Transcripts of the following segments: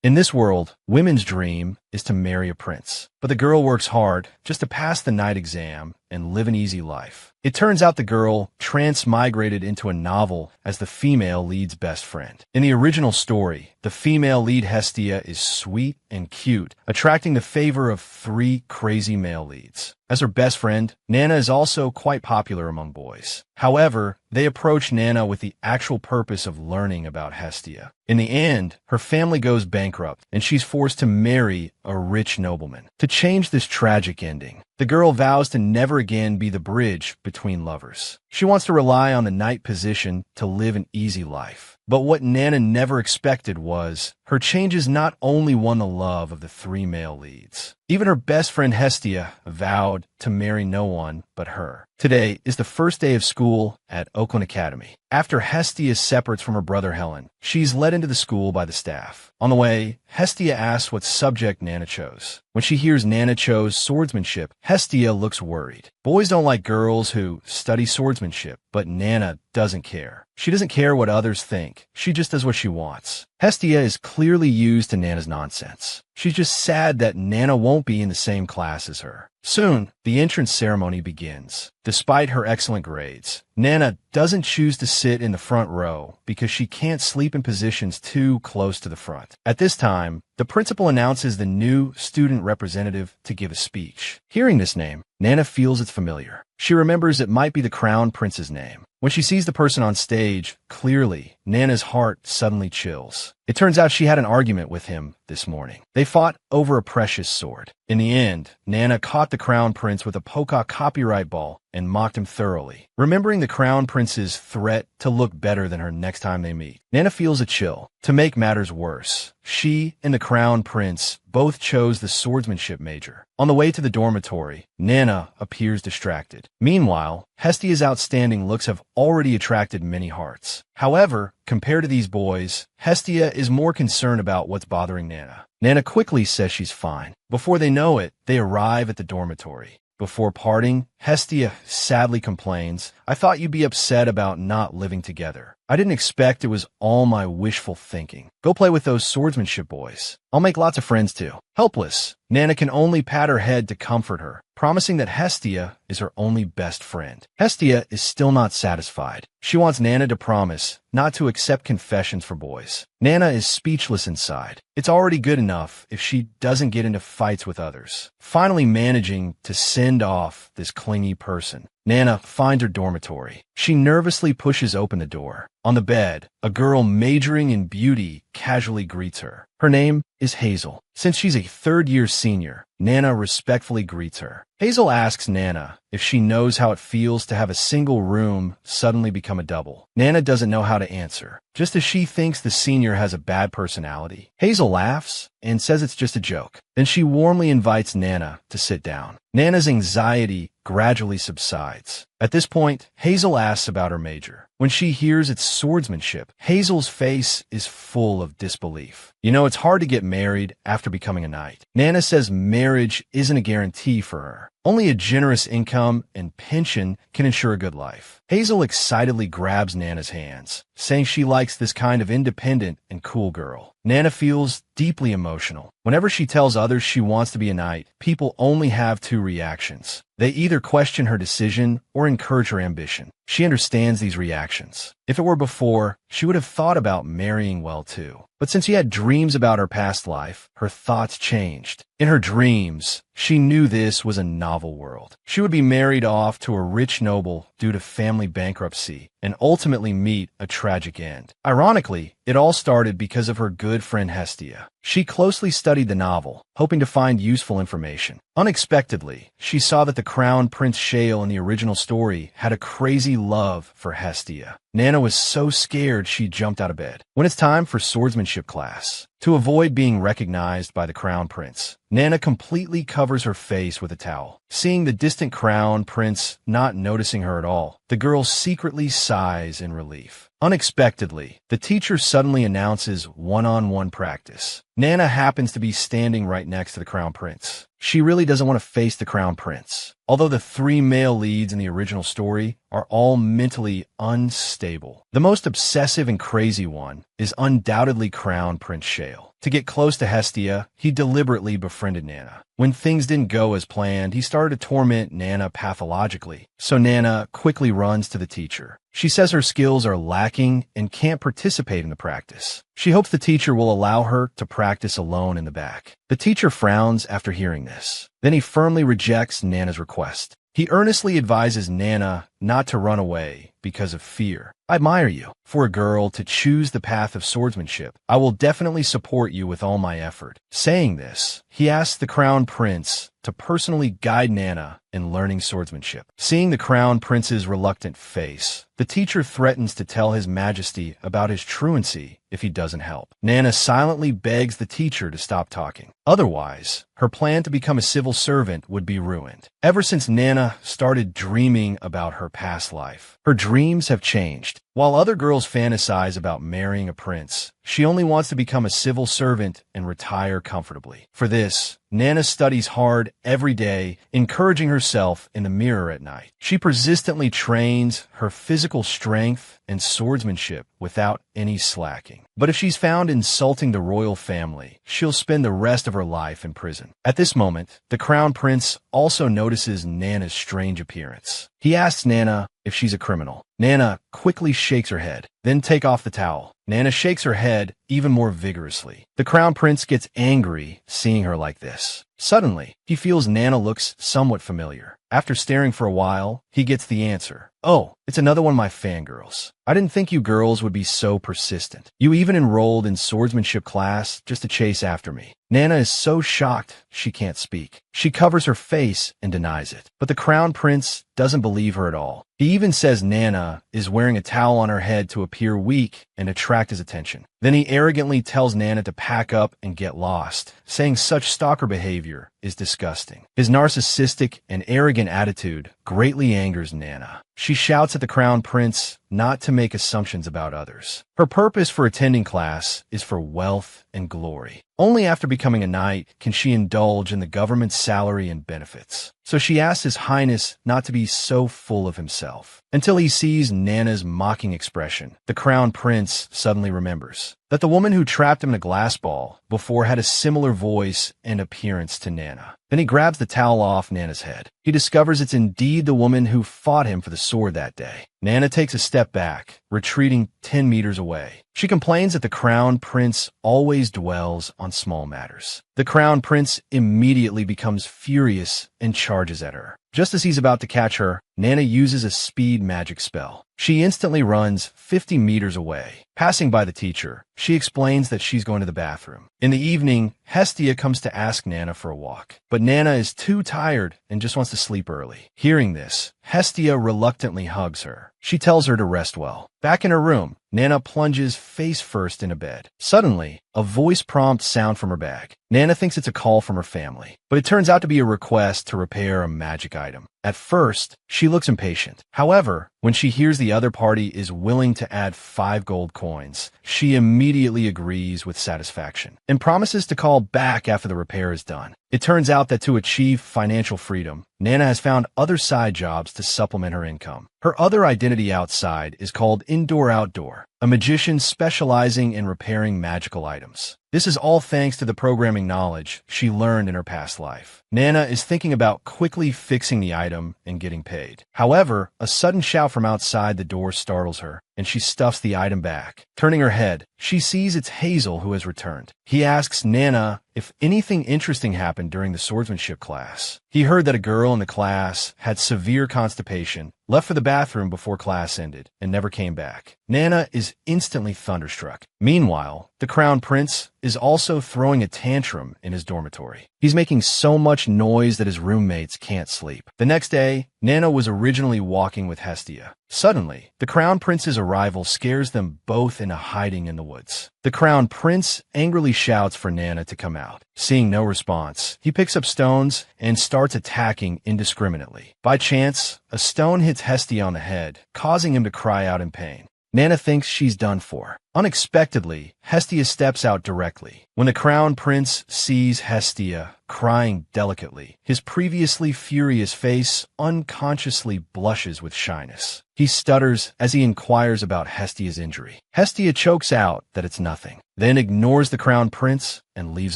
In this world, women's dream is to marry a prince. But the girl works hard just to pass the night exam and live an easy life. It turns out the girl transmigrated into a novel as the female lead's best friend. In the original story, the female lead Hestia is sweet and cute, attracting the favor of 3 crazy male leads. As her best friend, Nana is also quite popular among boys. However, they approach Nana with the actual purpose of learning about Hestia. In the end, her family goes bankrupt, and she's forced to marry a rich nobleman. To change this tragic ending, the girl vows to never again be the bridge between lovers. She wants to rely on the knight position to live an easy life. But what Nana never expected was her changes not only won the love of the 3 male leads. Even her best friend Hestia vowed to marry no one but her. Today is the first day of school at Oakland Academy. After Hestia separates from her brother Helen, she's led into the school by the staff. On the way, Hestia asks what subject Nana chose. When she hears Nana chose swordsmanship, Hestia looks worried. Boys don't like girls who study swordsmanship, but Nana doesn't care. She doesn't care what others think. She just does what she wants. Hestia is clearly used to Nana's nonsense. She's just sad that Nana won't be in the same class as her. Soon, the entrance ceremony begins. Despite her excellent grades, Nana doesn't choose to sit in the front row because she can't sleep in positions too close to the front. At this time, the principal announces the new student representative to give a speech. Hearing this name, Nana feels it's familiar. She remembers it might be the crown prince's name. When she sees the person on stage, clearly, Nana's heart suddenly chills. It turns out she had an argument with him this morning. They fought over a precious sword. In the end, Nana caught the crown prince with a polka copyright ball and mocked him thoroughly. Remembering the crown prince's threat to look better than her next time they meet, Nana feels a chill. To make matters worse, she and the crown prince both chose the swordsmanship major. On the way to the dormitory, Nana appears distracted. Meanwhile, Hestia's outstanding looks have already attracted many hearts. However, compared to these boys, Hestia is more concerned about what's bothering Nana. Nana quickly says she's fine. Before they know it, they arrive at the dormitory. Before parting, Hestia sadly complains, "I thought you'd be upset about not living together. I didn't expect it was all my wishful thinking. Go play with those swordsmanship boys. I'll make lots of friends too." Helpless, Nana can only pat her head to comfort her, promising that Hestia is her only best friend. Hestia is still not satisfied. She wants Nana to promise not to accept confessions for boys. Nana is speechless inside. It's already good enough if she doesn't get into fights with others. Finally managing to send off this clingy person, Nana finds her dormitory. She nervously pushes open the door. On the bed, a girl majoring in beauty casually greets her. Her name is Hazel. Since she's a third-year senior, Nana respectfully greets her. Hazel asks Nana if she knows how it feels to have a single room suddenly become a double. Nana doesn't know how to answer, just as she thinks the senior has a bad personality. Hazel laughs and says it's just a joke. Then she warmly invites Nana to sit down. Nana's anxiety gradually subsides. At this point, Hazel asks about her major. When she hears it's swordsmanship, Hazel's face is full of disbelief. You know, it's hard to get married after becoming a knight. Nana says marriage isn't a guarantee for her. Only a generous income and pension can ensure a good life. Hazel excitedly grabs Nana's hands, saying she likes this kind of independent and cool girl. Nana feels deeply emotional. Whenever she tells others she wants to be a knight, people only have 2 reactions. They either question her decision or encourage her ambition. She understands these reactions. If it were before, she would have thought about marrying well too. But since she had dreams about her past life, her thoughts changed. In her dreams, she knew this was a novel world. She would be married off to a rich noble due to family bankruptcy and ultimately meet a tragic end. Ironically, it all started because of her good friend Hestia. She closely studied the novel, hoping to find useful information. Unexpectedly, she saw that the crown prince Shale in the original story had a crazy love for Hestia. Nana was so scared she jumped out of bed. When it's time for swordsmanship class, to avoid being recognized by the crown prince, Nana completely covers her face with a towel. Seeing the distant crown prince not noticing her at all, the girl secretly sighs in relief. Unexpectedly, the teacher suddenly announces one-on-one practice. Nana happens to be standing right next to the crown prince. She really doesn't want to face the crown prince. Although the 3 male leads in the original story are all mentally unstable, the most obsessive and crazy one is undoubtedly Crown Prince Shale. To get close to Hestia, he deliberately befriended Nana. When things didn't go as planned, he started to torment Nana pathologically, so Nana quickly runs to the teacher. She says her skills are lacking and can't participate in the practice. She hopes the teacher will allow her to practice alone in the back. The teacher frowns after hearing this. Then he firmly rejects Nana's request. He earnestly advises Nana not to run away because of fear. I admire you. For a girl to choose the path of swordsmanship, I will definitely support you with all my effort. Saying this, he asks the crown prince to personally guide Nana in learning swordsmanship. Seeing the crown prince's reluctant face, the teacher threatens to tell his majesty about his truancy if he doesn't help. Nana silently begs the teacher to stop talking. Otherwise, her plan to become a civil servant would be ruined. Ever since Nana started dreaming about her past life, her dreams have changed. While other girls fantasize about marrying a prince, she only wants to become a civil servant and retire comfortably. For this, Nana studies hard every day, encouraging herself in the mirror at night. She persistently trains her physical strength and swordsmanship without any slacking. But if she's found insulting the royal family, she'll spend the rest of her life in prison. At this moment, the crown prince also notices Nana's strange appearance. He asks Nana if she's a criminal. Nana quickly shakes her head. Then take off the towel. Nana shakes her head even more vigorously. The crown prince gets angry seeing her like this. Suddenly, he feels Nana looks somewhat familiar. After staring for a while, he gets the answer. Oh, it's another one of my fangirls. I didn't think you girls would be so persistent. You even enrolled in swordsmanship class just to chase after me. Nana is so shocked she can't speak. She covers her face and denies it. But the crown prince doesn't believe her at all. He even says Nana is wearing a towel on her head to appear weak and attract his attention. Then he arrogantly tells Nana to pack up and get lost, saying such stalker behavior is disgusting. His narcissistic and arrogant attitude greatly angers Nana. She shouts at the crown prince not to make assumptions about others. Her purpose for attending class is for wealth and glory. Only after becoming a knight can she indulge in the government's salary and benefits. So she asks His Highness not to be so full of himself. Until he sees Nana's mocking expression, the crown prince suddenly remembers that the woman who trapped him in a glass ball before had a similar voice and appearance to Nana. Then he grabs the towel off Nana's head. He discovers it's indeed the woman who fought him for the sword that day. Nana takes a step back, retreating 10 meters away. She complains that the crown prince always dwells on small matters. The crown prince immediately becomes furious and charges at her. Just as he's about to catch her, Nana uses a speed magic spell. She instantly runs 50 meters away. Passing by the teacher, she explains that she's going to the bathroom. In the evening, Hestia comes to ask Nana for a walk, but Nana is too tired and just wants to sleep early. Hearing this, Hestia reluctantly hugs her. She tells her to rest well. Back in her room, Nana plunges face first into bed. Suddenly, a voice prompts sound from her bag. Nana thinks it's a call from her family, but it turns out to be a request to repair a magic item. At first, she looks impatient. However, when she hears the other party is willing to add 5 gold coins, she immediately agrees with satisfaction and promises to call back after the repair is done. It turns out that to achieve financial freedom, Nana has found other side jobs to supplement her income. Her other identity outside is called Outdoor, a magician specializing in repairing magical items. This is all thanks to the programming knowledge she learned in her past life. Nana is thinking about quickly fixing the item and getting paid. However, a sudden shout from outside the door startles her, and she stuffs the item back. Turning her head, she sees it's Hazel who has returned. He asks Nana if anything interesting happened during the swordsmanship class. He heard that a girl in the class had severe constipation, left for the bathroom before class ended, and never came back. Nana is instantly thunderstruck. Meanwhile, the crown prince is also throwing a tantrum in his dormitory. He's making so much noise that his roommates can't sleep. The next day, Nana was originally walking with Hestia. Suddenly, the crown prince's arrival scares them both into hiding in the woods. The crown prince angrily shouts for Nana to come out. Seeing no response, he picks up stones and starts attacking indiscriminately. By chance, a stone hits Hestia on the head, causing him to cry out in pain. Nana thinks she's done for. Unexpectedly, Hestia steps out directly. When the crown prince sees Hestia crying delicately, his previously furious face unconsciously blushes with shyness. He stutters as he inquires about Hestia's injury. Hestia chokes out that it's nothing, then ignores the crown prince and leaves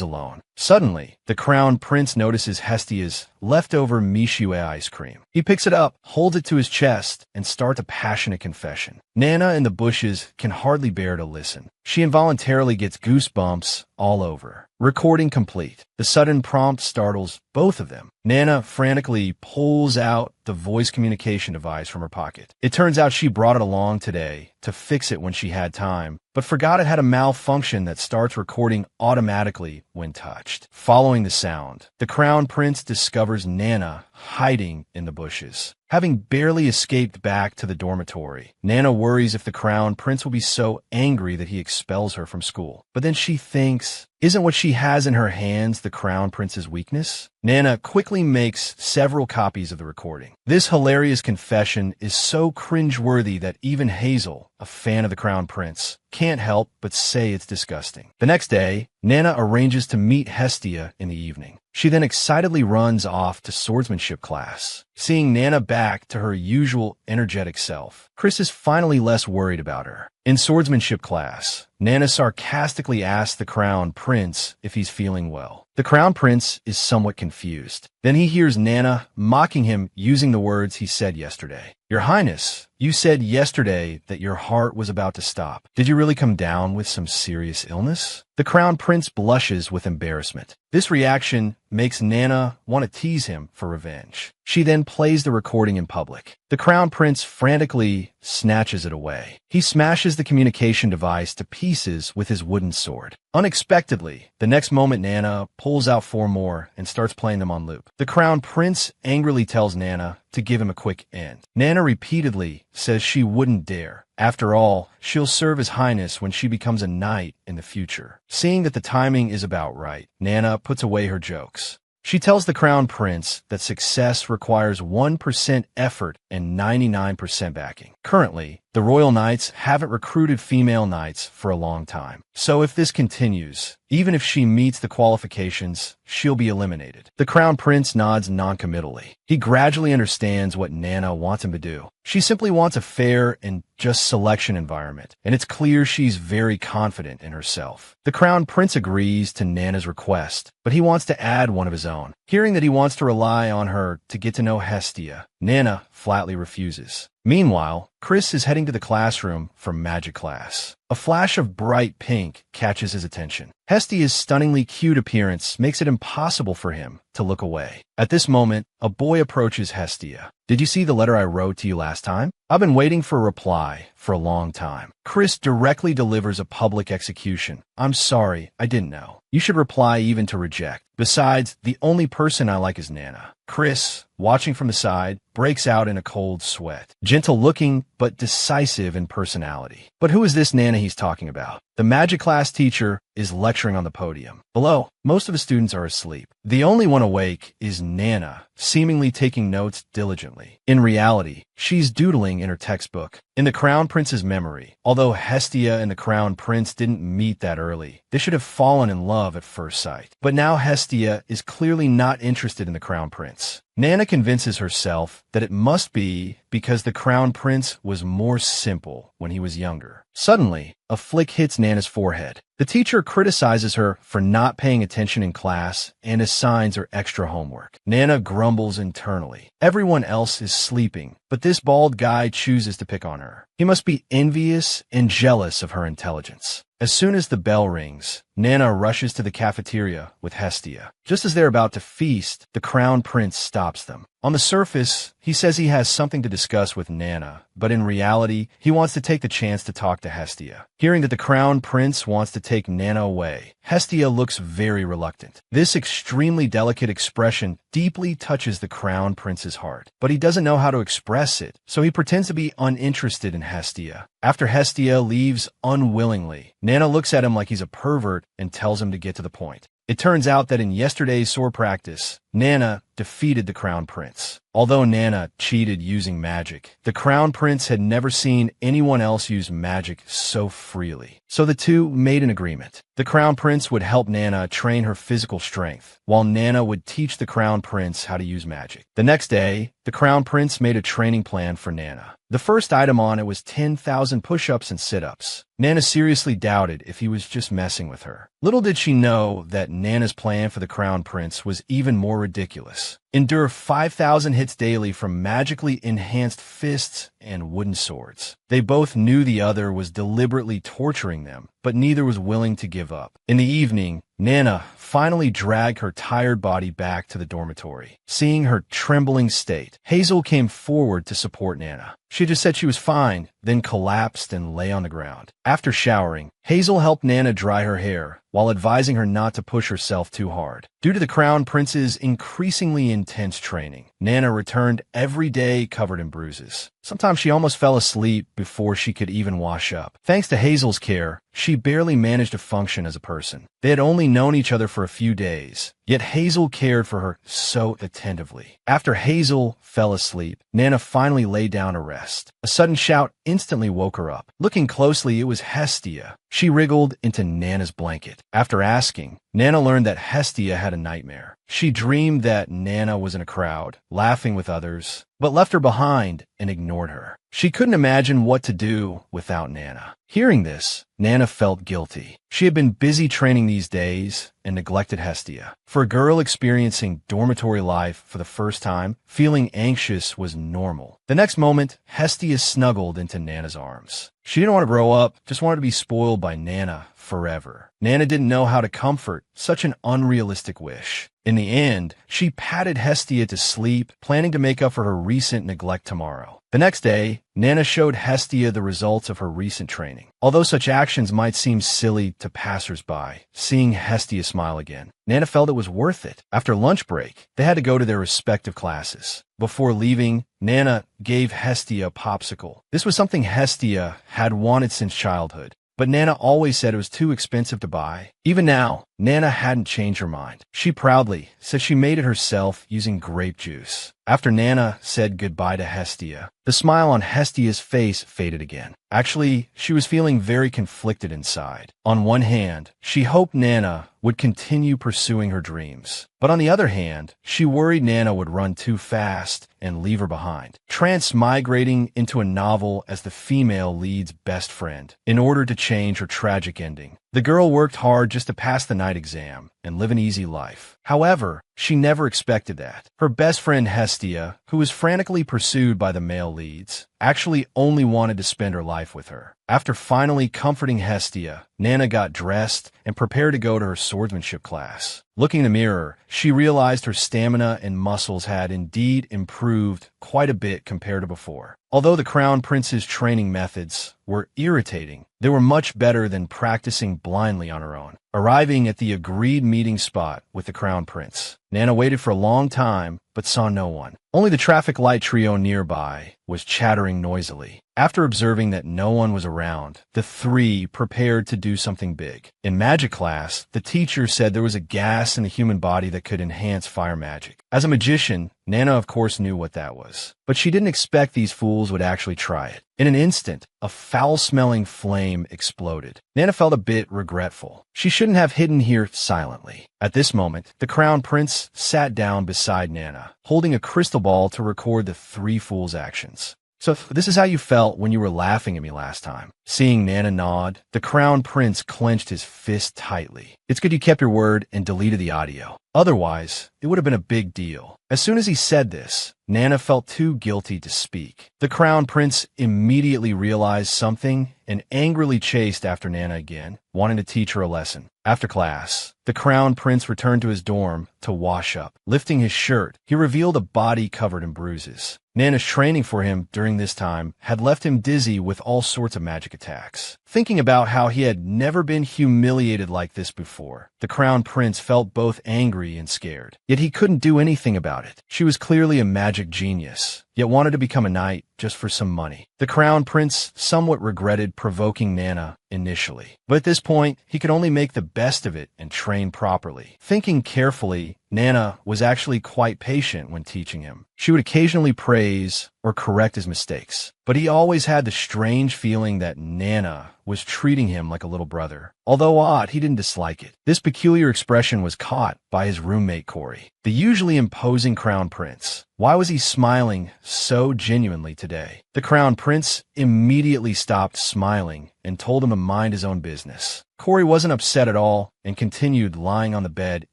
alone. Suddenly, the crown prince notices Hestia's leftover Michue ice cream. He picks it up, holds it to his chest, and starts a passionate confession. Nana in the bushes can hardly bear to listen. She involuntarily gets goosebumps all over. Recording complete. The sudden prompt startles both of them. Nana frantically pulls out the voice communication device from her pocket. It turns out she brought it along today to fix it when she had time, but forgot it had a malfunction that starts recording automatically when touched. Following the sound, the crown prince discovers Nana hiding in the bushes. Having barely escaped back to the dormitory, Nana worries if the crown prince will be so angry that he expels her from school. But then she thinks, isn't what she has in her hands the crown prince's weakness? Nana quickly makes several copies of the recording. This hilarious confession is so cringeworthy that even Hazel, a fan of the crown prince, can't help but say it's disgusting. The next day, Nana arranges to meet Hestia in the evening. She then excitedly runs off to swordsmanship class. Seeing Nana back to her usual energetic self, Chris is finally less worried about her. In swordsmanship class, Nana sarcastically asks the crown prince if he's feeling well. The crown prince is somewhat confused. Then he hears Nana mocking him using the words he said yesterday. "Your Highness, you said yesterday that your heart was about to stop. Did you really come down with some serious illness?" The crown prince blushes with embarrassment. This reaction makes Nana want to tease him for revenge. She then plays the recording in public. The crown prince frantically snatches it away. He smashes the communication device to pieces with his wooden sword. Unexpectedly, the next moment Nana pulls out 4 more and starts playing them on loop. The crown prince angrily tells Nana to give him a quick end. Nana repeatedly says she wouldn't dare. After all, she'll serve His Highness when she becomes a knight in the future. Seeing that the timing is about right, Nana puts away her jokes. She tells the crown prince that success requires 1% effort and 99% backing. Currently, the royal knights haven't recruited female knights for a long time. So if this continues, even if she meets the qualifications, she'll be eliminated. The crown prince nods noncommittally. He gradually understands what Nana wants him to do. She simply wants a fair and just selection environment, and it's clear she's very confident in herself. The crown prince agrees to Nana's request, but he wants to add one of his own. Hearing that he wants to rely on her to get to know Hestia, Nana flatly refuses. Meanwhile, Chris is heading to the classroom for magic class. A flash of bright pink catches his attention. Hestia's stunningly cute appearance makes it impossible for him to look away. At this moment, a boy approaches Hestia. "Did you see the letter I wrote to you last time? I've been waiting for a reply for a long time." Chris directly delivers a public execution. "I'm sorry, I didn't know. You should reply even to reject. Besides, the only person I like is Nana." Chris, watching from the side, breaks out in a cold sweat. Gentle-looking, but decisive in personality. But who is this Nana he's talking about? The magic class teacher is lecturing on the podium. Below, most of the students are asleep. The only one awake is Nana, seemingly taking notes diligently. In reality, she's doodling in her textbook. In the crown prince's memory, although Hestia and the crown prince didn't meet that early, they should have fallen in love at first sight. But now Hestia is clearly not interested in the crown prince. Nana convinces herself that it must be because the crown prince was more simple when he was younger. Suddenly, a flick hits Nana's forehead. The teacher criticizes her for not paying attention in class and assigns her extra homework. Nana grumbles internally. Everyone else is sleeping, but this bald guy chooses to pick on her. He must be envious and jealous of her intelligence. As soon as the bell rings, Nana rushes to the cafeteria with Hestia. Just as they're about to feast, the crown prince stops them. On the surface, he says he has something to discuss with Nana, but in reality, he wants to take the chance to talk to Hestia. Hearing that the crown prince wants to take Nana away, Hestia looks very reluctant. This extremely delicate expression deeply touches the crown prince's heart, but he doesn't know how to express it, so he pretends to be uninterested in Hestia. After Hestia leaves unwillingly, Nana looks at him like he's a pervert and tells him to get to the point. It turns out that in yesterday's sword practice, Nana defeated the crown prince. Although Nana cheated using magic, the Crown Prince had never seen anyone else use magic so freely. So the two made an agreement. The Crown Prince would help Nana train her physical strength, while Nana would teach the Crown Prince how to use magic. The next day, the Crown Prince made a training plan for Nana. The first item on it was 10,000 push-ups and sit-ups. Nana seriously doubted if he was just messing with her. Little did she know that Nana's plan for the Crown Prince was even more ridiculous. Endure 5,000 hits daily from magically enhanced fists and wooden swords. They both knew the other was deliberately torturing them, but neither was willing to give up. In the evening, Nana finally dragged her tired body back to the dormitory. Seeing her trembling state, Hazel came forward to support Nana. She just said she was fine, then collapsed and lay on the ground. After showering, Hazel helped Nana dry her hair, while advising her not to push herself too hard. Due to the Crown Prince's increasingly intense training, Nana returned every day covered in bruises. Sometimes she almost fell asleep before she could even wash up. Thanks to Hazel's care, she barely managed to function as a person. They had only known each other for a few days, yet Hazel cared for her so attentively. After Hazel fell asleep, Nana finally lay down to rest. A sudden shout instantly woke her up. Looking closely, it was Hestia. She wriggled into Nana's blanket. After asking, Nana learned that Hestia had a nightmare. She dreamed that Nana was in a crowd, laughing with others, but left her behind and ignored her. She couldn't imagine what to do without Nana. Hearing this, Nana felt guilty. She had been busy training these days and neglected Hestia. For a girl experiencing dormitory life for the first time, feeling anxious was normal. The next moment, Hestia snuggled into Nana's arms. She didn't want to grow up, just wanted to be spoiled by Nana forever. Nana didn't know how to comfort such an unrealistic wish. In the end, she patted Hestia to sleep, planning to make up for her recent neglect tomorrow. The next day, Nana showed Hestia the results of her recent training. Although such actions might seem silly to passersby, seeing Hestia smile again, Nana felt it was worth it. After lunch break, they had to go to their respective classes. Before leaving, Nana gave Hestia a popsicle. This was something Hestia had wanted since childhood, but Nana always said it was too expensive to buy. Even now, Nana hadn't changed her mind. She proudly said she made it herself using grape juice. After Nana said goodbye to Hestia, the smile on Hestia's face faded again. Actually, she was feeling very conflicted inside. On one hand, she hoped Nana would continue pursuing her dreams. But on the other hand, she worried Nana would run too fast and leave her behind, transmigrating into a novel as the female lead's best friend in order to change her tragic ending. The girl worked hard just to pass the night exam and live an easy life. However, she never expected that. Her best friend Hestia, who was frantically pursued by the male leads, actually only wanted to spend her life with her. After finally comforting Hestia, Nana got dressed and prepared to go to her swordsmanship class. Looking in the mirror, she realized her stamina and muscles had indeed improved quite a bit compared to before. Although the Crown Prince's training methods were irritating, they were much better than practicing blindly on her own. Arriving at the agreed meeting spot with the Crown Prince, Nana waited for a long time but saw no one. Only the traffic light trio nearby was chattering noisily. After observing that no one was around, the three prepared to do something big. In magic class, the teacher said there was a gas in the human body that could enhance fire magic. As a magician, Nana of course knew what that was, but she didn't expect these fools would actually try it. In an instant, a foul-smelling flame exploded. Nana felt a bit regretful. She shouldn't have hidden here silently. At this moment, the Crown Prince sat down beside Nana, holding a crystal ball to record the three fools' actions. So this is how you felt when you were laughing at me last time. Seeing Nana nod, the Crown Prince clenched his fist tightly. It's good you kept your word and deleted the audio. Otherwise, it would have been a big deal. As soon as he said this, Nana felt too guilty to speak. The Crown Prince immediately realized something and angrily chased after Nana again, wanting to teach her a lesson. After class, the Crown Prince returned to his dorm to wash up. Lifting his shirt, he revealed a body covered in bruises. Nana's training for him during this time had left him dizzy with all sorts of magic attacks. Thinking about how he had never been humiliated like this before, the Crown Prince felt both angry and scared. Yet he couldn't do anything about it. She was clearly a magic genius, yet wanted to become a knight just for some money. The Crown Prince somewhat regretted provoking Nana initially, but at this point, he could only make the best of it and train properly. Thinking carefully, Nana was actually quite patient when teaching him. She would occasionally praise or correct his mistakes, but he always had the strange feeling that Nana was treating him like a little brother. Although odd, he didn't dislike it. This peculiar expression was caught by his roommate Corey, the usually imposing crown prince. Why was he smiling so genuinely today? The crown prince immediately stopped smiling and told him to mind his own business. Corey wasn't upset at all and continued lying on the bed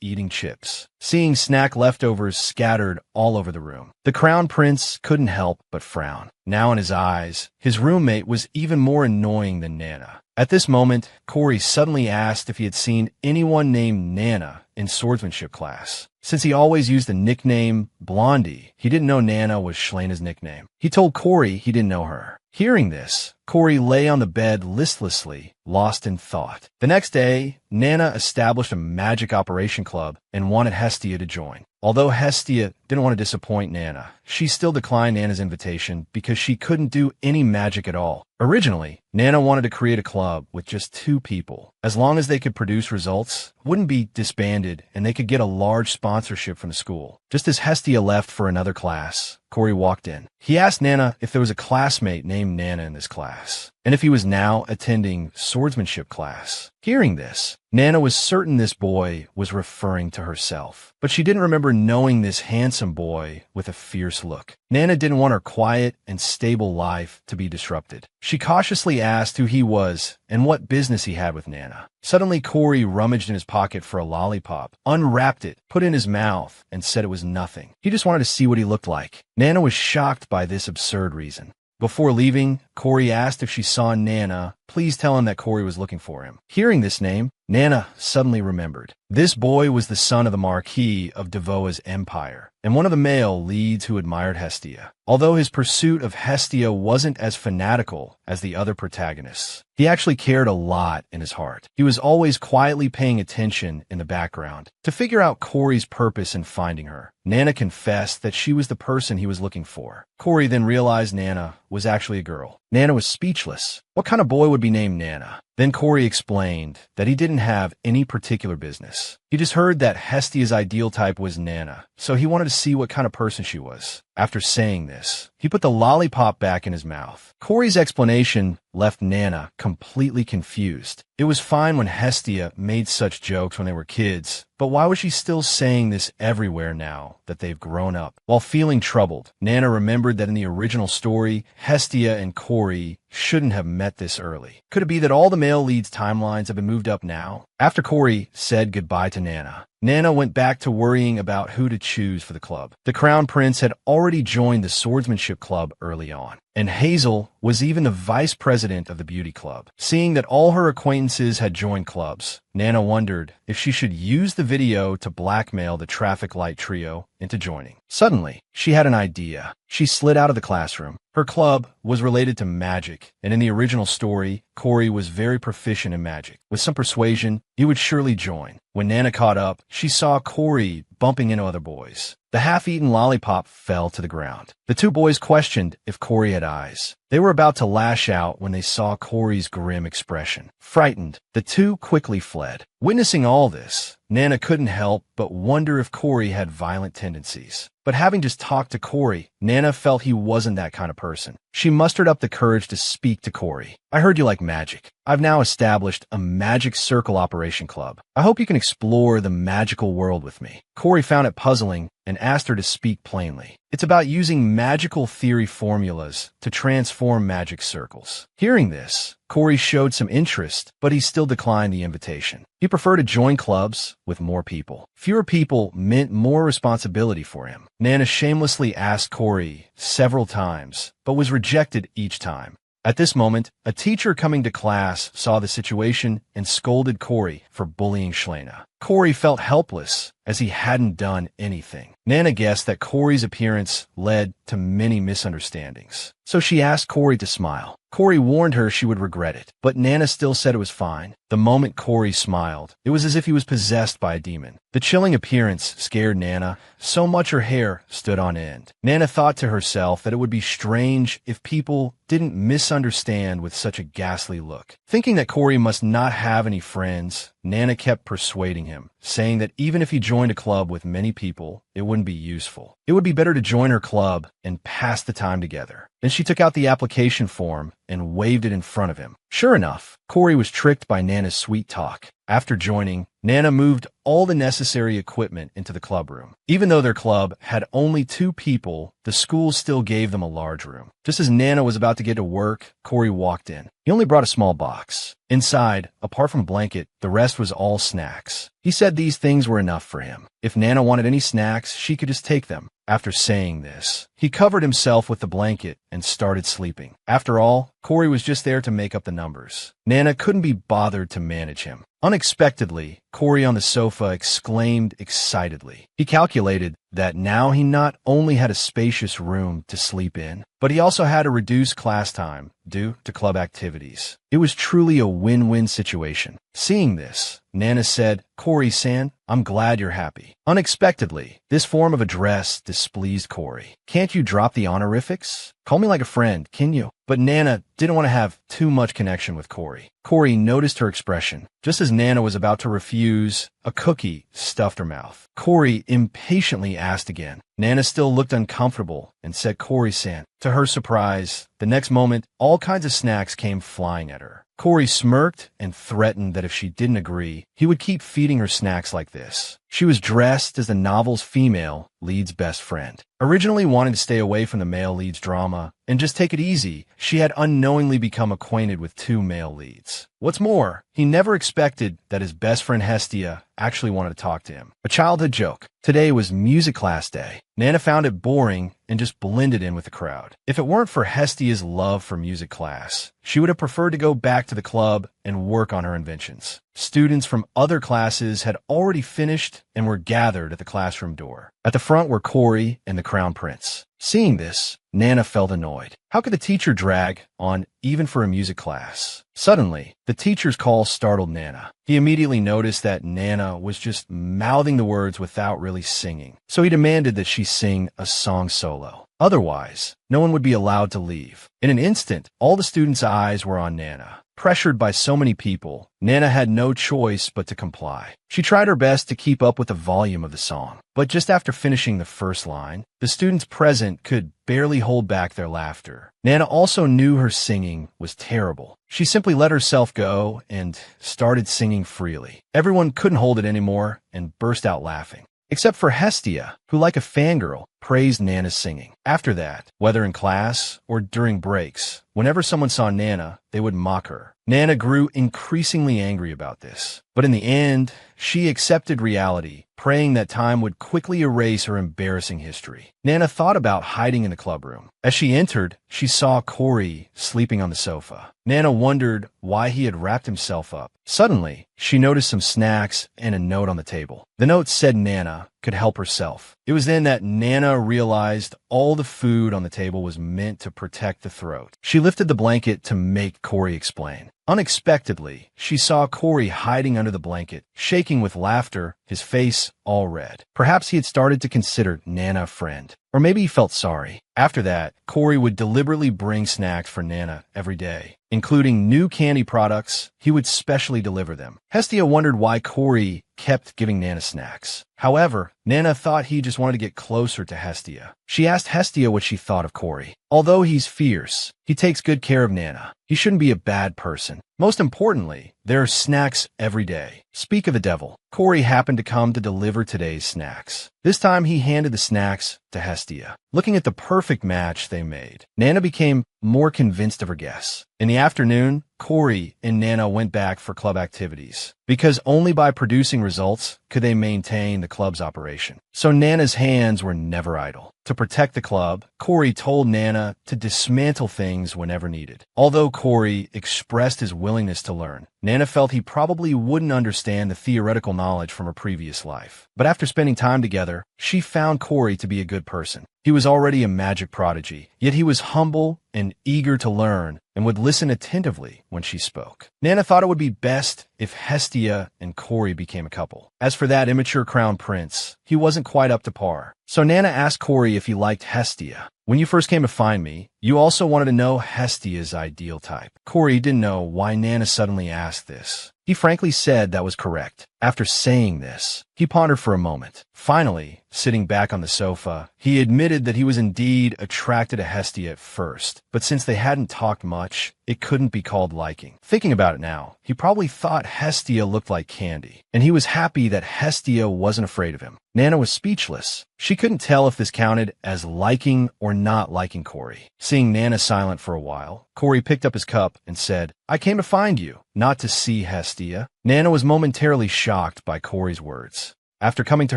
eating chips, seeing snack leftovers scattered all over the room. The crown prince couldn't help but frown. Now in his eyes, his roommate was even more annoying than Nana. At this moment, Corey suddenly asked if he had seen anyone named Nana in swordsmanship class. Since he always used the nickname Blondie, he didn't know Nana was Shlena's nickname. He told Corey he didn't know her. Hearing this, Corey lay on the bed listlessly, lost in thought. The next day, Nana established a magic operation club and wanted Hestia to join. Although Hestia didn't want to disappoint Nana, she still declined Nana's invitation because she couldn't do any magic at all. Originally, Nana wanted to create a club with just 2 people. As long as they could produce results, wouldn't be disbanded, and they could get a large sponsorship from the school. Just as Hestia left for another class, Corey walked in. He asked Nana if there was a classmate named Nana in this class, and if he was now attending swordsmanship class. Hearing this, Nana was certain this boy was referring to herself, but she didn't remember knowing this handsome boy with a fierce look. Nana didn't want her quiet and stable life to be disrupted. She cautiously asked who he was and what business he had with Nana. Suddenly, Corey rummaged in his pocket for a lollipop, unwrapped it, put it in his mouth, and said it was nothing. He just wanted to see what he looked like. Nana was shocked by this absurd reason. Before leaving, Corey asked if she saw Nana, please tell him that Corey was looking for him. Hearing this name, Nana suddenly remembered. This boy was the son of the Marquis of Devoa's empire, and one of the male leads who admired Hestia. Although his pursuit of Hestia wasn't as fanatical as the other protagonists, he actually cared a lot in his heart. He was always quietly paying attention in the background to figure out Corey's purpose in finding her. Nana confessed that she was the person he was looking for. Corey then realized Nana was actually a girl. Nana was speechless. What kind of boy would be named Nana? Then Corey explained that he didn't have any particular business. He just heard that Hestia's ideal type was Nana, so he wanted to see what kind of person she was. After saying this, he put the lollipop back in his mouth. Corey's explanation left Nana completely confused. It was fine when Hestia made such jokes when they were kids, but why was she still saying this everywhere now that they've grown up? While feeling troubled, Nana remembered that in the original story, Hestia and Corey shouldn't have met this early. Could it be that all the male leads' timelines have been moved up now? After Corey said goodbye to Nana, Nana went back to worrying about who to choose for the club. The Crown Prince had already joined the Swordsmanship Club early on, and Hazel was even the vice president of the Beauty Club. Seeing that all her acquaintances had joined clubs, Nana wondered if she should use the video to blackmail the traffic light trio into joining. Suddenly, she had an idea. She slid out of the classroom. Her club was related to magic, and in the original story, Corey was very proficient in magic. With some persuasion, he would surely join. When Nana caught up, she saw Corey bumping into other boys. The half-eaten lollipop fell to the ground. The 2 boys questioned if Corey had eyes. They were about to lash out when they saw Corey's grim expression. Frightened, the 2 quickly fled. Witnessing all this, Nana couldn't help but wonder if Corey had violent tendencies. But having just talked to Corey, Nana felt he wasn't that kind of person. She mustered up the courage to speak to Corey. I heard you like magic. I've now established a magic circle operation club. I hope you can explore the magical world with me. Corey found it puzzling and asked her to speak plainly. It's about using magical theory formulas to transform magic circles. Hearing this, Corey showed some interest, but he still declined the invitation. He preferred to join clubs with more people. Fewer people meant more responsibility for him. Nana shamelessly asked Corey several times, but was rejected each time. At this moment, a teacher coming to class saw the situation and scolded Corey for bullying Shlena. Corey felt helpless as he hadn't done anything. Nana guessed that Corey's appearance led to many misunderstandings, so she asked Corey to smile. Corey warned her she would regret it, but Nana still said it was fine. The moment Corey smiled, it was as if he was possessed by a demon. The chilling appearance scared Nana so much her hair stood on end. Nana thought to herself that it would be strange if people didn't misunderstand with such a ghastly look. Thinking that Corey must not have any friends, Nana kept persuading him, saying that even if he joined a club with many people, it wouldn't be useful. It would be better to join her club and pass the time together. Then she took out the application form and waved it in front of him. Sure enough, Corey was tricked by Nana's sweet talk. After joining, Nana moved all the necessary equipment into the club room. Even though their club had only 2 people, the school still gave them a large room. Just as Nana was about to get to work, Corey walked in. He only brought a small box. Inside, apart from a blanket, the rest was all snacks. He said these things were enough for him. If Nana wanted any snacks, she could just take them. After saying this, he covered himself with the blanket and started sleeping. After all, Corey was just there to make up the numbers. Nana couldn't be bothered to manage him. Unexpectedly, Corey on the sofa exclaimed excitedly. He calculated that now he not only had a spacious room to sleep in, but he also had a reduced class time due to club activities. It was truly a win-win situation. Seeing this, Nana said, "Corey-san, I'm glad you're happy." Unexpectedly, this form of address displeased Corey. "Can't you drop the honorifics? Call me like a friend, can you?" But Nana didn't want to have too much connection with Corey. Corey noticed her expression. Just as Nana was about to refuse, a cookie stuffed her mouth. Corey impatiently asked again. Nana still looked uncomfortable and said, "Corey-san." To her surprise, the next moment, all kinds of snacks came flying at her. Corey smirked and threatened that if she didn't agree, he would keep feeding her snacks like this. She was dressed as the novel's female lead's best friend. Originally wanting to stay away from the male lead's drama and just take it easy, she had unknowingly become acquainted with 2 male leads. What's more, he never expected that his best friend Hestia actually wanted to talk to him. A childhood joke. Today was music class day. Nana found it boring and just blended in with the crowd. If it weren't for Hestia's love for music class, she would have preferred to go back to the club and work on her inventions. Students from other classes had already finished and were gathered at the classroom door. At the front were Corey and the Crown Prince. Seeing this, Nana felt annoyed. How could the teacher drag on even for a music class? Suddenly, the teacher's call startled Nana. He immediately noticed that Nana was just mouthing the words without really singing. So he demanded that she sing a song solo. Otherwise, no one would be allowed to leave. In an instant, all the students' eyes were on Nana. Pressured by so many people, Nana had no choice but to comply. She tried her best to keep up with the volume of the song, but just after finishing the first line, the students present could barely hold back their laughter. Nana also knew her singing was terrible. She simply let herself go and started singing freely. Everyone couldn't hold it anymore and burst out laughing. Except for Hestia, who like a fangirl, praised Nana's singing. After that, whether in class or during breaks, whenever someone saw Nana, they would mock her. Nana grew increasingly angry about this. But in the end, she accepted reality, praying that time would quickly erase her embarrassing history. Nana thought about hiding in the club room. As she entered, she saw Corey sleeping on the sofa. Nana wondered why he had wrapped himself up. Suddenly, she noticed some snacks and a note on the table. The note said Nana could help herself. It was then that Nana realized all the food on the table was meant to protect the throat. She lifted the blanket to make Corey explain. Unexpectedly, she saw Corey hiding under the blanket, shaking with laughter, his face all red. Perhaps he had started to consider Nana a friend. Or maybe he felt sorry. After that, Corey would deliberately bring snacks for Nana every day. Including new candy products, he would specially deliver them. Hestia wondered why Corey kept giving Nana snacks. However, Nana thought he just wanted to get closer to Hestia. She asked Hestia what she thought of Corey. Although he's fierce, he takes good care of Nana. He shouldn't be a bad person. Most importantly, there are snacks every day. Speak of the devil. Corey happened to come to deliver today's snacks. This time he handed the snacks to Hestia. Looking at the perfect match they made, Nana became more convinced of her guess. In the afternoon, Corey and Nana went back for club activities, because only by producing results could they maintain the club's operation. So Nana's hands were never idle. To protect the club, Corey told Nana to dismantle things whenever needed. Although Corey expressed his willingness to learn, Nana felt he probably wouldn't understand the theoretical knowledge from her previous life. But after spending time together, she found Corey to be a good person. He was already a magic prodigy, yet he was humble and eager to learn, and and would listen attentively when she spoke. Nana thought it would be best if Hestia and Corey became a couple. As for that immature crown prince, he wasn't quite up to par. So Nana asked Corey if he liked Hestia. When you first came to find me, you also wanted to know Hestia's ideal type. Corey didn't know why Nana suddenly asked this. He frankly said that was correct. After saying this, he pondered for a moment. Finally, sitting back on the sofa, he admitted that he was indeed attracted to Hestia at first, but since they hadn't talked much, it couldn't be called liking. Thinking about it now, he probably thought Hestia looked like candy, and he was happy that Hestia wasn't afraid of him. Nana was speechless. She couldn't tell if this counted as liking or not liking Corey. Seeing Nana silent for a while, Corey picked up his cup and said, "I came to find you, not to see Hestia." Nana was momentarily shocked by Corey's words. After coming to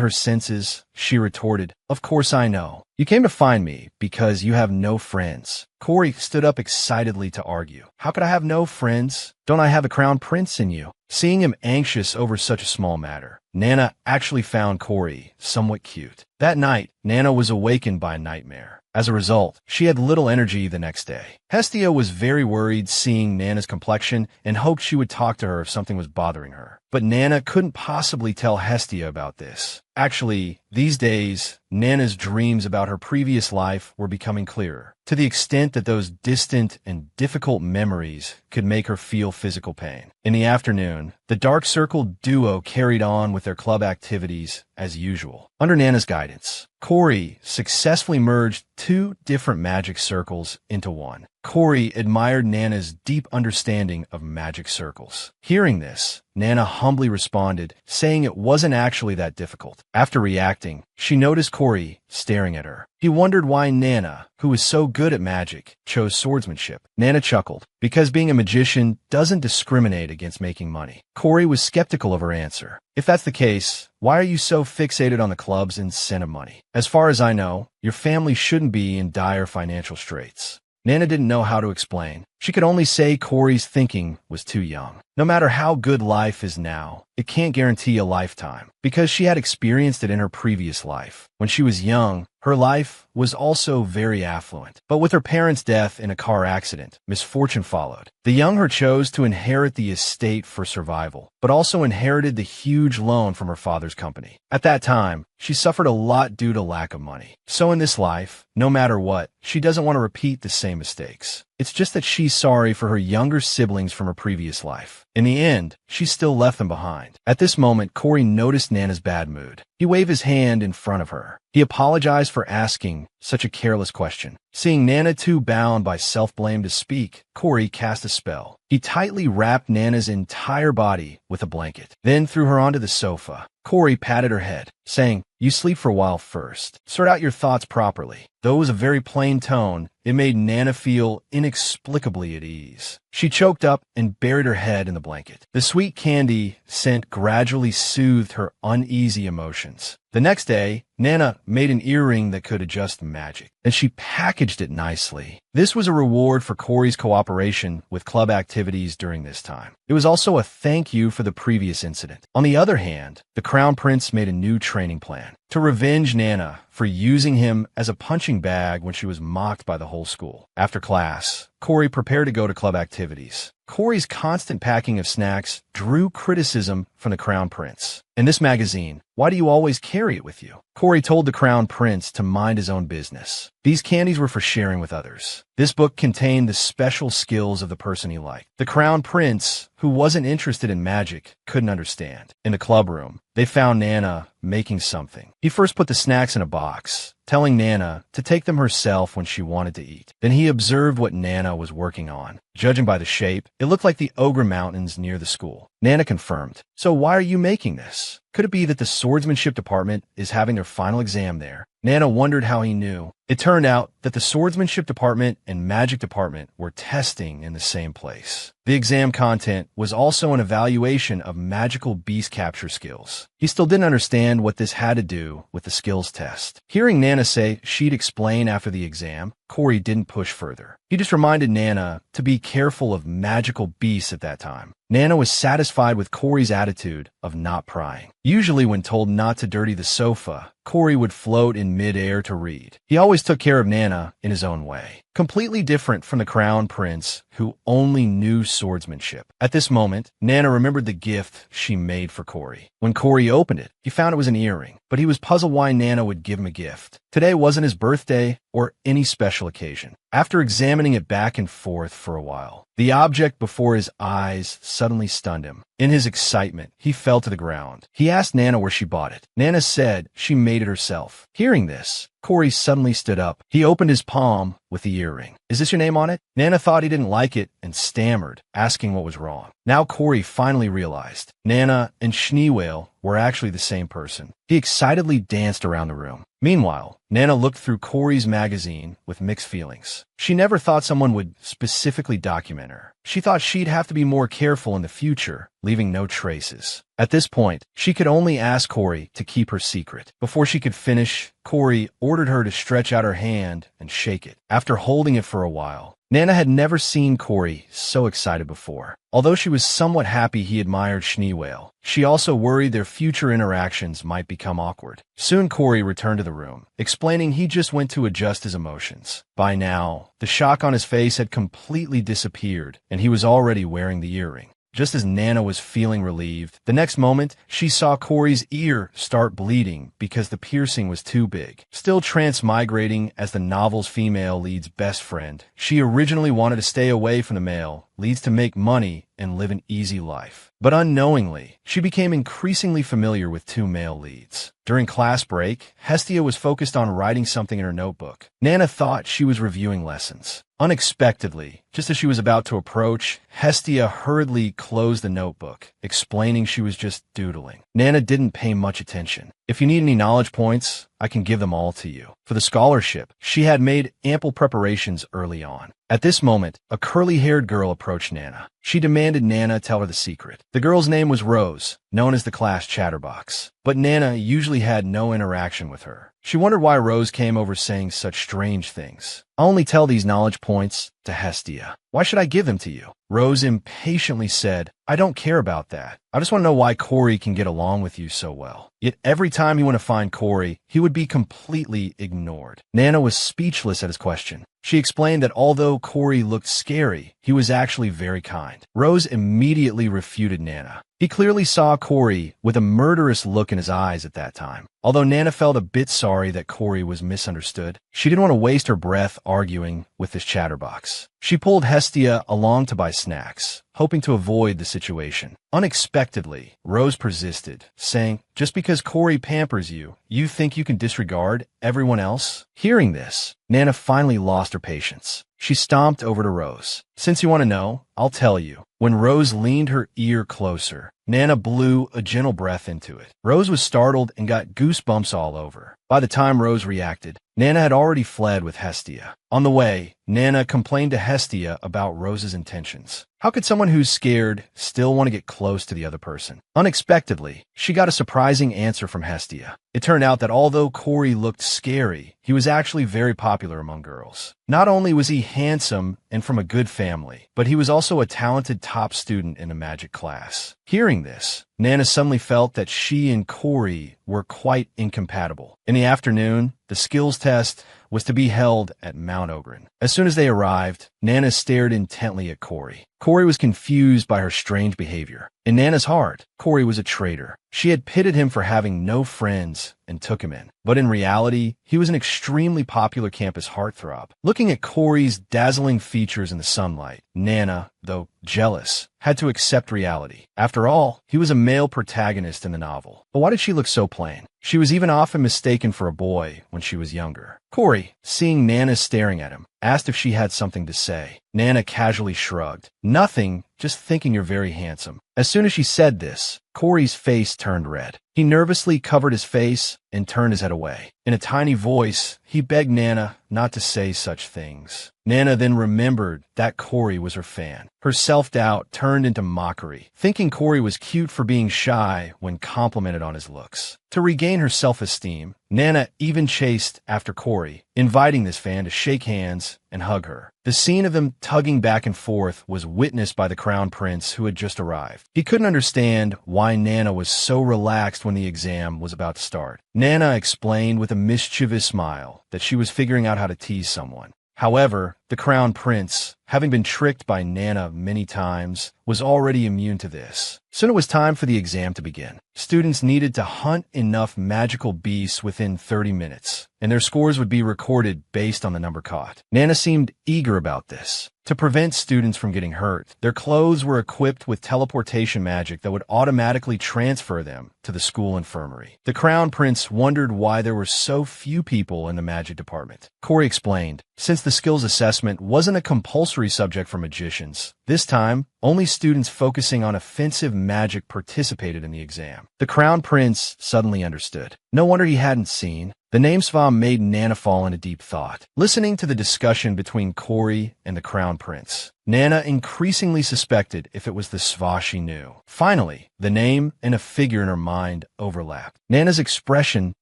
her senses, she retorted, "Of course I know. You came to find me because you have no friends." Corey stood up excitedly to argue. "How could I have no friends? Don't I have a crown prince in you?" Seeing him anxious over such a small matter, Nana actually found Corey somewhat cute. That night, Nana was awakened by a nightmare. As a result, she had little energy the next day. Hestia was very worried seeing Nana's complexion and hoped she would talk to her if something was bothering her. But Nana couldn't possibly tell Hestia about this. Actually, these days, Nana's dreams about her previous life were becoming clearer, to the extent that those distant and difficult memories could make her feel physical pain. In the afternoon, the Dark Circle duo carried on with their club activities as usual. Under Nana's guidance, Corey successfully merged two different magic circles into one. Corey admired Nana's deep understanding of magic circles. Hearing this, Nana humbly responded, saying it wasn't actually that difficult. After reacting, she noticed Corey staring at her. He wondered why Nana, who was so good at magic, chose swordsmanship. Nana chuckled, because being a magician doesn't discriminate against making money. Corey was skeptical of her answer. "If that's the case, why are you so fixated on the club's incentive money? As far as I know, your family shouldn't be in dire financial straits." Nana didn't know how to explain. She could only say Corey's thinking was too young. No matter how good life is now, it can't guarantee a lifetime, because she had experienced it in her previous life. When she was young, her life was also very affluent. But with her parents' death in a car accident, misfortune followed. The young her chose to inherit the estate for survival, but also inherited the huge loan from her father's company. At that time, she suffered a lot due to lack of money. So in this life, no matter what, she doesn't want to repeat the same mistakes. It's just that she's sorry for her younger siblings from her previous life. In the end, she still left them behind. At this moment, Corey noticed Nana's bad mood. He waved his hand in front of her. He apologized for asking such a careless question. Seeing Nana too bound by self-blame to speak, Corey cast a spell. He tightly wrapped Nana's entire body with a blanket, then threw her onto the sofa. Corey patted her head, saying, "You sleep for a while first. Sort out your thoughts properly." Though it was a very plain tone, it made Nana feel inexplicably at ease. She choked up and buried her head in the blanket. The sweet candy scent gradually soothed her uneasy emotions. The next day, Nana made an earring that could adjust magic, and she packaged it nicely. This was a reward for Corey's cooperation with club activities during this time. It was also a thank you for the previous incident. On the other hand, the Crown Prince made a new training plan to revenge Nana for using him as a punching bag when she was mocked by the whole school. After class, Corey prepared to go to club activities. Corey's constant packing of snacks drew criticism from the Crown Prince. "In this magazine, why do you always carry it with you?" Corey told the Crown Prince to mind his own business. These candies were for sharing with others. This book contained the special skills of the person he liked. The Crown Prince, who wasn't interested in magic, couldn't understand. In the club room, they found Nana making something. He first put the snacks in a box, telling Nana to take them herself when she wanted to eat. Then he observed what Nana was working on. Judging by the shape, it looked like the Ogre Mountains near the school. Nana confirmed, "So why are you making this? Could it be that the swordsmanship department is having their final exam there?" Nana wondered how he knew. It turned out that the swordsmanship department and magic department were testing in the same place. The exam content was also an evaluation of magical beast capture skills. He still didn't understand what this had to do with the skills test. Hearing Nana say she'd explain after the exam, Corey didn't push further. He just reminded Nana to be careful of magical beasts at that time. Nana was satisfied with Corey's attitude of not prying. Usually when told not to dirty the sofa, Corey would float in mid-air to read. He always took care of Nana in his own way. Completely different from the crown prince who only knew swordsmanship. At this moment, Nana remembered the gift she made for Corey. When Corey opened it, he found it was an earring, but he was puzzled why Nana would give him a gift. Today wasn't his birthday or any special occasion. After examining it back and forth for a while, the object before his eyes suddenly stunned him. In his excitement, he fell to the ground. He asked Nana where she bought it. Nana said she made it herself. Hearing this, Corey suddenly stood up. He opened his palm with the earring. "Is this your name on it?" Nana thought he didn't like it and stammered, asking what was wrong. Now Corey finally realized Nana and Schneewale were actually the same person. He excitedly danced around the room. Meanwhile, Nana looked through Corey's magazine with mixed feelings. She never thought someone would specifically document her. She thought she'd have to be more careful in the future, leaving no traces. At this point, she could only ask Corey to keep her secret. Before she could finish, Corey ordered her to stretch out her hand and shake it. After holding it for a while, Nana had never seen Corey so excited before. Although she was somewhat happy he admired Schneewale, she also worried their future interactions might become awkward. Soon Corey returned to the room, explaining he just went to adjust his emotions. By now, the shock on his face had completely disappeared, and he was already wearing the earring. Just as Nana was feeling relieved, the next moment, she saw Corey's ear start bleeding because the piercing was too big. Still transmigrating as the novel's female lead's best friend, she originally wanted to stay away from the male leads to make money and live an easy life. But unknowingly, she became increasingly familiar with two male leads. During class break, Hestia was focused on writing something in her notebook. Nana thought she was reviewing lessons. Unexpectedly, just as she was about to approach, Hestia hurriedly closed the notebook, explaining she was just doodling. Nana didn't pay much attention. "If you need any knowledge points, I can give them all to you." For the scholarship, she had made ample preparations early on. At this moment, a curly-haired girl approached Nana. She demanded Nana tell her the secret. The girl's name was Rose, known as the class chatterbox. But Nana usually had no interaction with her. She wondered why Rose came over saying such strange things. "I'll only tell these knowledge points to Hestia. Why should I give them to you?" Rose impatiently said, "I don't care about that. I just want to know why Corey can get along with you so well." Yet every time he went to find Corey, he would be completely ignored. Nana was speechless at his question. She explained that although Corey looked scary, he was actually very kind. Rose immediately refuted Nana. He clearly saw Corey with a murderous look in his eyes at that time. Although Nana felt a bit sorry that Corey was misunderstood, she didn't want to waste her breath arguing with this chatterbox. She pulled Hestia along to buy snacks, hoping to avoid the situation. Unexpectedly, Rose persisted, saying, "Just because Corey pampers you, you think you can disregard everyone else?" Hearing this, Nana finally lost her patience. She stomped over to Rose. "Since you want to know, I'll tell you." When Rose leaned her ear closer, Nana blew a gentle breath into it. Rose was startled and got goosebumps all over. By the time Rose reacted, Nana had already fled with Hestia. On the way, Nana complained to Hestia about Rose's intentions. How could someone who's scared still want to get close to the other person? Unexpectedly, she got a surprising answer from Hestia. It turned out that although Corey looked scary, he was actually very popular among girls. Not only was he handsome and from a good family, but he was also a talented top student in a magic class. Hearing this, Nana suddenly felt that she and Corey were quite incompatible. In the afternoon, the skills test was to be held at Mount Ogren. As soon as they arrived, Nana stared intently at Corey. Corey was confused by her strange behavior. In Nana's heart, Corey was a traitor. She had pitted him for having no friends and took him in. But in reality, he was an extremely popular campus heartthrob. Looking at Corey's dazzling features in the sunlight, Nana, though jealous, had to accept reality. After all, he was a male protagonist in the novel. But why did she look so plain? She was even often mistaken for a boy when she was younger. Corey, seeing Nana staring at him, asked if she had something to say. Nana casually shrugged. "Nothing, just thinking you're very handsome." As soon as she said this, Corey's face turned red. He nervously covered his face and turned his head away. In a tiny voice, he begged Nana not to say such things. Nana then remembered that Corey was her fan. Her self-doubt turned into mockery, thinking Corey was cute for being shy when complimented on his looks. To regain her self-esteem, Nana even chased after Corey, inviting this fan to shake hands and hug her. The scene of them tugging back and forth was witnessed by the crown prince who had just arrived. He couldn't understand why Nana was so relaxed when the exam was about to start. Nana explained with a mischievous smile that she was figuring out how to tease someone. However, the crown prince, having been tricked by Nana many times, was already immune to this. Soon it was time for the exam to begin. Students needed to hunt enough magical beasts within 30 minutes, and their scores would be recorded based on the number caught. Nana seemed eager about this. To prevent students from getting hurt, their clothes were equipped with teleportation magic that would automatically transfer them to the school infirmary. The crown prince wondered why there were so few people in the magic department. Corey explained, since the skills assessment wasn't a compulsory subject for magicians, this time, only students focusing on offensive magic participated in the exam. The crown prince suddenly understood. No wonder he hadn't seen. The name Sva made Nana fall into deep thought. Listening to the discussion between Corey and the crown prince, Nana increasingly suspected if it was the Sva she knew. Finally, the name and a figure in her mind overlapped. Nana's expression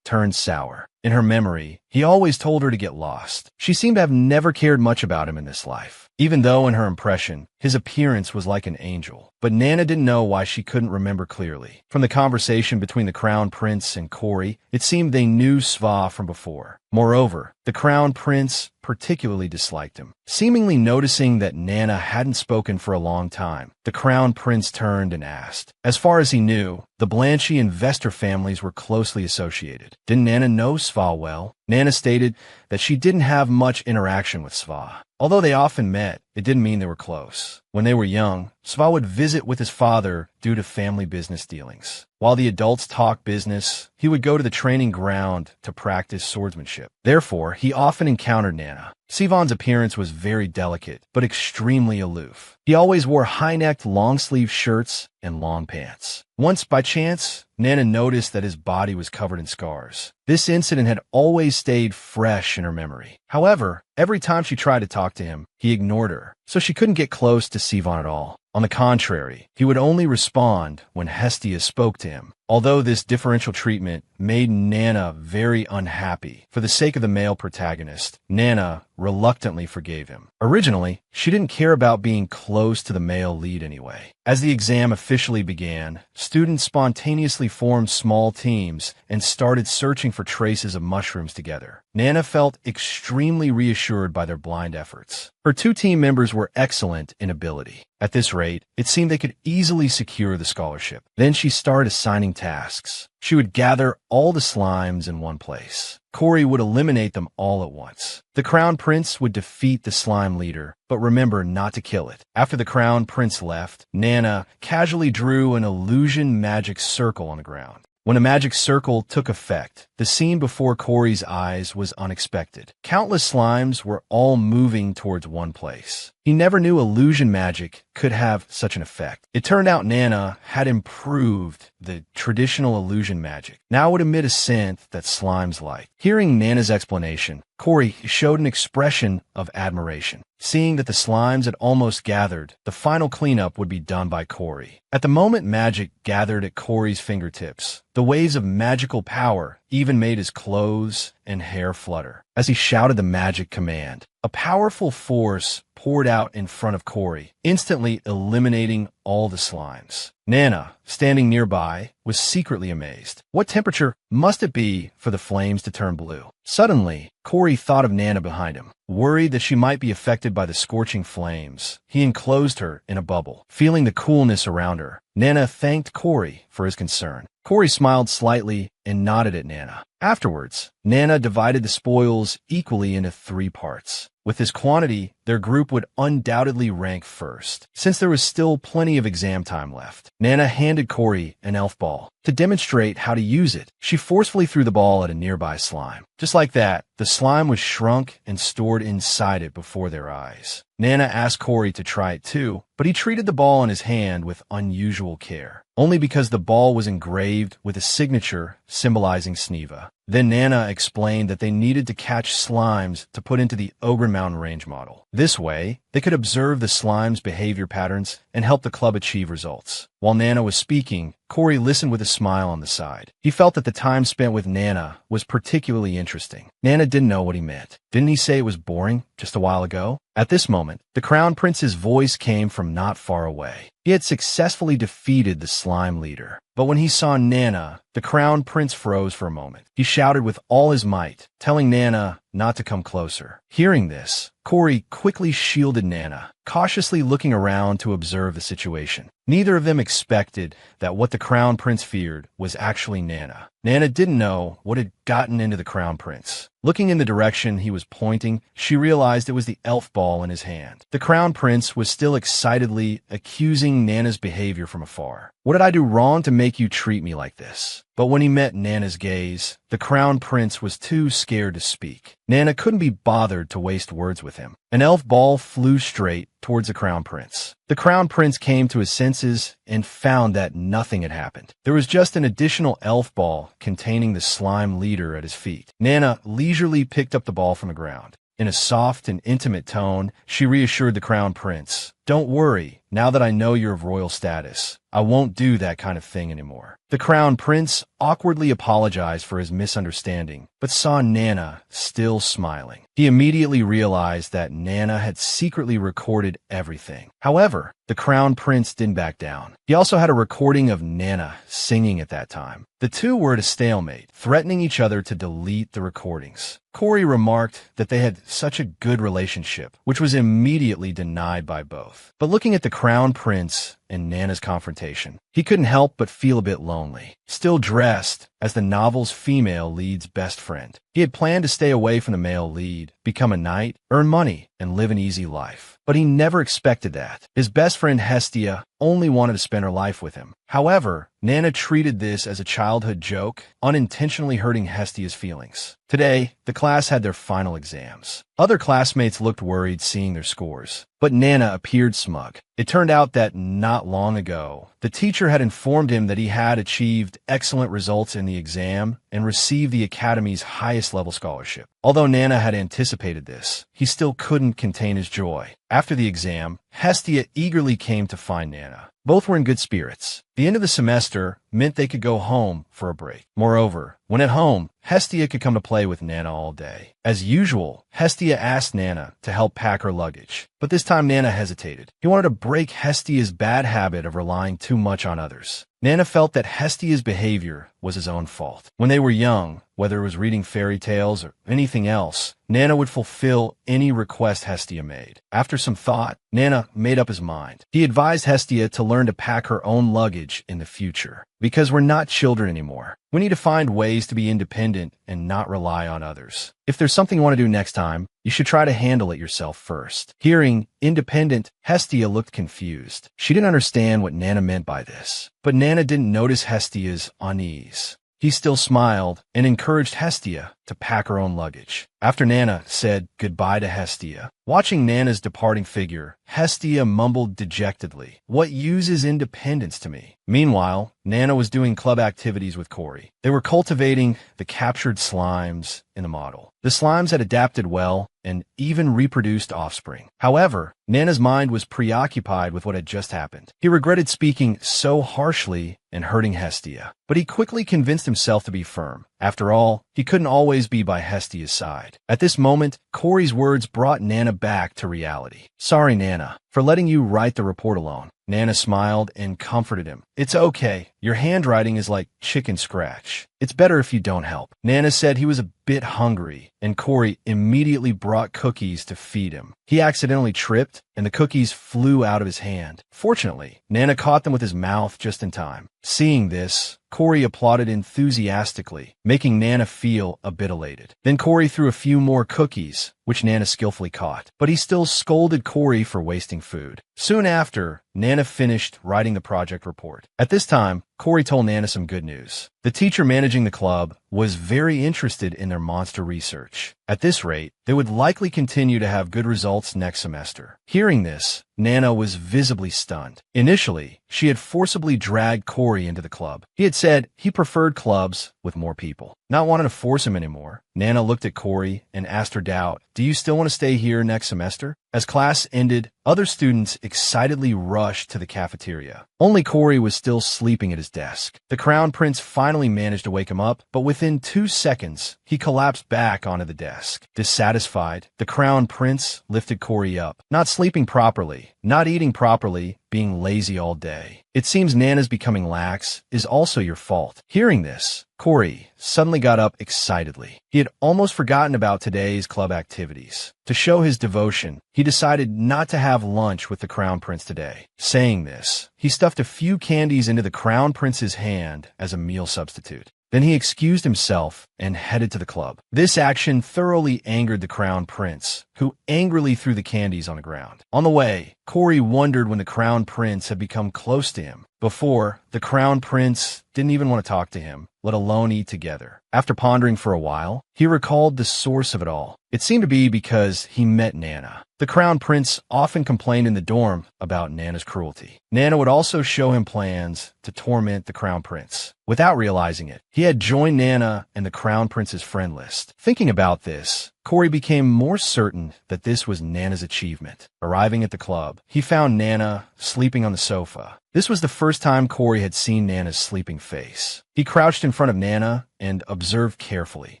turned sour. In her memory, he always told her to get lost. She seemed to have never cared much about him in this life, even though in her impression, his appearance was like an angel. But Nana didn't know why she couldn't remember clearly. From the conversation between the crown prince and Corey, it seemed they knew Sva from before. Moreover, the crown prince particularly disliked him. Seemingly noticing that Nana hadn't spoken for a long time, the crown prince turned and asked. As far as he knew, the Blanchy and Vester families were closely associated. Didn't Nana know Sva well? Nana stated that she didn't have much interaction with Sva. Although they often met, it didn't mean they were close. When they were young, Sva would visit with his father due to family business dealings. While the adults talked business, he would go to the training ground to practice swordsmanship. Therefore, he often encountered Nana. Sivan's appearance was very delicate, but extremely aloof. He always wore high-necked, long-sleeve shirts and long pants. Once, by chance, Nana noticed that his body was covered in scars. This incident had always stayed fresh in her memory. However, every time she tried to talk to him, he ignored her, so she couldn't get close to Sivan at all. On the contrary, he would only respond when Hestia spoke to him. Although this differential treatment made Nana very unhappy, for the sake of the male protagonist, Nana reluctantly forgave him. Originally, she didn't care about being close to the male lead anyway. As the exam officially began, students spontaneously formed small teams and started searching for traces of mushrooms together. Nana felt extremely reassured by their blind efforts. Her two team members were excellent in ability. At this rate, it seemed they could easily secure the scholarship. Then she started assigning tasks. She would gather all the slimes in one place. Corey would eliminate them all at once. The crown prince would defeat the slime leader, but remember not to kill it. After the crown prince left, Nana casually drew an illusion magic circle on the ground. When a magic circle took effect, the scene before Corey's eyes was unexpected. Countless slimes were all moving towards one place. He never knew illusion magic could have such an effect. It turned out Nana had improved the traditional illusion magic. Now it would emit a scent that slimes like. Hearing Nana's explanation, Corey showed an expression of admiration. Seeing that the slimes had almost gathered, the final cleanup would be done by Corey. At the moment magic gathered at Corey's fingertips, the waves of magical power even made his clothes and hair flutter. As he shouted the magic command, a powerful force poured out in front of Corey, instantly eliminating all the slimes. Nana, standing nearby, was secretly amazed. What temperature must it be for the flames to turn blue? Suddenly, Corey thought of Nana behind him. Worried that she might be affected by the scorching flames, he enclosed her in a bubble. Feeling the coolness around her, Nana thanked Corey for his concern. Corey smiled slightly and nodded at Nana. Afterwards, Nana divided the spoils equally into 3 parts. With this quantity, their group would undoubtedly rank first, since there was still plenty of exam time left. Nana handed Corey an elf ball. To demonstrate how to use it, she forcefully threw the ball at a nearby slime. Just like that, the slime was shrunk and stored inside it before their eyes. Nana asked Corey to try it too, but he treated the ball in his hand with unusual care, only because the ball was engraved with a signature symbolizing Sneva. Then Nana explained that they needed to catch slimes to put into the Ogre Mountain Range model. This way, they could observe the slimes' behavior patterns and help the club achieve results. While Nana was speaking, Corey listened with a smile on the side. He felt that the time spent with Nana was particularly interesting. Nana didn't know what he meant. Didn't he say it was boring just a while ago? At this moment, the Crown Prince's voice came from not far away. He had successfully defeated the slime leader. But when he saw Nana, the Crown Prince froze for a moment. He shouted with all his might, telling Nana not to come closer. Hearing this, Corey quickly shielded Nana, cautiously looking around to observe the situation. Neither of them expected that what the Crown Prince feared was actually Nana. Nana didn't know what had gotten into the Crown Prince. Looking in the direction he was pointing, she realized it was the elf ball in his hand. The Crown Prince was still excitedly accusing Nana's behavior from afar. "What did I do wrong to make you treat me like this?" But when he met Nana's gaze, the Crown Prince was too scared to speak. Nana couldn't be bothered to waste words with him. An elf ball flew straight towards the Crown Prince. The Crown Prince came to his senses and found that nothing had happened. There was just an additional elf ball containing the slime leader at his feet. Nana leisurely picked up the ball from the ground. In a soft and intimate tone, she reassured the Crown Prince, "Don't worry, now that I know you're of royal status, I won't do that kind of thing anymore." The Crown Prince awkwardly apologized for his misunderstanding, but saw Nana still smiling. He immediately realized that Nana had secretly recorded everything. However, the Crown Prince didn't back down. He also had a recording of Nana singing at that time. The two were at a stalemate, threatening each other to delete the recordings. Corey remarked that they had such a good relationship, which was immediately denied by both. But looking at the Crown Prince and Nana's confrontation, he couldn't help but feel a bit lonely. Still dressed as the novel's female lead's best friend, he had planned to stay away from the male lead, become a knight, earn money, and live an easy life. But he never expected that. His best friend Hestia only wanted to spend her life with him. However, Nana treated this as a childhood joke, unintentionally hurting Hestia's feelings. Today, the class had their final exams. Other classmates looked worried seeing their scores, but Nana appeared smug. It turned out that not long ago, the teacher had informed him that he had achieved excellent results in the exam and received the Academy's highest level scholarship. Although Nana had anticipated this, he still couldn't contain his joy. After the exam, Hestia eagerly came to find Nana. Both were in good spirits. The end of the semester meant they could go home for a break. Moreover, when at home, Hestia could come to play with Nana all day. As usual, Hestia asked Nana to help pack her luggage, but this time Nana hesitated. He wanted to break Hestia's bad habit of relying too much on others. Nana felt that Hestia's behavior was his own fault. When they were young, whether it was reading fairy tales or anything else, Nana would fulfill any request Hestia made. After some thought, Nana made up his mind. He advised Hestia to learn to pack her own luggage in the future. Because we're not children anymore. We need to find ways to be independent and not rely on others. If there's something you want to do next time, you should try to handle it yourself first. Hearing independent, Hestia looked confused. She didn't understand what Nana meant by this. But Nana didn't notice Hestia's unease. He still smiled and encouraged Hestia to pack her own luggage. After Nana said goodbye to Hestia, watching Nana's departing figure, Hestia mumbled dejectedly, "What use is independence to me?" Meanwhile, Nana was doing club activities with Corey. They were cultivating the captured slimes in the model. The slimes had adapted well and even reproduced offspring. However, Nana's mind was preoccupied with what had just happened. He regretted speaking so harshly and hurting Hestia, but he quickly convinced himself to be firm. After all, he couldn't always be by Hestia's side. At this moment, Corey's words brought Nana back to reality. "Sorry, Nana, for letting you write the report alone." Nana smiled and comforted him. "It's okay. Your handwriting is like chicken scratch. It's better if you don't help." Nana said he was a bit hungry, and Corey immediately brought cookies to feed him. He accidentally tripped, and the cookies flew out of his hand. Fortunately, Nana caught them with his mouth just in time. Seeing this, Corey applauded enthusiastically, making Nana feel a bit elated. Then Corey threw a few more cookies, which Nana skillfully caught, but he still scolded Corey for wasting food. Soon after, Nana finished writing the project report. At this time, Corey told Nana some good news. The teacher managing the club was very interested in their monster research. At this rate, they would likely continue to have good results next semester. Hearing this, Nana was visibly stunned. Initially, she had forcibly dragged Corey into the club. He had said he preferred clubs with with more people. Not wanting to force him anymore, Nana looked at Corey and asked her doubt, "Do you still want to stay here next semester?" As class ended, other students excitedly rushed to the cafeteria. Only Corey was still sleeping at his desk. The Crown Prince finally managed to wake him up, but within 2 seconds, he collapsed back onto the desk. Dissatisfied, the Crown Prince lifted Corey up. Not sleeping properly, not eating properly, being lazy all day. It seems Nana's becoming lax is also your fault. Hearing this, Corey suddenly got up excitedly. He had almost forgotten about today's club activities. To show his devotion, he decided not to have lunch with the Crown Prince today. Saying this, he stuffed a few candies into the Crown Prince's hand as a meal substitute. Then he excused himself and headed to the club. This action thoroughly angered the Crown Prince, who angrily threw the candies on the ground. On the way, Corey wondered when the Crown Prince had become close to him. Before, the Crown Prince didn't even want to talk to him, let alone eat together. After pondering for a while, he recalled the source of it all. It seemed to be because he met Nana. The Crown Prince often complained in the dorm about Nana's cruelty. Nana would also show him plans to torment the Crown Prince. Without realizing it, he had joined Nana and the Crown Prince's friend list. Thinking about this, Corey became more certain that this was Nana's achievement. Arriving at the club, he found Nana sleeping on the sofa. This was the first time Corey had seen Nana's sleeping face. He crouched in front of Nana and observed carefully.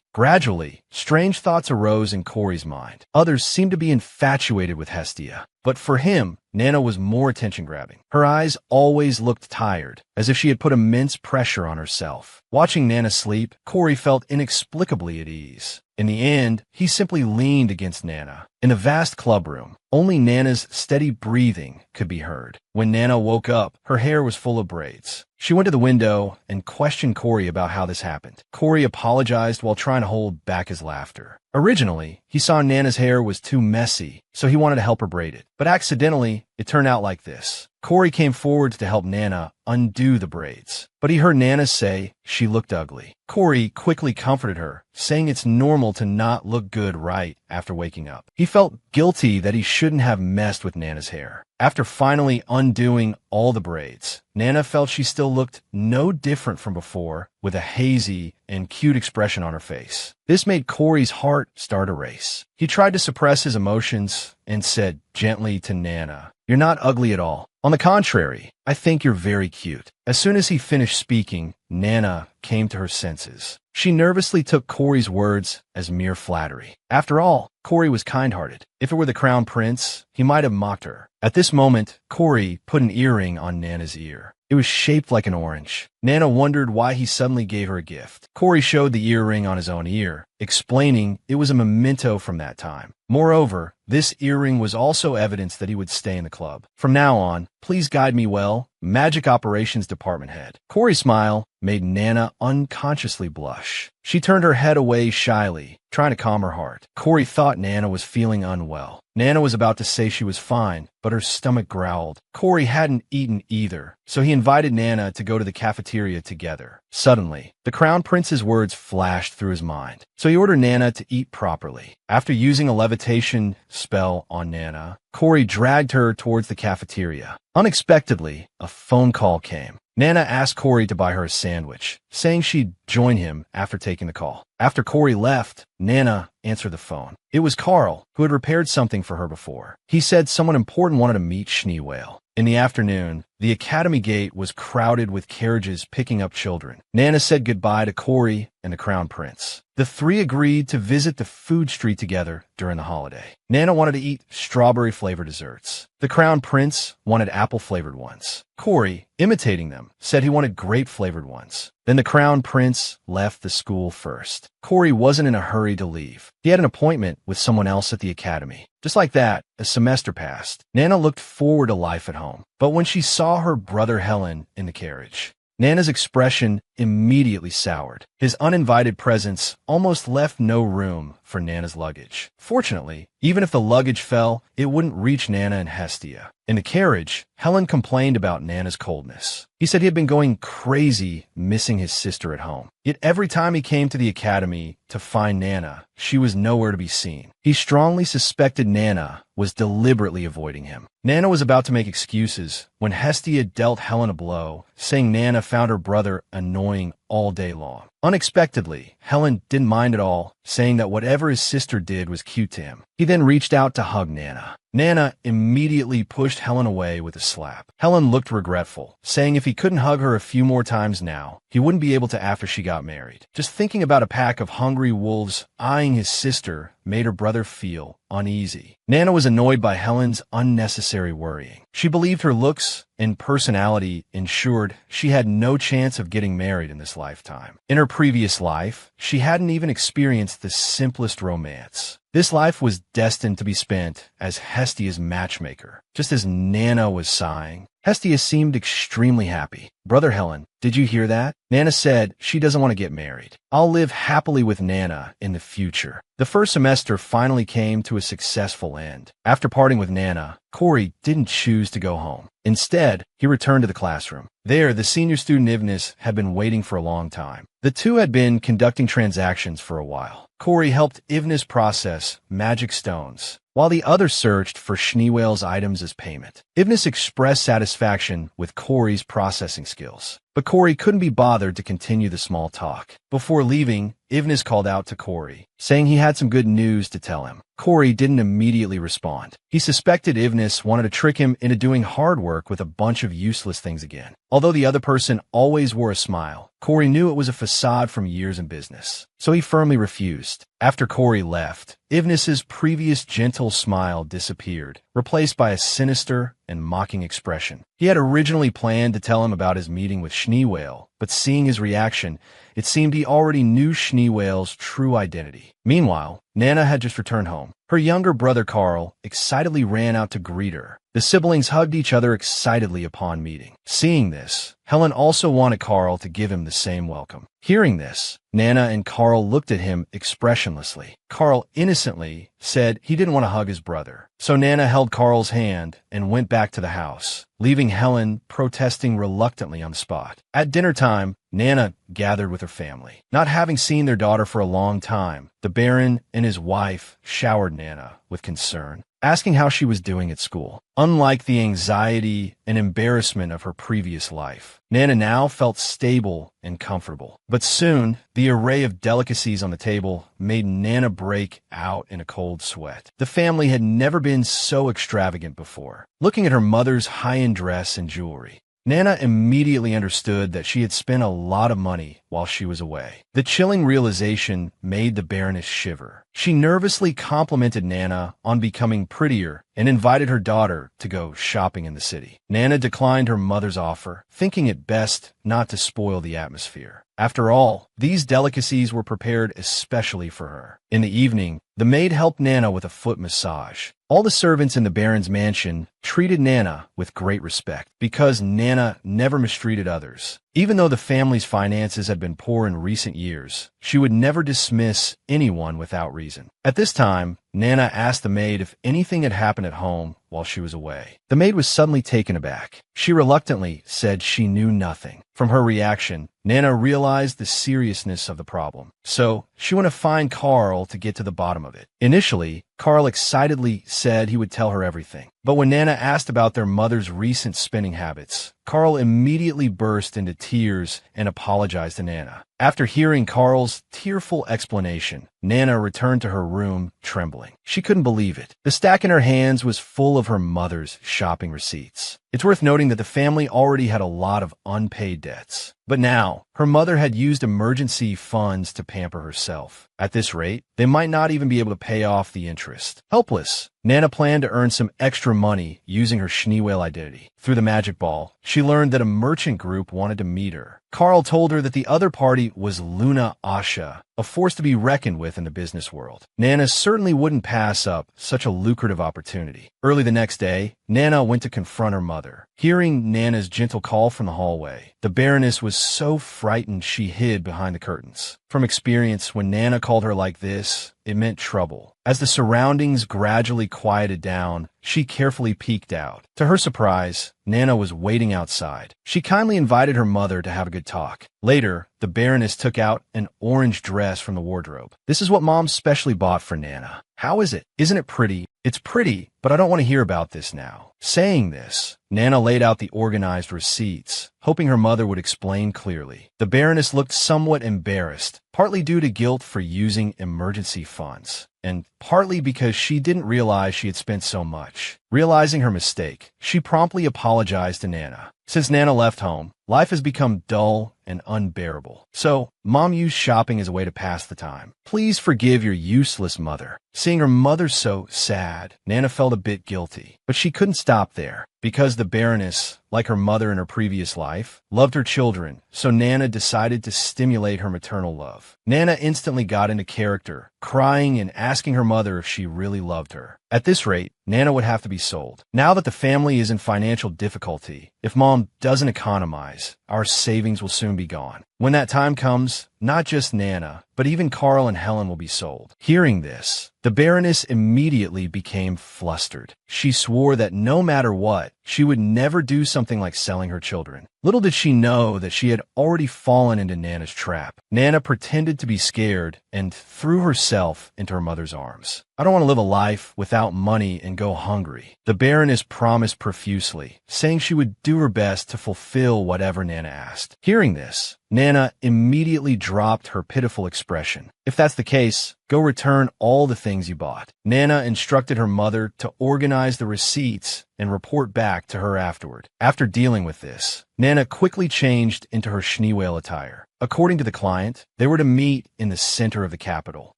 Gradually, strange thoughts arose in Corey's mind. Others seemed to be infatuated with Hestia. But for him, Nana was more attention-grabbing. Her eyes always looked tired, as if she had put immense pressure on herself. Watching Nana sleep, Corey felt inexplicably at ease. In the end, he simply leaned against Nana. In the vast clubroom, only Nana's steady breathing could be heard. When Nana woke up, her hair was full of braids. She went to the window and questioned Corey about how this happened. Corey apologized while trying to hold back his laughter. Originally, he saw Nana's hair was too messy, so he wanted to help her braid it. But accidentally, it turned out like this. Corey came forward to help Nana undo the braids, but he heard Nana say she looked ugly. Corey quickly comforted her, saying it's normal to not look good right after waking up. He felt guilty that he shouldn't have messed with Nana's hair. After finally undoing all the braids, Nana felt she still looked no different from before, with a hazy and cute expression on her face. This made Corey's heart start a race. He tried to suppress his emotions and said gently to Nana, "You're not ugly at all. On the contrary, I think you're very cute." As soon as he finished speaking, Nana came to her senses. She nervously took Corey's words as mere flattery. After all, Corey was kind-hearted. If it were the Crown Prince, he might have mocked her. At this moment, Corey put an earring on Nana's ear. It was shaped like an orange. Nana wondered why he suddenly gave her a gift. Corey showed the earring on his own ear, explaining it was a memento from that time. Moreover, this earring was also evidence that he would stay in the club. From now on, please guide me well, Magic Operations Department Head. Corey's smile made Nana unconsciously blush. She turned her head away shyly, trying to calm her heart. Corey thought Nana was feeling unwell. Nana was about to say she was fine, but her stomach growled. Corey hadn't eaten either, so he invited Nana to go to the cafeteria together. Suddenly, the Crown Prince's words flashed through his mind, so he ordered Nana to eat properly. After using a levitation spell on Nana, Corey dragged her towards the cafeteria. Unexpectedly, a phone call came. Nana asked Corey to buy her a sandwich, saying she'd join him after taking the call. After Corey left, Nana answered the phone. It was Carl, who had repaired something for her before. He said someone important wanted to meet Schneewale. In the afternoon, the academy gate was crowded with carriages picking up children. Nana said goodbye to Corey and the Crown Prince. The three agreed to visit the food street together during the holiday. Nana wanted to eat strawberry-flavored desserts. The Crown Prince wanted apple-flavored ones. Corey, imitating them, said he wanted grape-flavored ones. Then the Crown Prince left the school first. Corey wasn't in a hurry to leave. He had an appointment with someone else at the academy. Just like that, a semester passed. Nana looked forward to life at home. But when she saw her brother Helen in the carriage, Nana's expression immediately soured. His uninvited presence almost left no room for Nana's luggage. Fortunately, even if the luggage fell, it wouldn't reach Nana and Hestia. In the carriage, Helen complained about Nana's coldness. He said he had been going crazy missing his sister at home. Yet every time he came to the academy to find Nana, she was nowhere to be seen. He strongly suspected Nana was deliberately avoiding him. Nana was about to make excuses when Hestia dealt Helen a blow, saying Nana found her brother annoying all day long. Unexpectedly, Helen didn't mind at all, saying that whatever his sister did was cute to him. He then reached out to hug Nana. Nana immediately pushed Helen away with a slap. Helen looked regretful, saying if he couldn't hug her a few more times now, he wouldn't be able to after she got married. Just thinking about a pack of hungry wolves eyeing his sister made her brother feel uneasy. Nana was annoyed by Helen's unnecessary worrying. She believed her looks and personality ensured she had no chance of getting married in this lifetime. In her previous life, she hadn't even experienced the simplest romance. This life was destined to be spent as Hestia's matchmaker. Just as Nana was sighing, Hestia seemed extremely happy. "Brother Helen, did you hear that?" Nana said she doesn't want to get married. "I'll live happily with Nana in the future." The first semester finally came to a successful end. After parting with Nana, Corey didn't choose to go home. Instead, he returned to the classroom. There, the senior student Ivnis had been waiting for a long time. The two had been conducting transactions for a while. Corey helped Ivnis process magic stones, while the other searched for Schneewale's items as payment. Ivnis expressed satisfaction with Corey's processing skills, but Corey couldn't be bothered to continue the small talk. Before leaving, Ivnis called out to Corey, saying he had some good news to tell him. Corey didn't immediately respond. He suspected Ivnis wanted to trick him into doing hard work with a bunch of useless things again. Although the other person always wore a smile, Corey knew it was a facade from years in business, so he firmly refused. After Corey left, Ivnis's previous gentle smile disappeared, replaced by a sinister and mocking expression. He had originally planned to tell him about his meeting with Schneewale, but seeing his reaction, it seemed he already knew Schneewale's true identity. Meanwhile, Nana had just returned home. Her younger brother Carl excitedly ran out to greet her. The siblings hugged each other excitedly upon meeting. Seeing this, Helen also wanted Carl to give him the same welcome. Hearing this, Nana and Carl looked at him expressionlessly. Carl innocently said he didn't want to hug his brother. So Nana held Carl's hand and went back to the house, leaving Helen protesting reluctantly on the spot. At dinner time, Nana gathered with her family. Not having seen their daughter for a long time, the Baron and his wife showered Nana with concern, asking how she was doing at school. Unlike the anxiety and embarrassment of her previous life, Nana now felt stable and comfortable. But soon, the array of delicacies on the table made Nana break out in a cold sweat. The family had never been so extravagant before. Looking at her mother's high-end dress and jewelry, Nana immediately understood that she had spent a lot of money while she was away. The chilling realization made the Baroness shiver. She nervously complimented Nana on becoming prettier and invited her daughter to go shopping in the city. Nana declined her mother's offer, thinking it best not to spoil the atmosphere. After all, these delicacies were prepared especially for her. In the evening, the maid helped Nana with a foot massage. All the servants in the Baron's mansion treated Nana with great respect because Nana never mistreated others. Even though the family's finances had been poor in recent years, she would never dismiss anyone without reason. At this time, Nana asked the maid if anything had happened at home while she was away. The maid was suddenly taken aback. She reluctantly said she knew nothing. From her reaction, Nana realized the seriousness of the problem. So, she went to find Carl to get to the bottom of it. Initially, Carl excitedly said he would tell her everything. But when Nana asked about their mother's recent spending habits, Carl immediately burst into tears and apologized to Nana. After hearing Carl's tearful explanation, Nana returned to her room trembling. She couldn't believe it. The stack in her hands was full of her mother's shopping receipts. It's worth noting that the family already had a lot of unpaid debts. But now, her mother had used emergency funds to pamper herself. At this rate, they might not even be able to pay off the interest. Helpless, Nana planned to earn some extra money using her Schneewale identity. Through the magic ball, she learned that a merchant group wanted to meet her. Carl told her that the other party was Luna Asha, a force to be reckoned with in the business world. Nana certainly wouldn't pass up such a lucrative opportunity. Early the next day, Nana went to confront her mother. Hearing Nana's gentle call from the hallway, the Baroness was so frightened she hid behind the curtains. From experience, when Nana called her like this, it meant trouble. As the surroundings gradually quieted down, she carefully peeked out. To her surprise, Nana was waiting outside. She kindly invited her mother to have a good talk. Later, the Baroness took out an orange dress from the wardrobe. "This is what Mom specially bought for Nana. How is it? Isn't it pretty?" "It's pretty, but I don't want to hear about this now." Saying this, Nana laid out the organized receipts, hoping her mother would explain clearly. The Baroness looked somewhat embarrassed, partly due to guilt for using emergency funds, and partly because she didn't realize she had spent so much. Realizing her mistake, she promptly apologized to Nana. Since Nana left home, life has become dull and unbearable. So, Mom used shopping as a way to pass the time. "Please forgive your useless mother." Seeing her mother so sad, Nana felt a bit guilty. But she couldn't stop there. Because the Baroness, like her mother in her previous life, loved her children, so Nana decided to stimulate her maternal love. Nana instantly got into character, crying and asking her mother if she really loved her. At this rate, Nana would have to be sold. Now that the family is in financial difficulty, if Mom doesn't economize, our savings will soon be gone. When that time comes, not just Nana, but even Carl and Helen will be sold. Hearing this, the Baroness immediately became flustered. She swore that no matter what, she would never do something like selling her children. Little did she know that she had already fallen into Nana's trap. Nana pretended to be scared and threw herself into her mother's arms. "I don't want to live a life without money and go hungry." The Baroness promised profusely, saying she would do her best to fulfill whatever Nana asked. Hearing this, Nana immediately dropped her pitiful expression. "If that's the case, go return all the things you bought." Nana instructed her mother to organize the receipts and report back to her afterward. After dealing with this, Nana quickly changed into her Schneewale attire. According to the client, they were to meet in the center of the capital.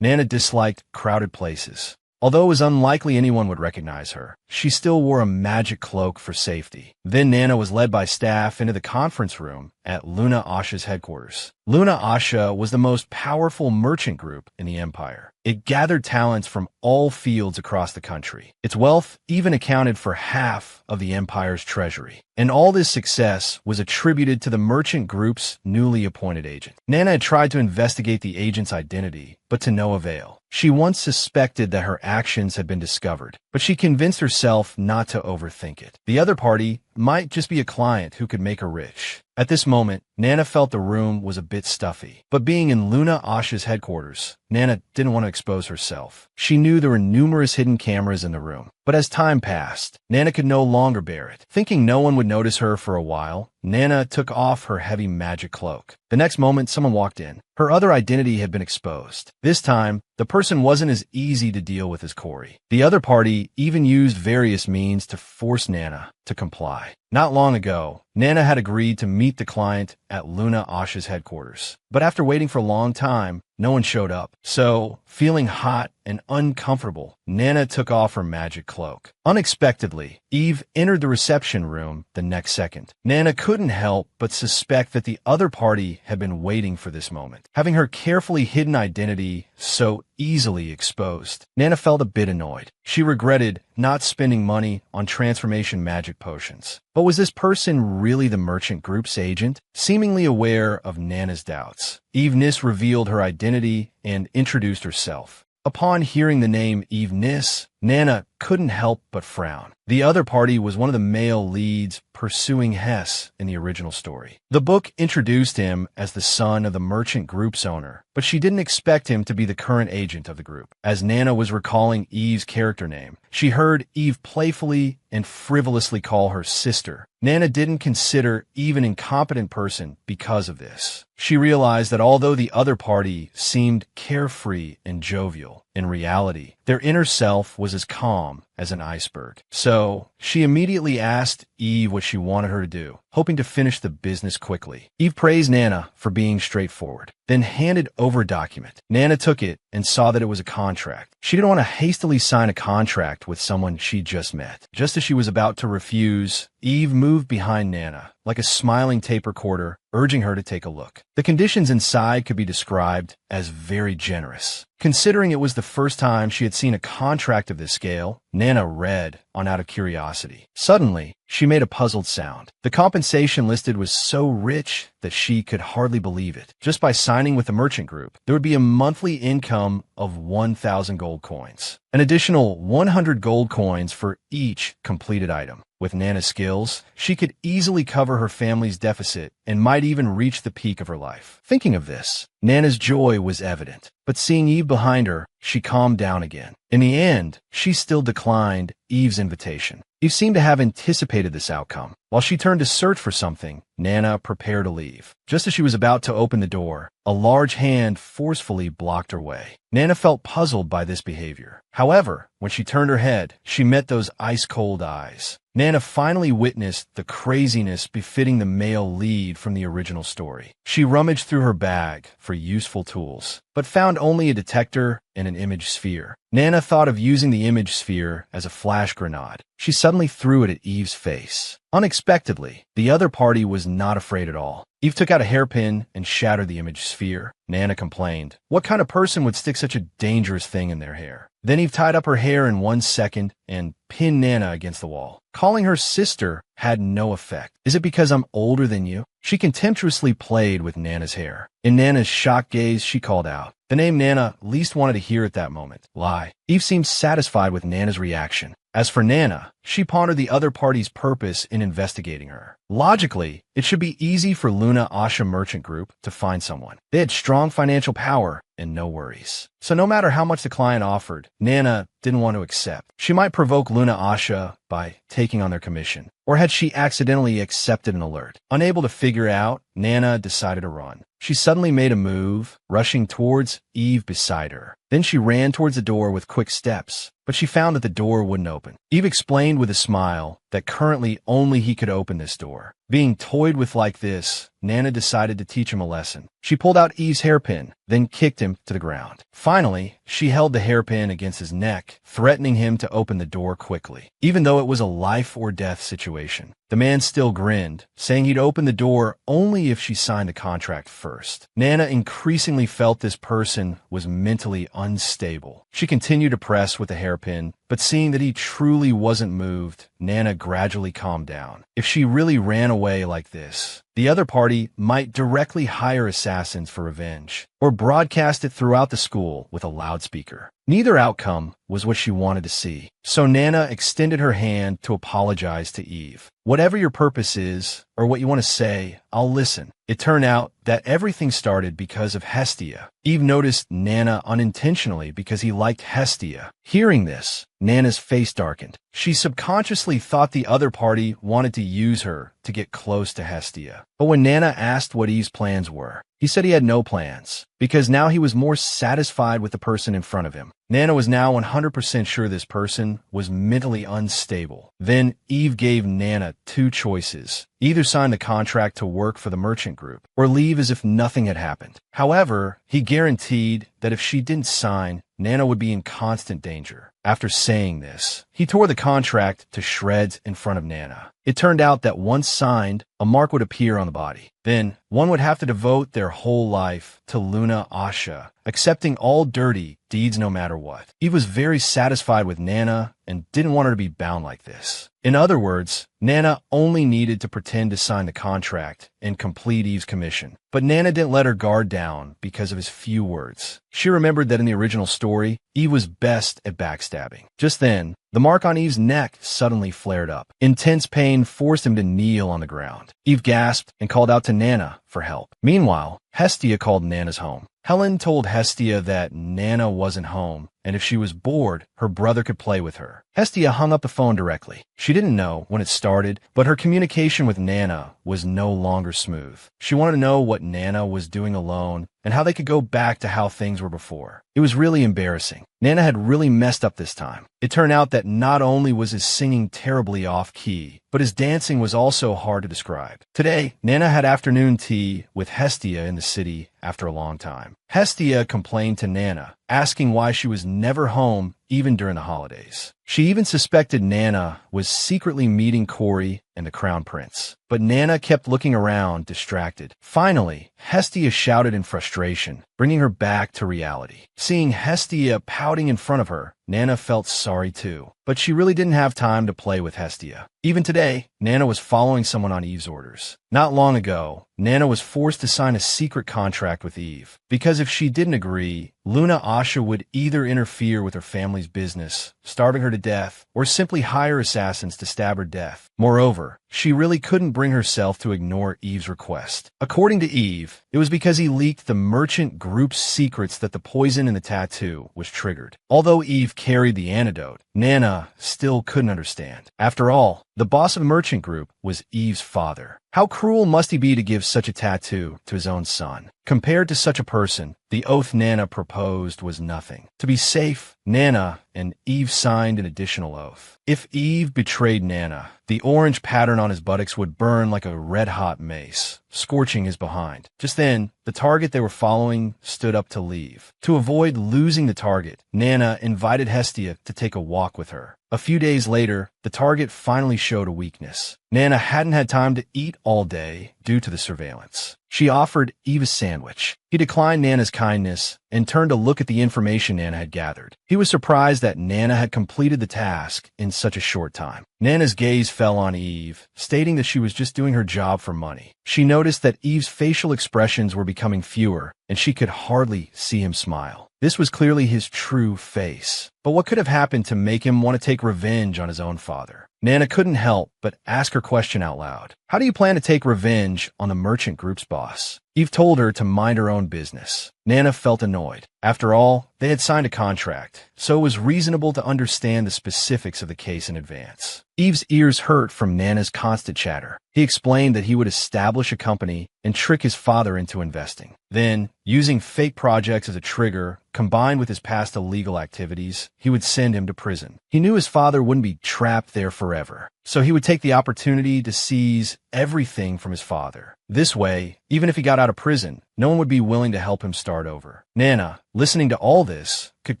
Nana disliked crowded places. Although it was unlikely anyone would recognize her, she still wore a magic cloak for safety. Then Nana was led by staff into the conference room at Luna Asha's headquarters. Luna Asha was the most powerful merchant group in the empire. It gathered talents from all fields across the country. Its wealth even accounted for half of the empire's treasury. And all this success was attributed to the merchant group's newly appointed agent. Nana had tried to investigate the agent's identity, but to no avail. She once suspected that her actions had been discovered, but she convinced herself not to overthink it. The other party might just be a client who could make her rich. At this moment, Nana felt the room was a bit stuffy. But being in Luna Asha's headquarters, Nana didn't want to expose herself. She knew there were numerous hidden cameras in the room. But as time passed, Nana could no longer bear it. Thinking no one would notice her for a while, Nana took off her heavy magic cloak. The next moment, someone walked in. Her other identity had been exposed. This time, the person wasn't as easy to deal with as Corey. The other party even used various means to force Nana to comply. Not long ago, Nana had agreed to meet the client at Luna Asha's headquarters. But after waiting for a long time, no one showed up. So, feeling hot and uncomfortable, Nana took off her magic cloak. Unexpectedly, Eve entered the reception room the next second. Nana couldn't help but suspect that the other party had been waiting for this moment. Having her carefully hidden identity so easily exposed, Nana felt a bit annoyed. She regretted not spending money on transformation magic potions. But was this person really the merchant group's agent? Seemingly aware of Nana's doubts, Eve Nis revealed her identity and introduced herself. Upon hearing the name Eve Nis, Nana couldn't help but frown. The other party was one of the male leads pursuing Hess in the original story. The book introduced him as the son of the merchant group's owner, but she didn't expect him to be the current agent of the group. As Nana was recalling Eve's character name, she heard Eve playfully and frivolously call her sister. Nana didn't consider Eve an incompetent person because of this. She realized that although the other party seemed carefree and jovial, in reality, their inner self was as calm as an iceberg. So, she immediately asked Eve what she wanted her to do, hoping to finish the business quickly. Eve praised Nana for being straightforward, then handed over a document. Nana took it and saw that it was a contract. She didn't want to hastily sign a contract with someone she just met. Just as she was about to refuse, Eve moved behind Nana, like a smiling tape recorder, urging her to take a look. The conditions inside could be described as very generous. Considering it was the first time she had seen a contract of this scale, Nana read on out of curiosity. Suddenly, she made a puzzled sound. The compensation listed was so rich that she could hardly believe it. Just by signing with the merchant group, there would be a monthly income of 1,000 gold coins. An additional 100 gold coins for each completed item. With Nana's skills, she could easily cover her family's deficit and might even reach the peak of her life. Thinking of this, Nana's joy was evident, but seeing Eve behind her, she calmed down again. In the end, she still declined Eve's invitation. Eve seemed to have anticipated this outcome. While she turned to search for something, Nana prepared to leave. Just as she was about to open the door, a large hand forcefully blocked her way. Nana felt puzzled by this behavior. However, when she turned her head, she met those ice-cold eyes. Nana finally witnessed the craziness befitting the male lead from the original story. She rummaged through her bag for useful tools, but found only a detector and an image sphere. Nana thought of using the image sphere as a flash grenade. She suddenly threw it at Eve's face. Unexpectedly, the other party was not afraid at all. Eve took out a hairpin and shattered the image sphere. Nana complained. What kind of person would stick such a dangerous thing in their hair? Then Eve tied up her hair in 1 second and pinned Nana against the wall. Calling her sister had no effect. Is it because I'm older than you? She contemptuously played with Nana's hair. In Nana's shocked gaze, she called out. The name Nana least wanted to hear at that moment. Lie. Eve seemed satisfied with Nana's reaction. As for Nana, she pondered the other party's purpose in investigating her. Logically, it should be easy for Luna Asha Merchant Group to find someone. They had strong financial power and no worries. So no matter how much the client offered, Nana didn't want to accept. She might provoke Luna Asha by taking on their commission. Or had she accidentally accepted an alert? Unable to figure out, Nana decided to run. She suddenly made a move, rushing towards Eve beside her. Then she ran towards the door with quick steps, but she found that the door wouldn't open. Eve explained with a smile that currently only he could open this door. Being toyed with like this, Nana decided to teach him a lesson. She pulled out Eve's hairpin, then kicked him to the ground. Finally, she held the hairpin against his neck, threatening him to open the door quickly. Even though it was a life or death situation, the man still grinned, saying he'd open the door only if she signed the contract first. Nana increasingly felt this person was mentally unstable. She continued to press with the hairpin, but seeing that he truly wasn't moved, Nana gradually calmed down. If she really ran away like this, the other party might directly hire assassins for revenge, or broadcast it throughout the school with a loudspeaker. Neither outcome was what she wanted to see, so Nana extended her hand to apologize to Eve. Whatever your purpose is, or what you want to say, I'll listen. It turned out that everything started because of Hestia. Eve noticed Nana unintentionally because he liked Hestia. Hearing this, Nana's face darkened. She subconsciously thought the other party wanted to use her to get close to Hestia. But when Nana asked what Eve's plans were, he said he had no plans, because now he was more satisfied with the person in front of him. Nana was now 100% sure this person was mentally unstable. Then Eve gave Nana 2 choices. Either sign the contract to work for the merchant group, or leave as if nothing had happened. However, he guaranteed that if she didn't sign, Nana would be in constant danger. After saying this, he tore the contract to shreds in front of Nana. It turned out that once signed, a mark would appear on the body. Then, one would have to devote their whole life to Luna Asha, accepting all dirty deeds no matter what. Eve was very satisfied with Nana and didn't want her to be bound like this. In other words, Nana only needed to pretend to sign the contract and complete Eve's commission. But Nana didn't let her guard down because of his few words. She remembered that in the original story, Eve was best at backstabbing. Just then, the mark on Eve's neck suddenly flared up. Intense pain forced him to kneel on the ground. Eve gasped and called out to Nana for help. Meanwhile, Hestia called Nana's home. Helen told Hestia that Nana wasn't home, and if she was bored, her brother could play with her. Hestia hung up the phone directly. She didn't know when it started, but her communication with Nana was no longer smooth. She wanted to know what Nana was doing alone and how they could go back to how things were before. It was really embarrassing. Nana had really messed up this time. It turned out that not only was his singing terribly off-key, but his dancing was also hard to describe. Today, Nana had afternoon tea with Hestia in the city after a long time. Hestia complained to Nana, asking why she was never home even during the holidays. She even suspected Nana was secretly meeting Corey and the Crown Prince. But Nana kept looking around, distracted. Finally, Hestia shouted in frustration, bringing her back to reality. Seeing Hestia pouting in front of her, Nana felt sorry too. But she really didn't have time to play with Hestia. Even today, Nana was following someone on Eve's orders. Not long ago, Nana was forced to sign a secret contract with Eve, because if she didn't agree, Luna Asha would either interfere with her family's business, starving her to death, or simply hire assassins to stab her death. Moreover, she really couldn't bring herself to ignore Eve's request. According to Eve, it was because he leaked the merchant group's secrets that the poison in the tattoo was triggered. Although Eve carried the antidote, Nana still couldn't understand. After all, the boss of the merchant group was Eve's father. How cruel must he be to give such a tattoo to his own son? Compared to such a person, the oath Nana proposed was nothing. To be safe, Nana and Eve signed an additional oath. If Eve betrayed Nana, the orange pattern on his buttocks would burn like a red-hot mace, scorching his behind. Just then, the target they were following stood up to leave. To avoid losing the target, Nana invited Hestia to take a walk with her. A few days later, the target finally showed a weakness. Nana hadn't had time to eat all day due to the surveillance. She offered Eve a sandwich. He declined Nana's kindness and turned to look at the information Nana had gathered. He was surprised that Nana had completed the task in such a short time. Nana's gaze fell on Eve, stating that she was just doing her job for money. She noticed that Eve's facial expressions were becoming fewer, and she could hardly see him smile. This was clearly his true face. But what could have happened to make him want to take revenge on his own father? Nana couldn't help but ask her question out loud. How do you plan to take revenge on the merchant group's boss? Eve told her to mind her own business. Nana felt annoyed. After all, they had signed a contract, so it was reasonable to understand the specifics of the case in advance. Eve's ears hurt from Nana's constant chatter. He explained that he would establish a company and trick his father into investing. Then, using fake projects as a trigger, combined with his past illegal activities, he would send him to prison. He knew his father wouldn't be trapped there forever, so he would take the opportunity to seize everything from his father. This way, even if he got out of prison, no one would be willing to help him start over. Nana, listening to all this, could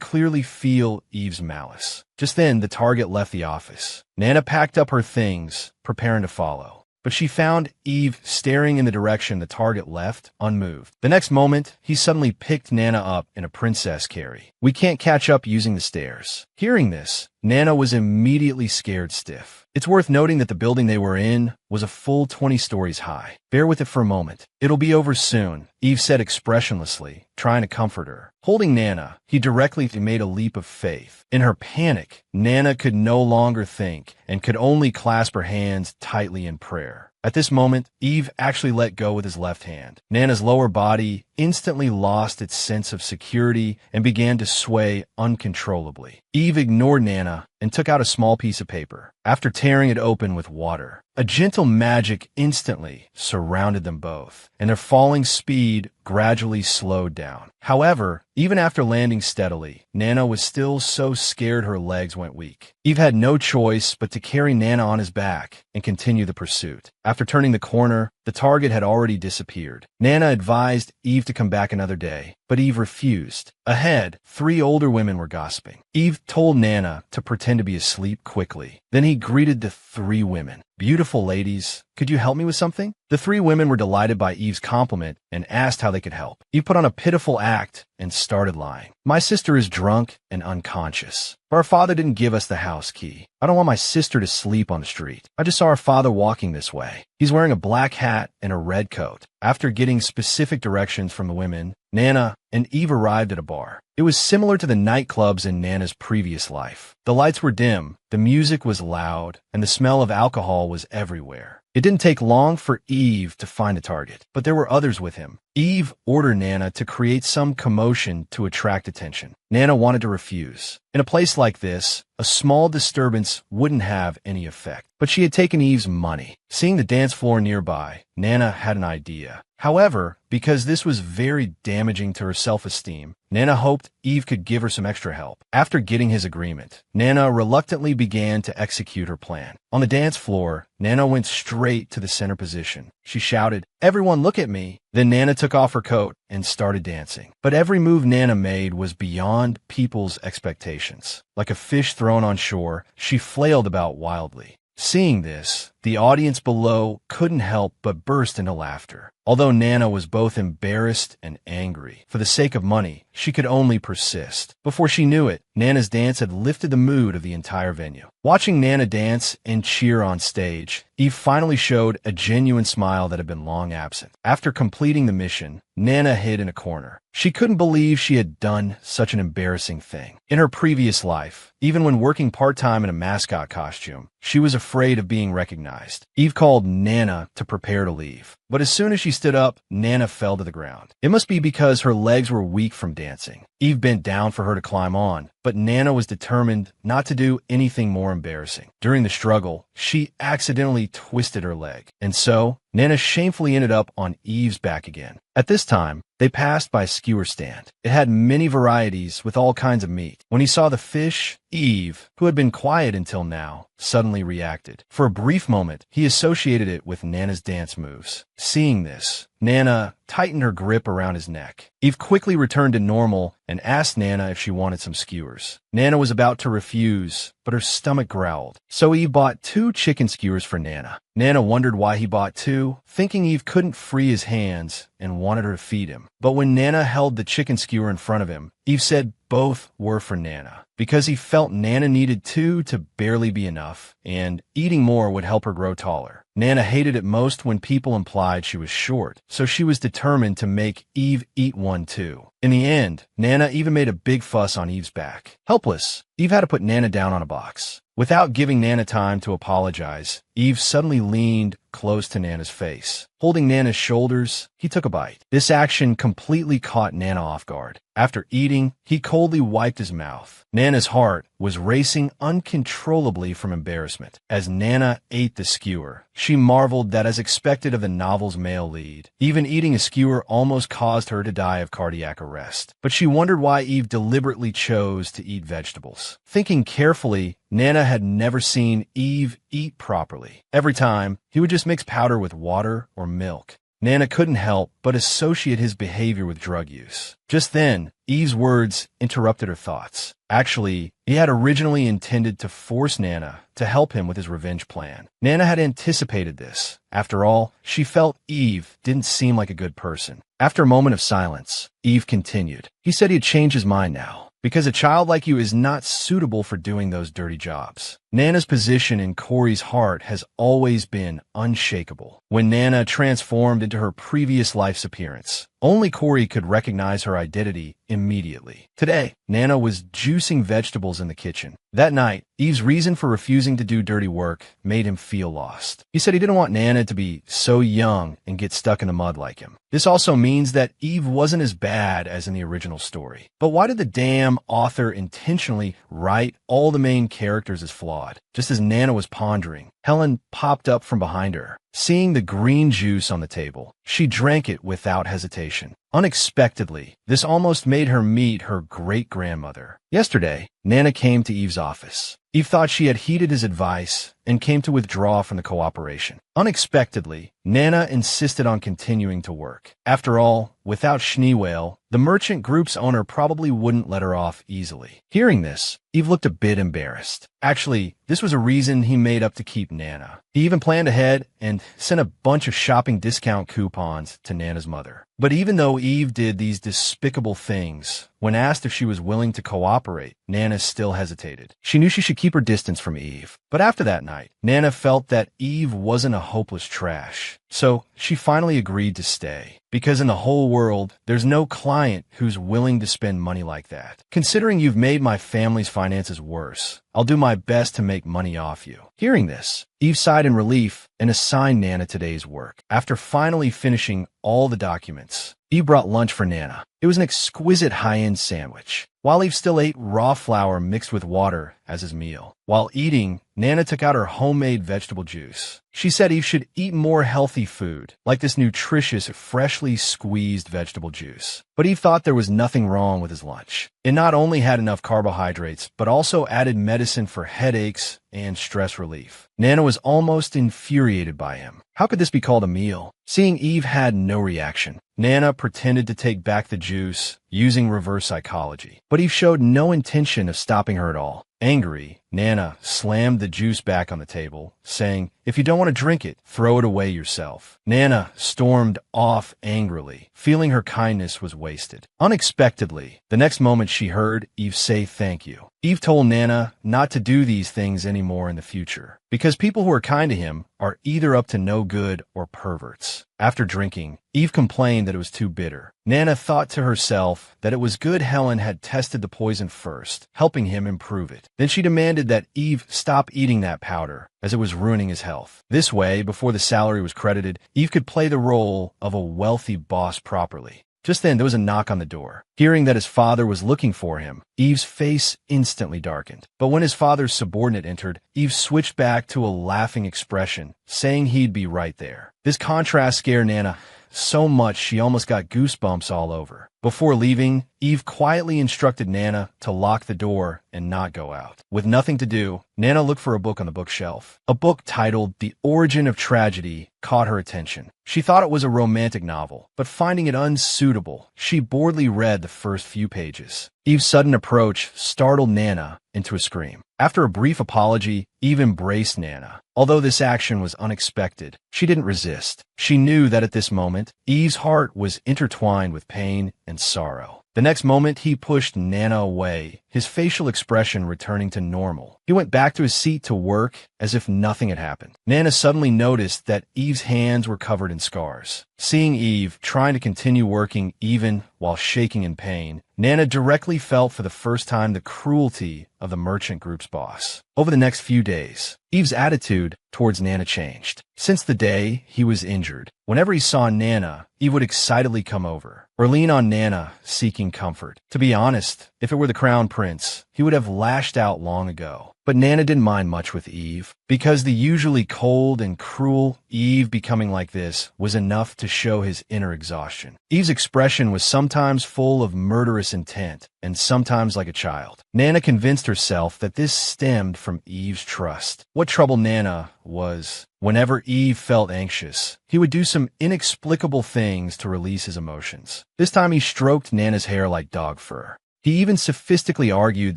clearly feel Eve's malice. Just then, the target left the office. Nana packed up her things, preparing to follow. But she found Eve staring in the direction the target left, unmoved. The next moment, he suddenly picked Nana up in a princess carry. We can't catch up using the stairs. Hearing this, Nana was immediately scared stiff. It's worth noting that the building they were in was a full 20 stories high. Bear with it for a moment. It'll be over soon, Eve said expressionlessly, trying to comfort her. Holding Nana, he directly made a leap of faith. In her panic, Nana could no longer think and could only clasp her hands tightly in prayer. At this moment, Eve actually let go with his left hand. Nana's lower body instantly lost its sense of security and began to sway uncontrollably. Eve ignored Nana and took out a small piece of paper. After tearing it open with water, a gentle magic instantly surrounded them both, and their falling speed gradually slowed down. However, even after landing steadily, Nana was still so scared her legs went weak. Eve had no choice but to carry Nana on his back and continue the pursuit. After turning the corner, the target had already disappeared. Nana advised Eve to come back another day, but Eve refused. Ahead, 3 older women were gossiping. Eve told Nana to pretend to be asleep quickly. Then he greeted the 3 women. "Beautiful ladies, could you help me with something?" The 3 women were delighted by Eve's compliment and asked how they could help. Eve put on a pitiful act and started lying. "My sister is drunk and unconscious. But our father didn't give us the house key. I don't want my sister to sleep on the street. I just saw our father walking this way. He's wearing a black hat and a red coat." After getting specific directions from the women, Nana and Eve arrived at a bar. It was similar to the nightclubs in Nana's previous life. The lights were dim, the music was loud, and the smell of alcohol was everywhere. It didn't take long for Eve to find a target, but there were others with him. Eve ordered Nana to create some commotion to attract attention. Nana wanted to refuse. In a place like this, a small disturbance wouldn't have any effect. But she had taken Eve's money. Seeing the dance floor nearby, Nana had an idea. However, because this was very damaging to her self-esteem, Nana hoped Eve could give her some extra help. After getting his agreement, Nana reluctantly began to execute her plan. On the dance floor, Nana went straight to the center position. she shouted. "Everyone look at me." Then Nana took off her coat and started dancing. But every move Nana made was beyond people's expectations. Like a fish thrown on shore, she flailed about wildly. Seeing this, the audience below couldn't help but burst into laughter. Although Nana was both embarrassed and angry, for the sake of money, she could only persist. Before she knew it, Nana's dance had lifted the mood of the entire venue. Watching Nana dance and cheer on stage, Eve finally showed a genuine smile that had been long absent. After completing the mission, Nana hid in a corner. She couldn't believe she had done such an embarrassing thing. In her previous life, even when working part-time in a mascot costume, she was afraid of being recognized. Eve called Nana to prepare to leave. But as soon as she stood up, Nana fell to the ground. It must be because her legs were weak from dancing. Eve bent down for her to climb on, but Nana was determined not to do anything more embarrassing. During the struggle, she accidentally twisted her leg, and so Nana shamefully ended up on Eve's back again. At this time, they passed by a skewer stand. It had many varieties with all kinds of meat. When he saw the fish, Eve, who had been quiet until now, suddenly reacted. For a brief moment, he associated it with Nana's dance moves. Seeing this, Nana tightened her grip around his neck. Eve quickly returned to normal and asked Nana if she wanted some skewers. Nana was about to refuse, but her stomach growled. So Eve bought 2 chicken skewers for Nana. Nana wondered why he bought 2, thinking Eve couldn't free his hands and wanted her to feed him. But when Nana held the chicken skewer in front of him, Eve said both were for Nana, because he felt Nana needed 2 to barely be enough, and eating more would help her grow taller. Nana hated it most when people implied she was short, so she was determined to make Eve eat one too. In the end, Nana even made a big fuss on Eve's back. Helpless, Eve had to put Nana down on a box. Without giving Nana time to apologize, Eve suddenly leaned close to Nana's face. Holding Nana's shoulders, he took a bite. This action completely caught Nana off guard. After eating, he coldly wiped his mouth. Nana's heart was racing uncontrollably from embarrassment. As Nana ate the skewer, she marveled that, as expected of the novel's male lead, even eating a skewer almost caused her to die of cardiac arrest. But she wondered why Eve deliberately chose to eat vegetables. Thinking carefully, Nana had never seen Eve eat properly. Every time, he would just mix powder with water or milk. Nana couldn't help but associate his behavior with drug use. Just then, Eve's words interrupted her thoughts. Actually, he had originally intended to force Nana to help him with his revenge plan. Nana had anticipated this. After all, she felt Eve didn't seem like a good person. After a moment of silence, Eve continued. He said he'd changed his mind now, because a child like you is not suitable for doing those dirty jobs. Nana's position in Corey's heart has always been unshakable. When Nana transformed into her previous life's appearance, only Corey could recognize her identity immediately. Today, Nana was juicing vegetables in the kitchen. That night, Eve's reason for refusing to do dirty work made him feel lost. He said he didn't want Nana to be so young and get stuck in the mud like him. This also means that Eve wasn't as bad as in the original story. But why did the damn author intentionally write all the main characters as flawed? Just as Nana was pondering, Helen popped up from behind her. Seeing the green juice on the table, she drank it without hesitation. Unexpectedly, this almost made her meet her great-grandmother. Yesterday, Nana came to Eve's office. Eve thought she had heeded his advice and came to withdraw from the cooperation. Unexpectedly, Nana insisted on continuing to work. After all, without Schneewale, the merchant group's owner probably wouldn't let her off easily. Hearing this, Eve looked a bit embarrassed. Actually, this was a reason he made up to keep Nana. He even planned ahead and sent a bunch of shopping discount coupons to Nana's mother. But even though Eve did these despicable things, when asked if she was willing to cooperate, Nana still hesitated. She knew she should keep her distance from Eve. But after that night, Nana felt that Eve wasn't a hopeless trash. So she finally agreed to stay. Because in the whole world, there's no client who's willing to spend money like that. Considering you've made my family's finances worse, I'll do my best to make money off you. Hearing this, Eve sighed in relief and assigned Nana today's work. After finally finishing all the documents, Eve brought lunch for Nana. It was an exquisite high-end sandwich. While Eve still ate raw flour mixed with water as his meal. While eating, Nana took out her homemade vegetable juice. She said Eve should eat more healthy food, like this nutritious, freshly squeezed vegetable juice. But Eve thought there was nothing wrong with his lunch. It not only had enough carbohydrates, but also added medicine for headaches and stress relief. Nana was almost infuriated by him. How could this be called a meal? Seeing Eve had no reaction, Nana pretended to take back the juice using reverse psychology. But Eve showed no intention of stopping her at all. Angry, Nana slammed the juice back on the table, saying, "If you don't want to drink it, throw it away yourself." Nana stormed off angrily, feeling her kindness was wasted. Unexpectedly, the next moment she heard Eve say thank you. Eve told Nana not to do these things anymore in the future, because people who are kind to him are either up to no good or perverts. After drinking, Eve complained that it was too bitter. Nana thought to herself that it was good Helen had tested the poison first, helping him improve it. Then she demanded that Eve stop eating that powder, as it was ruining his health. This way, before the salary was credited, Eve could play the role of a wealthy boss properly. Just then, there was a knock on the door. Hearing that his father was looking for him, Eve's face instantly darkened. But when his father's subordinate entered, Eve switched back to a laughing expression, saying he'd be right there. This contrast scared Nana so much she almost got goosebumps all over. Before leaving, Eve quietly instructed Nana to lock the door and not go out. With nothing to do, Nana looked for a book on the bookshelf. A book titled The Origin of Tragedy caught her attention. She thought it was a romantic novel, but finding it unsuitable, she boredly read the first few pages. Eve's sudden approach startled Nana into a scream. After a brief apology, Eve embraced Nana. Although this action was unexpected, she didn't resist. She knew that at this moment, Eve's heart was intertwined with pain and sorrow. The next moment, he pushed Nana away, his facial expression returning to normal. He went back to his seat to work as if nothing had happened. Nana suddenly noticed that Eve's hands were covered in scars. Seeing Eve trying to continue working even while shaking in pain, Nana directly felt for the first time the cruelty of the merchant group's boss. Over the next few days, Eve's attitude towards Nana changed. Since the day he was injured, whenever he saw Nana, Eve would excitedly come over or lean on Nana, seeking comfort. To be honest, if it were the crown prince, he would have lashed out long ago. But Nana didn't mind much with Eve, because the usually cold and cruel Eve becoming like this was enough to show his inner exhaustion. Eve's expression was sometimes full of murderous intent, and sometimes like a child. Nana convinced herself that this stemmed from Eve's trust. What troubled Nana was, whenever Eve felt anxious, he would do some inexplicable things to release his emotions. This time he stroked Nana's hair like dog fur. He even sophistically argued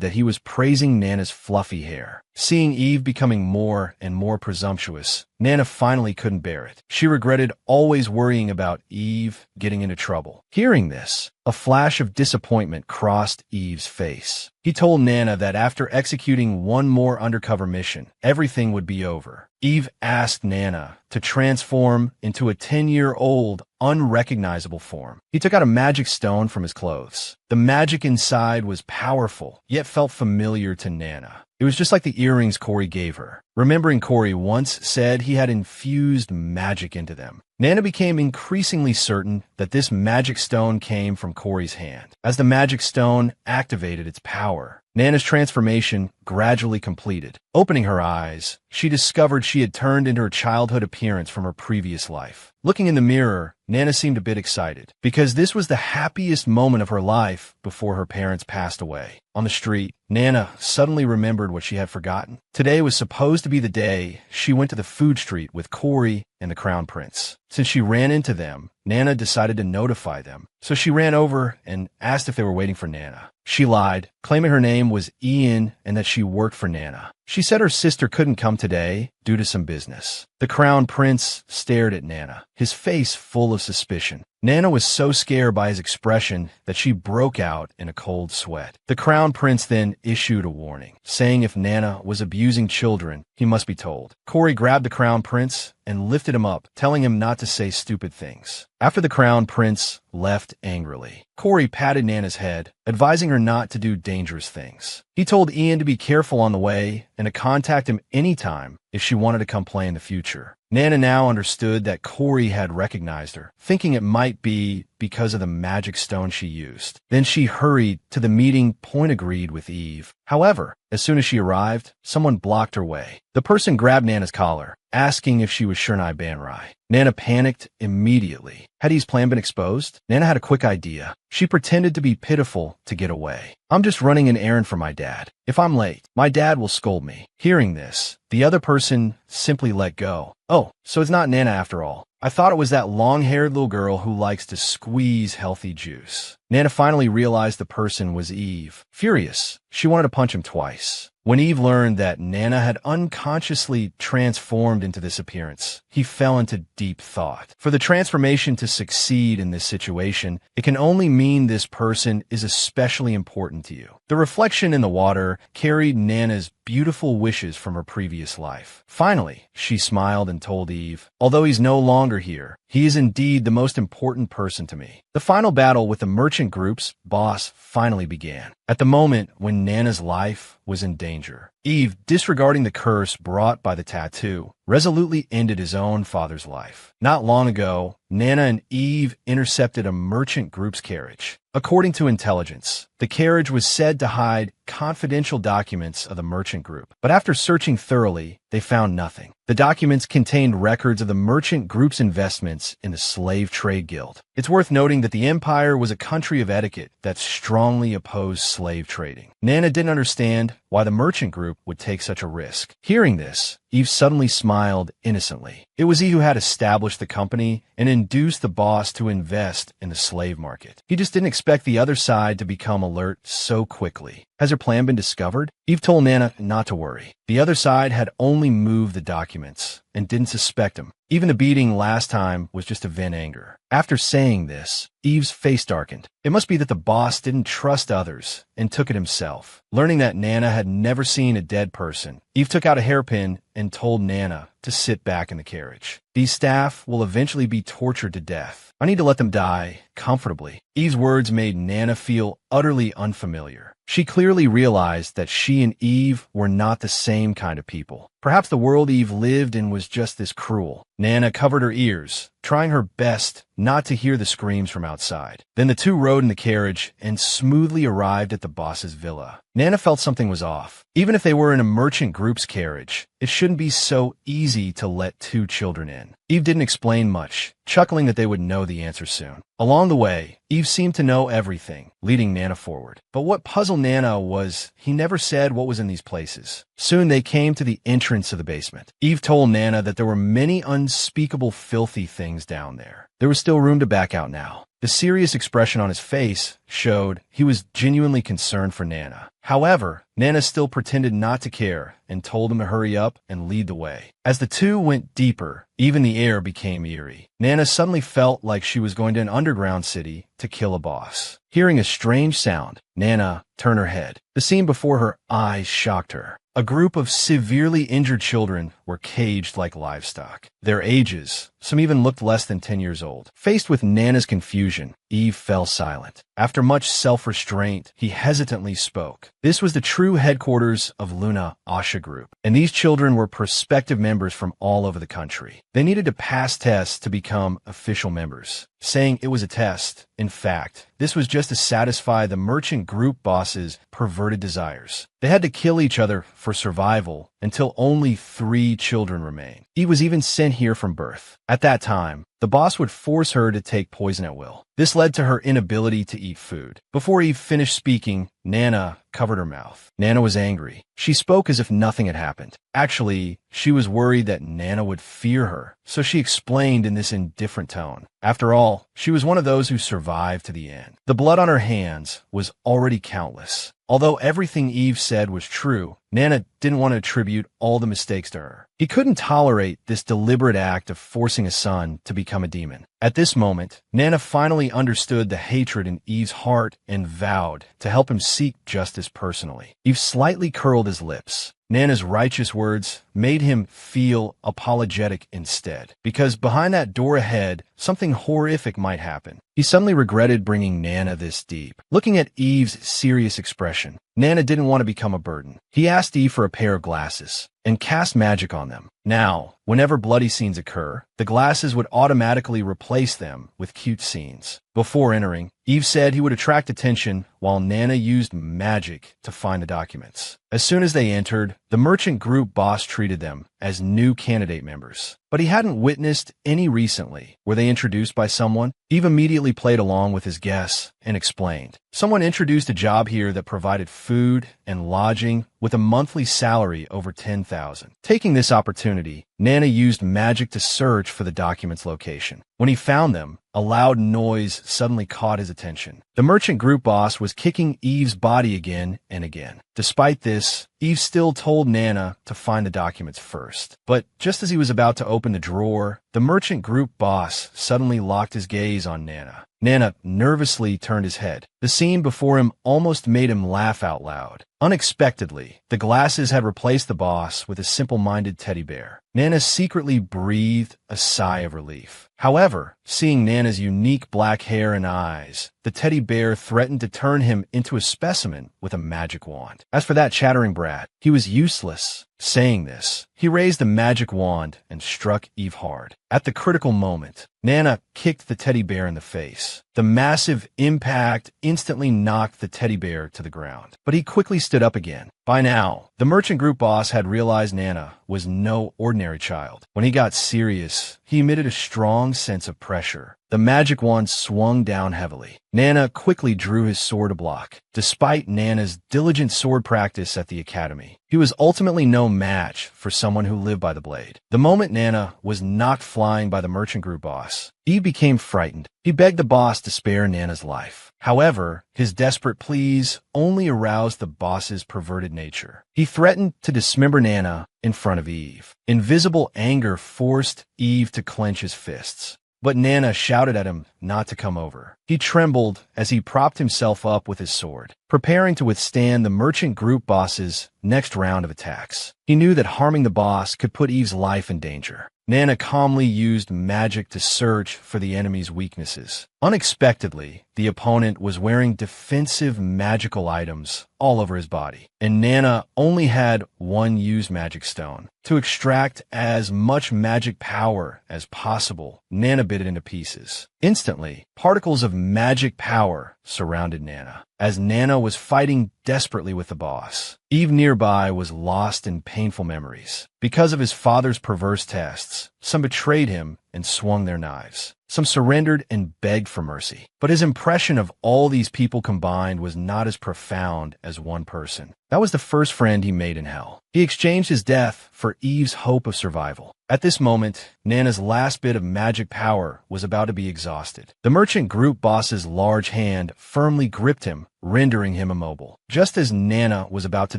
that he was praising Nana's fluffy hair. Seeing Eve becoming more and more presumptuous, Nana finally couldn't bear it. She regretted always worrying about Eve getting into trouble. Hearing this, a flash of disappointment crossed Eve's face. He told Nana that after executing one more undercover mission, everything would be over. Eve asked Nana to transform into a 10-year-old, unrecognizable form. He took out a magic stone from his clothes. The magic inside was powerful, yet felt familiar to Nana. It was just like the earrings Corey gave her. Remembering Corey once said he had infused magic into them, Nana became increasingly certain that this magic stone came from Corey's hand. As the magic stone activated its power, Nana's transformation gradually completed. Opening her eyes, she discovered she had turned into her childhood appearance from her previous life. Looking in the mirror, Nana seemed a bit excited, because this was the happiest moment of her life before her parents passed away. On the street, Nana suddenly remembered what she had forgotten. Today was supposed to be the day she went to the food street with Corey and the Crown Prince. Since she ran into them, Nana decided to notify them. So she ran over and asked if they were waiting for Nana. She lied, claiming her name was Ian and that she worked for Nana. She said her sister couldn't come today due to some business. The Crown Prince stared at Nana, his face full of suspicion. Nana was so scared by his expression that she broke out in a cold sweat. The Crown Prince then issued a warning, saying if Nana was abusing children, he must be told. Corey grabbed the Crown Prince and lifted him up, telling him not to say stupid things. After the Crown Prince left angrily, Corey patted Nana's head, advising her not to do dangerous things. He told Ian to be careful on the way and to contact him anytime if she wanted to come play in the future. Nana now understood that Corey had recognized her, thinking it might be because of the magic stone she used. Then she hurried to the meeting point agreed with Eve. However, as soon as she arrived, someone blocked her way. The person grabbed Nana's collar, asking if she was Shernai Banrai. Nana panicked immediately. Had Eve's plan been exposed? Nana had a quick idea. She pretended to be pitiful to get away. I'm just running an errand for my dad. If I'm late, my dad will scold me. Hearing this, the other person simply let go. Oh, so it's not Nana after all. I thought it was that long-haired little girl who likes to squeeze healthy juice. Nana finally realized the person was Eve. Furious, she wanted to punch him twice. When Eve learned that Nana had unconsciously transformed into this appearance, he fell into deep thought. For the transformation to succeed in this situation, it can only mean this person is especially important to you. The reflection in the water carried Nana's beautiful wishes from her previous life. Finally, she smiled and told Eve, although he's no longer here, he is indeed the most important person to me. The final battle with the merchant group's boss finally began. At the moment when Nana's life was in danger, Eve, disregarding the curse brought by the tattoo, resolutely ended his own father's life. Not long ago, Nana and Eve intercepted a merchant group's carriage. According to intelligence, the carriage was said to hide confidential documents of the merchant group. But after searching thoroughly, they found nothing. The documents contained records of the merchant group's investments in the slave trade guild. It's worth noting that the empire was a country of etiquette that strongly opposed slave trading. Nana didn't understand why the merchant group would take such a risk. Hearing this, Eve suddenly smiled innocently. It was he who had established the company and induced the boss to invest in the slave market. He just didn't expect the other side to become alert so quickly. Has her plan been discovered? Eve told Nana not to worry. The other side had only moved the documents and didn't suspect him. Even the beating last time was just to vent anger. After saying this, Eve's face darkened. It must be that the boss didn't trust others and took it himself. Learning that Nana had never seen a dead person, Eve took out a hairpin and told Nana to sit back in the carriage. These staff will eventually be tortured to death. I need to let them die comfortably. Eve's words made Nana feel utterly unfamiliar. She clearly realized that she and Eve were not the same kind of people. Perhaps the world Eve lived in was just this cruel. Nana covered her ears, trying her best not to hear the screams from outside. Then the two rode in the carriage and smoothly arrived at the boss's villa. Nana felt something was off. Even if they were in a merchant group's carriage, it shouldn't be so easy to let two children in. Eve didn't explain much, chuckling that they would know the answer soon. Along the way, Eve seemed to know everything, leading Nana forward. But what puzzled Nana was he never said what was in these places. Soon they came to the entrance of the basement. Eve told Nana that there were many unspeakable filthy things down there. There was still room to back out now. The serious expression on his face showed he was genuinely concerned for Nana. However, Nana still pretended not to care and told him to hurry up and lead the way. As the two went deeper, even the air became eerie. Nana suddenly felt like she was going to an underground city to kill a boss. Hearing a strange sound, Nana turned her head. The scene before her eyes shocked her. A group of severely injured children were caged like livestock. Their ages, some even looked less than 10 years old. Faced with Nana's confusion, Eve fell silent. After much self-restraint, he hesitantly spoke. This was the true headquarters of Luna Asha Group, and these children were prospective members from all over the country. They needed to pass tests to become official members. Saying it was a test, in fact, this was just to satisfy the merchant group boss's perverted desires. They had to kill each other for survival until only 3 children remained. Eve was even sent here from birth. At that time, the boss would force her to take poison at will. This led to her inability to eat food. Before Eve finished speaking, Nana covered her mouth. Nana was angry. She spoke as if nothing had happened. Actually, she was worried that Nana would fear her, so she explained in this indifferent tone. After all, she was one of those who survived to the end. The blood on her hands was already countless. Although everything Eve said was true, Nana didn't want to attribute all the mistakes to her. He couldn't tolerate this deliberate act of forcing a son to become a demon. At this moment, Nana finally understood the hatred in Eve's heart and vowed to help him seek justice personally. Eve slightly curled his lips. Nana's righteous words made him feel apologetic instead, because behind that door ahead, something horrific might happen. He suddenly regretted bringing Nana this deep. Looking at Eve's serious expression, Nana didn't want to become a burden. He asked Eve for a pair of glasses and cast magic on them. Now, whenever bloody scenes occur, the glasses would automatically replace them with cute scenes. Before entering, Eve said he would attract attention while Nana used magic to find the documents. As soon as they entered, the merchant group boss treated them as new candidate members. But he hadn't witnessed any recently. Were they introduced by someone? Eve immediately played along with his guess and explained. Someone introduced a job here that provided food and lodging with a monthly salary over $10,000. Taking this opportunity, Nana used magic to search for the document's location. When he found them, a loud noise suddenly caught his attention. The merchant group boss was kicking Eve's body again and again. Despite this, Eve still told Nana to find the documents first. But just as he was about to open the drawer, the merchant group boss suddenly locked his gaze on Nana. Nana nervously turned his head. The scene before him almost made him laugh out loud. Unexpectedly, the glasses had replaced the boss with a simple-minded teddy bear. Nana secretly breathed a sigh of relief. However, seeing Nana's unique black hair and eyes, the teddy bear threatened to turn him into a specimen with a magic wand. As for that chattering brat, he was useless. Saying this, he raised the magic wand and struck Eve hard. At the critical moment, Nana kicked the teddy bear in the face. The massive impact instantly knocked the teddy bear to the ground, but he quickly stood up again. By now, the merchant group boss had realized Nana was no ordinary child. When he got serious, he emitted a strong sense of pressure. The magic wand swung down heavily. Nana quickly drew his sword to block. Despite Nana's diligent sword practice at the academy, he was ultimately no match for someone who lived by the blade. The moment Nana was knocked flying by the merchant group boss, Eve became frightened. He begged the boss to spare Nana's life. However, his desperate pleas only aroused the boss's perverted nature. He threatened to dismember Nana in front of Eve. Invisible anger forced Eve to clench his fists. But Nana shouted at him not to come over. He trembled as he propped himself up with his sword, preparing to withstand the merchant group boss's next round of attacks. He knew that harming the boss could put Eve's life in danger. Nana calmly used magic to search for the enemy's weaknesses. Unexpectedly, the opponent was wearing defensive magical items all over his body, and Nana only had one used magic stone. To extract as much magic power as possible, Nana bit it into pieces. Instantly, particles of magic power surrounded Nana, as Nana was fighting desperately with the boss. Eve nearby was lost in painful memories. Because of his father's perverse tests, some betrayed him and swung their knives. Some surrendered and begged for mercy. But his impression of all these people combined was not as profound as one person. That was the first friend he made in hell. He exchanged his death for Eve's hope of survival. At this moment, Nana's last bit of magic power was about to be exhausted. The merchant group boss's large hand firmly gripped him, rendering him immobile. Just as Nana was about to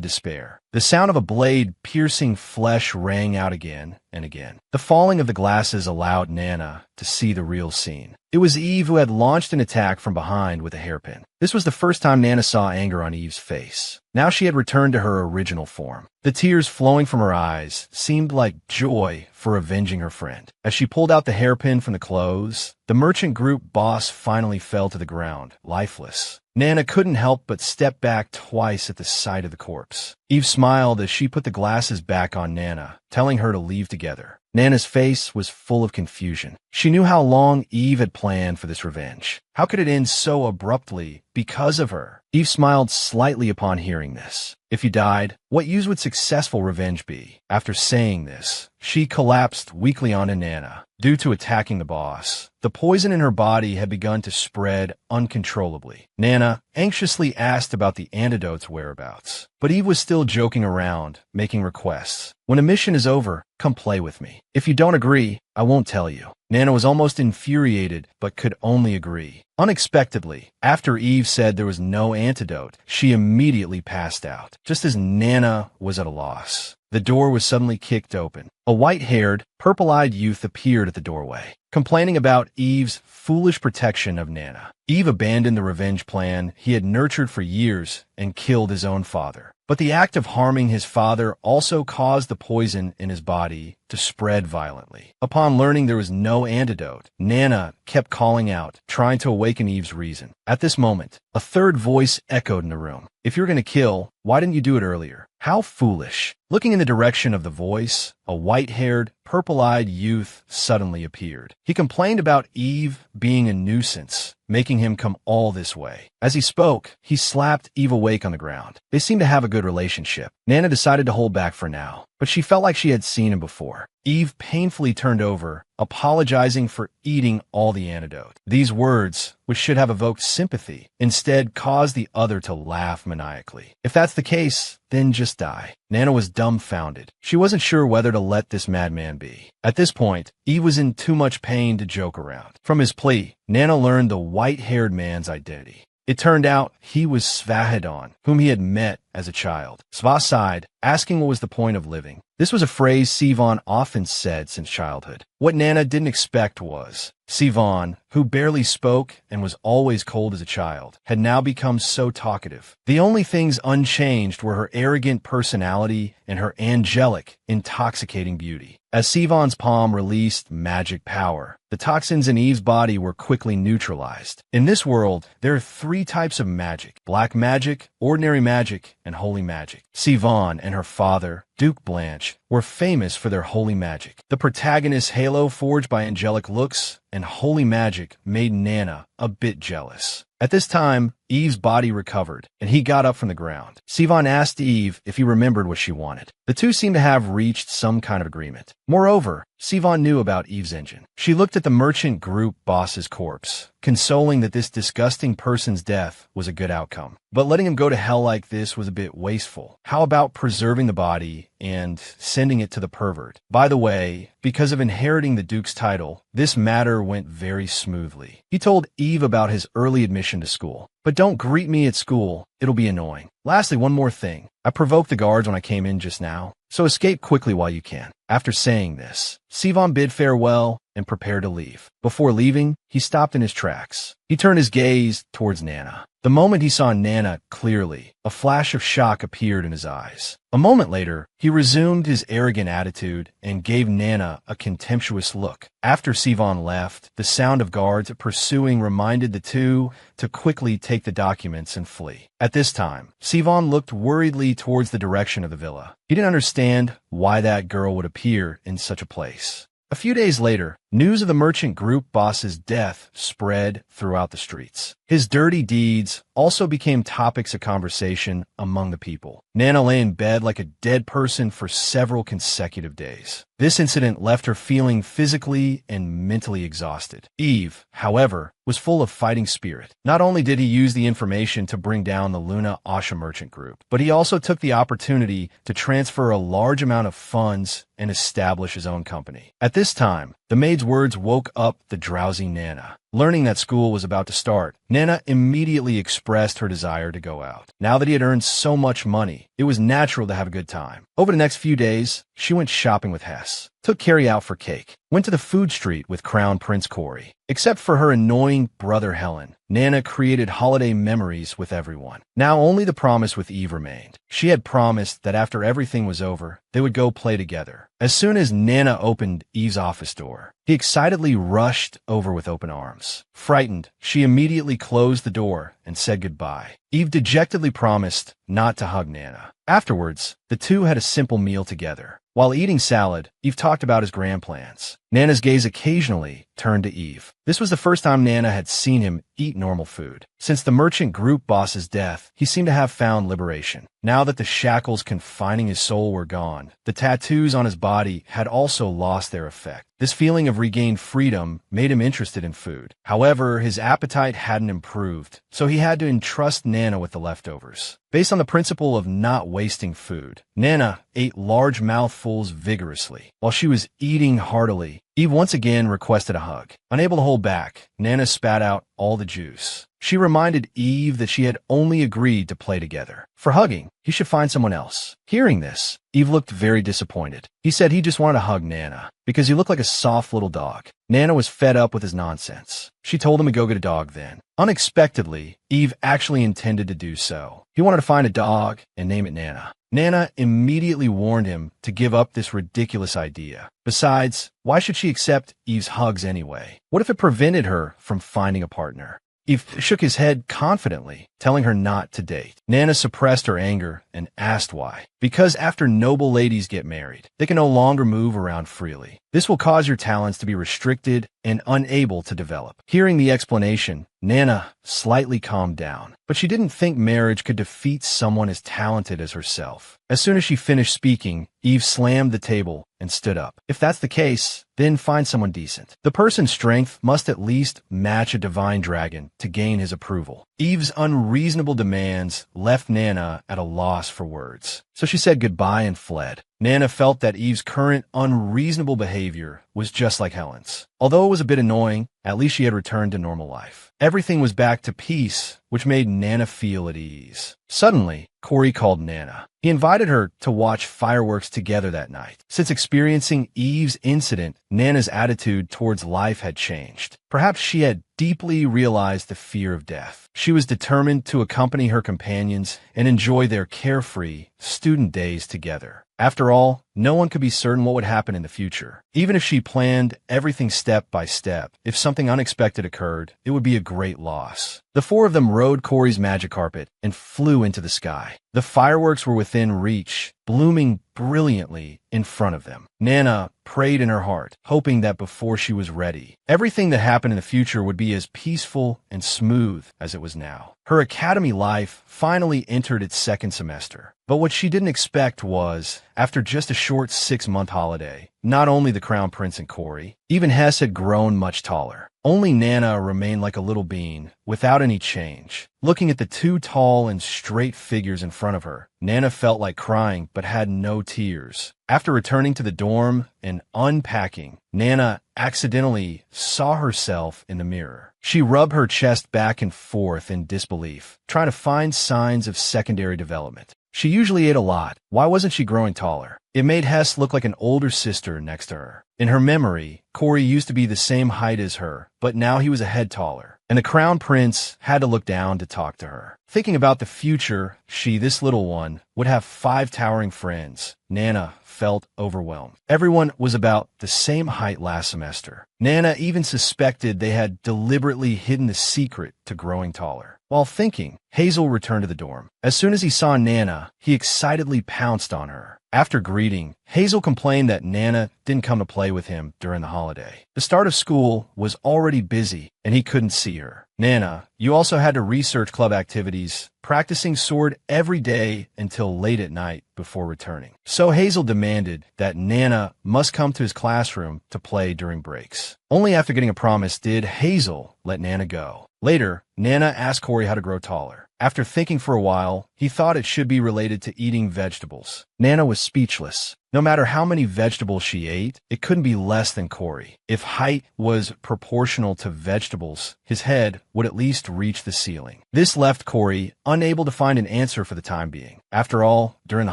despair, the sound of a blade piercing flesh rang out again and again. The falling of the glasses allowed Nana to see the real scene. It was Eve who had launched an attack from behind with a hairpin. This was the first time Nana saw anger on Eve's face. Now she had returned to her original form. The tears flowing from her eyes seemed like joy for avenging her friend. As she pulled out the hairpin from the clothes, the merchant group boss finally fell to the ground, lifeless. Nana couldn't help but step back twice at the sight of the corpse. Eve smiled as she put the glasses back on Nana, telling her to leave together. Nana's face was full of confusion. She knew how long Eve had planned for this revenge. How could it end so abruptly because of her? Eve smiled slightly upon hearing this. If you died, what use would successful revenge be? After saying this, she collapsed weakly onto Nana. Due to attacking the boss, the poison in her body had begun to spread uncontrollably. Nana anxiously asked about the antidote's whereabouts, but Eve was still joking around, making requests. When a mission is over, come play with me. If you don't agree, I won't tell you. Nana was almost infuriated, but could only agree. Unexpectedly, after Eve said there was no antidote, she immediately passed out, just as Nana was at a loss. The door was suddenly kicked open. A white-haired, purple-eyed youth appeared at the doorway, complaining about Eve's foolish protection of Nana. Eve abandoned the revenge plan he had nurtured for years and killed his own father. But the act of harming his father also caused the poison in his body to spread violently. Upon learning there was no antidote, Nana kept calling out, trying to awaken Eve's reason. At this moment, a third voice echoed in the room. If you're going to kill, why didn't you do it earlier? How foolish. Looking in the direction of the voice, a white-haired, purple-eyed youth suddenly appeared. He complained about Eve being a nuisance, making him come all this way. As he spoke, he slapped Eve awake on the ground. They seemed to have a good relationship. Nana decided to hold back for now, but she felt like she had seen him before. Eve painfully turned over, apologizing for eating all the antidote. These words, which should have evoked sympathy, instead caused the other to laugh maniacally. If that's the case, then just die. Nana was dumbfounded. She wasn't sure whether to let this madman be. At this point, Eve was in too much pain to joke around. From his plea, Nana learned the white-haired man's identity. It turned out he was Svahedon, whom he had met as a child. Sva sighed, asking what was the point of living. This was a phrase Sivan often said since childhood. What Nana didn't expect was, Sivan, who barely spoke and was always cold as a child, had now become so talkative. The only things unchanged were her arrogant personality and her angelic, intoxicating beauty. As Sivan's palm released magic power, the toxins in Eve's body were quickly neutralized. In this world, there are 3 types of magic: black magic, ordinary magic, and holy magic. Sivan and her father, Duke Blanche, were famous for their holy magic. The protagonist's halo forged by angelic looks and holy magic made Nana a bit jealous. At this time, Eve's body recovered, and he got up from the ground. Sivan asked Eve if he remembered what she wanted. The two seemed to have reached some kind of agreement. Moreover, Sivan knew about Eve's engine. She looked at the merchant group boss's corpse, consoling that this disgusting person's death was a good outcome. But letting him go to hell like this was a bit wasteful. How about preserving the body and sending it to the pervert? By the way, because of inheriting the Duke's title, this matter went very smoothly. He told Eve about his early admission to school. But don't greet me at school, it'll be annoying. Lastly, one more thing. I provoked the guards when I came in just now, so escape quickly while you can. After saying this, Sivan bid farewell and prepared to leave. Before leaving, he stopped in his tracks. He turned his gaze towards Nana. The moment he saw Nana clearly, a flash of shock appeared in his eyes. A moment later, he resumed his arrogant attitude and gave Nana a contemptuous look. After Sivan left, the sound of guards pursuing reminded the two to quickly take the documents and flee. At this time, Sivan looked worriedly towards the direction of the villa. He didn't understand why that girl would appear in such a place. A few days later, news of the merchant group boss's death spread throughout the streets. His dirty deeds also became topics of conversation among the people. Nana lay in bed like a dead person for several consecutive days. This incident left her feeling physically and mentally exhausted. Eve, however, was full of fighting spirit. Not only did he use the information to bring down the Luna Asha merchant group, but he also took the opportunity to transfer a large amount of funds and establish his own company. At this time, the maid's words woke up the drowsy Nana. Learning that school was about to start, Nana immediately expressed her desire to go out. Now that he had earned so much money, it was natural to have a good time. Over the next few days, she went shopping with Hess, took Carrie out for cake, went to the food street with Crown Prince Corey. Except for her annoying brother Helen, Nana created holiday memories with everyone. Now only the promise with Eve remained. She had promised that after everything was over, they would go play together. As soon as Nana opened Eve's office door, he excitedly rushed over with open arms. Frightened, she immediately closed the door and said goodbye. Eve dejectedly promised not to hug Nana. Afterwards, the two had a simple meal together. While eating salad, Eve talked about his grand plans. Nana's gaze occasionally turned to Eve. This was the first time Nana had seen him eat normal food. Since the merchant group boss's death, he seemed to have found liberation. Now that the shackles confining his soul were gone, the tattoos on his body had also lost their effect. This feeling of regained freedom made him interested in food. However, his appetite hadn't improved, so he had to entrust Nana with the leftovers. Based on the principle of not wasting food, Nana ate large mouthfuls vigorously. While she was eating heartily, Eve once again requested a hug. Unable to hold back, Nana spat out all the juice. She reminded Eve that she had only agreed to play together. For hugging, he should find someone else. Hearing this, Eve looked very disappointed. He said he just wanted to hug Nana because he looked like a soft little dog. Nana was fed up with his nonsense. She told him to go get a dog then. Unexpectedly, Eve actually intended to do so. He He wanted to find a dog and name it Nana. Nana immediately warned him to give up this ridiculous idea. Besides, why should she accept Eve's hugs anyway? What if it prevented her from finding a partner? Eve shook his head confidently, telling her not to date. Nana suppressed her anger and asked why. Because after noble ladies get married, they can no longer move around freely. This will cause your talents to be restricted and unable to develop. Hearing the explanation, Nana slightly calmed down, but she didn't think marriage could defeat someone as talented as herself. As soon as she finished speaking, Eve slammed the table and stood up. If that's the case, then find someone decent. The person's strength must at least match a divine dragon to gain his approval. Eve's unreasonable demands left Nana at a loss for words, so she said goodbye and fled. Nana felt that Eve's current unreasonable behavior was just like Helen's. Although it was a bit annoying, at least she had returned to normal life. Everything was back to peace, which made Nana feel at ease. Suddenly, Corey called Nana. He invited her to watch fireworks together that night. Since experiencing Eve's incident, Nana's attitude towards life had changed. Perhaps she had deeply realized the fear of death. She was determined to accompany her companions and enjoy their carefree student days together. After all, no one could be certain what would happen in the future. Even if she planned everything step by step, if something unexpected occurred, it would be a great loss. The four of them rode Corey's magic carpet and flew into the sky. The fireworks were within reach, blooming brilliantly in front of them. Nana prayed in her heart, hoping that before she was ready, everything that happened in the future would be as peaceful and smooth as it was now. Her academy life finally entered its second semester. But what she didn't expect was, after just a short 6-month holiday, not only the Crown Prince and Corey, even Hess had grown much taller. Only Nana remained like a little bean, without any change. Looking at the two tall and straight figures in front of her, Nana felt like crying but had no tears. After returning to the dorm and unpacking, Nana accidentally saw herself in the mirror. She rubbed her chest back and forth in disbelief, trying to find signs of secondary development. She usually ate a lot. Why wasn't she growing taller? It made Hess look like an older sister next to her. In her memory, Corey used to be the same height as her, but now he was a head taller, and the Crown Prince had to look down to talk to her. Thinking about the future, this little one, would have 5 towering friends. Nana felt overwhelmed. Everyone was about the same height last semester. Nana even suspected they had deliberately hidden the secret to growing taller. While thinking, Hazel returned to the dorm. As soon as he saw Nana, he excitedly pounced on her. After greeting, Hazel complained that Nana didn't come to play with him during the holiday. The start of school was already busy, and he couldn't see her. Nana, you also had to research club activities, practicing sword every day until late at night before returning. So Hazel demanded that Nana must come to his classroom to play during breaks. Only after getting a promise did Hazel let Nana go. Later, Nana asked Corey how to grow taller. After thinking for a while, he thought it should be related to eating vegetables. Nana was speechless. No matter how many vegetables she ate, it couldn't be less than Corey. If height was proportional to vegetables, his head would at least reach the ceiling. This left Corey unable to find an answer for the time being. After all, during the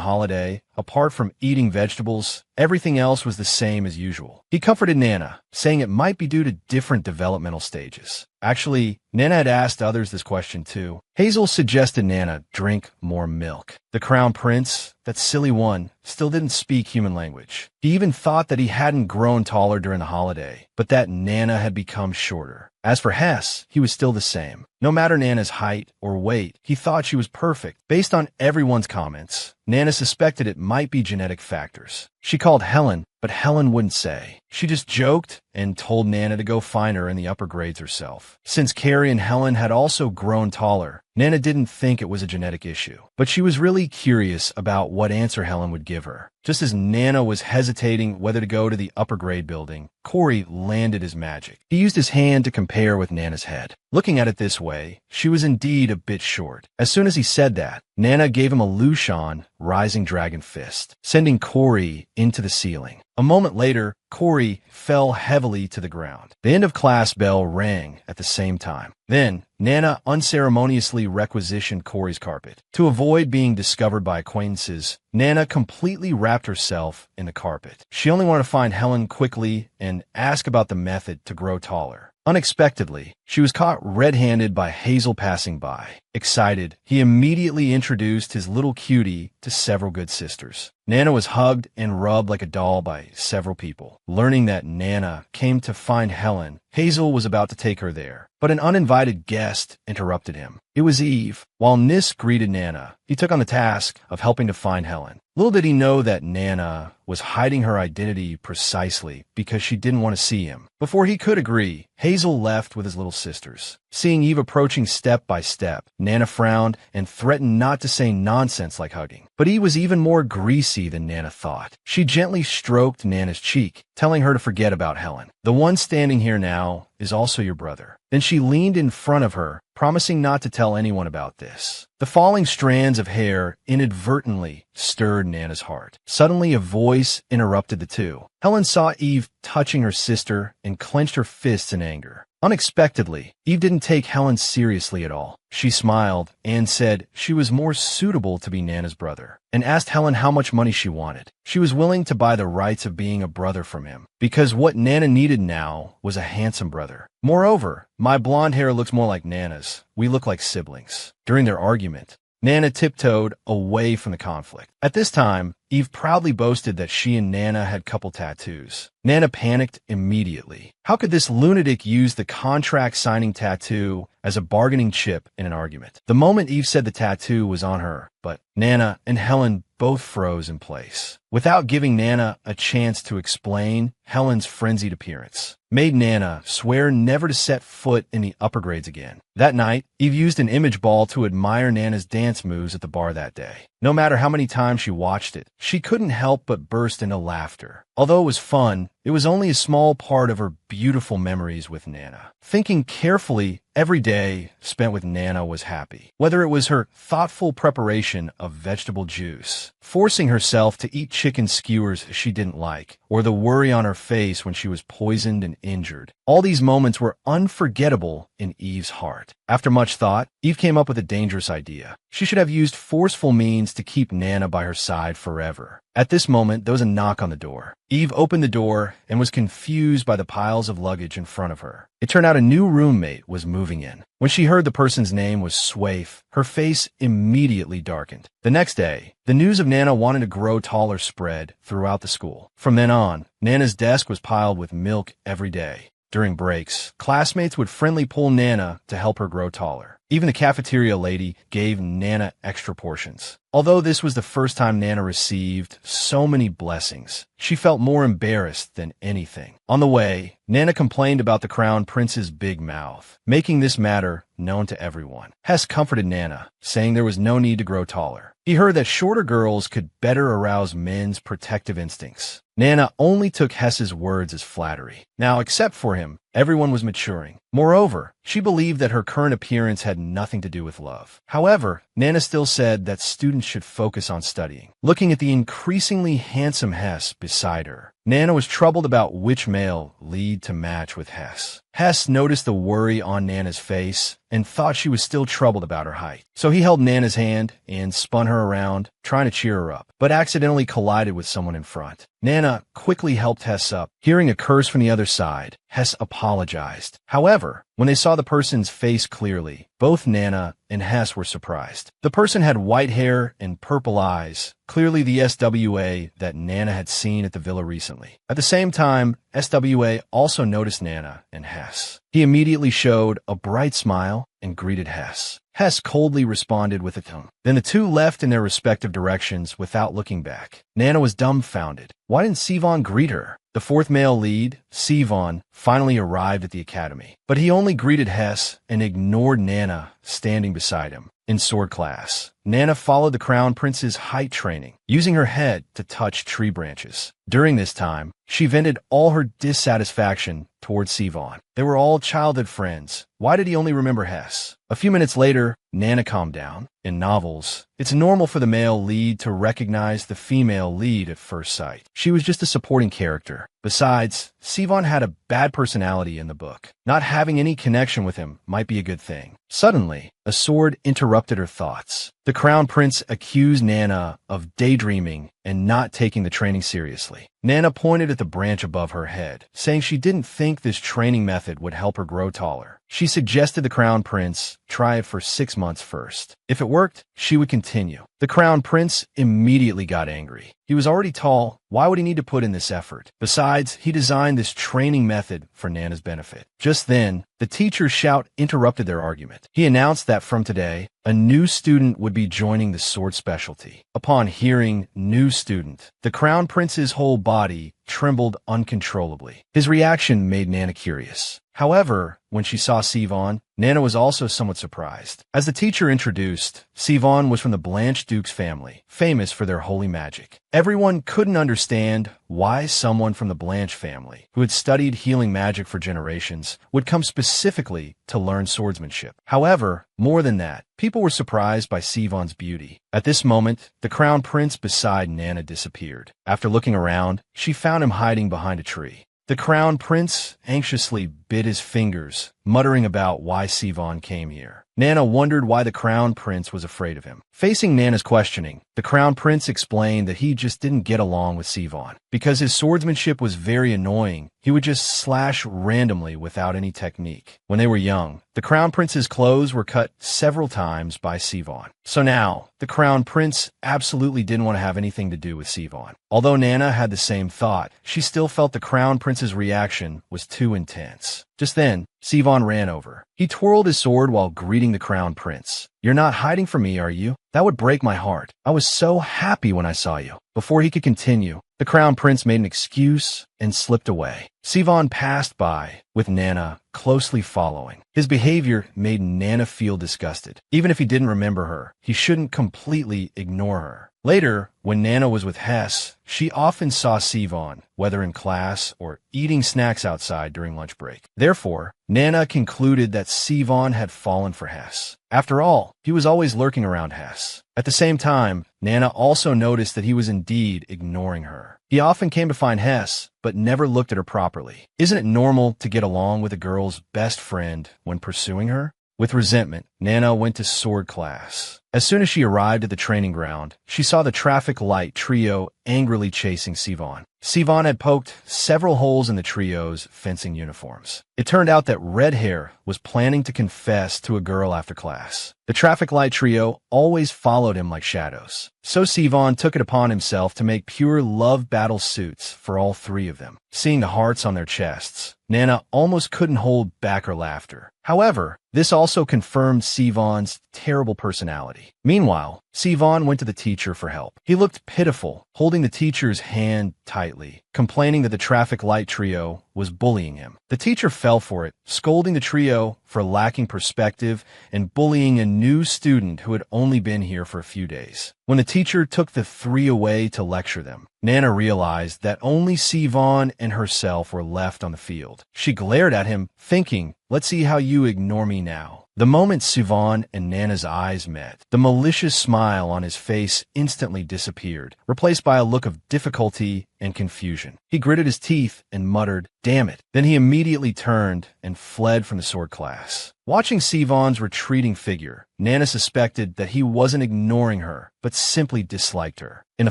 holiday, apart from eating vegetables, everything else was the same as usual. He comforted Nana, saying it might be due to different developmental stages. Actually, Nana had asked others this question too. Hazel suggested Nana drink more milk. The Crown Prince, that silly one, still didn't speak human language. He even thought that he hadn't grown taller during the holiday, but that Nana had become shorter. As for Hess, he was still the same. No matter Nana's height or weight, he thought she was perfect. Based on everyone's comments, Nana suspected it might be genetic factors. She called Helen, but Helen wouldn't say. She just joked and told Nana to go find her in the upper grades herself. Since Carrie and Helen had also grown taller, Nana didn't think it was a genetic issue. But she was really curious about what answer Helen would give her. Just as Nana was hesitating whether to go to the upper grade building, Corey landed his magic. He used his hand to compare with Nana's head. Looking at it this way, she was indeed a bit short. As soon as he said that, Nana gave him a Lushan Rising Dragon Fist, sending Corey into the ceiling. A moment later, Corey fell heavily to the ground. The end of class bell rang at the same time. Then, Nana unceremoniously requisitioned Corey's carpet. To avoid being discovered by acquaintances, Nana completely wrapped herself in the carpet. She only wanted to find Helen quickly and ask about the method to grow taller. Unexpectedly, she was caught red-handed by Hazel passing by. Excited, he immediately introduced his little cutie to several good sisters. Nana was hugged and rubbed like a doll by several people. Learning that Nana came to find Helen, Hazel was about to take her there, but an uninvited guest interrupted him. It was Eve. While Nis greeted Nana, he took on the task of helping to find Helen. Little did he know that Nana was hiding her identity precisely because she didn't want to see him. Before he could agree, Hazel left with his little sisters. Seeing Eve approaching step by step, Nana frowned and threatened not to say nonsense like hugging. But Eve was even more greasy than Nana thought. She gently stroked Nana's cheek, telling her to forget about Helen. The one standing here now is also your brother. Then she leaned in front of her, promising not to tell anyone about this. The falling strands of hair inadvertently stirred Nana's heart. Suddenly, a voice interrupted the two. Helen saw Eve touching her sister and clenched her fists in anger. Unexpectedly, Eve didn't take Helen seriously at all. She smiled and said she was more suitable to be Nana's brother, and asked Helen how much money she wanted. She was willing to buy the rights of being a brother from him, because what Nana needed now was a handsome brother. Moreover, my blonde hair looks more like Nana's. We look like siblings. During their argument, Nana tiptoed away from the conflict. At this time, Eve proudly boasted that she and Nana had couple tattoos. Nana panicked immediately. How could this lunatic use the contract signing tattoo as a bargaining chip in an argument? The moment Eve said the tattoo was on her, but Nana and Helen both froze in place. Without giving Nana a chance to explain, Helen's frenzied appearance made Nana swear never to set foot in the upper grades again. That night, Eve used an image ball to admire Nana's dance moves at the bar that day. No matter how many times she watched it, she couldn't help but burst into laughter. Although it was fun, it was only a small part of her beautiful memories with Nana. Thinking carefully, every day spent with Nana was happy. Whether it was her thoughtful preparation of vegetable juice, forcing herself to eat chicken skewers she didn't like, or the worry on her face when she was poisoned and injured, all these moments were unforgettable in Eve's heart. After much thought, Eve came up with a dangerous idea. She should have used forceful means to keep Nana by her side forever. At this moment, there was a knock on the door. Eve opened the door and was confused by the piles of luggage in front of her. It turned out a new roommate was moving in. When she heard the person's name was Swaif, her face immediately darkened. The next day, the news of Nana wanting to grow taller spread throughout the school. From then on, Nana's desk was piled with milk every day. During breaks, classmates would friendly pull Nana to help her grow taller. Even the cafeteria lady gave Nana extra portions. Although this was the first time Nana received so many blessings, she felt more embarrassed than anything. On the way, Nana complained about the crown prince's big mouth, making this matter known to everyone. Hess comforted Nana, saying there was no need to grow taller. He heard that shorter girls could better arouse men's protective instincts. Nana only took Hess's words as flattery. Now, except for him, everyone was maturing. Moreover, she believed that her current appearance had nothing to do with love. However, Nana still said that students should focus on studying. Looking at the increasingly handsome Hess beside her, Nana was troubled about which male lead to match with Hess. Hess noticed the worry on Nana's face and thought she was still troubled about her height. So he held Nana's hand and spun her around, trying to cheer her up, but accidentally collided with someone in front. Nana quickly helped Hess up. Hearing a curse from the other side, Hess apologized. However, when they saw the person's face clearly, both Nana and Hess were surprised. The person had white hair and purple eyes, clearly the SWA that Nana had seen at the villa recently. At the same time, SWA also noticed Nana and Hess. He immediately showed a bright smile and greeted Hess. Hess coldly responded with a tongue. Then the two left in their respective directions without looking back. Nana was dumbfounded. Why didn't Sivan greet her? The fourth male lead, Sivan, finally arrived at the academy, but he only greeted Hess and ignored Nana standing beside him. In sword class, Nana followed the crown prince's height training, using her head to touch tree branches. During this time, she vented all her dissatisfaction towards Sivan. They were all childhood friends. Why did he only remember Hess? A few minutes later, Nana calmed down. In novels, it's normal for the male lead to recognize the female lead at first sight. She was just a supporting character. Besides, Sivan had a bad personality in the book. Not having any connection with him might be a good thing. Suddenly, a sword interrupted her thoughts. The crown prince accused Nana of daydreaming and not taking the training seriously. Nana pointed at the branch above her head, saying she didn't think this training method method would help her grow taller. She suggested the Crown Prince try it for 6 months first. If it worked, she would continue. The Crown Prince immediately got angry. He was already tall. Why would he need to put in this effort? Besides, he designed this training method for Nana's benefit. Just then, the teacher's shout interrupted their argument. He announced that from today, a new student would be joining the sword specialty. Upon hearing new student, the Crown Prince's whole body trembled uncontrollably. His reaction made Nana curious. However, when she saw Sivan, Nana was also somewhat surprised. As the teacher introduced, Sivan was from the Blanche Duke's family, famous for their holy magic. Everyone couldn't understand why someone from the Blanche family, who had studied healing magic for generations, would come specifically to learn swordsmanship. However, more than that, people were surprised by Sivan's beauty. At this moment, the Crown Prince beside Nana disappeared. After looking around, she found him hiding behind a tree. The Crown Prince anxiously bit his fingers, muttering about why Sivan came here. Nana wondered why the Crown Prince was afraid of him. Facing Nana's questioning, the Crown Prince explained that he just didn't get along with Sivan. Because his swordsmanship was very annoying, he would just slash randomly without any technique. When they were young, the Crown Prince's clothes were cut several times by Sivan. So now, the Crown Prince absolutely didn't want to have anything to do with Sivan. Although Nana had the same thought, she still felt the Crown Prince's reaction was too intense. Just then, Sivan ran over. He twirled his sword while greeting the Crown Prince. "You're not hiding from me, are you? That would break my heart. I was so happy when I saw you." Before he could continue, the Crown Prince made an excuse and slipped away. Sivan passed by, with Nana closely following. His behavior made Nana feel disgusted. Even if he didn't remember her, he shouldn't completely ignore her. Later, when Nana was with Hess, she often saw Sivan, whether in class or eating snacks outside during lunch break. Therefore, Nana concluded that Sivan had fallen for Hess. After all, he was always lurking around Hess. At the same time, Nana also noticed that he was indeed ignoring her. He often came to find Hess, but never looked at her properly. Isn't it normal to get along with a girl's best friend when pursuing her? With resentment, Nana went to sword class. As soon as she arrived at the training ground, she saw the traffic light trio angrily chasing Sivan. Sivan had poked several holes in the trio's fencing uniforms. It turned out that Red Hair was planning to confess to a girl after class. The traffic light trio always followed him like shadows. So Sivan took it upon himself to make pure love battle suits for all three of them. Seeing the hearts on their chests, Nana almost couldn't hold back her laughter. However, this also confirmed Sivan's terrible personality. Meanwhile, Sivan went to the teacher for help. He looked pitiful, holding the teacher's hand tightly, complaining that the traffic light trio was bullying him. The teacher fell for it, scolding the trio for lacking perspective and bullying a new student who had only been here for a few days. When the teacher took the three away to lecture them, Nana realized that only Sivan and herself were left on the field. She glared at him, thinking, "Let's see how you ignore me now." The moment Sivan and Nana's eyes met, the malicious smile on his face instantly disappeared, replaced by a look of difficulty and confusion. He gritted his teeth and muttered, "Damn it." Then he immediately turned and fled from the sword class. Watching Sivan's retreating figure, Nana suspected that he wasn't ignoring her, but simply disliked her. In the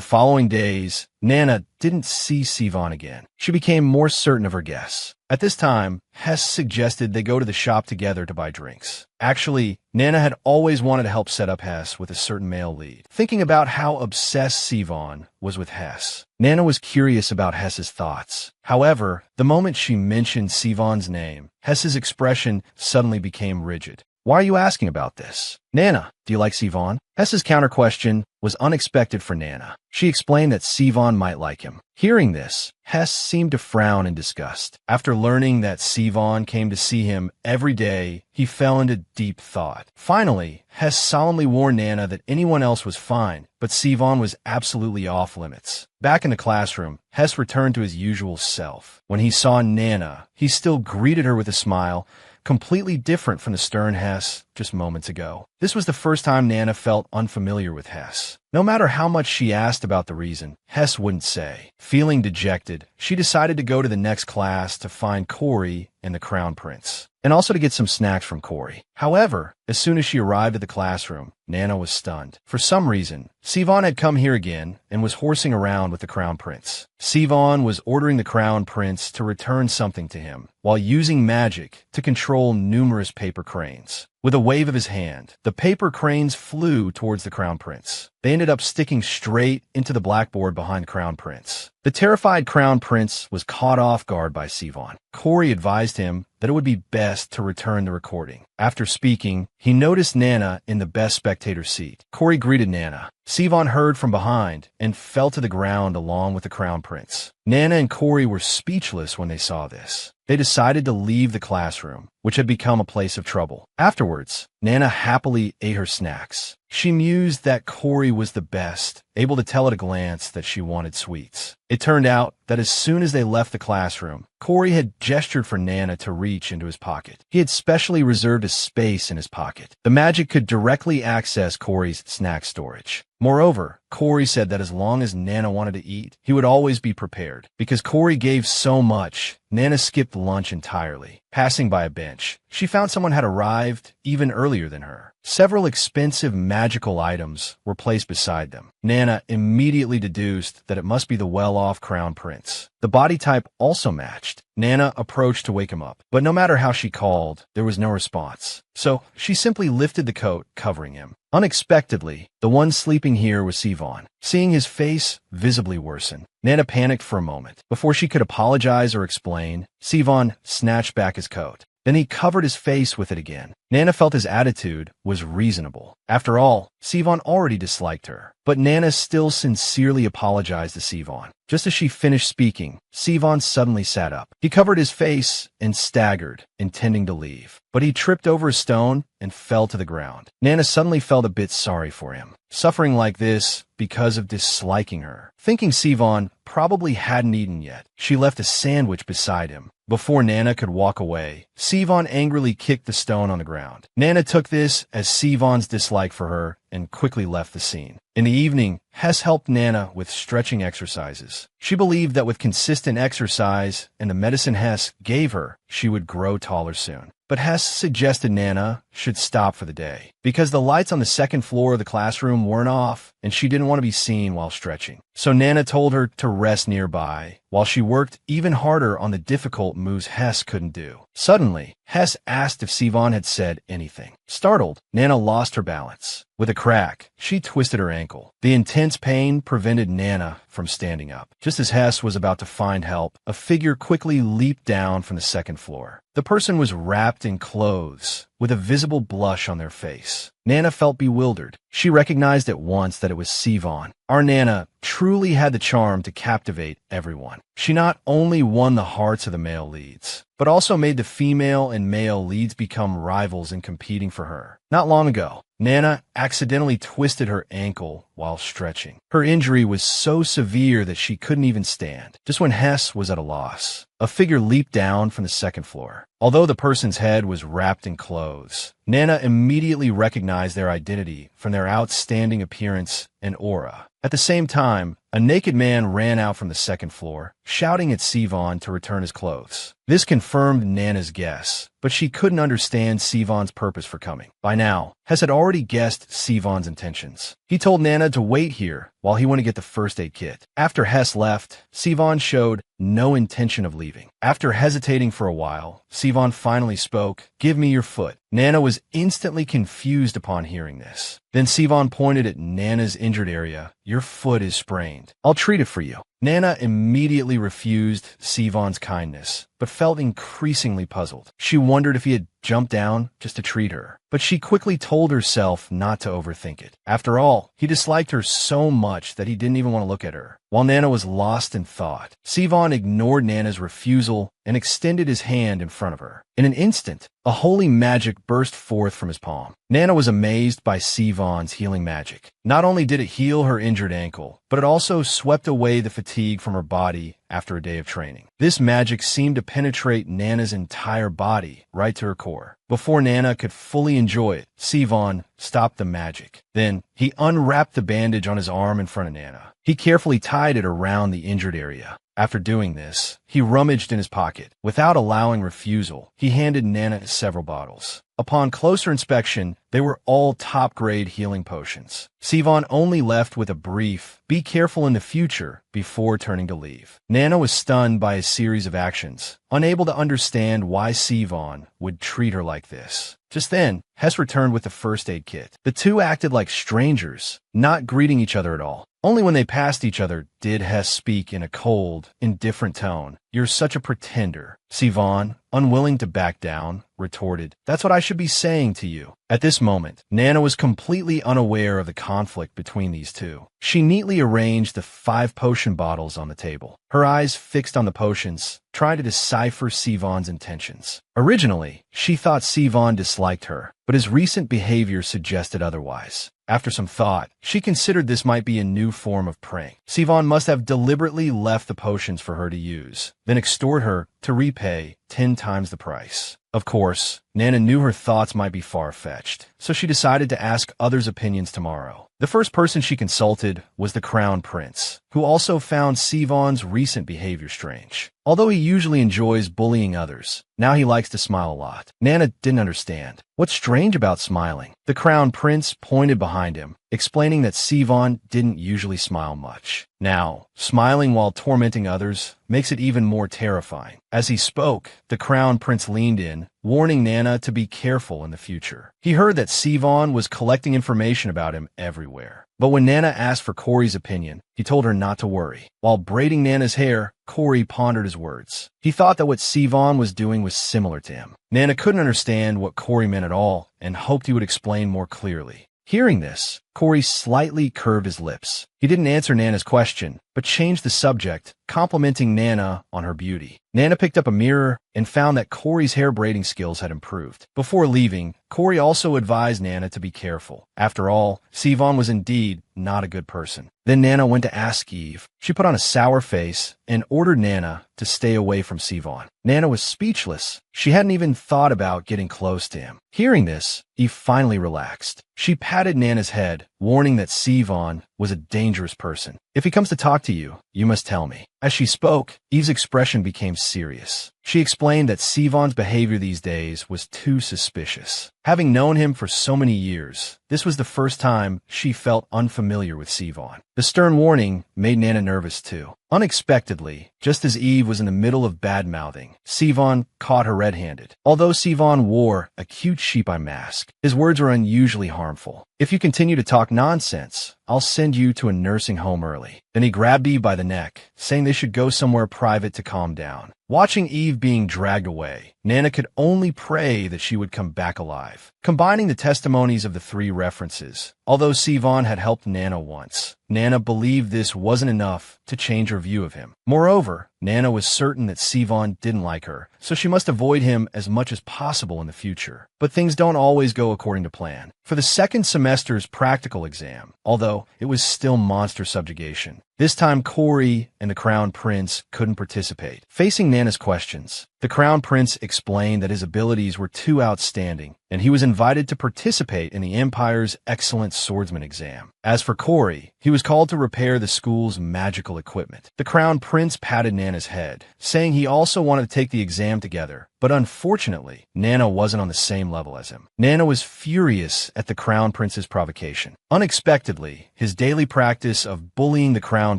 following days, Nana didn't see Sivan again. She became more certain of her guess. At this time, Hess suggested they go to the shop together to buy drinks. Actually, Nana had always wanted to help set up Hess with a certain male lead. Thinking about how obsessed Sivan was with Hess, Nana was curious about Hess's thoughts. However, the moment she mentioned Sivan's name, Hess's expression suddenly became rigid. "Why are you asking about this? Nana, do you like Sivan?" Hess's counter-question was unexpected for Nana. She explained that Sivan might like him. Hearing this, Hess seemed to frown in disgust. After learning that Sivan came to see him every day, he fell into deep thought. Finally, Hess solemnly warned Nana that anyone else was fine, but Sivan was absolutely off limits. Back in the classroom, Hess returned to his usual self. When he saw Nana, he still greeted her with a smile, completely different from the stern Hess just moments ago. This was the first time Nana felt unfamiliar with Hess. No matter how much she asked about the reason, Hess wouldn't say. Feeling dejected, she decided to go to the next class to find Corey and the Crown Prince, and also to get some snacks from Corey. However, as soon as she arrived at the classroom, Nana was stunned. For some reason, Sivan had come here again and was horsing around with the Crown Prince. Sivan was ordering the Crown Prince to return something to him, while using magic to control numerous paper cranes. With a wave of his hand, the paper cranes flew towards the Crown Prince. They ended up sticking straight into the blackboard behind Crown Prince. The terrified Crown Prince was caught off guard by Sivan. Corey advised him that it would be best to return the recording. After speaking, he noticed Nana in the best spectator seat. Corey greeted Nana. Sivan heard from behind and fell to the ground along with the Crown Prince. Nana and Corey were speechless when they saw this. They decided to leave the classroom, which had become a place of trouble. Afterwards, Nana happily ate her snacks. She mused that Corey was the best, able to tell at a glance that she wanted sweets. It turned out that as soon as they left the classroom, Corey had gestured for Nana to reach into his pocket. He had specially reserved a space in his pocket. The magic could directly access Corey's snack storage. Moreover, Corey said that as long as Nana wanted to eat, he would always be prepared. Because Corey gave so much, Nana skipped lunch entirely. Passing by a bench, she found someone had arrived even earlier than her. Several expensive magical items were placed beside them. Nana immediately deduced that it must be the well-off Crown Prince. The body type also matched. Nana approached to wake him up, but no matter how she called, there was no response. So she simply lifted the coat covering him. Unexpectedly, the one sleeping here was Sivan. Seeing his face visibly worsen, Nana panicked for a moment. Before she could apologize or explain, Sivan snatched back his coat. Then he covered his face with it again. Nana felt his attitude was reasonable. After all, Sivan already disliked her. But Nana still sincerely apologized to Sivan. Just as she finished speaking, Sivan suddenly sat up. He covered his face and staggered, intending to leave. But he tripped over a stone and fell to the ground. Nana suddenly felt a bit sorry for him, suffering like this because of disliking her. Thinking Sivan probably hadn't eaten yet, she left a sandwich beside him. Before Nana could walk away, Sivan angrily kicked the stone on the ground. Nana took this as Sivan's dislike for her and quickly left the scene. In the evening, Hess helped Nana with stretching exercises. She believed that with consistent exercise and the medicine Hess gave her, she would grow taller soon. But Hess suggested Nana should stop for the day because the lights on the second floor of the classroom weren't off and she didn't want to be seen while stretching. So Nana told her to rest nearby while she worked even harder on the difficult moves Hess couldn't do. Suddenly, Hess asked if Sivan had said anything. Startled, Nana lost her balance. With a crack, she twisted her ankle. The intense pain prevented Nana from standing up. Just as Hess was about to find help, a figure quickly leaped down from the second floor. The person was wrapped in clothes, with a visible blush on their face. Nana felt bewildered. She recognized at once that it was Sivan. Our Nana truly had the charm to captivate everyone. She not only won the hearts of the male leads, but also made the female and male leads become rivals in competing for her. Not long ago, Nana accidentally twisted her ankle while stretching. Her injury was so severe that she couldn't even stand. Just when Hess was at a loss, a figure leaped down from the second floor. Although the person's head was wrapped in clothes, Nana immediately recognized their identity from their outstanding appearance and aura. At the same time, a naked man ran out from the second floor, shouting at Sivan to return his clothes. This confirmed Nana's guess, but she couldn't understand Sivan's purpose for coming. By now, Hess had already guessed Sivan's intentions. He told Nana to wait here while he went to get the first aid kit. After Hess left, Sivan showed no intention of leaving. After hesitating for a while, Sivan finally spoke, "Give me your foot." Nana was instantly confused upon hearing this. Then Sivan pointed at Nana's injured area. "Your foot is sprained. I'll treat it for you." Nana immediately refused Sivan's kindness, but felt increasingly puzzled. She wondered if he had jumped down just to treat her, but she quickly told herself not to overthink it. After all, he disliked her so much that he didn't even want to look at her. While Nana was lost in thought, Sivan ignored Nana's refusal and extended his hand in front of her. In an instant, a holy magic burst forth from his palm. Nana was amazed by Sivan's healing magic. Not only did it heal her injured ankle, but it also swept away the fatigue fatigue from her body after a day of training. This magic seemed to penetrate Nana's entire body, right to her core. Before Nana could fully enjoy it, Sivan stopped the magic. Then, he unwrapped the bandage on his arm in front of Nana. He carefully tied it around the injured area. After doing this, he rummaged in his pocket. Without allowing refusal, he handed Nana several bottles. Upon closer inspection, they were all top-grade healing potions. Sivan only left with a brief, "Be careful in the future," before turning to leave. Nana was stunned by his series of actions, unable to understand why Sivan would treat her like this. Just then, Hess returned with the first aid kit. The two acted like strangers, not greeting each other at all. Only when they passed each other did Hess speak in a cold, indifferent tone. "You're such a pretender." Sivan, unwilling to back down, retorted, "That's what I should be saying to you." At this moment, Nana was completely unaware of the conflict between these two. She neatly arranged the 5 potion bottles on the table, her eyes fixed on the potions, trying to decipher Sivan's intentions. Originally, she thought Sivan disliked her, but his recent behavior suggested otherwise. After some thought, she considered this might be a new form of prank. Sivan must have deliberately left the potions for her to use, then extort her to repay 10 times the price. Of course, Nana knew her thoughts might be far-fetched, so she decided to ask others' opinions tomorrow. The first person she consulted was the Crown Prince, who also found Sivan's recent behavior strange. Although he usually enjoys bullying others, now he likes to smile a lot. Nana didn't understand. What's strange about smiling? The Crown Prince pointed behind him, explaining that Sivan didn't usually smile much. Now, smiling while tormenting others makes it even more terrifying. As he spoke, the Crown Prince leaned in, warning Nana to be careful in the future. He heard that Sivan was collecting information about him everywhere. But when Nana asked for Corey's opinion, he told her not to worry. While braiding Nana's hair, Corey pondered his words. He thought that what Sivan was doing was similar to him. Nana couldn't understand what Corey meant at all and hoped he would explain more clearly. Hearing this, Corey slightly curved his lips. He didn't answer Nana's question, but changed the subject, complimenting Nana on her beauty. Nana picked up a mirror and found that Corey's hair braiding skills had improved. Before leaving, Corey also advised Nana to be careful. After all, Sivan was indeed not a good person. Then Nana went to ask Eve. She put on a sour face and ordered Nana to stay away from Sivan. Nana was speechless. She hadn't even thought about getting close to him. Hearing this, Eve finally relaxed. She patted Nana's head, warning that Sivan was a dangerous person. "If he comes to talk to you, you must tell me." As she spoke, Eve's expression became serious. She explained that Sivan's behavior these days was too suspicious. Having known him for so many years, this was the first time she felt unfamiliar with Sivan. The stern warning made Nana nervous too. Unexpectedly, just as Eve was in the middle of bad-mouthing, Sivan caught her red-handed. Although Sivan wore a cute sheep eye mask, his words were unusually harmful. "If you continue to talk nonsense, I'll send you to a nursing home early." Then he grabbed Eve by the neck, saying they should go somewhere private to calm down. Watching Eve being dragged away, Nana could only pray that she would come back alive. Combining the testimonies of the 3 references, although Sivan had helped Nana once, Nana believed this wasn't enough to change her view of him. Moreover, Nana was certain that Sivan didn't like her, so she must avoid him as much as possible in the future. But things don't always go according to plan. For the second semester's practical exam, although it was still monster subjugation, this time Corey and the Crown Prince couldn't participate. Facing Nana's questions, the Crown Prince explained that his abilities were too outstanding, and he was invited to participate in the Empire's Excellent Swordsman exam. As for Corey, he was called to repair the school's magical equipment. The Crown Prince patted Nana's head, saying he also wanted to take the exam together, but unfortunately, Nana wasn't on the same level as him. Nana was furious at the Crown Prince's provocation. Unexpectedly, his daily practice of bullying the Crown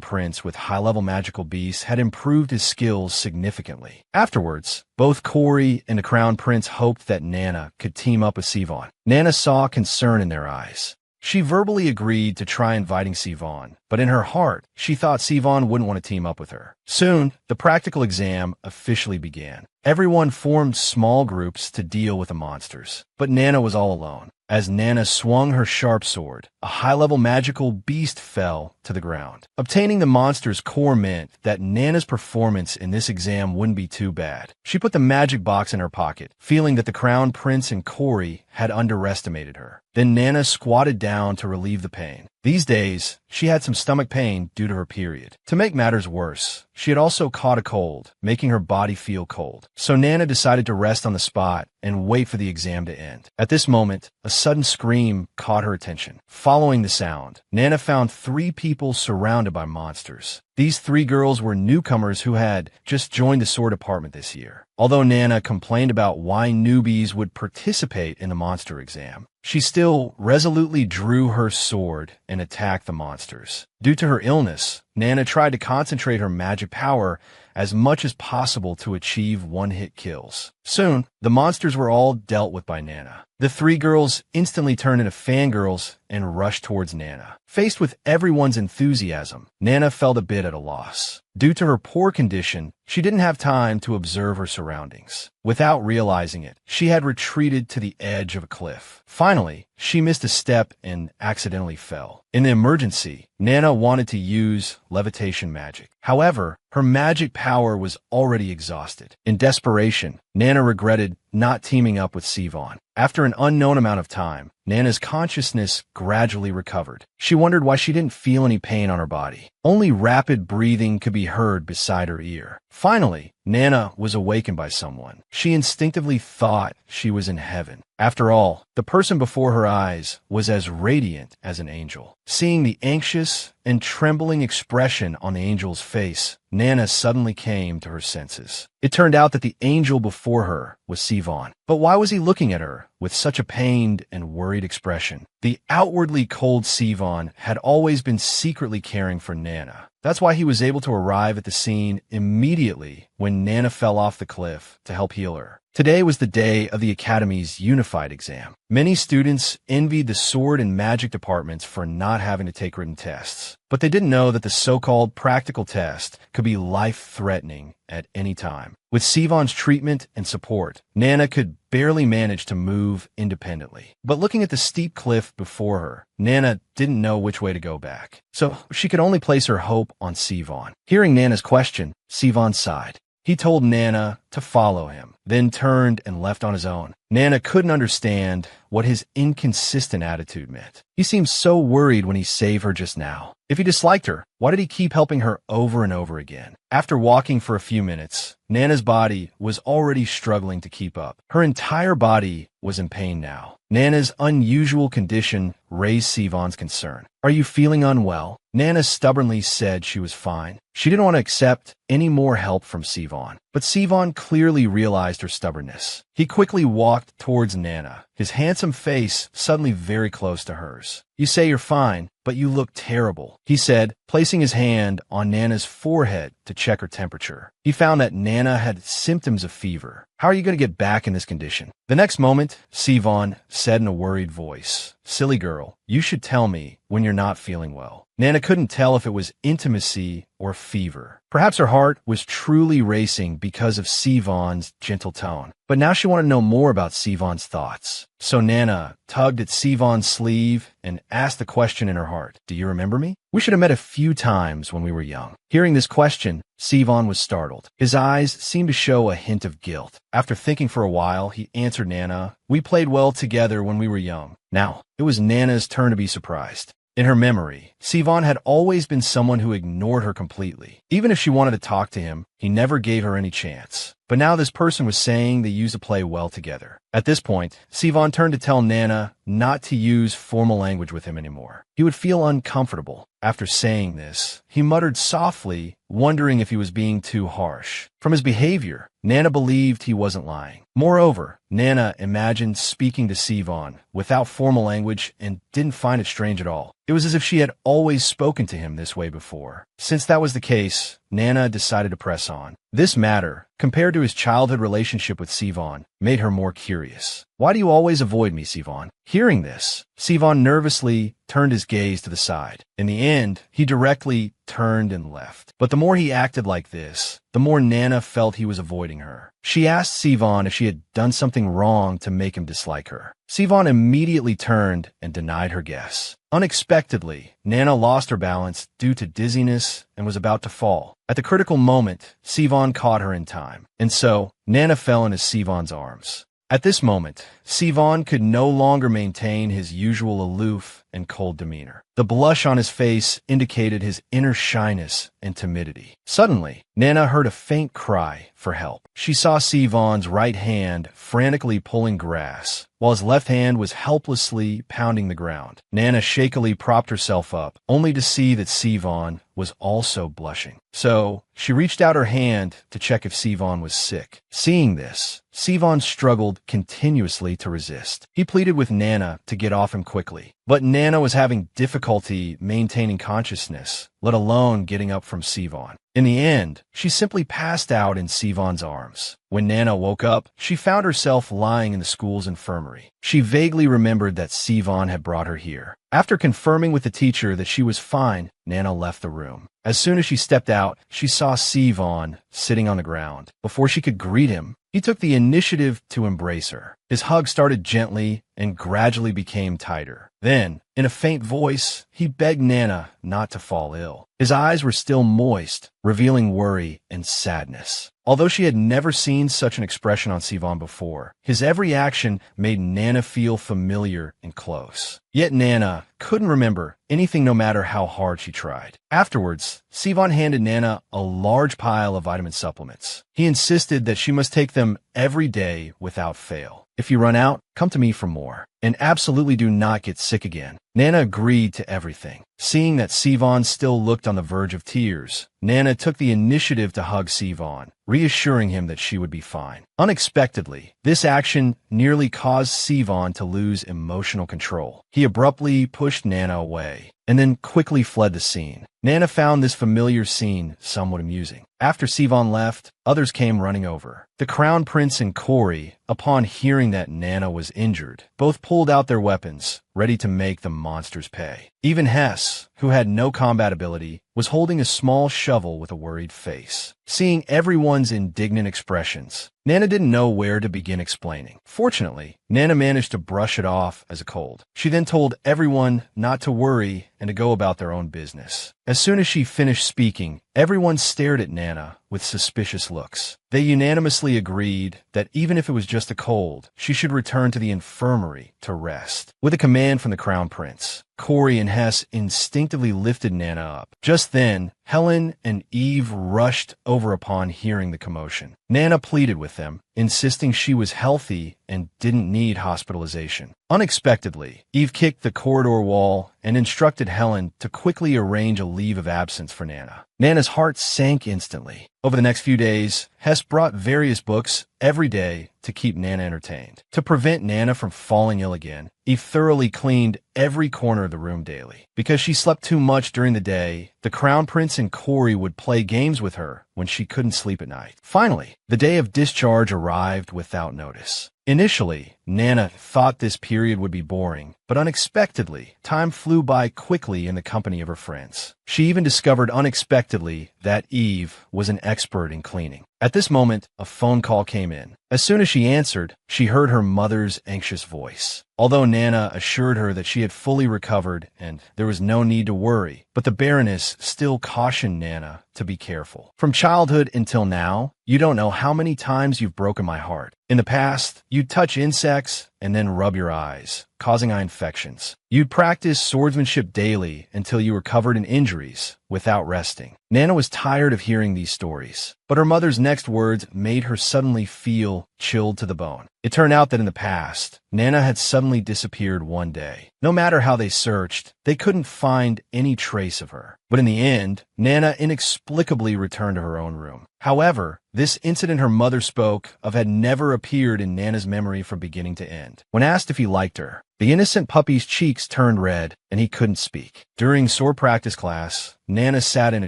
Prince with high-level magical beasts had improved his skills significantly. Afterwards, both Corey and the Crown Prince hoped that Nana could team up with Sivan. Nana saw concern in their eyes. She verbally agreed to try inviting Sivan, but in her heart, she thought Sivan wouldn't want to team up with her. Soon, the practical exam officially began. Everyone formed small groups to deal with the monsters, but Nana was all alone. As Nana swung her sharp sword, a high-level magical beast fell to the ground. Obtaining the monster's core meant that Nana's performance in this exam wouldn't be too bad. She put the magic box in her pocket, feeling that the Crown Prince and Corey had underestimated her. Then Nana squatted down to relieve the pain. These days, she had some stomach pain due to her period. To make matters worse, she had also caught a cold, making her body feel cold. So Nana decided to rest on the spot and wait for the exam to end. At this moment, a sudden scream caught her attention. Following the sound, Nana found 3 people surrounded by monsters. These 3 girls were newcomers who had just joined the sword department this year. Although Nana complained about why newbies would participate in the monster exam, she still resolutely drew her sword and attacked the monsters. Due to her illness, Nana tried to concentrate her magic power as much as possible to achieve one-hit kills. Soon, the monsters were all dealt with by Nana. The 3 girls instantly turned into fangirls and rushed towards Nana. Faced with everyone's enthusiasm, Nana felt a bit at a loss. Due to her poor condition, she didn't have time to observe her surroundings. Without realizing it, she had retreated to the edge of a cliff. Finally, she missed a step and accidentally fell. In the emergency, Nana wanted to use levitation magic. However, her magic power was already exhausted. In desperation, Nana regretted not teaming up with Sivan. After an unknown amount of time, Nana's consciousness gradually recovered. She wondered why she didn't feel any pain on her body. Only rapid breathing could be heard beside her ear. Finally, Nana was awakened by someone. She instinctively thought she was in heaven. After all, the person before her eyes was as radiant as an angel. Seeing the anxious and trembling expression on the angel's face, Nana suddenly came to her senses. It turned out that the angel before her was Sivan. But why was he looking at her with such a pained and worried expression? The outwardly cold Sivan had always been secretly caring for Nana. That's why he was able to arrive at the scene immediately when Nana fell off the cliff to help heal her. Today was the day of the Academy's unified exam. Many students envied the sword and magic departments for not having to take written tests. But they didn't know that the so-called practical test could be life-threatening at any time. With Sivan's treatment and support, Nana could barely manage to move independently. But looking at the steep cliff before her, Nana didn't know which way to go back. So she could only place her hope on Sivan. Hearing Nana's question, Sivan sighed. He told Nana to follow him, then turned and left on his own. Nana couldn't understand what his inconsistent attitude meant. He seemed so worried when he saved her just now. If he disliked her, why did he keep helping her over and over again? After walking for a few minutes, Nana's body was already struggling to keep up. Her entire body was in pain now. Nana's unusual condition raised Sivan's concern. "Are you feeling unwell?" Nana stubbornly said she was fine. She didn't want to accept any more help from Sivan. But Sivan clearly realized her stubbornness. He quickly walked towards Nana, his handsome face suddenly very close to hers. "You say you're fine, but you look terrible," he said, placing his hand on Nana's forehead to check her temperature. He found that Nana had symptoms of fever. "How are you going to get back in this condition?" The next moment, Sivan said in a worried voice, "Silly girl, you should tell me when you're not feeling well." Nana couldn't tell if it was intimacy or fever. Perhaps her heart was truly racing because of Sivan's gentle tone. But now she wanted to know more about Sivan's thoughts. So Nana tugged at Sivan's sleeve and asked the question in her heart, "Do you remember me? We should have met a few times when we were young." Hearing this question, Sivan was startled. His eyes seemed to show a hint of guilt. After thinking for a while, he answered Nana, "We played well together when we were young." Now, it was Nana's turn to be surprised. In her memory, Sivan had always been someone who ignored her completely. Even if she wanted to talk to him, he never gave her any chance. But now this person was saying they used to play well together. At this point, Sivan turned to tell Nana not to use formal language with him anymore. He would feel uncomfortable. After saying this, he muttered softly, wondering if he was being too harsh. From his behavior, Nana believed he wasn't lying. Moreover, Nana imagined speaking to Sivan without formal language and didn't find it strange at all. It was as if she had always spoken to him this way before. Since that was the case, Nana decided to press on. This matter, compared to his childhood relationship with Sivan, made her more curious. "Why do you always avoid me, Sivan?" Hearing this, Sivan nervously turned his gaze to the side. In the end, he directly turned and left. But the more he acted like this, the more Nana felt he was avoiding her. She asked Sivan if she had done something wrong to make him dislike her. Sivan immediately turned and denied her guess. Unexpectedly, Nana lost her balance due to dizziness and was about to fall. At the critical moment, Sivan caught her in time, and so Nana fell into Sivan's arms. At this moment, Sivan could no longer maintain his usual aloof and cold demeanor. The blush on his face indicated his inner shyness and timidity. Suddenly, Nana heard a faint cry for help. She saw Sivan's right hand frantically pulling grass, while his left hand was helplessly pounding the ground. Nana shakily propped herself up, only to see that Sivan was also blushing. So, she reached out her hand to check if Sivan was sick. Seeing this, Sivan struggled continuously to resist. He pleaded with Nana to get off him quickly, but Nana was having difficulty maintaining consciousness, let alone getting up from Sivan. In the end, she simply passed out in Sivan's arms. When Nana woke up, she found herself lying in the school's infirmary. She vaguely remembered that Sivan had brought her here. After confirming with the teacher that she was fine, Nana left the room. As soon as she stepped out, she saw Sivan sitting on the ground. Before she could greet him, he took the initiative to embrace her. His hug started gently and gradually became tighter. Then, in a faint voice, he begged Nana not to fall ill. His eyes were still moist, revealing worry and sadness. Although she had never seen such an expression on Sivan before, his every action made Nana feel familiar and close. Yet Nana couldn't remember anything no matter how hard she tried. Afterwards, Sivan handed Nana a large pile of vitamin supplements. He insisted that she must take them every day without fail. If you run out, come to me for more. And absolutely do not get sick again. Nana agreed to everything. Seeing that Sivan still looked on the verge of tears, Nana took the initiative to hug Sivan, reassuring him that she would be fine. Unexpectedly, this action nearly caused Sivan to lose emotional control. He abruptly pushed Nana away, and then quickly fled the scene. Nana found this familiar scene somewhat amusing. After Sivan left, others came running over. The Crown Prince and Corey, upon hearing that Nana was injured, both pulled out their weapons, ready to make the monsters pay. Even Hess, who had no combat ability, was holding a small shovel with a worried face. Seeing everyone's indignant expressions, Nana didn't know where to begin explaining. Fortunately, Nana managed to brush it off as a cold. She then told everyone not to worry and to go about their own business. As soon as she finished speaking, everyone stared at Nana with suspicious looks. They unanimously agreed that even if it was just a cold, she should return to the infirmary to rest. With a command from the Crown Prince, Corey and Hess instinctively lifted Nana up. Just then, Helen and Eve rushed over upon hearing the commotion. Nana pleaded with them, insisting she was healthy and didn't need hospitalization. Unexpectedly, Eve kicked the corridor wall and instructed Helen to quickly arrange a leave of absence for Nana. Nana's heart sank instantly. Over the next few days, Hess brought various books every day to keep Nana entertained. To prevent Nana from falling ill again, Eve thoroughly cleaned every corner of the room daily. Because she slept too much during the day, the Crown Prince and Corey would play games with her when she couldn't sleep at night. Finally, the day of discharge arrived without notice. Initially, Nana thought this period would be boring, but unexpectedly, time flew by quickly in the company of her friends. She even discovered unexpectedly that Eve was an expert in cleaning. At this moment, a phone call came in. As soon as she answered, she heard her mother's anxious voice. Although Nana assured her that she had fully recovered and there was no need to worry, but the Baroness still cautioned Nana to be careful. From childhood until now, you don't know how many times you've broken my heart. In the past, you'd touch insects and then rub your eyes, causing eye infections. You'd practice swordsmanship daily until you were covered in injuries without resting. Nana was tired of hearing these stories, but her mother's next words made her suddenly feel chilled to the bone. It turned out that in the past, Nana had suddenly disappeared one day. No matter how they searched, they couldn't find any trace of her. But in the end, Nana inexplicably returned to her own room. However, this incident her mother spoke of had never appeared in Nana's memory from beginning to end. When asked if he liked her, the innocent puppy's cheeks turned red and he couldn't speak. During sword practice class, Nana sat in a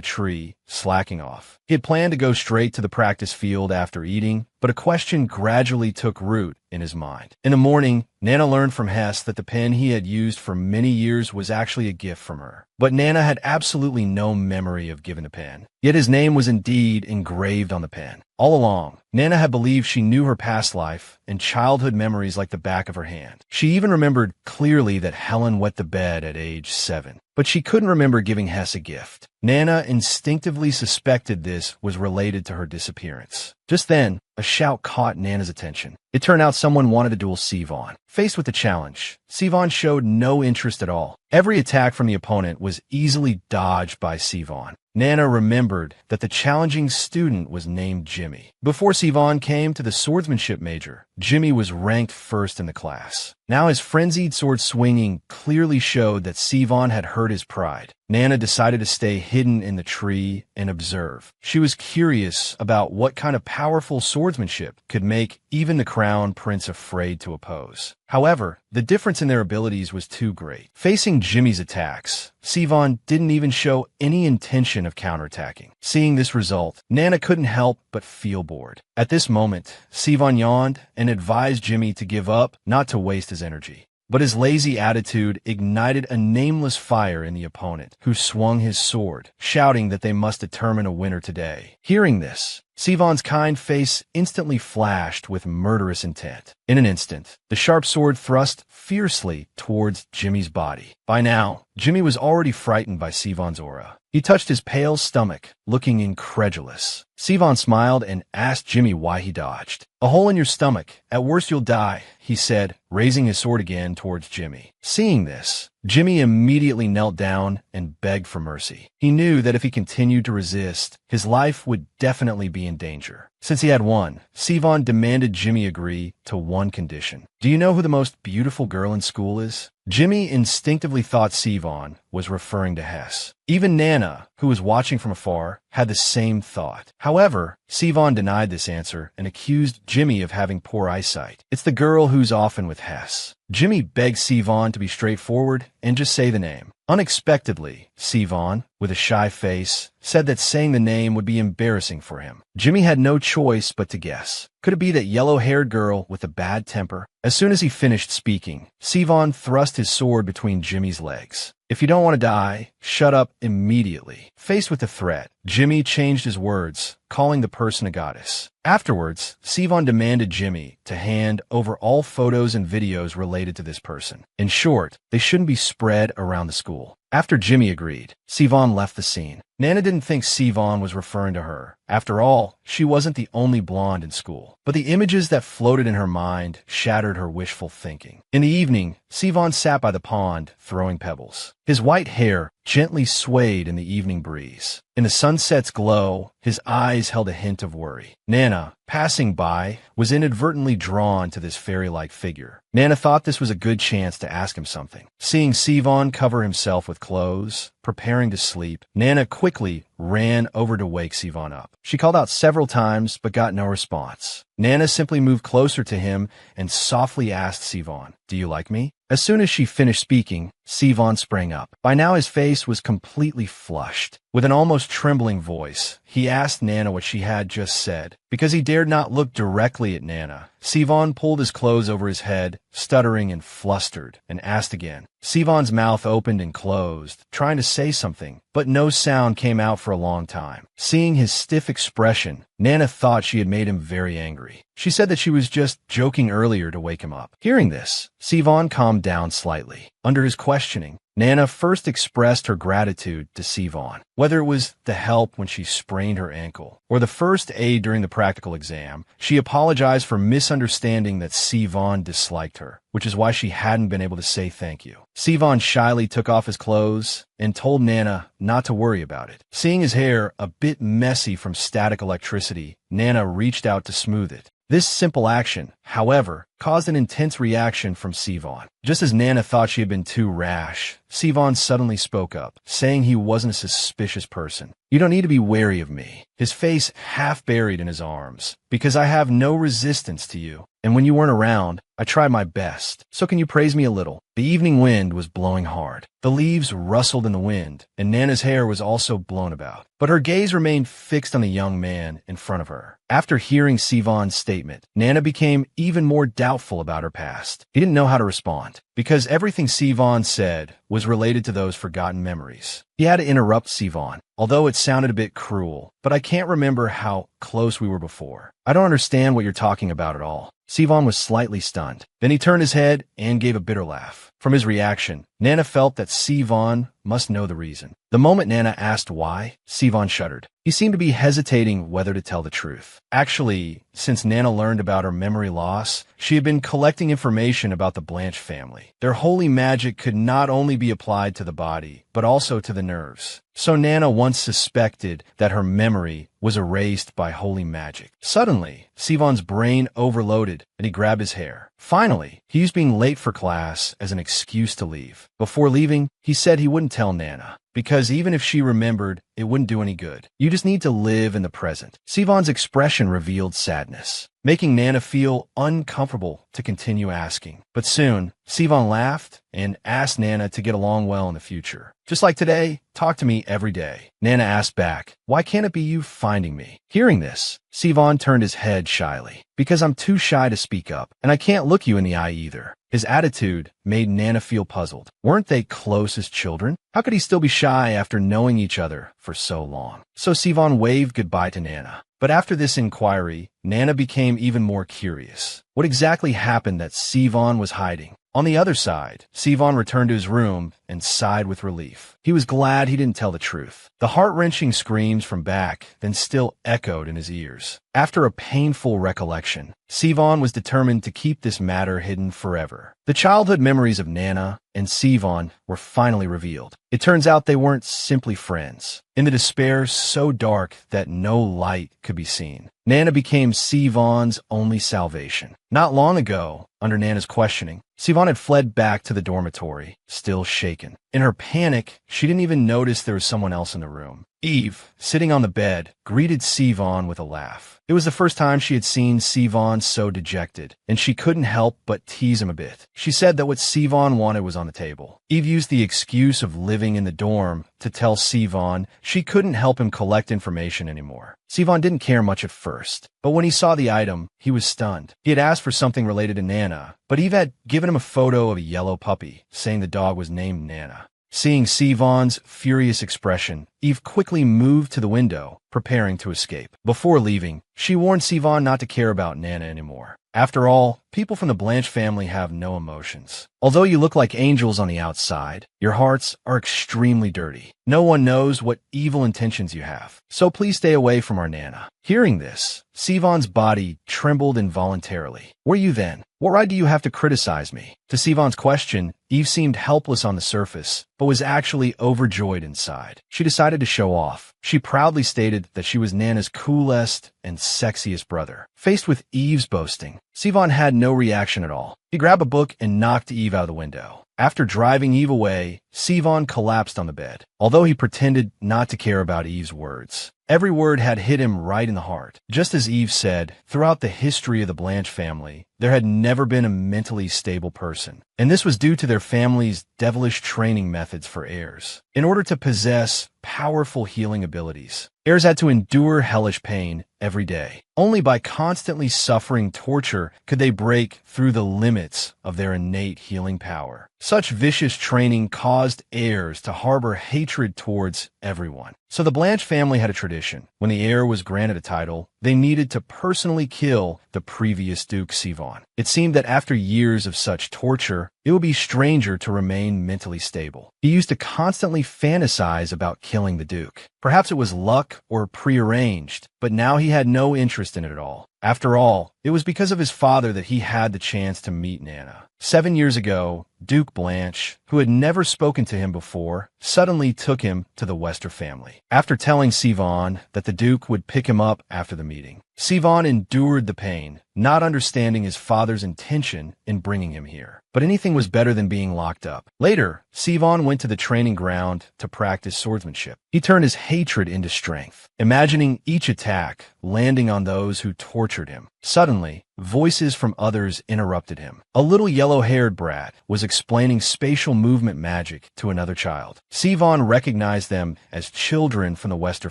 tree, slacking off. He had planned to go straight to the practice field after eating, but a question gradually took root in his mind. In the morning, Nana learned from Hess that the pen he had used for many years was actually a gift from her. But Nana had absolutely no memory of giving the pen. Yet his name was indeed engraved on the pen. All along, Nana had believed she knew her past life and childhood memories like the back of her hand. She even remembered clearly that Helen wet the bed at age 7. But she couldn't remember giving Hess a gift. Nana instinctively suspected this was related to her disappearance. Just then, a shout caught Nana's attention. It turned out someone wanted to duel Sivan. Faced with the challenge, Sivan showed no interest at all. Every attack from the opponent was easily dodged by Sivan. Nana remembered that the challenging student was named Jimmy. Before Sivan came to the swordsmanship major, Jimmy was ranked first in the class. Now his frenzied sword swinging clearly showed that Sivan had hurt his pride. Nana decided to stay hidden in the tree and observe. She was curious about what kind of powerful swordsmanship could make even the crown prince afraid to oppose. However, the difference in their abilities was too great. Facing Jimmy's attacks, Sivan didn't even show any intention of counterattacking. Seeing this result, Nana couldn't help but feel bored. At this moment, Sivan yawned and advised Jimmy to give up, not to waste his energy. But his lazy attitude ignited a nameless fire in the opponent, who swung his sword, shouting that they must determine a winner today. Hearing this, Sivan's kind face instantly flashed with murderous intent. In an instant, the sharp sword thrust fiercely towards Jimmy's body. By now, Jimmy was already frightened by Sivan's aura. He touched his pale stomach, looking incredulous. Sivan smiled and asked Jimmy why he dodged. "A hole in your stomach. At worst you'll die," he said, raising his sword again towards Jimmy. Seeing this, Jimmy immediately knelt down and begged for mercy. He knew that if he continued to resist, his life would definitely be in danger. Since he had won, Sivan demanded Jimmy agree to one condition. "Do you know who the most beautiful girl in school is?" Jimmy instinctively thought Sivan was referring to Hess. Even Nana, who was watching from afar, had the same thought. However, Sivan denied this answer and accused Jimmy of having poor eyesight. "It's the girl who's often with Hess." Jimmy begged Sivan to be straightforward and just say the name. Unexpectedly, Sivan, with a shy face, said that saying the name would be embarrassing for him. Jimmy had no choice but to guess. Could it be that yellow-haired girl with a bad temper? As soon as he finished speaking, Sivan thrust his sword between Jimmy's legs. "If you don't want to die, shut up immediately." Faced with the threat, Jimmy changed his words, calling the person a goddess. Afterwards, Sivan demanded Jimmy to hand over all photos and videos related to this person. In short, they shouldn't be spread around the school. After Jimmy agreed, Sivan left the scene. Nana didn't think Sivan was referring to her. After all, she wasn't the only blonde in school. But the images that floated in her mind shattered her wishful thinking. In the evening, Sivan sat by the pond, throwing pebbles. His white hair gently swayed in the evening breeze. In the sunset's glow, his eyes held a hint of worry. Nana, passing by, was inadvertently drawn to this fairy-like figure. Nana thought this was a good chance to ask him something. Seeing Sivan cover himself with clothes, preparing to sleep, Nana quickly ran over to wake Sivan up. She called out several times but got no response. Nana simply moved closer to him and softly asked Sivan, "Do you like me?" As soon as she finished speaking, Sivan sprang up. By now his face was completely flushed. With an almost trembling voice, he asked Nana what she had just said. Because he dared not look directly at Nana, Sivan pulled his clothes over his head, stuttering and flustered, and asked again. Sivan's mouth opened and closed, trying to say something, but no sound came out for a long time. Seeing his stiff expression, Nana thought she had made him very angry. She said that she was just joking earlier to wake him up. Hearing this, Sivan calmed down slightly. Under his questioning, Nana first expressed her gratitude to Sivan, whether it was the help when she sprained her ankle or the first aid during the practical exam. She apologized for misunderstanding that Sivan disliked her, which is why she hadn't been able to say thank you. Sivan shyly took off his clothes and told Nana not to worry about it. Seeing his hair a bit messy from static electricity, Nana reached out to smooth it. This simple action, however, caused an intense reaction from Sivan. Just as Nana thought she had been too rash, Sivan suddenly spoke up, saying he wasn't a suspicious person. "You don't need to be wary of me," his face half buried in his arms, "because I have no resistance to you." and when you weren't around, I tried my best. So can you praise me a little? The evening wind was blowing hard. The leaves rustled in the wind, and Nana's hair was also blown about. But her gaze remained fixed on the young man in front of her. After hearing Sivan's statement, Nana became even more doubtful about her past. He didn't know how to respond, because everything Sivan said was related to those forgotten memories. He had to interrupt Sivan, although it sounded a bit cruel, but I can't remember how close we were before. I don't understand what you're talking about at all. Sivan was slightly stunned. Then he turned his head and gave a bitter laugh. From his reaction, Nana felt that Sivan must know the reason. The moment Nana asked why, Sivan shuddered. He seemed to be hesitating whether to tell the truth. Actually, since Nana learned about her memory loss, she had been collecting information about the Blanche family. Their holy magic could not only be applied to the body, but also to the nerves. So Nana once suspected that her memory was erased by holy magic. Suddenly, Sivan's brain overloaded, and he grabbed his hair. Finally, he used being late for class as an excuse to leave. Before leaving, he said he wouldn't tell Nana, because even if she remembered, it wouldn't do any good. You just need to live in the present. Sivan's expression revealed sadness, making Nana feel uncomfortable to continue asking. But soon, Sivan laughed and asked Nana to get along well in the future. Just like today, talk to me every day. Nana asked back, why can't it be you finding me? Hearing this, Sivan turned his head shyly. Because I'm too shy to speak up, and I can't look you in the eye either. His attitude made Nana feel puzzled. Weren't they close as children? How could he still be shy after knowing each other for so long? So Sivan waved goodbye to Nana. But after this inquiry, Nana became even more curious. What exactly happened that Sivan was hiding? On the other side, Sivan returned to his room and sighed with relief. He was glad he didn't tell the truth. The heart-wrenching screams from back then still echoed in his ears. After a painful recollection, Sivan was determined to keep this matter hidden forever. The childhood memories of Nana and Sivan were finally revealed. It turns out they weren't simply friends. In the despair so dark that no light could be seen, Nana became Sivan's only salvation. Not long ago, under Nana's questioning, Sivan had fled back to the dormitory, still shaken. In her panic, she didn't even notice there was someone else in the room. Eve, sitting on the bed, greeted Sivan with a laugh. It was the first time she had seen Sivan so dejected, and she couldn't help but tease him a bit. She said that what Sivan wanted was on the table. Eve used the excuse of living in the dorm to tell Sivan she couldn't help him collect information anymore. Sivan didn't care much at first, but when he saw the item, he was stunned. He had asked for something related to Nana, but Eve had given him a photo of a yellow puppy, saying the dog was named Nana. Seeing Sivan's furious expression, Eve quickly moved to the window, preparing to escape. Before leaving, she warned Sivan not to care about Nana anymore. After all, people from the Blanche family have no emotions. Although you look like angels on the outside, your hearts are extremely dirty. No one knows what evil intentions you have. So please stay away from our Nana. Hearing this, Sivan's body trembled involuntarily. Were you then? What right do you have to criticize me? To Sivan's question, Eve seemed helpless on the surface, but was actually overjoyed inside. She decided to show off. She proudly stated that she was Nana's coolest and sexiest brother. Faced with Eve's boasting, Sivan had no reaction at all. He grabbed a book and knocked Eve out of the window. After driving Eve away, Sivan collapsed on the bed, although he pretended not to care about Eve's words. Every word had hit him right in the heart. Just as Eve said, throughout the history of the Blanche family, there had never been a mentally stable person, and this was due to their family's devilish training methods for heirs. In order to possess powerful healing abilities, heirs had to endure hellish pain every day. Only by constantly suffering torture could they break through the limits of their innate healing power. Such vicious training caused heirs to harbor hatred towards everyone. So the Blanche family had a tradition. When the heir was granted a title, they needed to personally kill the previous Duke Sivan. It seemed that after years of such torture, it would be stranger to remain mentally stable. He used to constantly fantasize about killing the Duke. Perhaps it was luck or prearranged, but now he had no interest in it at all. After all, it was because of his father that he had the chance to meet Nana. 7 years ago, Duke Blanche, who had never spoken to him before, suddenly took him to the Wester family. After telling Sivan that the Duke would pick him up after the meeting, Sivan endured the pain, not understanding his father's intention in bringing him here. But anything was better than being locked up. Later, Sivan went to the training ground to practice swordsmanship. He turned his hatred into strength, imagining each attack landing on those who tortured him. Suddenly, voices from others interrupted him. A little yellow-haired brat was explaining spatial movement magic to another child. Sivan recognized them as children from the Wester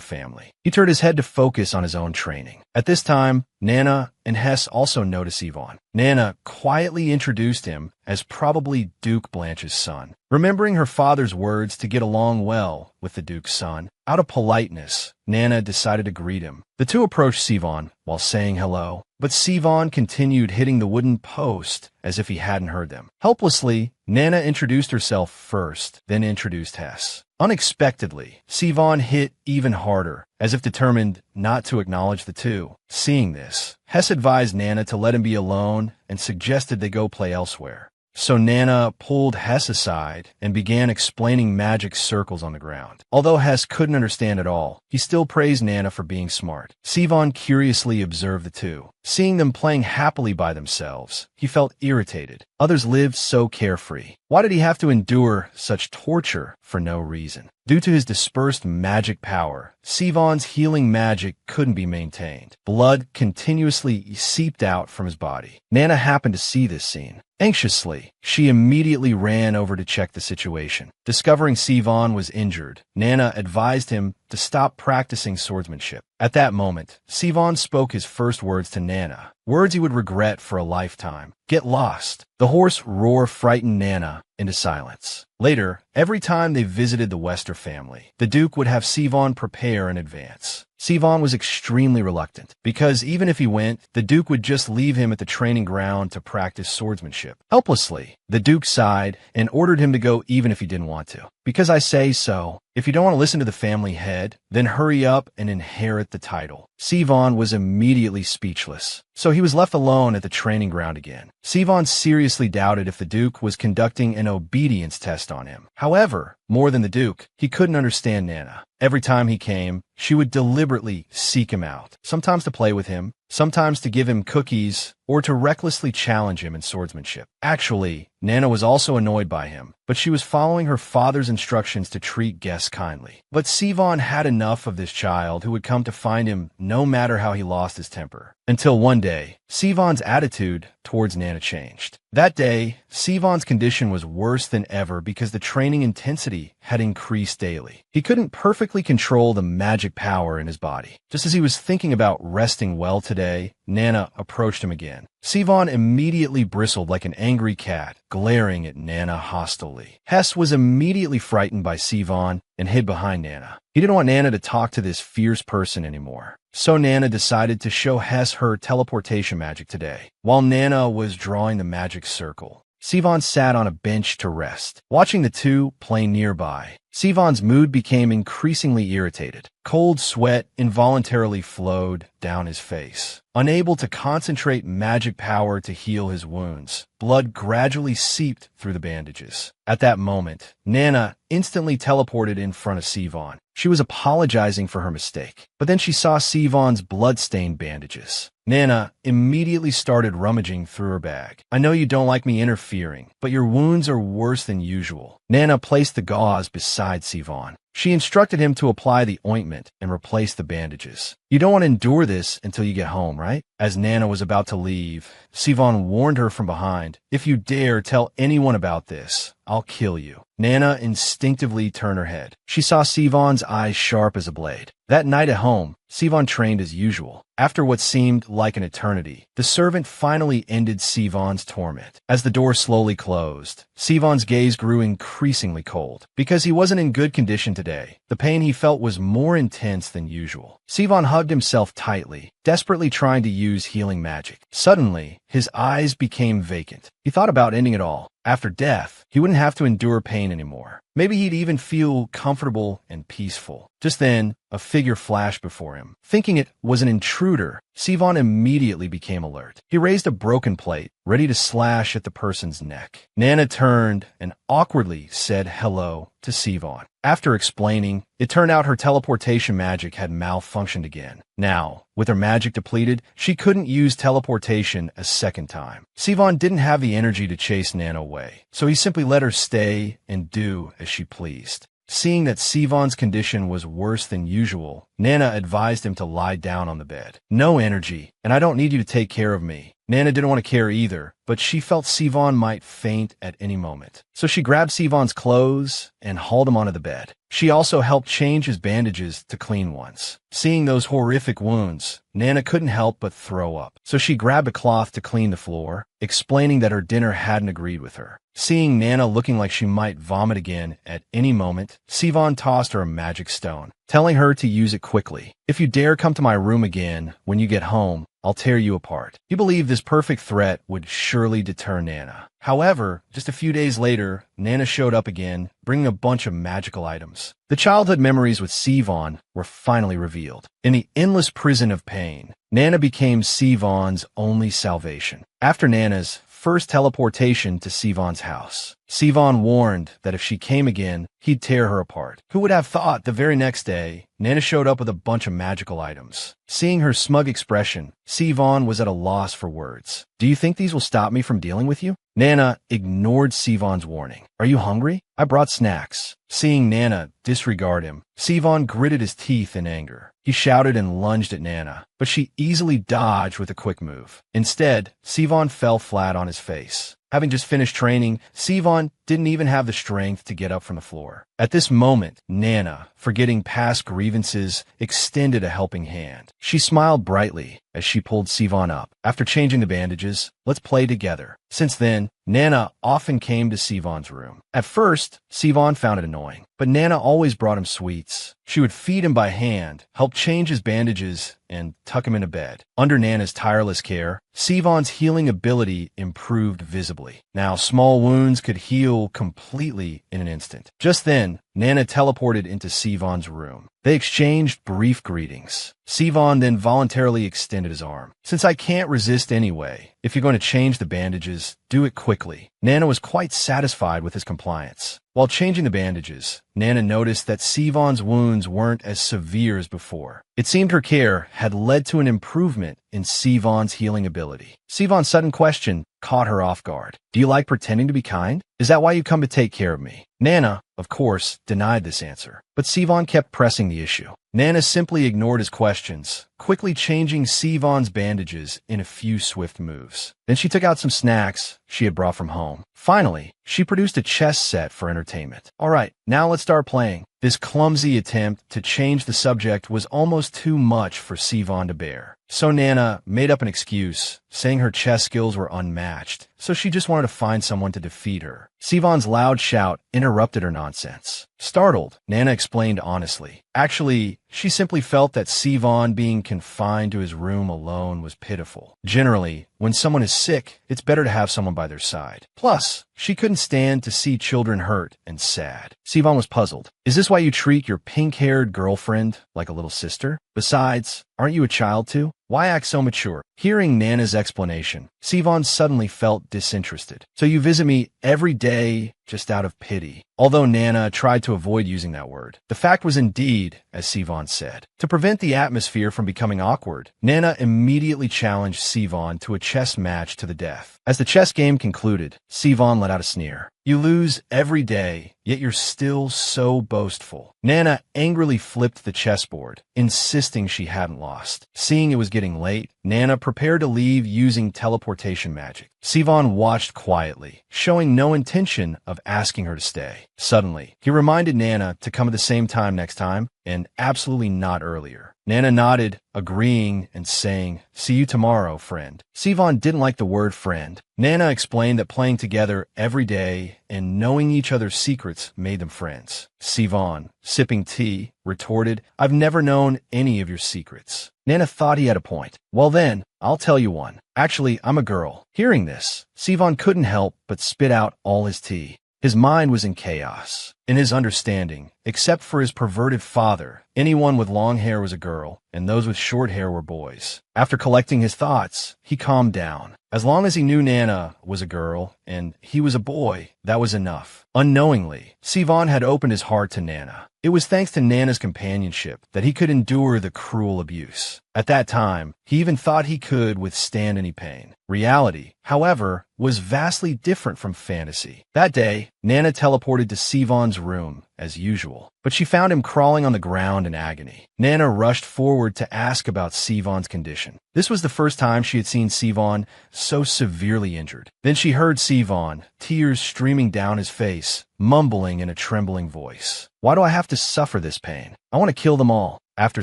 family. He turned his head to focus on his own training. At this time, Nana and Hess also noticed Sivan. Nana quietly introduced him as probably Duke Blanche's son. Remembering her father's words to get along well with the Duke's son, out of politeness, Nana decided to greet him. The two approached Sivan while saying hello, but Sivan continued hitting the wooden post as if he hadn't heard them. Helplessly, Nana introduced herself first, then introduced Hess. Unexpectedly, Sivan hit even harder, as if determined not to acknowledge the two. Seeing this, Hess advised Nana to let him be alone and suggested they go play elsewhere. So Nana pulled Hess aside and began explaining magic circles on the ground. Although Hess couldn't understand at all, he still praised Nana for being smart. Sivan curiously observed the two. Seeing them playing happily by themselves, he felt irritated. Others lived so carefree. Why did he have to endure such torture for no reason? Due to his dispersed magic power, Sivan's healing magic couldn't be maintained. Blood continuously seeped out from his body. Nana happened to see this scene. Anxiously, she immediately ran over to check the situation. Discovering Sivan was injured, Nana advised him to stop practicing swordsmanship. At that moment, Sivan spoke his first words to Nana, words he would regret for a lifetime. "Get lost." The hoarse roar frightened Nana into silence. Later, every time they visited the Wester family, the Duke would have Sivan prepare in advance. Sivan was extremely reluctant, because even if he went, the Duke would just leave him at the training ground to practice swordsmanship. Helplessly, the Duke sighed and ordered him to go even if he didn't want to. "Because I say so. If you don't want to listen to the family head, then hurry up and inherit the title." Sivan was immediately speechless, so he was left alone at the training ground again. Sivan seriously doubted if the Duke was conducting an obedience test on him. However, more than the Duke, he couldn't understand Nana. Every time he came, she would deliberately seek him out, sometimes to play with him, sometimes to give him cookies, or to recklessly challenge him in swordsmanship. Actually, Nana was also annoyed by him, but she was following her father's instructions to treat guests kindly. But Sivan had enough of this child who would come to find him no matter how he lost his temper. Until one day, Sivan's attitude towards Nana changed. That day, Sivan's condition was worse than ever because the training intensity had increased daily. He couldn't perfectly control the magic power in his body. Just as he was thinking about resting well today, Nana approached him again. Sivan immediately bristled like an angry cat, glaring at Nana hostilely. Hess was immediately frightened by Sivan and hid behind Nana. He didn't want Nana to talk to this fierce person anymore. So Nana decided to show Hess her teleportation magic today. While Nana was drawing the magic circle, Sivan sat on a bench to rest, watching the two play nearby. Sivan's mood became increasingly irritated. Cold sweat involuntarily flowed down his face. Unable to concentrate magic power to heal his wounds, blood gradually seeped through the bandages. At that moment, Nana instantly teleported in front of Sivan. She was apologizing for her mistake, but then she saw Sivan's blood-stained bandages. Nana immediately started rummaging through her bag. "I know you don't like me interfering, but your wounds are worse than usual." Nana placed the gauze beside Sivan. She instructed him to apply the ointment and replace the bandages. "You don't want to endure this until you get home, right?" As Nana was about to leave, Sivan warned her from behind, "If you dare tell anyone about this, I'll kill you." Nana instinctively turned her head. She saw Sivan's eyes sharp as a blade. That night at home, Sivan trained as usual. After what seemed like an eternity, the servant finally ended Sivan's torment. As the door slowly closed, Sivan's gaze grew increasingly cold. Because he wasn't in good condition today, the pain he felt was more intense than usual. Sivan hugged himself tightly, desperately trying to use healing magic. Suddenly, his eyes became vacant. He thought about ending it all. After death, he wouldn't have to endure pain anymore. Maybe he'd even feel comfortable and peaceful. Just then, a figure flashed before him. Thinking it was an intruder, Sivan immediately became alert. He raised a broken plate, ready to slash at the person's neck. Nana turned and awkwardly said hello to Sivan. After explaining, it turned out her teleportation magic had malfunctioned again. Now, with her magic depleted, she couldn't use teleportation a second time. Sivan didn't have the energy to chase Nana away, so he simply let her stay and do as she pleased. Seeing that Sivon's condition was worse than usual, Nana advised him to lie down on the bed. No energy, and I don't need you to take care of me. Nana didn't want to care either, but she felt Sivon might faint at any moment. So she grabbed Sivon's clothes and hauled him onto the bed. She also helped change his bandages to clean ones. Seeing those horrific wounds, Nana couldn't help but throw up. So she grabbed a cloth to clean the floor, explaining that her dinner hadn't agreed with her. Seeing Nana looking like she might vomit again at any moment, Sivon tossed her a magic stone, telling her to use it quickly. If you dare come to my room again when you get home, I'll tear you apart. He believed this perfect threat would surely deter Nana. However, just a few days later, Nana showed up again, bringing a bunch of magical items. The childhood memories with Sivon were finally revealed. In the endless prison of pain, Nana became Sivon's only salvation. After Nana's first teleportation to Sivon's house, Sivon warned that if she came again, he'd tear her apart. Who would have thought the very next day, Nana showed up with a bunch of magical items. Seeing her smug expression, Sivon was at a loss for words. Do you think these will stop me from dealing with you? Nana ignored Sivon's warning. Are you hungry? I brought snacks. Seeing Nana disregard him, Sivon gritted his teeth in anger. He shouted and lunged at Nana, but she easily dodged with a quick move. Instead, Sivon fell flat on his face. Having just finished training, Sivon didn't even have the strength to get up from the floor. At this moment, Nana, forgetting past grievances, extended a helping hand. She smiled brightly as she pulled Sivon up. After changing the bandages, let's play together. Since then, Nana often came to Sivon's room. At first, Sivon found it annoying, but Nana always brought him sweets. She would feed him by hand, help change his bandages, and tuck him into bed. Under Nana's tireless care, Sivon's healing ability improved visibly. Now, small wounds could heal completely in an instant. Just then, Nana teleported into Sivon's room. They exchanged brief greetings. Sivon then voluntarily extended his arm. Since I can't resist anyway, if you're going to change the bandages, do it quickly. Nana was quite satisfied with his compliance. While changing the bandages, Nana noticed that Sivon's wounds weren't as severe as before. It seemed her care had led to an improvement in Sivon's healing ability. Sivon's sudden question caught her off guard. Do you like pretending to be kind? Is that why you come to take care of me? Nana, of course, denied this answer, but Sivon kept pressing the issue. Nana simply ignored his questions, quickly changing Sivon's bandages in a few swift moves. Then she took out some snacks she had brought from home. Finally, she produced a chess set for entertainment. All right, now let's start playing. This clumsy attempt to change the subject was almost too much for Sivon to bear. So Nana made up an excuse, saying her chess skills were unmatched, so she just wanted to find someone to defeat her. Sivon's loud shout interrupted her nonsense. Startled, Nana explained honestly. Actually, she simply felt that Sivon being confined to his room alone was pitiful. Generally, when someone is sick, it's better to have someone by their side. Plus, she couldn't stand to see children hurt and sad. Sivon was puzzled. Is this why you treat your pink-haired girlfriend like a little sister? Besides, aren't you a child too? Why act so mature? Hearing Nana's explanation, Sivon suddenly felt disinterested. So you visit me every day just out of pity. Although Nana tried to avoid using that word, the fact was indeed, as Sivon said. To prevent the atmosphere from becoming awkward, Nana immediately challenged Sivon to a chess match to the death. As the chess game concluded, Sivon let out a sneer. You lose every day, yet you're still so boastful. Nana angrily flipped the chessboard, insisting she hadn't lost. Seeing it was getting late, Nana prepared to leave using teleportation magic. Sivon watched quietly, showing no intention of asking her to stay. Suddenly, he reminded Nana to come at the same time next time, and absolutely not earlier. Nana nodded, agreeing and saying, "See you tomorrow, friend." Sivon didn't like the word friend. Nana explained that playing together every day and knowing each other's secrets made them friends. Sivon, sipping tea, retorted, "I've never known any of your secrets." Nana thought he had a point. "Well then, I'll tell you one. Actually, I'm a girl." Hearing this, Sivon couldn't help but spit out all his tea. His mind was in chaos. In his understanding, except for his perverted father, anyone with long hair was a girl, and those with short hair were boys. After collecting his thoughts, he calmed down. As long as he knew Nana was a girl and he was a boy, that was enough. Unknowingly, Sivon had opened his heart to Nana. It was thanks to Nana's companionship that he could endure the cruel abuse. At that time, he even thought he could withstand any pain. Reality, however, was vastly different from fantasy. That day, Nana teleported to Sivon's room as usual. But she found him crawling on the ground in agony. Nana rushed forward to ask about Sivan's condition. This was the first time she had seen Sivan so severely injured. Then she heard Sivan, tears streaming down his face, mumbling in a trembling voice. "Why do I have to suffer this pain? I want to kill them all." After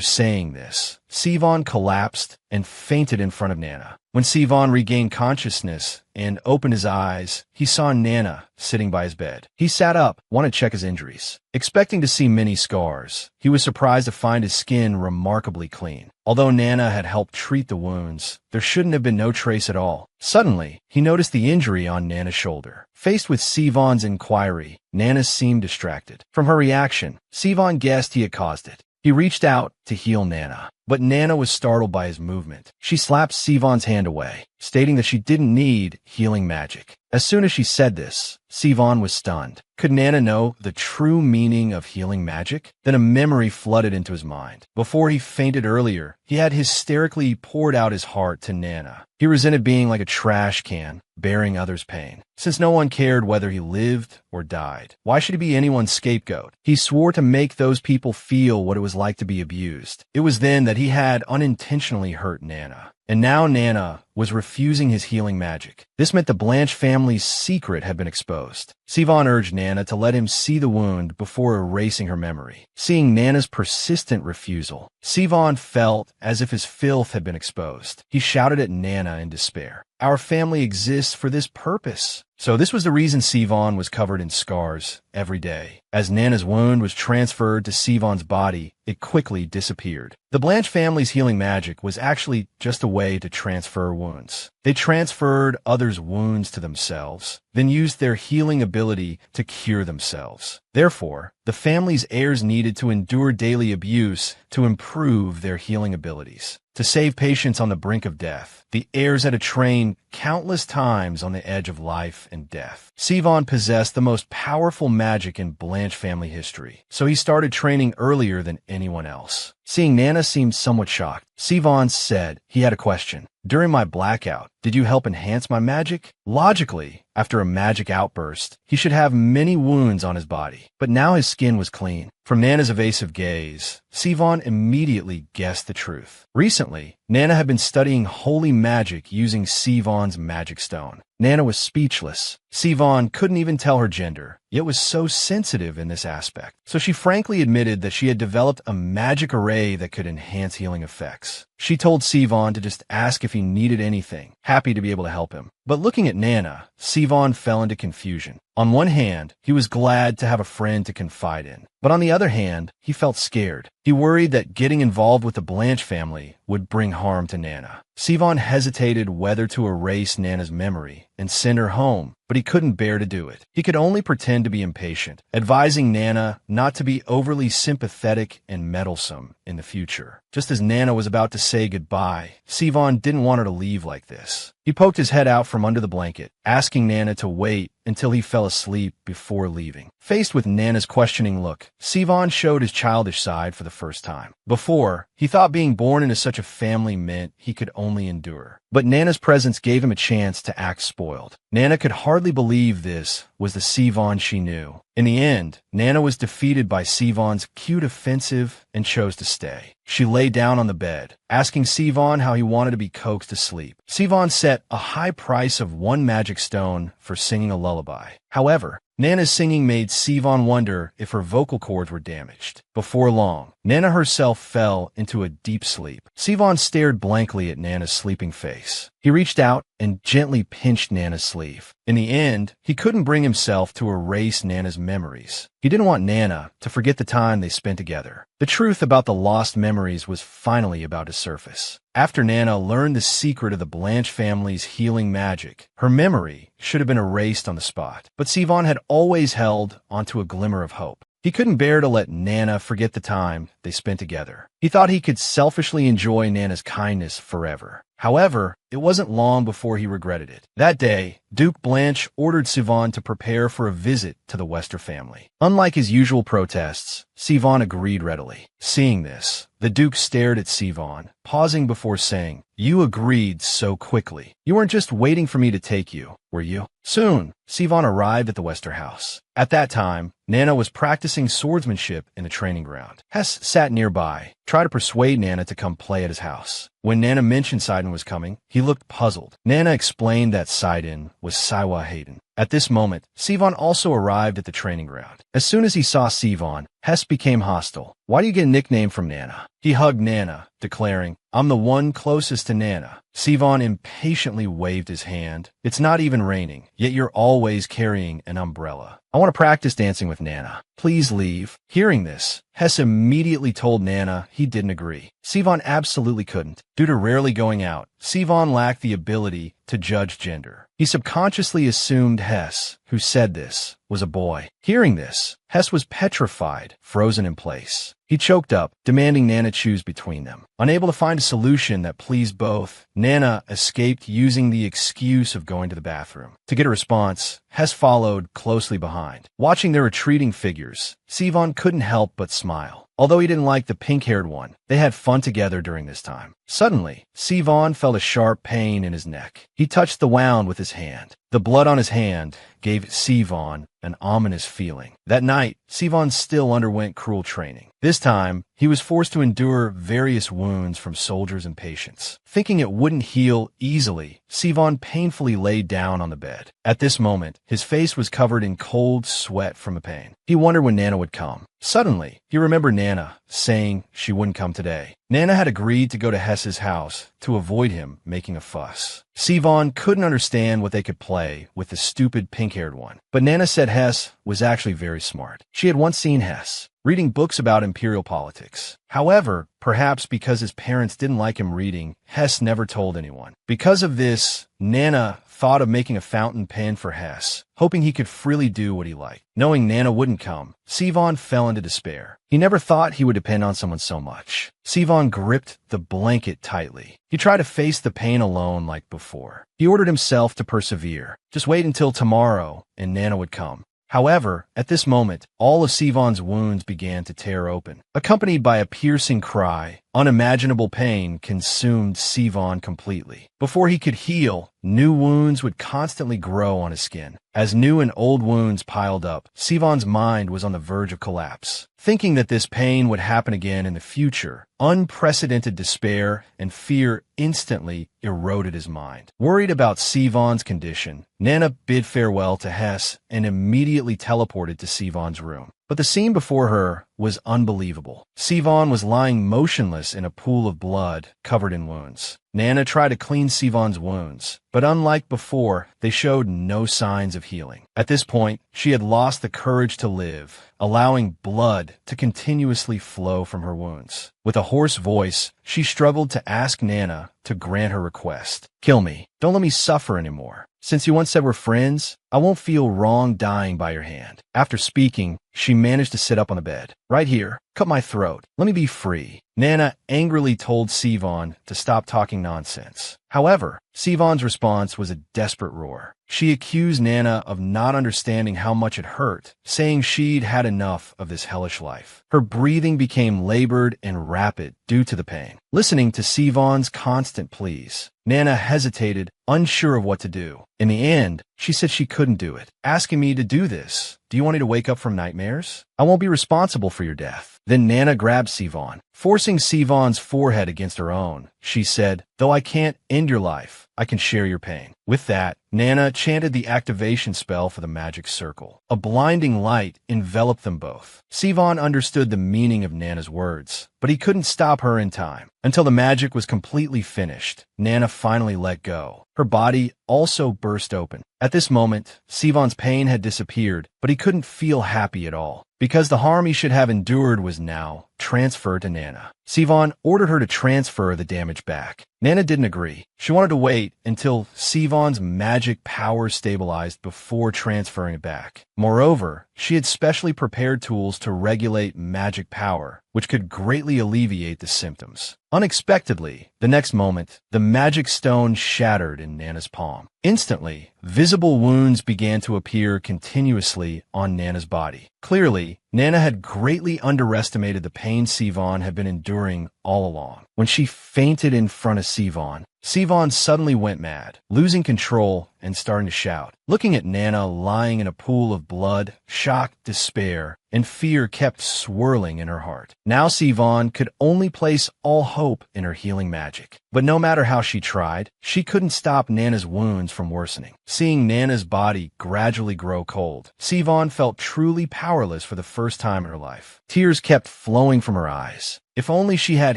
saying this, Sivan collapsed and fainted in front of Nana. When Sivan regained consciousness and opened his eyes, he saw Nana sitting by his bed. He sat up, wanted to check his injuries. Expecting to see many scars, he was surprised to find his skin remarkably clean. Although Nana had helped treat the wounds, there shouldn't have been no trace at all. Suddenly, he noticed the injury on Nana's shoulder. Faced with Sivan's inquiry, Nana seemed distracted. From her reaction, Sivan guessed he had caused it. He reached out to heal Nana, but Nana was startled by his movement. She slapped Sivan's hand away, stating that she didn't need healing magic. As soon as she said this, Sivan was stunned. Could Nana know the true meaning of healing magic? Then a memory flooded into his mind. Before he fainted earlier, he had hysterically poured out his heart to Nana. He resented being like a trash can, bearing others' pain. Since no one cared whether he lived or died, why should he be anyone's scapegoat? He swore to make those people feel what it was like to be abused. It was then that he had unintentionally hurt Nana. And now Nana was refusing his healing magic. This meant the Blanche family's secret had been exposed. Sivan urged Nana to let him see the wound before erasing her memory. Seeing Nana's persistent refusal, Sivan felt as if his filth had been exposed. He shouted at Nana in despair. "Our family exists for this purpose." So this was the reason Sivan was covered in scars every day. As Nana's wound was transferred to Sivan's body, it quickly disappeared. The Blanche family's healing magic was actually just a way to transfer wounds. They transferred others' wounds to themselves, then used their healing ability to cure themselves. Therefore, the family's heirs needed to endure daily abuse to improve their healing abilities. To save patients on the brink of death, the heirs had to train countless times on the edge of life and death. Sivan possessed the most powerful magic in Blanche family history, so he started training earlier than anyone else. Seeing Nana seemed somewhat shocked, Sivan said he had a question. "During my blackout, did you help enhance my magic?" Logically, after a magic outburst, he should have many wounds on his body, but now his skin was clean. From Nana's evasive gaze, Sivan immediately guessed the truth. Recently, Nana had been studying holy magic using Sivan's magic stone. Nana was speechless. Sivan couldn't even tell her gender, yet was so sensitive in this aspect. So she frankly admitted that she had developed a magic array that could enhance healing effects. She told Sivan to just ask if he needed anything, happy to be able to help him. But looking at Nana, Sivan fell into confusion. On one hand, he was glad to have a friend to confide in, but on the other hand, he felt scared. He worried that getting involved with the Blanche family would bring harm to Nana. Sivan hesitated whether to erase Nana's memory and send her home, but he couldn't bear to do it. He could only pretend to be impatient, advising Nana not to be overly sympathetic and meddlesome in the future. Just as Nana was about to say goodbye, Sivan didn't want her to leave like this. He poked his head out from under the blanket, asking Nana to wait until he fell asleep before leaving. Faced with Nana's questioning look, Sivan showed his childish side for the first time. Before, he thought being born into such a family meant he could only endure. But Nana's presence gave him a chance to act spoiled. Nana could hardly believe this was the Sivan she knew. In the end, Nana was defeated by Sivan's cute offensive and chose to stay. She lay down on the bed, asking Sivan how he wanted to be coaxed to sleep. Sivan set a high price of 1 magic stone for singing a lullaby. However, Nana's singing made Sivan wonder if her vocal cords were damaged. Before long, Nana herself fell into a deep sleep. Sivan stared blankly at Nana's sleeping face. He reached out and gently pinched Nana's sleeve. In the end, he couldn't bring himself to erase Nana's memories. He didn't want Nana to forget the time they spent together. The truth about the lost memories was finally about to surface. After Nana learned the secret of the Blanche family's healing magic, her memory should have been erased on the spot. But Sivan had always held onto a glimmer of hope. He couldn't bear to let Nana forget the time they spent together. He thought he could selfishly enjoy Nana's kindness forever. However, it wasn't long before he regretted it. That day, Duke Blanche ordered Sivan to prepare for a visit to the Wester family. Unlike his usual protests, Sivan agreed readily. Seeing this, the Duke stared at Sivan, pausing before saying, "You agreed so quickly. You weren't just waiting for me to take you, were you?" Soon, Sivan arrived at the Wester house. At that time, Nana was practicing swordsmanship in a training ground. Hess sat nearby, tried to persuade Nana to come play at his house. When Nana mentioned Sidon was coming, he looked puzzled. Nana explained that Sidon was Saiwa Hayden. At this moment, Sivan also arrived at the training ground. As soon as he saw Sivan, Hess became hostile. "Why do you get a nickname from Nana?" He hugged Nana, declaring, "I'm the one closest to Nana." Sivan impatiently waved his hand. "It's not even raining, yet you're always carrying an umbrella. I want to practice dancing with Nana. Please leave." Hearing this, Hess immediately told Nana he didn't agree. Sivan absolutely couldn't. Due to rarely going out, Sivan lacked the ability to judge gender. He subconsciously assumed Hess, who said this, was a boy. Hearing this, Hess was petrified, frozen in place. He choked up, demanding Nana choose between them. Unable to find a solution that pleased both, Nana escaped using the excuse of going to the bathroom. To get a response, Hess followed closely behind. Watching their retreating figures, Sivan couldn't help but smile. Although he didn't like the pink-haired one, they had fun together during this time. Suddenly, Sivan felt a sharp pain in his neck. He touched the wound with his hand. The blood on his hand gave Sivan an ominous feeling. That night, Sivan still underwent cruel training. This time, he was forced to endure various wounds from soldiers and patients. Thinking it wouldn't heal easily, Sivan painfully laid down on the bed. At this moment, his face was covered in cold sweat from the pain. He wondered when Nana would come. Suddenly, he remembered Nana saying she wouldn't come today. Nana had agreed to go to Hess's house to avoid him making a fuss. Sivan couldn't understand what they could play with the stupid pink-haired one, but Nana said Hess was actually very smart. She had once seen Hess reading books about imperial politics. However, perhaps because his parents didn't like him reading, Hess never told anyone. Because of this, Nana thought of making a fountain pen for Hess, hoping he could freely do what he liked. Knowing Nana wouldn't come, Sivan fell into despair. He never thought he would depend on someone so much. Sivan gripped the blanket tightly. He tried to face the pain alone like before. He ordered himself to persevere. Just wait until tomorrow, and Nana would come. However, at this moment, all of Sivan's wounds began to tear open. Accompanied by a piercing cry, unimaginable pain consumed Sivan completely. Before he could heal, new wounds would constantly grow on his skin. As new and old wounds piled up, Sivan's mind was on the verge of collapse. Thinking that this pain would happen again in the future, unprecedented despair and fear instantly eroded his mind. Worried about Sivan's condition, Nana bid farewell to Hess and immediately teleported to Sivan's room. But the scene before her was unbelievable. Sivan was lying motionless in a pool of blood, covered in wounds. Nana tried to clean Sivan's wounds, but unlike before, they showed no signs of healing. At this point, she had lost the courage to live, allowing blood to continuously flow from her wounds. With a hoarse voice, she struggled to ask Nana to grant her request. "Kill me. Don't let me suffer anymore. Since you once said we're friends, I won't feel wrong dying by your hand." After speaking, she managed to sit up on the bed. "Right here. Cut my throat. Let me be free." Nana angrily told Sivan to stop talking nonsense. However, Sivan's response was a desperate roar. She accused Nana of not understanding how much it hurt, saying she'd had enough of this hellish life. Her breathing became labored and rapid due to the pain. Listening to Sivan's constant pleas, Nana hesitated, unsure of what to do. In the end, she said she couldn't do it. "Asking me to do this. Do you want me to wake up from nightmares? I won't be responsible for your death." Then Nana grabbed Sivan. Forcing Sivan's forehead against her own, she said, "Though I can't end your life, I can share your pain." With that, Nana chanted the activation spell for the magic circle. A blinding light enveloped them both. Sivan understood the meaning of Nana's words, but he couldn't stop her in time. Until the magic was completely finished, Nana finally let go. Her body also burst open. At this moment, Sivan's pain had disappeared, but he couldn't feel happy at all, because the harm he should have endured was now transferred to Nana. Sivan ordered her to transfer the damage back. Nana didn't agree. She wanted to wait until Sivan's magic power stabilized before transferring it back. Moreover, she had specially prepared tools to regulate magic power, which could greatly alleviate the symptoms. Unexpectedly, the next moment, the magic stone shattered in Nana's palm. Instantly, visible wounds began to appear continuously on Nana's body. Clearly, Nana had greatly underestimated the pain Sivan had been enduring all along. When she fainted in front of Sivan, Sivan suddenly went mad, losing control and starting to shout. Looking at Nana lying in a pool of blood, shock, despair, and fear kept swirling in her heart. Now Sivan could only place all hope in her healing magic. But no matter how she tried, she couldn't stop Nana's wounds from worsening. Seeing Nana's body gradually grow cold, Sivan felt truly powerless for the first time in her life. Tears kept flowing from her eyes. If only she had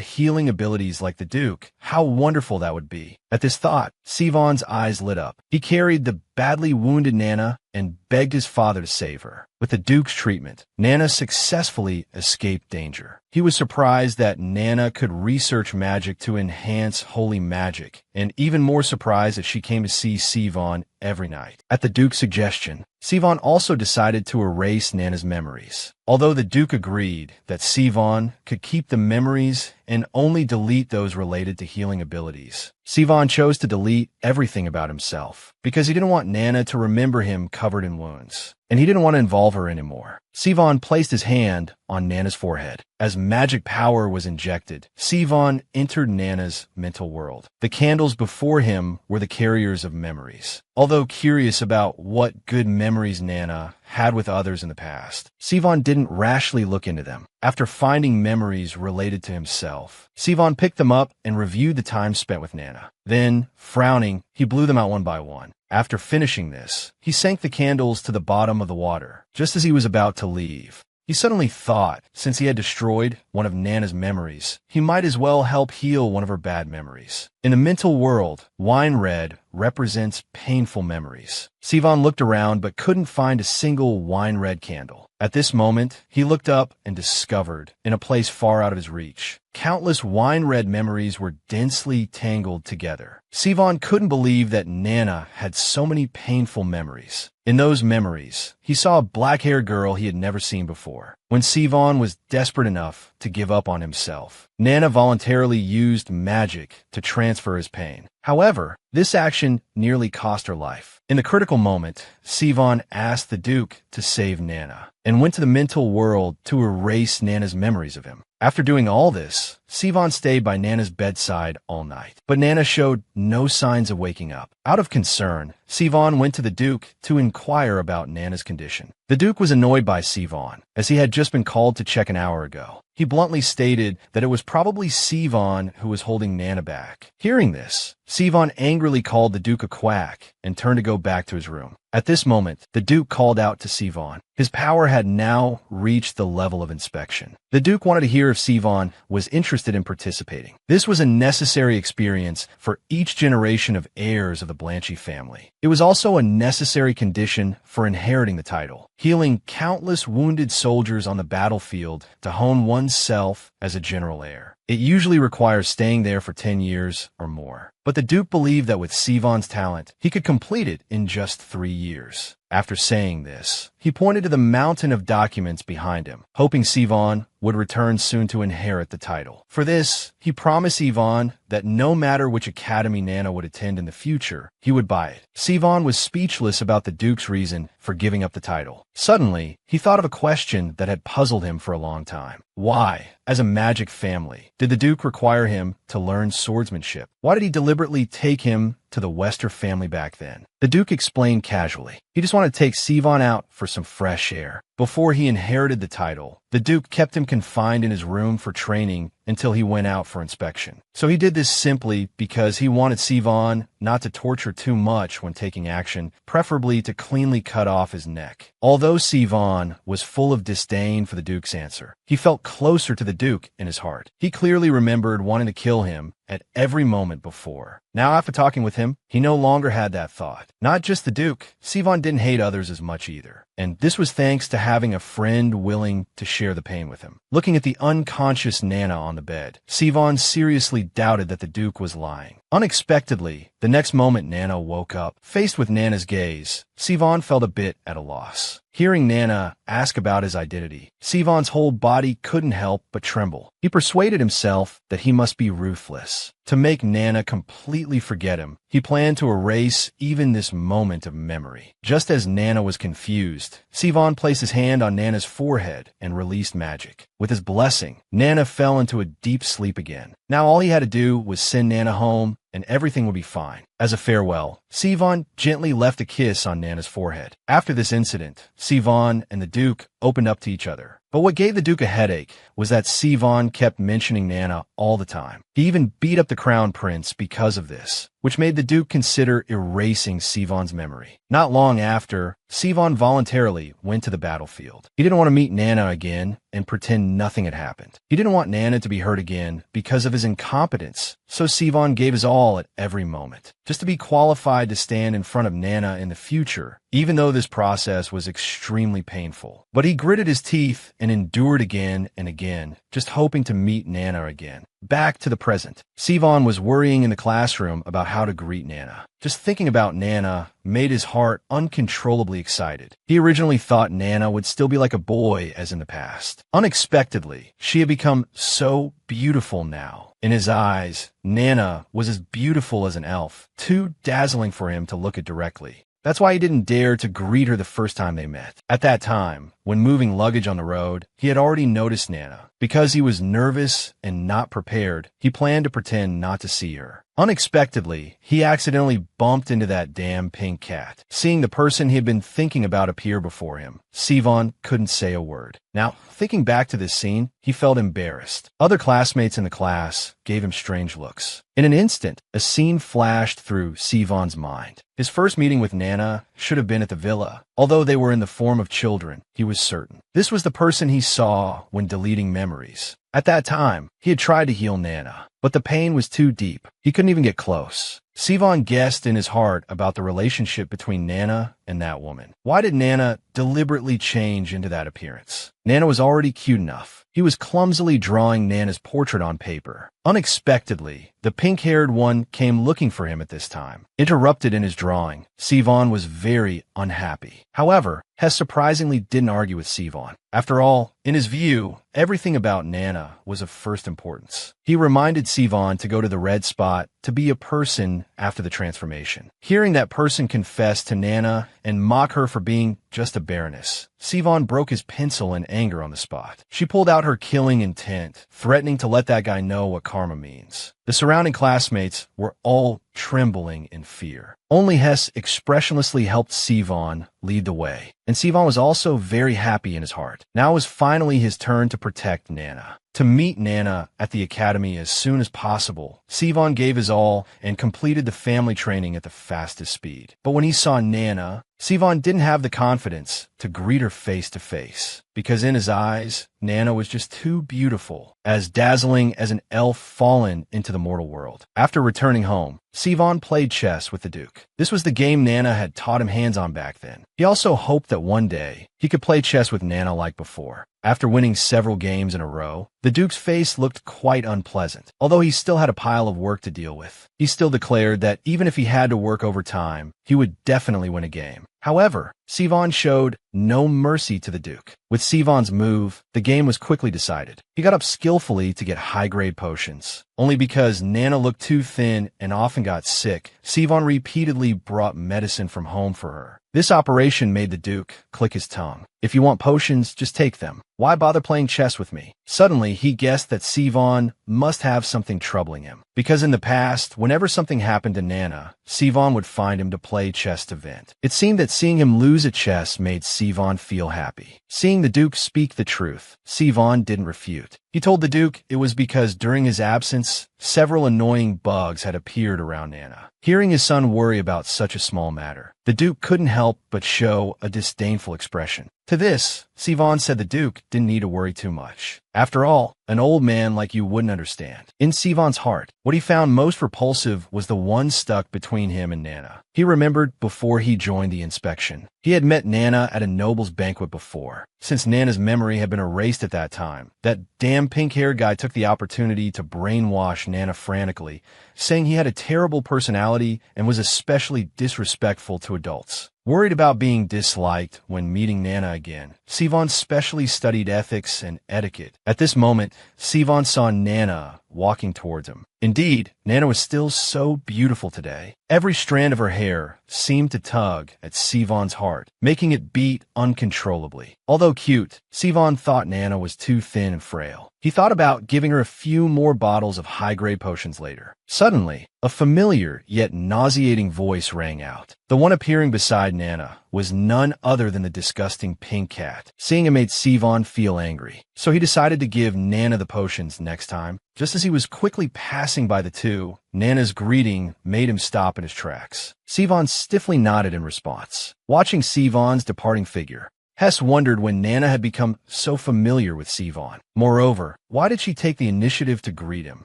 healing abilities like the Duke, how wonderful that would be. At this thought, Sivan's eyes lit up. He carried the badly wounded Nana and begged his father to save her. With the Duke's treatment, Nana successfully escaped danger. He was surprised that Nana could research magic to enhance holy magic, and even more surprised that she came to see Sivan every night. At the Duke's suggestion, Sivan also decided to erase Nana's memories. Although the Duke agreed that Sivan could keep the memories and only delete those related to healing abilities, Sivan chose to delete everything about himself because he didn't want Nana to remember him covered in wounds, and he didn't want to involve her anymore. Sivan placed his hand on Nana's forehead. As magic power was injected, Sivan entered Nana's mental world. The candles before him were the carriers of memories. Although curious about what good memories Nana had with others in the past, Sivan didn't rashly look into them. After finding memories related to himself, Sivan picked them up and reviewed the time spent with Nana. Then, frowning, he blew them out one by one. After finishing this, he sank the candles to the bottom of the water. Just as he was about to leave, he suddenly thought, since he had destroyed one of Nana's memories, he might as well help heal one of her bad memories. In the mental world, wine red represents painful memories. Sivan looked around but couldn't find a single wine red candle. At this moment, he looked up and discovered, in a place far out of his reach, countless wine red memories were densely tangled together. Sivan couldn't believe that Nana had so many painful memories. In those memories, he saw a black-haired girl he had never seen before. When Sivan was desperate enough to give up on himself, Nana voluntarily used magic to transfer his pain. However, this action nearly cost her life. In the critical moment, Sivan asked the Duke to save Nana and went to the mental world to erase Nana's memories of him. After doing all this, Sivan stayed by Nana's bedside all night, but Nana showed no signs of waking up. Out of concern, Sivan went to the Duke to inquire about Nana's condition. The Duke was annoyed by Sivan, as he had just been called to check an hour ago. He bluntly stated that it was probably Sivan who was holding Nana back. Hearing this, Sivan angrily called the Duke a quack and turned to go back to his room. At this moment, the Duke called out to Sivan. His power had now reached the level of inspection. The Duke wanted to hear if Sivan was interested in participating. This was a necessary experience for each generation of heirs of the Blanchy family. It was also a necessary condition for inheriting the title. Healing countless wounded soldiers on the battlefield to hone oneself as a general heir. It usually requires staying there for 10 years or more. But the Duke believed that with Sivan's talent, he could complete it in just 3 years. After saying this, he pointed to the mountain of documents behind him, hoping Sivan would return soon to inherit the title. For this, he promised Sivan that no matter which academy Nana would attend in the future, he would buy it. Sivan was speechless about the Duke's reason for giving up the title. Suddenly, he thought of a question that had puzzled him for a long time. Why, as a magic family, did the Duke require him to learn swordsmanship? Why did he deliberately take him to the Wester family back then? The Duke explained casually. He just wanted to take Sivan out for some fresh air. Before he inherited the title, the Duke kept him confined in his room for training until he went out for inspection. So he did this simply because he wanted Sivan not to torture too much when taking action, preferably to cleanly cut off his neck. Although Sivan was full of disdain for the Duke's answer, he felt closer to the Duke in his heart. He clearly remembered wanting to kill him at every moment before. Now, after talking with him, he no longer had that thought. Not just the Duke, Sivan didn't hate others as much either. And this was thanks to having a friend willing to share the pain with him. Looking at the unconscious Nana on the bed, Sivan seriously doubted that the Duke was lying. Unexpectedly, the next moment Nana woke up. Faced with Nana's gaze, Sivan felt a bit at a loss. Hearing Nana ask about his identity, Sivan's whole body couldn't help but tremble. He persuaded himself that he must be ruthless. To make Nana completely forget him, he planned to erase even this moment of memory. Just as Nana was confused, Sivan placed his hand on Nana's forehead and released magic. With his blessing, Nana fell into a deep sleep again. Now all he had to do was send Nana home, and everything would be fine. As a farewell, Sivan gently left a kiss on Nana's forehead. After this incident, Sivan and the Duke opened up to each other. But what gave the Duke a headache was that Sivan kept mentioning Nana all the time. He even beat up the Crown Prince because of this, which made the Duke consider erasing Sivan's memory. Not long after, Sivan voluntarily went to the battlefield. He didn't want to meet Nana again and pretend nothing had happened. He didn't want Nana to be hurt again because of his incompetence, so Sivan gave his all at every moment, just to be qualified to stand in front of Nana in the future, even though this process was extremely painful. But he gritted his teeth and endured again and again, just hoping to meet Nana again. Back to the present. Sivan was worrying in the classroom about how to greet Nana. Just thinking about Nana made his heart uncontrollably excited. He originally thought Nana would still be like a boy as in the past. Unexpectedly, she had become so beautiful now. In his eyes, Nana was as beautiful as an elf, too dazzling for him to look at directly. That's why he didn't dare to greet her the first time they met. At that time, when moving luggage on the road, he had already noticed Nana. Because he was nervous and not prepared, he planned to pretend not to see her. Unexpectedly, he accidentally bumped into that damn pink cat. Seeing the person he had been thinking about appear before him, Sivan couldn't say a word. Now, thinking back to this scene, he felt embarrassed. Other classmates in the class gave him strange looks. In an instant, a scene flashed through Sivan's mind. His first meeting with Nana should have been at the villa. Although they were in the form of children, he was certain. This was the person he saw when deleting memories. At that time, he had tried to heal Nana, but the pain was too deep. He couldn't even get close. Sivan guessed in his heart about the relationship between Nana and that woman. Why did Nana deliberately change into that appearance? Nana was already cute enough. He was clumsily drawing Nana's portrait on paper. Unexpectedly, the pink-haired one came looking for him at this time. Interrupted in his drawing, Sivan was very unhappy. However, Hess surprisingly didn't argue with Sivan. After all, in his view, everything about Nana was of first importance. He reminded Sivan to go to the red spot to be a person after the transformation. Hearing that person confess to Nana and mock her for being just a baroness, Sivan broke his pencil in anger on the spot. She pulled out her killing intent, threatening to let that guy know what karma means. The surrounding classmates were all trembling in fear. Only Hess expressionlessly helped Sivan lead the way, and Sivan was also very happy in his heart. Now it was finally his turn to protect Nana. To meet Nana at the academy as soon as possible, Sivan gave his all and completed the family training at the fastest speed. But when he saw Nana, Sivan didn't have the confidence to greet her face to face, because in his eyes, Nana was just too beautiful, as dazzling as an elf fallen into the mortal world. After returning home, Sivan played chess with the Duke. This was the game Nana had taught him hands-on back then. He also hoped that one day he could play chess with Nana like before. After winning several games in a row, the Duke's face looked quite unpleasant. Although he still had a pile of work to deal with, he still declared that even if he had to work overtime, he would definitely win a game. However, Sivan showed no mercy to the Duke. With Sivan's move, the game was quickly decided. He got up skillfully to get high-grade potions. Only because Nana looked too thin and often got sick, Sivan repeatedly brought medicine from home for her. This operation made the Duke click his tongue. If you want potions, just take them. Why bother playing chess with me? Suddenly, he guessed that Sivan must have something troubling him. Because in the past, whenever something happened to Nana, Sivan would find him to play chess to vent. It seemed that seeing him lose at chess made Sivan feel happy. Seeing the Duke speak the truth, Sivan didn't refute. He told the Duke it was because during his absence, several annoying bugs had appeared around Nana. Hearing his son worry about such a small matter, the Duke couldn't help but show a disdainful expression. To this, Sivan said the Duke didn't need to worry too much. After all, an old man like you wouldn't understand. In Sivan's heart, what he found most repulsive was the one stuck between him and Nana. He remembered before he joined the inspection. He had met Nana at a noble's banquet before. Since Nana's memory had been erased at that time, that damn pink-haired guy took the opportunity to brainwash Nana frantically, saying he had a terrible personality and was especially disrespectful to adults. Worried about being disliked when meeting Nana again, Sivan specially studied ethics and etiquette. At this moment, Sivan saw Nana walking towards him. Indeed, Nana was still so beautiful today. Every strand of her hair seemed to tug at Sivan's heart, making it beat uncontrollably. Although cute, Sivan thought Nana was too thin and frail. He thought about giving her a few more bottles of high-grade potions later. Suddenly, a familiar yet nauseating voice rang out. The one appearing beside Nana was none other than the disgusting pink cat. Seeing it made Sivan feel angry, so he decided to give Nana the potions next time. Just as he was quickly passing by the two, Nana's greeting made him stop in his tracks. Sivan stiffly nodded in response. Watching Sivan's departing figure, Hess wondered when Nana had become so familiar with Sivan. Moreover, why did she take the initiative to greet him?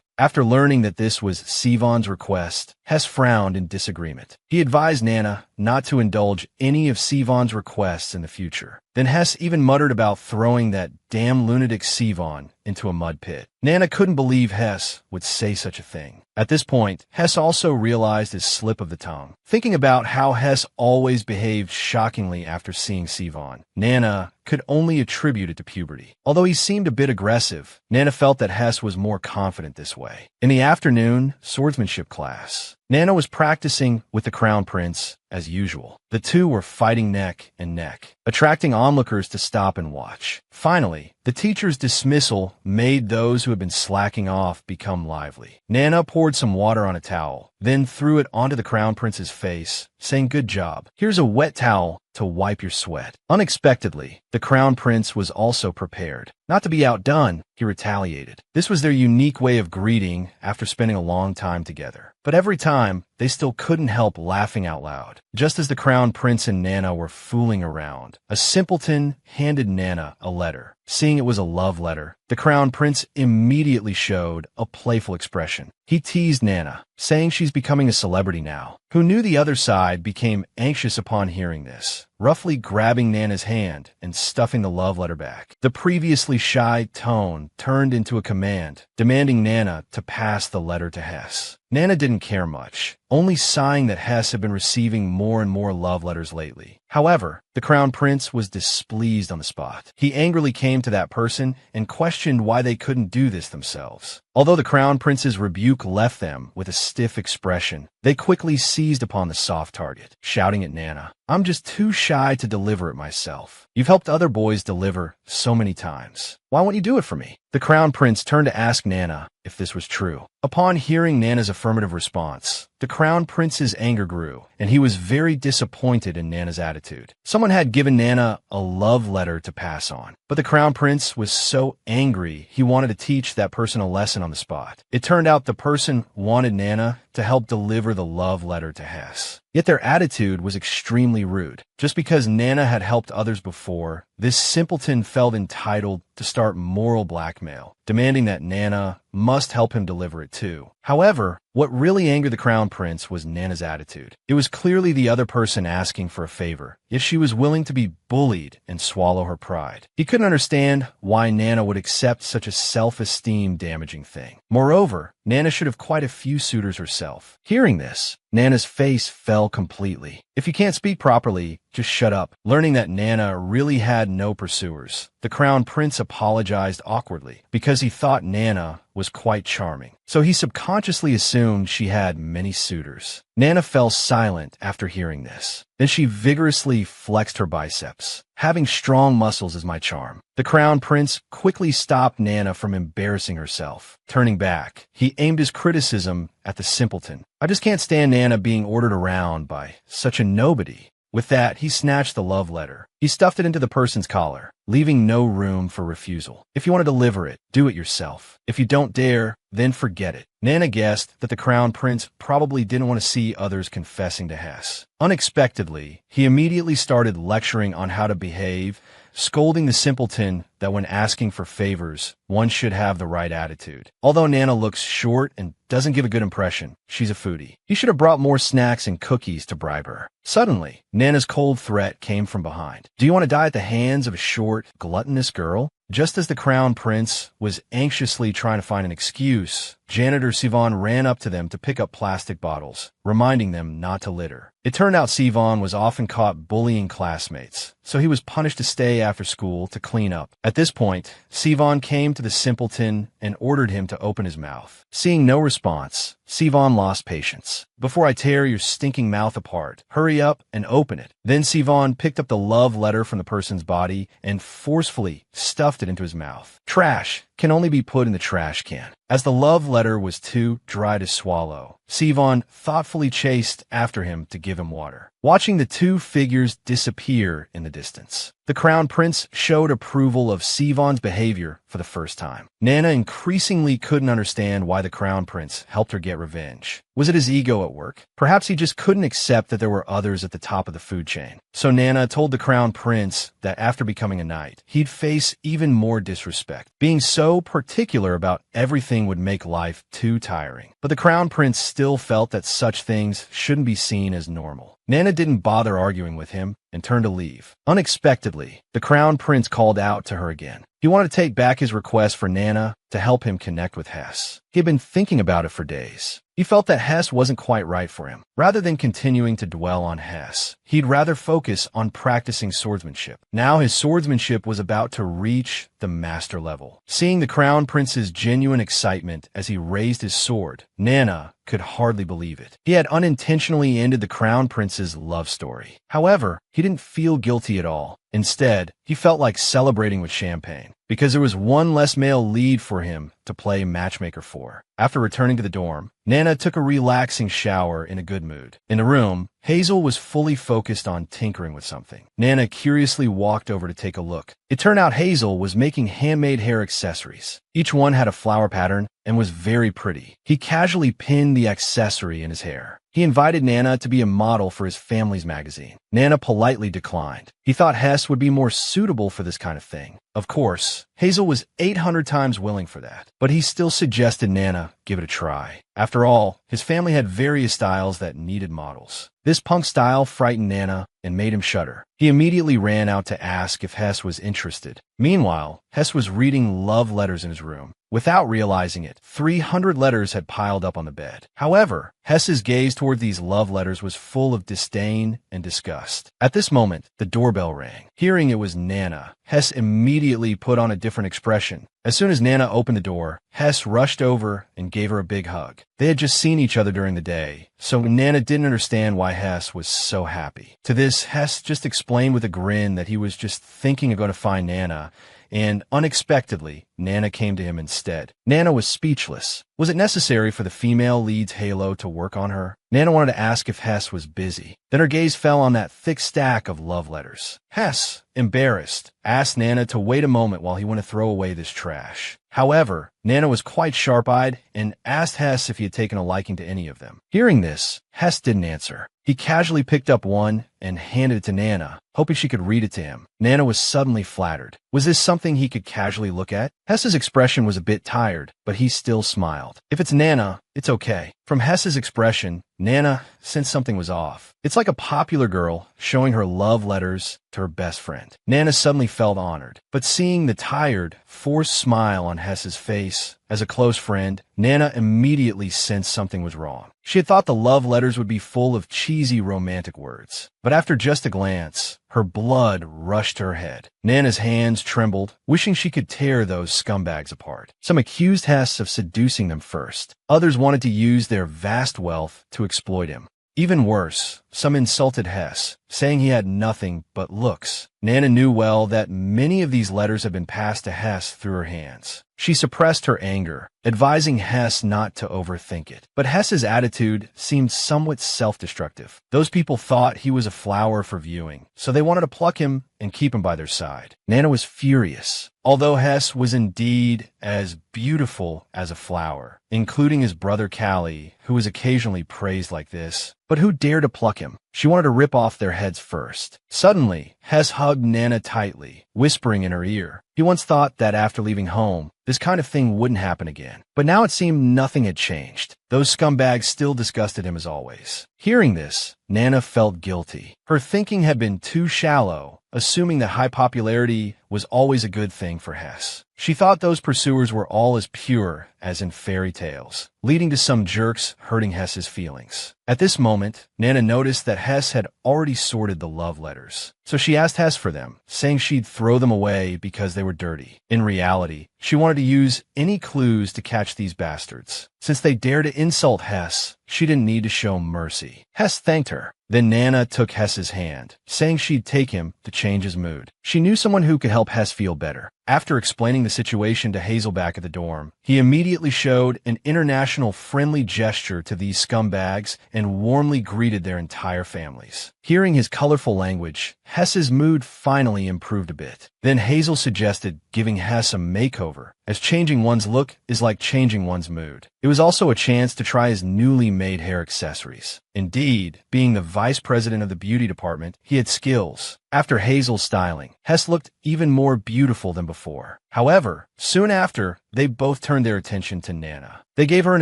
After learning that this was Sivan's request, Hess frowned in disagreement. He advised Nana not to indulge any of Sivan's requests in the future. Then Hess even muttered about throwing that damn lunatic Sivan into a mud pit. Nana couldn't believe Hess would say such a thing. At this point, Hess also realized his slip of the tongue. Thinking about how Hess always behaved shockingly after seeing Sivan, Nana could only attribute it to puberty. Although he seemed a bit aggressive, Nana felt that Hess was more confident this way. In the afternoon swordsmanship class, Nana was practicing with the Crown Prince as usual. The two were fighting neck and neck, attracting onlookers to stop and watch. Finally, the teacher's dismissal made those who had been slacking off become lively. Nana poured some water on a towel, then threw it onto the Crown Prince's face, saying, "Good job. Here's a wet towel to wipe your sweat." Unexpectedly, the Crown Prince was also prepared. Not to be outdone, he retaliated. This was their unique way of greeting after spending a long time together. But every time, they still couldn't help laughing out loud. Just as the Crown Prince and Nana were fooling around, a simpleton handed Nana a letter. Seeing it was a love letter, the Crown Prince immediately showed a playful expression. He teased Nana, saying she's becoming a celebrity now. Who knew the other side became anxious upon hearing this, roughly grabbing Nana's hand and stuffing the love letter back. The previously shy tone turned into a command, demanding Nana to pass the letter to Hess. Nana didn't care much, only sighing that Hess had been receiving more and more love letters lately. However, the Crown Prince was displeased on the spot. He angrily came to that person and questioned why they couldn't do this themselves. Although the Crown Prince's rebuke left them with a stiff expression, they quickly seized upon the soft target, shouting at Nana, "I'm just too shy to deliver it myself. You've helped other boys deliver so many times. Why won't you do it for me?" The Crown Prince turned to ask Nana if this was true. Upon hearing Nana's affirmative response, the Crown Prince's anger grew, and he was very disappointed in Nana's attitude. Someone had given Nana a love letter to pass on, but the Crown Prince was so angry he wanted to teach that person a lesson on the spot. It turned out the person wanted Nana to help deliver the love letter to Hess. Yet their attitude was extremely rude. Just because Nana had helped others before, this simpleton felt entitled to start moral blackmail, demanding that Nana must help him deliver it too. However, what really angered the Crown Prince was Nana's attitude. It was clearly the other person asking for a favor, yet she was willing to be bullied and swallow her pride. He couldn't understand why Nana would accept such a self-esteem damaging thing. Moreover, Nana should have quite a few suitors herself. Hearing this, Nana's face fell completely. "If you can't speak properly, just shut up." Learning that Nana really had no pursuers, the Crown Prince apologized awkwardly because he thought Nana was quite charming. So he subconsciously assumed she had many suitors. Nana fell silent after hearing this. Then she vigorously flexed her biceps. "Having strong muscles is my charm." The Crown Prince quickly stopped Nana from embarrassing herself. Turning back, he aimed his criticism at the simpleton. "I just can't stand Nana being ordered around by such a nobody." With that, he snatched the love letter. He stuffed it into the person's collar, leaving no room for refusal. "If you want to deliver it, do it yourself. If you don't dare, then forget it." Nana guessed that the crown prince probably didn't want to see others confessing to Hess. Unexpectedly, he immediately started lecturing on how to behave, scolding the simpleton that when asking for favors, one should have the right attitude. Although Nana looks short and doesn't give a good impression, she's a foodie. He should have brought more snacks and cookies to bribe her. Suddenly, Nana's cold threat came from behind. Do you want to die at the hands of a short, gluttonous girl? Just as the crown prince was anxiously trying to find an excuse, janitor Sivan ran up to them to pick up plastic bottles, reminding them not to litter. It turned out Sivan was often caught bullying classmates, so he was punished to stay after school to clean up. At this point, Sivan came to the simpleton and ordered him to open his mouth. Seeing no response, Sivan lost patience. Before I tear your stinking mouth apart, hurry up and open it. Then Sivan picked up the love letter from the person's body and forcefully stuffed it into his mouth. Trash can only be put in the trash can. As the love letter was too dry to swallow, Sivan thoughtfully chased after him to give him water. Watching the two figures disappear in the distance, the crown prince showed approval of Sivan's behavior for the first time. Nana increasingly couldn't understand why the crown prince helped her get revenge. Was it his ego at work? Perhaps he just couldn't accept that there were others at the top of the food chain. So Nana told the crown prince that after becoming a knight, he'd face even more disrespect. Being so particular about everything would make life too tiring. But the crown prince still felt that such things shouldn't be seen as normal. Nana didn't bother arguing with him and turned to leave. Unexpectedly, the crown prince called out to her again. He wanted to take back his request for Nana to help him connect with Hess. He had been thinking about it for days. He felt that Hess wasn't quite right for him. Rather than continuing to dwell on Hess, he'd rather focus on practicing swordsmanship. Now his swordsmanship was about to reach the master level. Seeing the crown prince's genuine excitement as he raised his sword, Nana could hardly believe it. He had unintentionally ended the crown prince's love story. However, he didn't feel guilty at all. Instead, he felt like celebrating with champagne, because there was one less male lead for him to play matchmaker for. After returning to the dorm, Nana took a relaxing shower in a good mood. In the room, Hazel was fully focused on tinkering with something. Nana curiously walked over to take a look. It turned out Hazel was making handmade hair accessories. Each one had a flower pattern and was very pretty. He casually pinned the accessory in his hair. He invited Nana to be a model for his family's magazine. Nana politely declined. He thought Hess would be more suitable for this kind of thing. Of course, Hazel was 800 times willing for that, but he still suggested Nana give it a try. After all, his family had various styles that needed models. This punk style frightened Nana and made him shudder. He immediately ran out to ask if Hess was interested. Meanwhile, Hess was reading love letters in his room. Without realizing it, 300 letters had piled up on the bed. However, Hess's gaze toward these love letters was full of disdain and disgust. At this moment, the doorbell rang. Hearing it was Nana, Hess immediately put on a different expression. As soon as Nana opened the door, Hess rushed over and gave her a big hug. They had just seen each other during the day, so Nana didn't understand why Hess was so happy. To this, Hess just explained with a grin that he was just thinking of going to find Nana, and unexpectedly, Nana came to him instead. Nana was speechless. Was it necessary for the female lead's halo to work on her? Nana wanted to ask if Hess was busy. Then her gaze fell on that thick stack of love letters. Hess, embarrassed, asked Nana to wait a moment while he went to throw away this trash. However, Nana was quite sharp-eyed and asked Hess if he had taken a liking to any of them. Hearing this, Hess didn't answer. He casually picked up one and handed it to Nana, hoping she could read it to him. Nana was suddenly flattered. Was this something he could casually look at? Hess's expression was a bit tired, but he still smiled. If it's Nana, it's okay. From Hess's expression, Nana sensed something was off. It's like a popular girl showing her love letters to her best friend. Nana suddenly felt honored, but seeing the tired, forced smile on Hess's face as a close friend, Nana immediately sensed something was wrong. She had thought the love letters would be full of cheesy romantic words, but after just a glance, her blood rushed to her head. Nana's hands trembled, wishing she could tear those scumbags apart. Some accused Hess of seducing them first. Others wanted to use their vast wealth to exploit him. Even worse, some insulted Hess, saying he had nothing but looks. Nana knew well that many of these letters had been passed to Hess through her hands. She suppressed her anger, advising Hess not to overthink it. But Hess's attitude seemed somewhat self-destructive. Those people thought he was a flower for viewing, so they wanted to pluck him and keep him by their side. Nana was furious. Although Hess was indeed as beautiful as a flower, including his brother Callie, who was occasionally praised like this, but who dared to pluck him? She wanted to rip off their heads first. Suddenly, Hess hugged Nana tightly, whispering in her ear. He once thought that after leaving home, this kind of thing wouldn't happen again. But now it seemed nothing had changed. Those scumbags still disgusted him as always. Hearing this, Nana felt guilty. Her thinking had been too shallow, assuming that high popularity was always a good thing for Hess. She thought those pursuers were all as pure as in fairy tales, leading to some jerks hurting Hess's feelings. At this moment, Nana noticed that Hess had already sorted the love letters. So she asked Hess for them, saying she'd throw them away because they were dirty. In reality, she wanted to use any clues to catch these bastards. Since they dared to insult Hess, she didn't need to show mercy. Hess thanked her. Then Nana took Hess's hand, saying she'd take him to change his mood. She knew someone who could help Hess feel better. After explaining the situation to Hazel back at the dorm, he immediately showed an international friendly gesture to these scumbags and warmly greeted their entire families. Hearing his colorful language, Hess's mood finally improved a bit. Then Hazel suggested giving Hess a makeover, as changing one's look is like changing one's mood. It was also a chance to try his newly made hair accessories. Indeed, being the vice president of the beauty department, he had skills. After Hazel's styling, Hess looked even more beautiful than before. However, soon after, they both turned their attention to Nana. They gave her an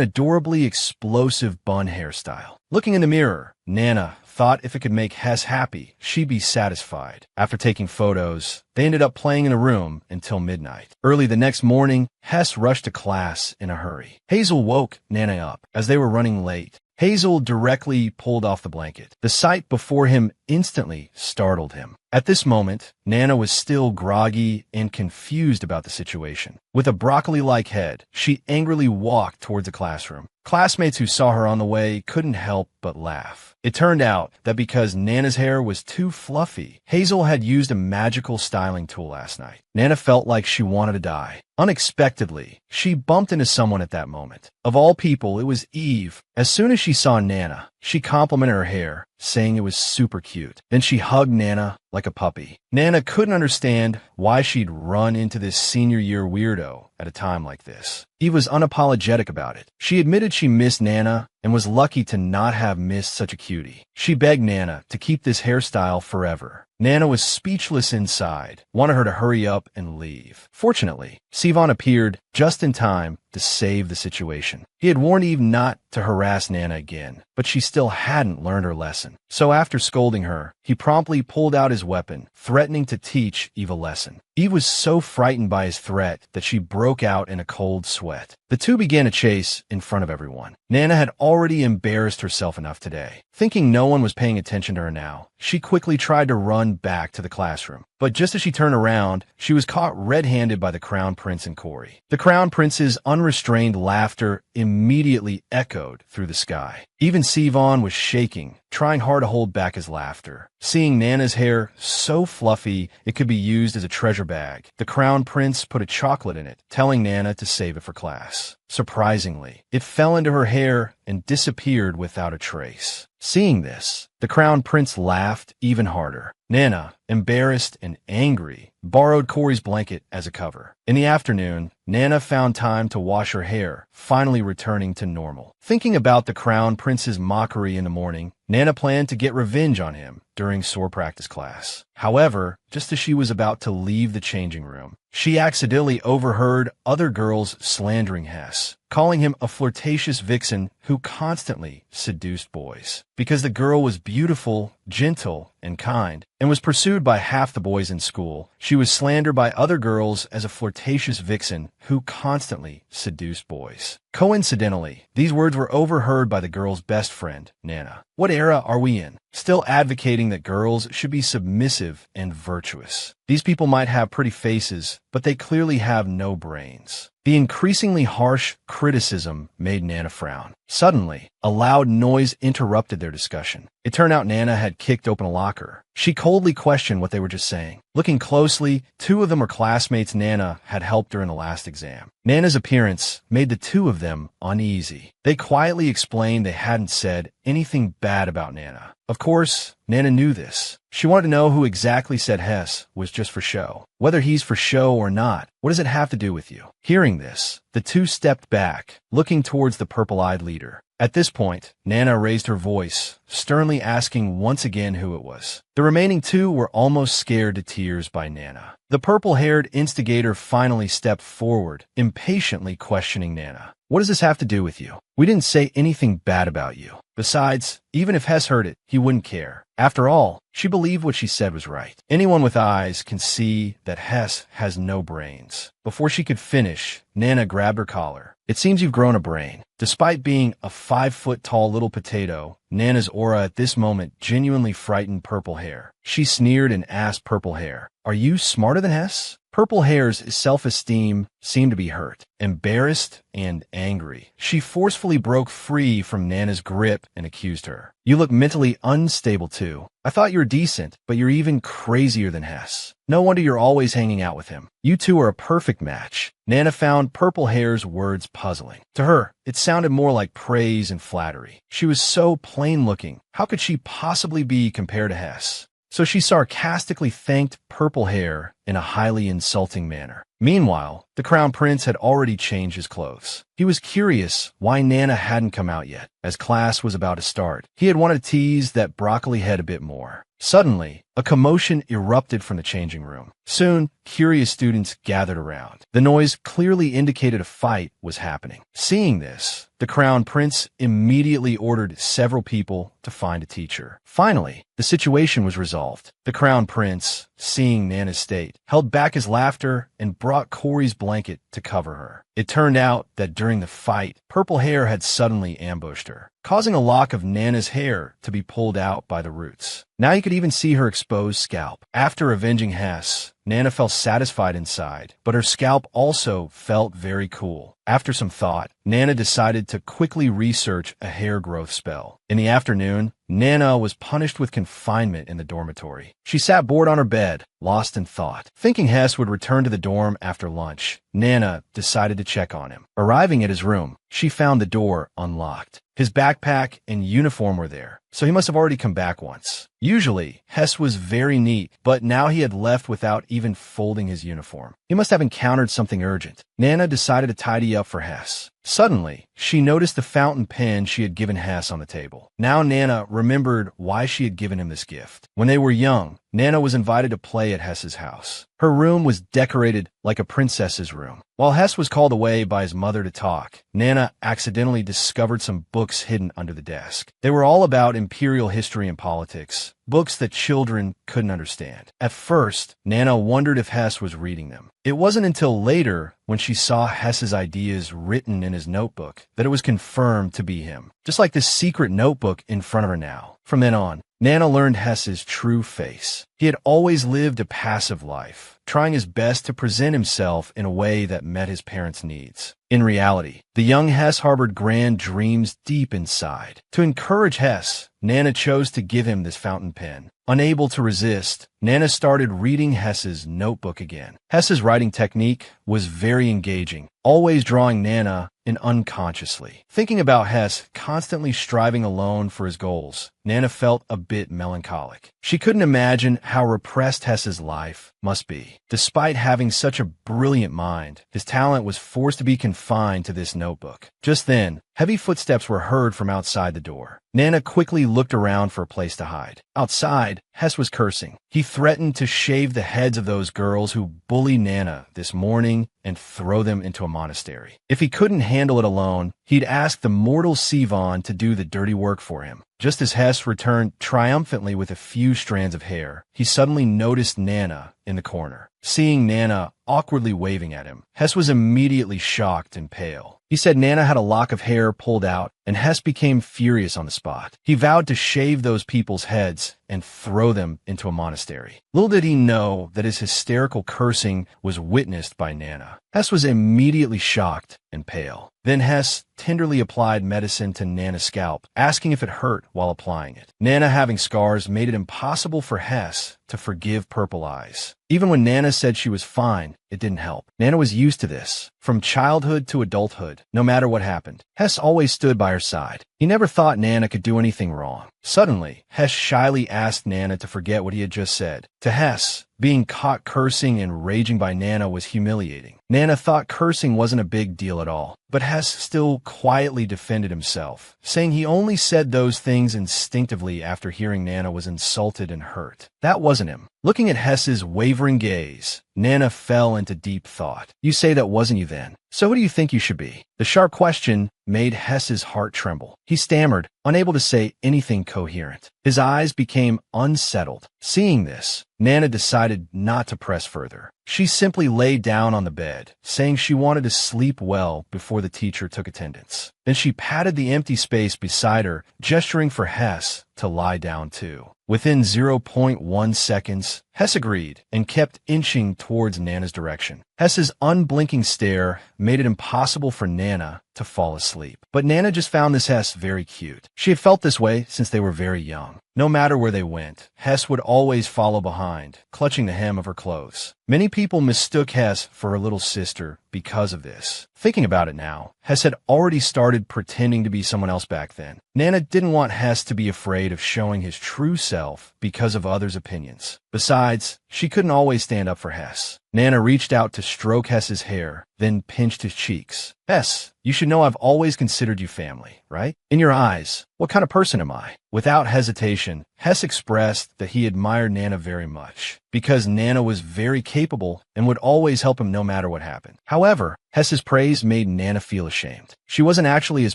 adorably explosive bun hairstyle. Looking in the mirror, Nana thought if it could make Hess happy, she'd be satisfied. After taking photos, they ended up playing in a room until midnight. Early the next morning, Hess rushed to class in a hurry. Hazel woke Nana up as they were running late. Hazel directly pulled off the blanket. The sight before him instantly startled him. At this moment, Nana was still groggy and confused about the situation. With a broccoli-like head, she angrily walked towards the classroom. Classmates who saw her on the way couldn't help but laugh. It turned out that because Nana's hair was too fluffy, Hazel had used a magical styling tool last night. Nana felt like she wanted to die. Unexpectedly, she bumped into someone at that moment. Of all people, it was Eve. As soon as she saw Nana, she complimented her hair, saying it was super cute. Then she hugged Nana like a puppy. Nana couldn't understand why she'd run into this senior year weirdo at a time like this. Eve was unapologetic about it. She admitted she missed Nana and was lucky to not have missed such a cutie. She begged Nana to keep this hairstyle forever. Nana was speechless inside, wanted her to hurry up and leave. Fortunately, Sivan appeared just in time to save the situation. He had warned Eve not to harass Nana again, but she still hadn't learned her lesson. So after scolding her, he promptly pulled out his weapon, threatening to teach Eve a lesson. Eve was so frightened by his threat that she broke out in a cold sweat. The two began a chase in front of everyone. Nana had already embarrassed herself enough today. Thinking no one was paying attention to her now, she quickly tried to run back to the classroom. But just as she turned around, she was caught red-handed by the Crown Prince and Corey. The Crown Prince's unrestrained laughter immediately echoed through the sky. Even Sivan was shaking, trying hard to hold back his laughter. Seeing Nana's hair so fluffy it could be used as a treasure bag, the Crown Prince put a chocolate in it, telling Nana to save it for class. Surprisingly, it fell into her hair and disappeared without a trace. Seeing this, the Crown Prince laughed even harder. Nana, embarrassed and angry, borrowed Corey's blanket as a cover. In the afternoon, Nana found time to wash her hair, finally returning to normal. Thinking about the Crown Prince's mockery in the morning, Nana planned to get revenge on him during sword practice class. However, just as she was about to leave the changing room, she accidentally overheard other girls slandering Hess, calling him a flirtatious vixen who constantly seduced boys. Because the girl was beautiful, gentle, and kind, and was pursued by half the boys in school, she was slandered by other girls as a flirtatious vixen who constantly seduced boys. Coincidentally, these words were overheard by the girl's best friend, Nana. What era are we in? Still advocating that girls should be submissive and virtuous. These people might have pretty faces, but they clearly have no brains. The increasingly harsh criticism made Nana frown. Suddenly, a loud noise interrupted their discussion. It turned out Nana had kicked open a locker. She coldly questioned what they were just saying. Looking closely, two of them were classmates Nana had helped during the last exam. Nana's appearance made the two of them uneasy. They quietly explained they hadn't said anything bad about Nana. Of course, Nana knew this. She wanted to know who exactly said Hess was just for show. Whether he's for show or not, what does it have to do with you? Hearing this, the two stepped back, looking towards the purple-eyed leader. At this point, Nana raised her voice, sternly asking once again who it was. The remaining two were almost scared to tears by Nana. The purple-haired instigator finally stepped forward, impatiently questioning Nana. What does this have to do with you? We didn't say anything bad about you. Besides, even if Hess heard it, he wouldn't care. After all, she believed what she said was right. Anyone with eyes can see that Hess has no brains. Before she could finish, Nana grabbed her collar. It seems you've grown a brain. Despite being a 5-foot-tall little potato, Nana's aura at this moment genuinely frightened Purple Hair. She sneered and asked Purple Hair, "Are you smarter than Hess?" Purple Hair's self-esteem seemed to be hurt, embarrassed, and angry. She forcefully broke free from Nana's grip and accused her. "You look mentally unstable too. I thought you were decent, but you're even crazier than Hess. No wonder you're always hanging out with him. You two are a perfect match." Nana found Purple Hair's words puzzling. To her, it sounded more like praise and flattery. She was so plain-looking. How could she possibly be compared to Hess? So she sarcastically thanked Purple Hair in a highly insulting manner. Meanwhile, the Crown Prince had already changed his clothes. He was curious why Nana hadn't come out yet, as class was about to start. He had wanted to tease that broccoli head a bit more. Suddenly, a commotion erupted from the changing room. Soon, curious students gathered around. The noise clearly indicated a fight was happening. Seeing this, the Crown Prince immediately ordered several people to find a teacher. Finally, the situation was resolved. The Crown Prince, seeing Nana's state, held back his laughter and brought Corey's blanket to cover her. It turned out that during the fight, Purple Hair had suddenly ambushed her, causing a lock of Nana's hair to be pulled out by the roots. Now you could even see her exposed scalp. After avenging Hess, Nana felt satisfied inside, but her scalp also felt very cool. After some thought, Nana decided to quickly research a hair growth spell. In the afternoon, Nana was punished with confinement in the dormitory. She sat bored on her bed, lost in thought. Thinking Hess would return to the dorm after lunch, Nana decided to check on him. Arriving at his room, she found the door unlocked. His backpack and uniform were there, so he must have already come back once. Usually, Hess was very neat, but now he had left without even folding his uniform. He must have encountered something urgent. Nana decided to tidy up for Hess. Suddenly, she noticed the fountain pen she had given Hess on the table. Now Nana remembered why she had given him this gift. When they were young, Nana was invited to play at Hess's house. Her room was decorated like a princess's room. While Hess was called away by his mother to talk, Nana accidentally discovered some books hidden under the desk. They were all about imperial history and politics, books that children couldn't understand. At first, Nana wondered if Hess was reading them. It wasn't until later, when she saw Hess's ideas written in his notebook, that it was confirmed to be him. Just like this secret notebook in front of her now. From then on, Nana learned Hess's true face. He had always lived a passive life, trying his best to present himself in a way that met his parents' needs. In reality, the young Hess harbored grand dreams deep inside. To encourage Hess, Nana chose to give him this fountain pen. Unable to resist, Nana started reading Hess's notebook again. Hess's writing technique was very engaging, always drawing Nana in unconsciously. Thinking about Hess constantly striving alone for his goals, Nana felt a bit melancholic. She couldn't imagine how repressed Hess's life must be. Despite having such a brilliant mind, his talent was forced to be confined to this notebook. Just then, heavy footsteps were heard from outside the door. Nana quickly looked around for a place to hide. Outside, Hess was cursing. He threatened to shave the heads of those girls who bullied Nana this morning and throw them into a monastery. If he couldn't handle it alone, he'd ask the mortal Sivan to do the dirty work for him. Just as Hess returned triumphantly with a few strands of hair, he suddenly noticed Nana in the corner. seeing Nana awkwardly waving at him. Hess was immediately shocked and pale. He said Nana had a lock of hair pulled out, and Hess became furious on the spot. He vowed to shave those people's heads and throw them into a monastery. Little did he know that his hysterical cursing was witnessed by Nana. Hess was immediately shocked and pale. Then Hess tenderly applied medicine to Nana's scalp, asking if it hurt while applying it. Nana having scars made it impossible for Hess to forgive Purple Eyes. Even when Nana said she was fine, it didn't help. Nana was used to this. From childhood to adulthood, no matter what happened, Hess always stood by her side. He never thought Nana could do anything wrong. Suddenly, Hess shyly asked Nana to forget what he had just said. To Hess, being caught cursing and raging by Nana was humiliating. Nana thought cursing wasn't a big deal at all, but Hess still quietly defended himself, saying he only said those things instinctively after hearing Nana was insulted and hurt. That wasn't him. Looking at Hess's wavering gaze, Nana fell into deep thought. You say that wasn't you then. So who do you think you should be? The sharp question made Hess's heart tremble. He stammered, unable to say anything coherent. His eyes became unsettled. Seeing this, Nana decided not to press further. She simply lay down on the bed, saying she wanted to sleep well before the teacher took attendance. Then she patted the empty space beside her, gesturing for Hess to lie down too. Within 0.1 seconds, Hess agreed and kept inching towards Nana's direction. Hess's unblinking stare made it impossible for Nana to fall asleep. But Nana just found this Hess very cute. She had felt this way since they were very young. No matter where they went, Hess would always follow behind, clutching the hem of her clothes. Many people mistook Hess for her little sister because of this. Thinking about it now, Hess had already started pretending to be someone else back then. Nana didn't want Hess to be afraid of showing his true self because of others' opinions. Besides, she couldn't always stand up for Hess. Nana reached out to stroke Hess's hair, then pinched his cheeks. Hess, you should know I've always considered you family, right? In your eyes, what kind of person am I? Without hesitation, Hess expressed that he admired Nana very much, because Nana was very capable and would always help him no matter what happened. However, Hess's praise made Nana feel ashamed. She wasn't actually as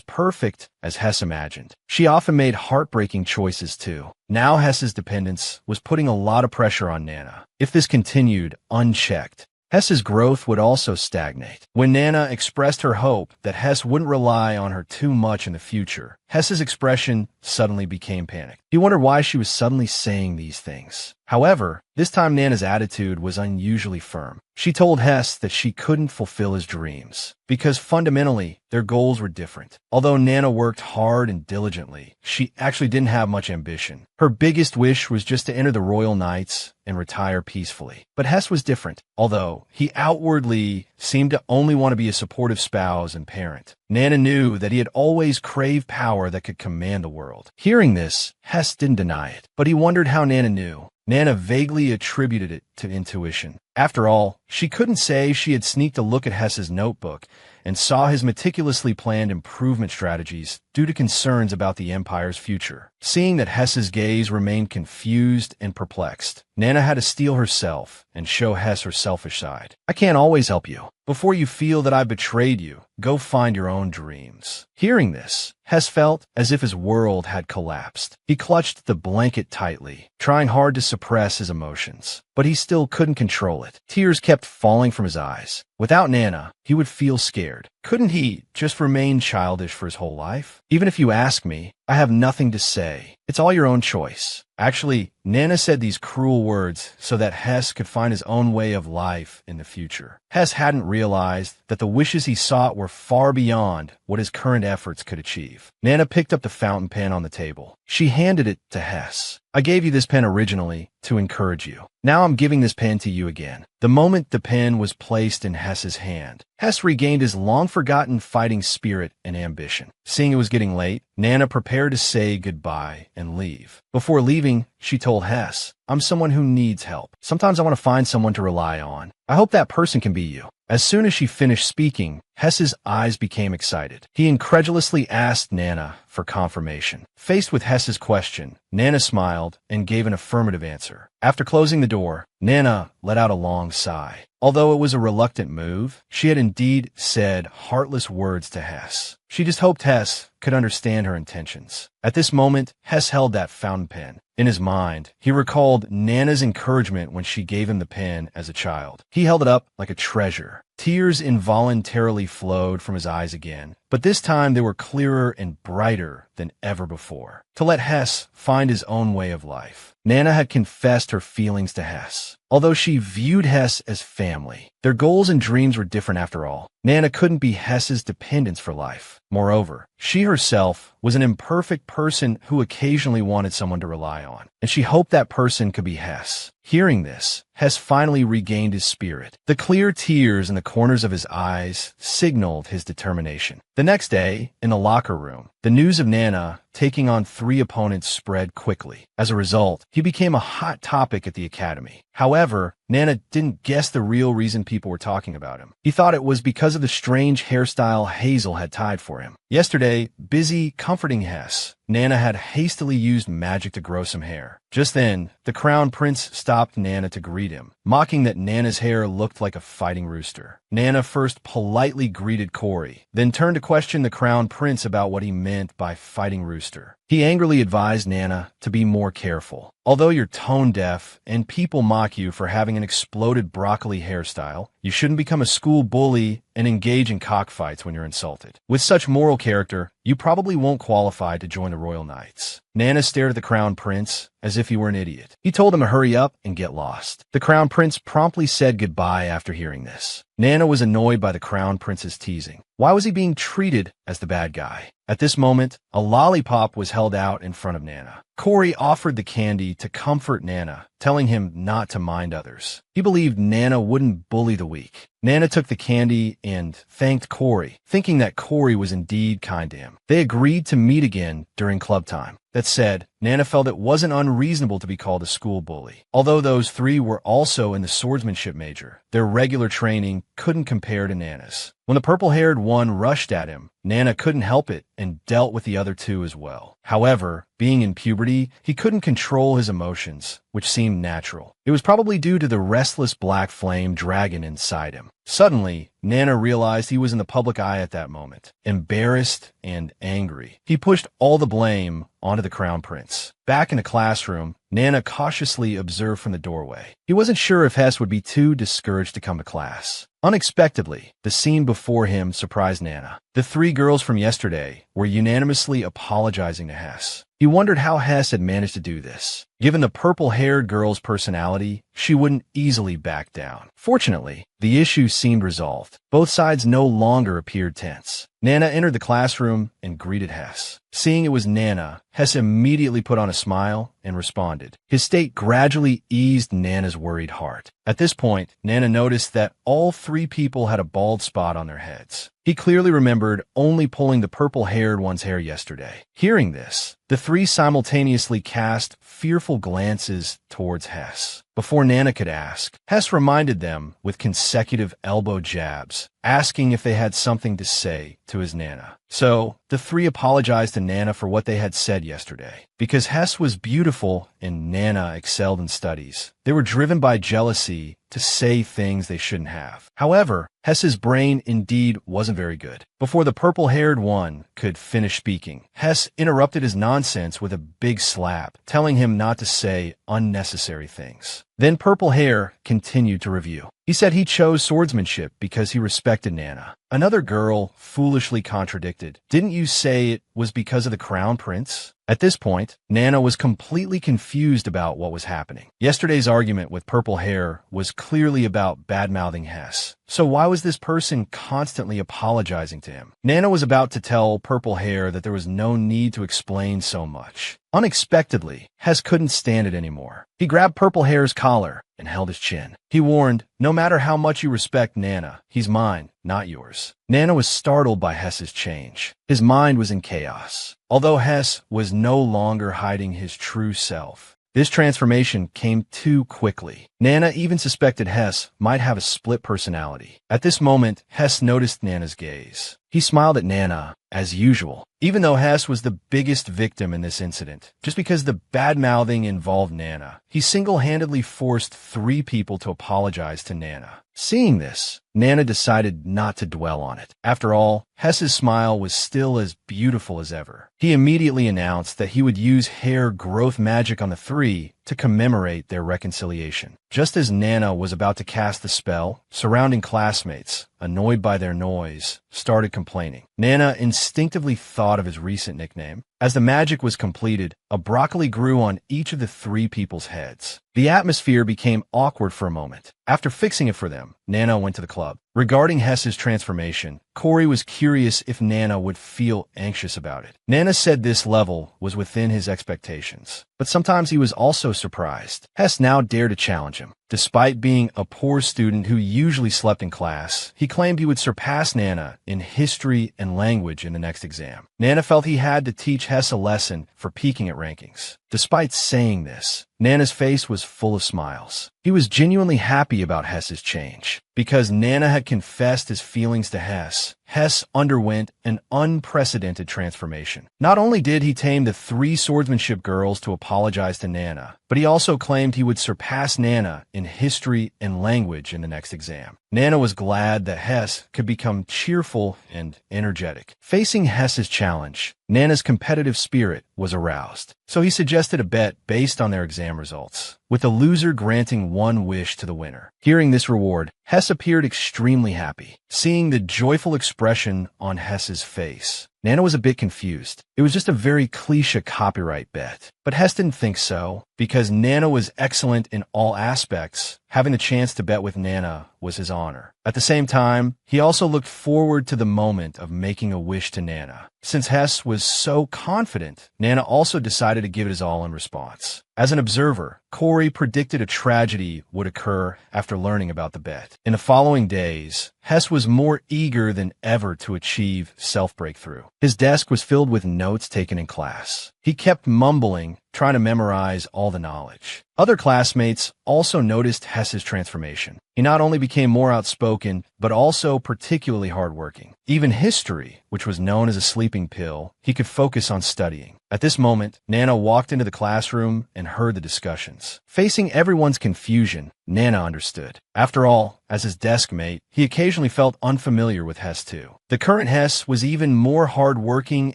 perfect as Hess imagined. She often made heartbreaking choices too. Now Hess's dependence was putting a lot of pressure on Nana. If this continued unchecked, Hess's growth would also stagnate. When Nana expressed her hope that Hess wouldn't rely on her too much in the future, Hess's expression suddenly became panicked. He wondered why she was suddenly saying these things. However, this time Nana's attitude was unusually firm. She told Hess that she couldn't fulfill his dreams, because fundamentally, their goals were different. Although Nana worked hard and diligently, she actually didn't have much ambition. Her biggest wish was just to enter the Royal Knights and retire peacefully. But Hess was different. Although he outwardly seemed to only want to be a supportive spouse and parent, Nana knew that he had always craved power that could command the world. Hearing this, Hess didn't deny it, but he wondered how Nana knew. Nana vaguely attributed it to intuition. After all, she couldn't say she had sneaked a look at Hess's notebook and saw his meticulously planned improvement strategies due to concerns about the Empire's future. Seeing that Hess's gaze remained confused and perplexed, Nana had to steel herself and show Hess her selfish side. I can't always help you. Before you feel that I betrayed you, go find your own dreams. Hearing this, Hess felt as if his world had collapsed. He clutched the blanket tightly, trying hard to suppress his emotions, but he still couldn't control it. Tears kept falling from his eyes. Without Nana, he would feel scared. Couldn't he just remain childish for his whole life? Even if you ask me, I have nothing to say. It's all your own choice. Actually, Nana said these cruel words so that Hess could find his own way of life in the future. Hess hadn't realized that the wishes he sought were far beyond what his current efforts could achieve. Nana picked up the fountain pen on the table. She handed it to Hess. I gave you this pen originally to encourage you. Now I'm giving this pen to you again. The moment the pen was placed in Hess's hand, Hess regained his long-forgotten fighting spirit and ambition. Seeing it was getting late, Nana prepared to say goodbye and leave. Before leaving, she told Hess, I'm someone who needs help. Sometimes I want to find someone to rely on. I hope that person can be you. As soon as she finished speaking, Hess's eyes became excited. He incredulously asked Nana for confirmation. Faced with Hess's question, Nana smiled and gave an affirmative answer. After closing the door, Nana let out a long sigh. Although it was a reluctant move, she had indeed said heartless words to Hess. She just hoped Hess could understand her intentions. At this moment, Hess held that fountain pen. In his mind, he recalled Nana's encouragement when she gave him the pen as a child. He held it up like a treasure. Tears involuntarily flowed from his eyes again, but this time they were clearer and brighter than ever before. To let Hess find his own way of life. Nana had confessed her feelings to Hess. Although she viewed Hess as family, their goals and dreams were different after all. Nana couldn't be Hess's dependence for life. Moreover, she herself was an imperfect person who occasionally wanted someone to rely on, and she hoped that person could be Hess. Hearing this, Hess finally regained his spirit. The clear tears in the corners of his eyes signaled his determination. The next day, in the locker room, the news of Nana taking on 3 opponents spread quickly. As a result, he became a hot topic at the academy. However, Nana didn't guess the real reason people were talking about him. He thought it was because of the strange hairstyle Hazel had tied for him. Yesterday, busy comforting Hess, Nana had hastily used magic to grow some hair. Just then, the Crown Prince stopped Nana to greet him, mocking that Nana's hair looked like a fighting rooster. Nana first politely greeted Corey, then turned to question the Crown Prince about what he meant by fighting rooster. He angrily advised Nana to be more careful. Although you're tone deaf and people mock you for having an exploded broccoli hairstyle, you shouldn't become a school bully and engage in cockfights when you're insulted. With such moral character, you probably won't qualify to join the Royal Knights. Nana stared at the Crown Prince as if he were an idiot. He told him to hurry up and get lost. The Crown Prince promptly said goodbye after hearing this. Nana was annoyed by the Crown Prince's teasing. Why was he being treated as the bad guy? At this moment, a lollipop was held out in front of Nana. Corey offered the candy to comfort Nana, telling him not to mind others. He believed Nana wouldn't bully the weak. Nana took the candy and thanked Corey, thinking that Corey was indeed kind to him. They agreed to meet again during club time. That said, Nana felt it wasn't unreasonable to be called a school bully. Although those 3 were also in the swordsmanship major, their regular training couldn't compare to Nana's. When the purple-haired one rushed at him, Nana couldn't help it and dealt with the other 2 as well. However, being in puberty, he couldn't control his emotions, which seemed natural. It was probably due to the restless black flame dragon inside him. Suddenly, Nana realized he was in the public eye at that moment. Embarrassed and angry, he pushed all the blame onto the Crown Prince. Back in the classroom, Nana cautiously observed from the doorway. He wasn't sure if Hess would be too discouraged to come to class. Unexpectedly, the scene before him surprised Nana. The 3 girls from yesterday were unanimously apologizing to Hess. He wondered how Hess had managed to do this. Given the purple-haired girl's personality, she wouldn't easily back down. Fortunately, the issue seemed resolved. Both sides no longer appeared tense. Nana entered the classroom and greeted Hess. Seeing it was Nana, Hess immediately put on a smile and responded. His state gradually eased Nana's worried heart. At this point, Nana noticed that all 3 people had a bald spot on their heads. He clearly remembered only pulling the purple-haired one's hair yesterday. Hearing this, the 3 simultaneously cast fearful glances towards Hess. Before Nana could ask, Hess reminded them with consecutive elbow jabs, asking if they had something to say to his Nana. So, the 3 apologized to Nana for what they had said yesterday. Because Hess was beautiful and Nana excelled in studies, they were driven by jealousy to say things they shouldn't have. However, Hess's brain indeed wasn't very good. Before the purple-haired one could finish speaking, Hess interrupted his nonsense with a big slap, telling him not to say unnecessary things. Then Purple Hair continued to review. He said he chose swordsmanship because he respected Nana. Another girl foolishly contradicted. Didn't you say it was because of the Crown Prince? At this point, Nana was completely confused about what was happening. Yesterday's argument with Purple Hair was clearly about bad-mouthing Hess. So why was this person constantly apologizing to him? Nana was about to tell Purple Hair that there was no need to explain so much. Unexpectedly, Hess couldn't stand it anymore. He grabbed Purple Hair's collar and held his chin. He warned, no matter how much you respect Nana, he's mine, not yours. Nana was startled by Hess's change. His mind was in chaos. Although Hess was no longer hiding his true self, this transformation came too quickly. Nana even suspected Hess might have a split personality. At this moment, Hess noticed Nana's gaze. He smiled at Nana as usual, even though Hess was the biggest victim in this incident. Just because the bad-mouthing involved Nana, he single-handedly forced 3 people to apologize to Nana. Seeing this, Nana decided not to dwell on it. After all, Hess's smile was still as beautiful as ever. He immediately announced that he would use hair growth magic on the 3 to commemorate their reconciliation. Just as Nana was about to cast the spell, surrounding classmates, annoyed by their noise, started complaining. Nana instinctively thought of his recent nickname. As the magic was completed, a broccoli grew on each of the 3 people's heads. The atmosphere became awkward for a moment. After fixing it for them, Nana went to the club. Regarding Hess's transformation, Corey was curious if Nana would feel anxious about it. Nana said this level was within his expectations, but sometimes he was also surprised. Hess now dared to challenge him. Despite being a poor student who usually slept in class, he claimed he would surpass Nana in history and language in the next exam. Nana felt he had to teach Hess a lesson for peaking at rankings. Despite saying this, Nana's face was full of smiles. He was genuinely happy about Hess's change. Because Nana had confessed his feelings to Hess, Hess underwent an unprecedented transformation. Not only did he tame the 3 swordsmanship girls to apologize to Nana, but he also claimed he would surpass Nana in history and language in the next exam. Nana was glad that Hess could become cheerful and energetic. Facing Hess's challenge, Nana's competitive spirit was aroused, so he suggested a bet based on their exam results, with the loser granting 1 wish to the winner. Hearing this reward, Hess appeared extremely happy. Seeing the joyful expression on Hess's face, Nana was a bit confused. It was just a very cliche copyright bet. But Hess didn't think so, because Nana was excellent in all aspects. Having the chance to bet with Nana was his honor. At the same time, he also looked forward to the moment of making a wish to Nana. Since Hess was so confident, Nana also decided to give it his all in response. As an observer, Corey predicted a tragedy would occur after learning about the bet. In the following days, Hess was more eager than ever to achieve self-breakthrough. His desk was filled with notes taken in class. He kept mumbling, trying to memorize all the knowledge. Other classmates also noticed Hess's transformation. He not only became more outspoken, but also particularly hardworking. Even history, which was known as a sleeping pill, he could focus on studying. At this moment, Nana walked into the classroom and heard the discussions. Facing everyone's confusion, Nana understood. After all, as his desk mate, he occasionally felt unfamiliar with Hess too. The current Hess was even more hardworking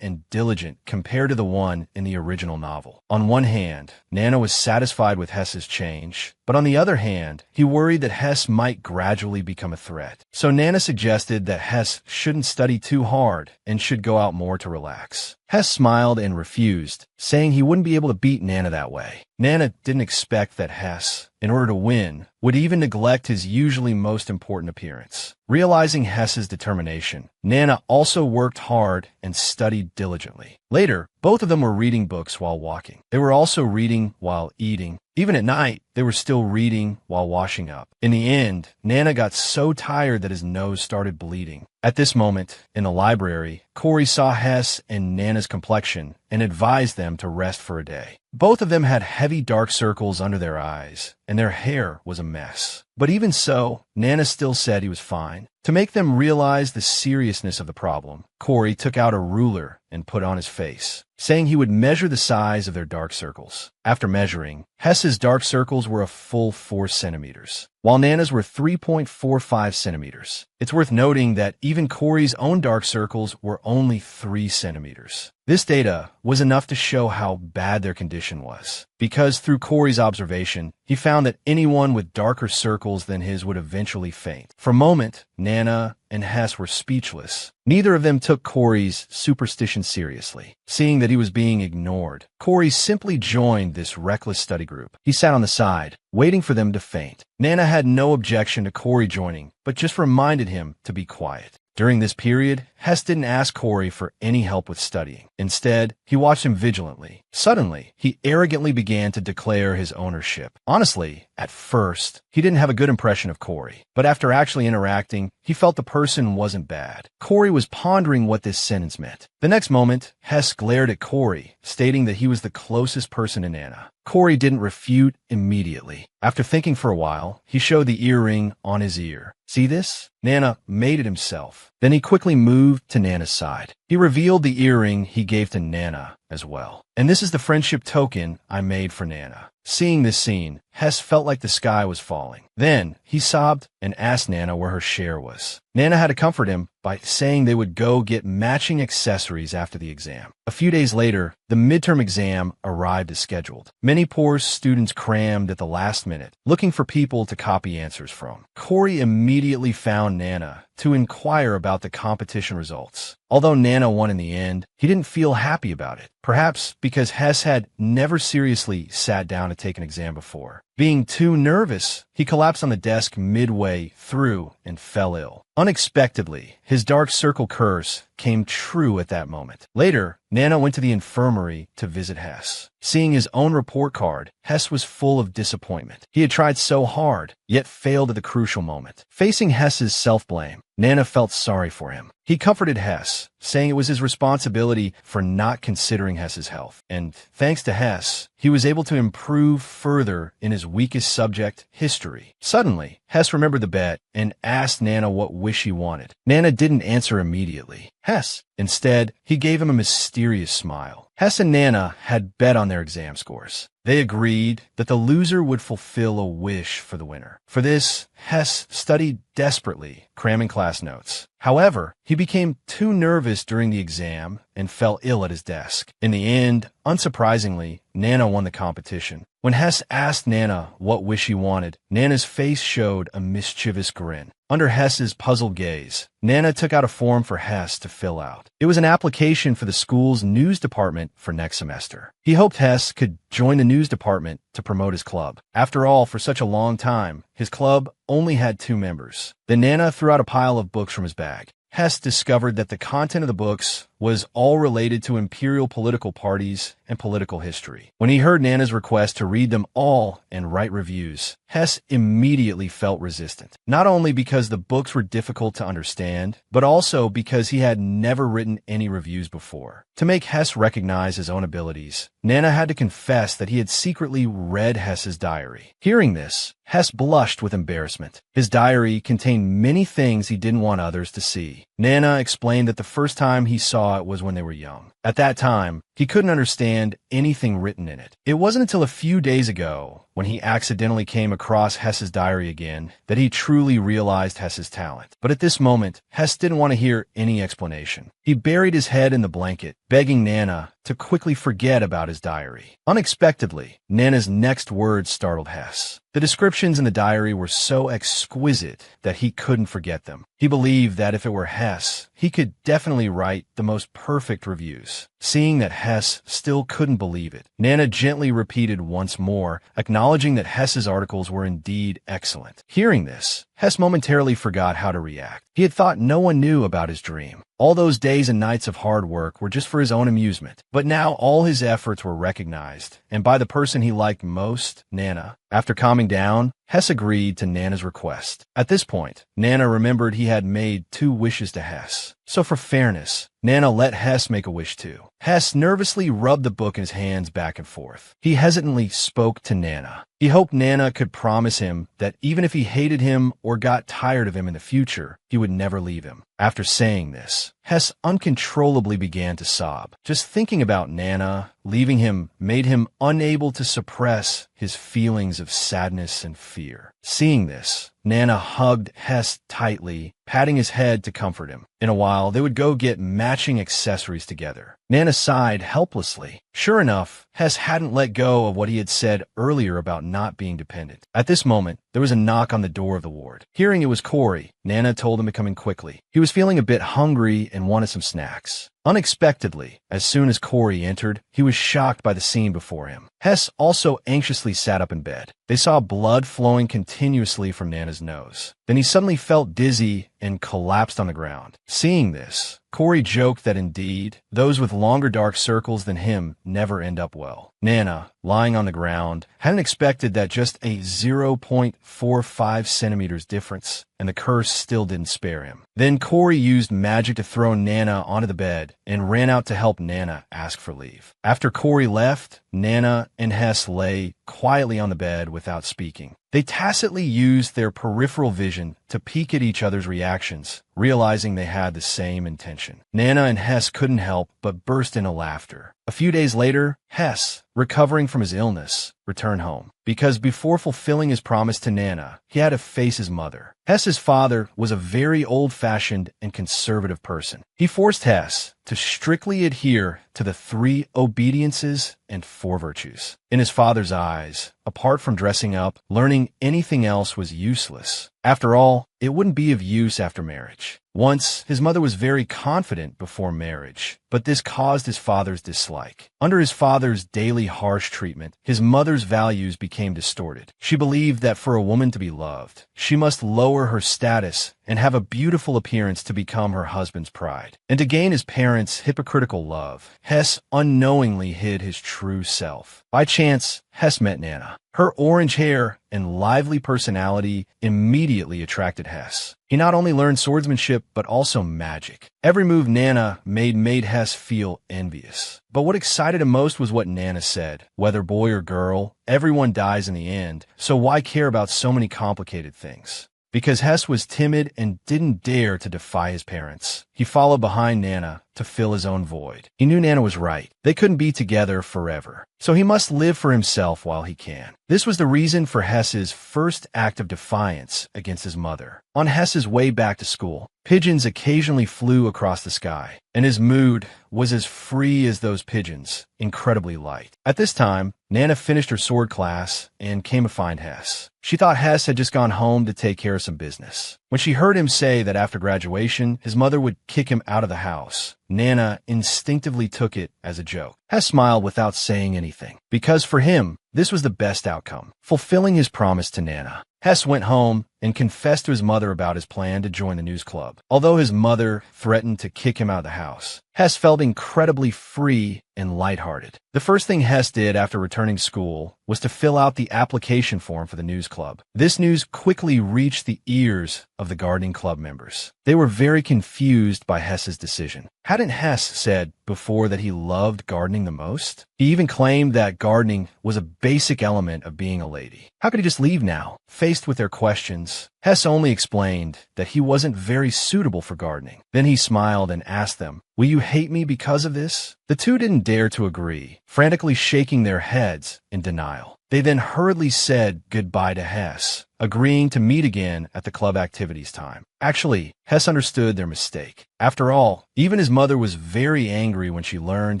and diligent compared to the one in the original novel. On one hand, Nana was satisfied with Hess's change, but on the other hand, he worried that Hess might gradually become a threat. So Nana suggested that Hess shouldn't study too hard and should go out more to relax. Hess smiled and refused, saying he wouldn't be able to beat Nana that way. Nana didn't expect that Hess, in order to win, would even neglect his usually most important appearance. Realizing Hess's determination, Nana also worked hard and studied diligently. Later, both of them were reading books while walking. They were also reading while eating. Even at night, they were still reading while washing up. In the end, Nana got so tired that his nose started bleeding. At this moment, in the library, Corey saw Hess and Nana's complexion and advised them to rest for a day. Both of them had heavy dark circles under their eyes, and their hair was a mess. But even so, Nana still said he was fine. To make them realize the seriousness of the problem, Corey took out a ruler and put on his face, saying he would measure the size of their dark circles. After measuring, Hess's dark circles were a full 4 centimeters, while Nana's were 3.45 centimeters. It's worth noting that even Corey's own dark circles were only 3 centimeters. This data was enough to show how bad their condition was, because through Corey's observation, he found that anyone with darker circles than his would eventually faint. For a moment, Nana and Hess were speechless. Neither of them took Corey's superstition seriously. Seeing that he was being ignored, Corey simply joined this reckless study group. He sat on the side, waiting for them to faint. Nana had no objection to Corey joining, but just reminded him to be quiet. During this period, Hess didn't ask Corey for any help with studying. Instead, he watched him vigilantly. Suddenly, he arrogantly began to declare his ownership. Honestly, at first, he didn't have a good impression of Corey, but after actually interacting, he felt the person wasn't bad. Corey was pondering what this sentence meant. The next moment, Hess glared at Corey, stating that he was the closest person to Nana. Corey didn't refute immediately. After thinking for a while, he showed the earring on his ear. See this? Nana made it himself. Then he quickly moved moved to Nana's side. He revealed the earring he gave to Nana as well. "And this is the friendship token I made for Nana." Seeing this scene, Hess felt like the sky was falling. Then he sobbed and asked Nana where her share was. Nana had to comfort him by saying they would go get matching accessories after the exam. A few days later, the midterm exam arrived as scheduled. Many poor students crammed at the last minute, looking for people to copy answers from. Corey immediately found Nana to inquire about the competition results. Although Nana won in the end, he didn't feel happy about it, perhaps because Hess had never seriously sat down to take an exam before. Being too nervous, he collapsed on the desk midway through and fell ill. Unexpectedly, his dark circle curse came true at that moment. Later, Nana went to the infirmary to visit Hess. Seeing his own report card, Hess was full of disappointment. He had tried so hard, yet failed at the crucial moment. Facing Hess's self-blame, Nana felt sorry for him. He comforted Hess, saying it was his responsibility for not considering Hess's health. And thanks to Hess, he was able to improve further in his weakest subject, history. Suddenly, Hess remembered the bet and asked Nana what wish he wanted. Nana didn't answer immediately. Hess. Instead, he gave him a mysterious smile. Hess and Nana had bet on their exam scores. They agreed that the loser would fulfill a wish for the winner. For this, Hess studied desperately, cramming class notes. However, he became too nervous during the exam and fell ill at his desk. In the end, unsurprisingly, Nana won the competition. When Hess asked Nana what wish he wanted, Nana's face showed a mischievous grin. Under Hess's puzzled gaze, Nana took out a form for Hess to fill out. It was an application for the school's news department for next semester. He hoped Hess could join the news department to promote his club. After all, for such a long time, his club only had 2 members. Then Nana threw out a pile of books from his bag. Hess discovered that the content of the books was all related to imperial political parties and political history. When he heard Nana's request to read them all and write reviews, Hess immediately felt resistant. Not only because the books were difficult to understand, but also because he had never written any reviews before. To make Hess recognize his own abilities, Nana had to confess that he had secretly read Hess's diary. Hearing this, Hess blushed with embarrassment. His diary contained many things he didn't want others to see. Nana explained that the first time he saw it was when they were young. At that time, he couldn't understand anything written in it. It wasn't until a few days ago, when he accidentally came across Hess's diary again, that he truly realized Hess's talent. But at this moment, Hess didn't want to hear any explanation. He buried his head in the blanket, begging Nana to quickly forget about his diary. Unexpectedly, Nana's next words startled Hess. The descriptions in the diary were so exquisite that he couldn't forget them. He believed that if it were Hess, he could definitely write the most perfect reviews. Seeing that Hess still couldn't believe it, Nana gently repeated once more, acknowledging that Hess's articles were indeed excellent. Hearing this, Hess momentarily forgot how to react. He had thought no one knew about his dream. All those days and nights of hard work were just for his own amusement. But now all his efforts were recognized, and by the person he liked most, Nana. After calming down, Hess agreed to Nana's request. At this point, Nana remembered he had made 2 wishes to Hess. So for fairness, Nana let Hess make a wish too. Hess nervously rubbed the book in his hands back and forth. He hesitantly spoke to Nana. He hoped Nana could promise him that even if he hated him or got tired of him in the future, he would never leave him. After saying this, Hess uncontrollably began to sob. Just thinking about Nana leaving him made him unable to suppress his feelings of sadness and fear. Seeing this, Nana hugged Hess tightly, patting his head to comfort him. In a while, they would go get matching accessories together. Nana sighed helplessly. Sure enough, Hess hadn't let go of what he had said earlier about not being dependent. At this moment, there was a knock on the door of the ward. Hearing it was Corey, Nana told him to come in quickly. He was feeling a bit hungry and wanted some snacks. Unexpectedly, as soon as Corey entered, he was shocked by the scene before him. Hess also anxiously sat up in bed. They saw blood flowing continuously from Nana's nose. Then he suddenly felt dizzy and collapsed on the ground. Seeing this, Corey joked that indeed, those with longer dark circles than him never end up well. Nana, lying on the ground, hadn't expected that just a 0.45 centimeters difference, and the curse still didn't spare him. Then Corey used magic to throw Nana onto the bed and ran out to help Nana ask for leave. After Corey left, Nana and Hess lay quietly on the bed without speaking. They tacitly used their peripheral vision to peek at each other's reactions, realizing they had the same intention. Nana and Hess couldn't help but burst into laughter. A few days later, Hess, recovering from his illness, returned home. Because before fulfilling his promise to Nana, he had to face his mother. Hess's father was a very old-fashioned and conservative person. He forced Hess to strictly adhere to the 3 obediences and 4 virtues. In his father's eyes, apart from dressing up, learning anything else was useless. After all, it wouldn't be of use after marriage. Once, his mother was very confident before marriage, but this caused his father's dislike. Under his father's daily harsh treatment, his mother's values became distorted. She believed that for a woman to be loved, she must lower her status and have a beautiful appearance to become her husband's pride. And to gain his parents' hypocritical love, Hess unknowingly hid his true self. By chance, Hess met Nana. Her orange hair and lively personality immediately attracted Hess. He not only learned swordsmanship, but also magic. Every move Nana made Hess feel envious. But what excited him most was what Nana said. Whether boy or girl, everyone dies in the end, so why care about so many complicated things? Because Hess was timid and didn't dare to defy his parents, he followed behind Nana to fill his own void. He knew Nana was right. They couldn't be together forever, so he must live for himself while he can. This was the reason for Hess's first act of defiance against his mother. On Hess's way back to school, pigeons occasionally flew across the sky, and his mood was as free as those pigeons, incredibly light. At this time, Nana finished her sword class and came to find Hess. She thought Hess had just gone home to take care of some business. When she heard him say that after graduation, his mother would kick him out of the house, Nana instinctively took it as a joke. Hess smiled without saying anything, because for him, this was the best outcome, fulfilling his promise to Nana. Hess went home and confessed to his mother about his plan to join the news club. Although his mother threatened to kick him out of the house, Hess felt incredibly free and lighthearted. The first thing Hess did after returning to school was to fill out the application form for the news club. This news quickly reached the ears of the gardening club members. They were very confused by Hess's decision. Hadn't Hess said before that he loved gardening the most? He even claimed that gardening was a basic element of being a lady. How could he just leave now? Faced with their questions, Hess only explained that he wasn't very suitable for gardening. Then he smiled and asked them, "Will you hate me because of this?" The two didn't dare to agree, frantically shaking their heads in denial. They then hurriedly said goodbye to Hess, agreeing to meet again at the club activities time. Actually, Hess understood their mistake. After all, even his mother was very angry when she learned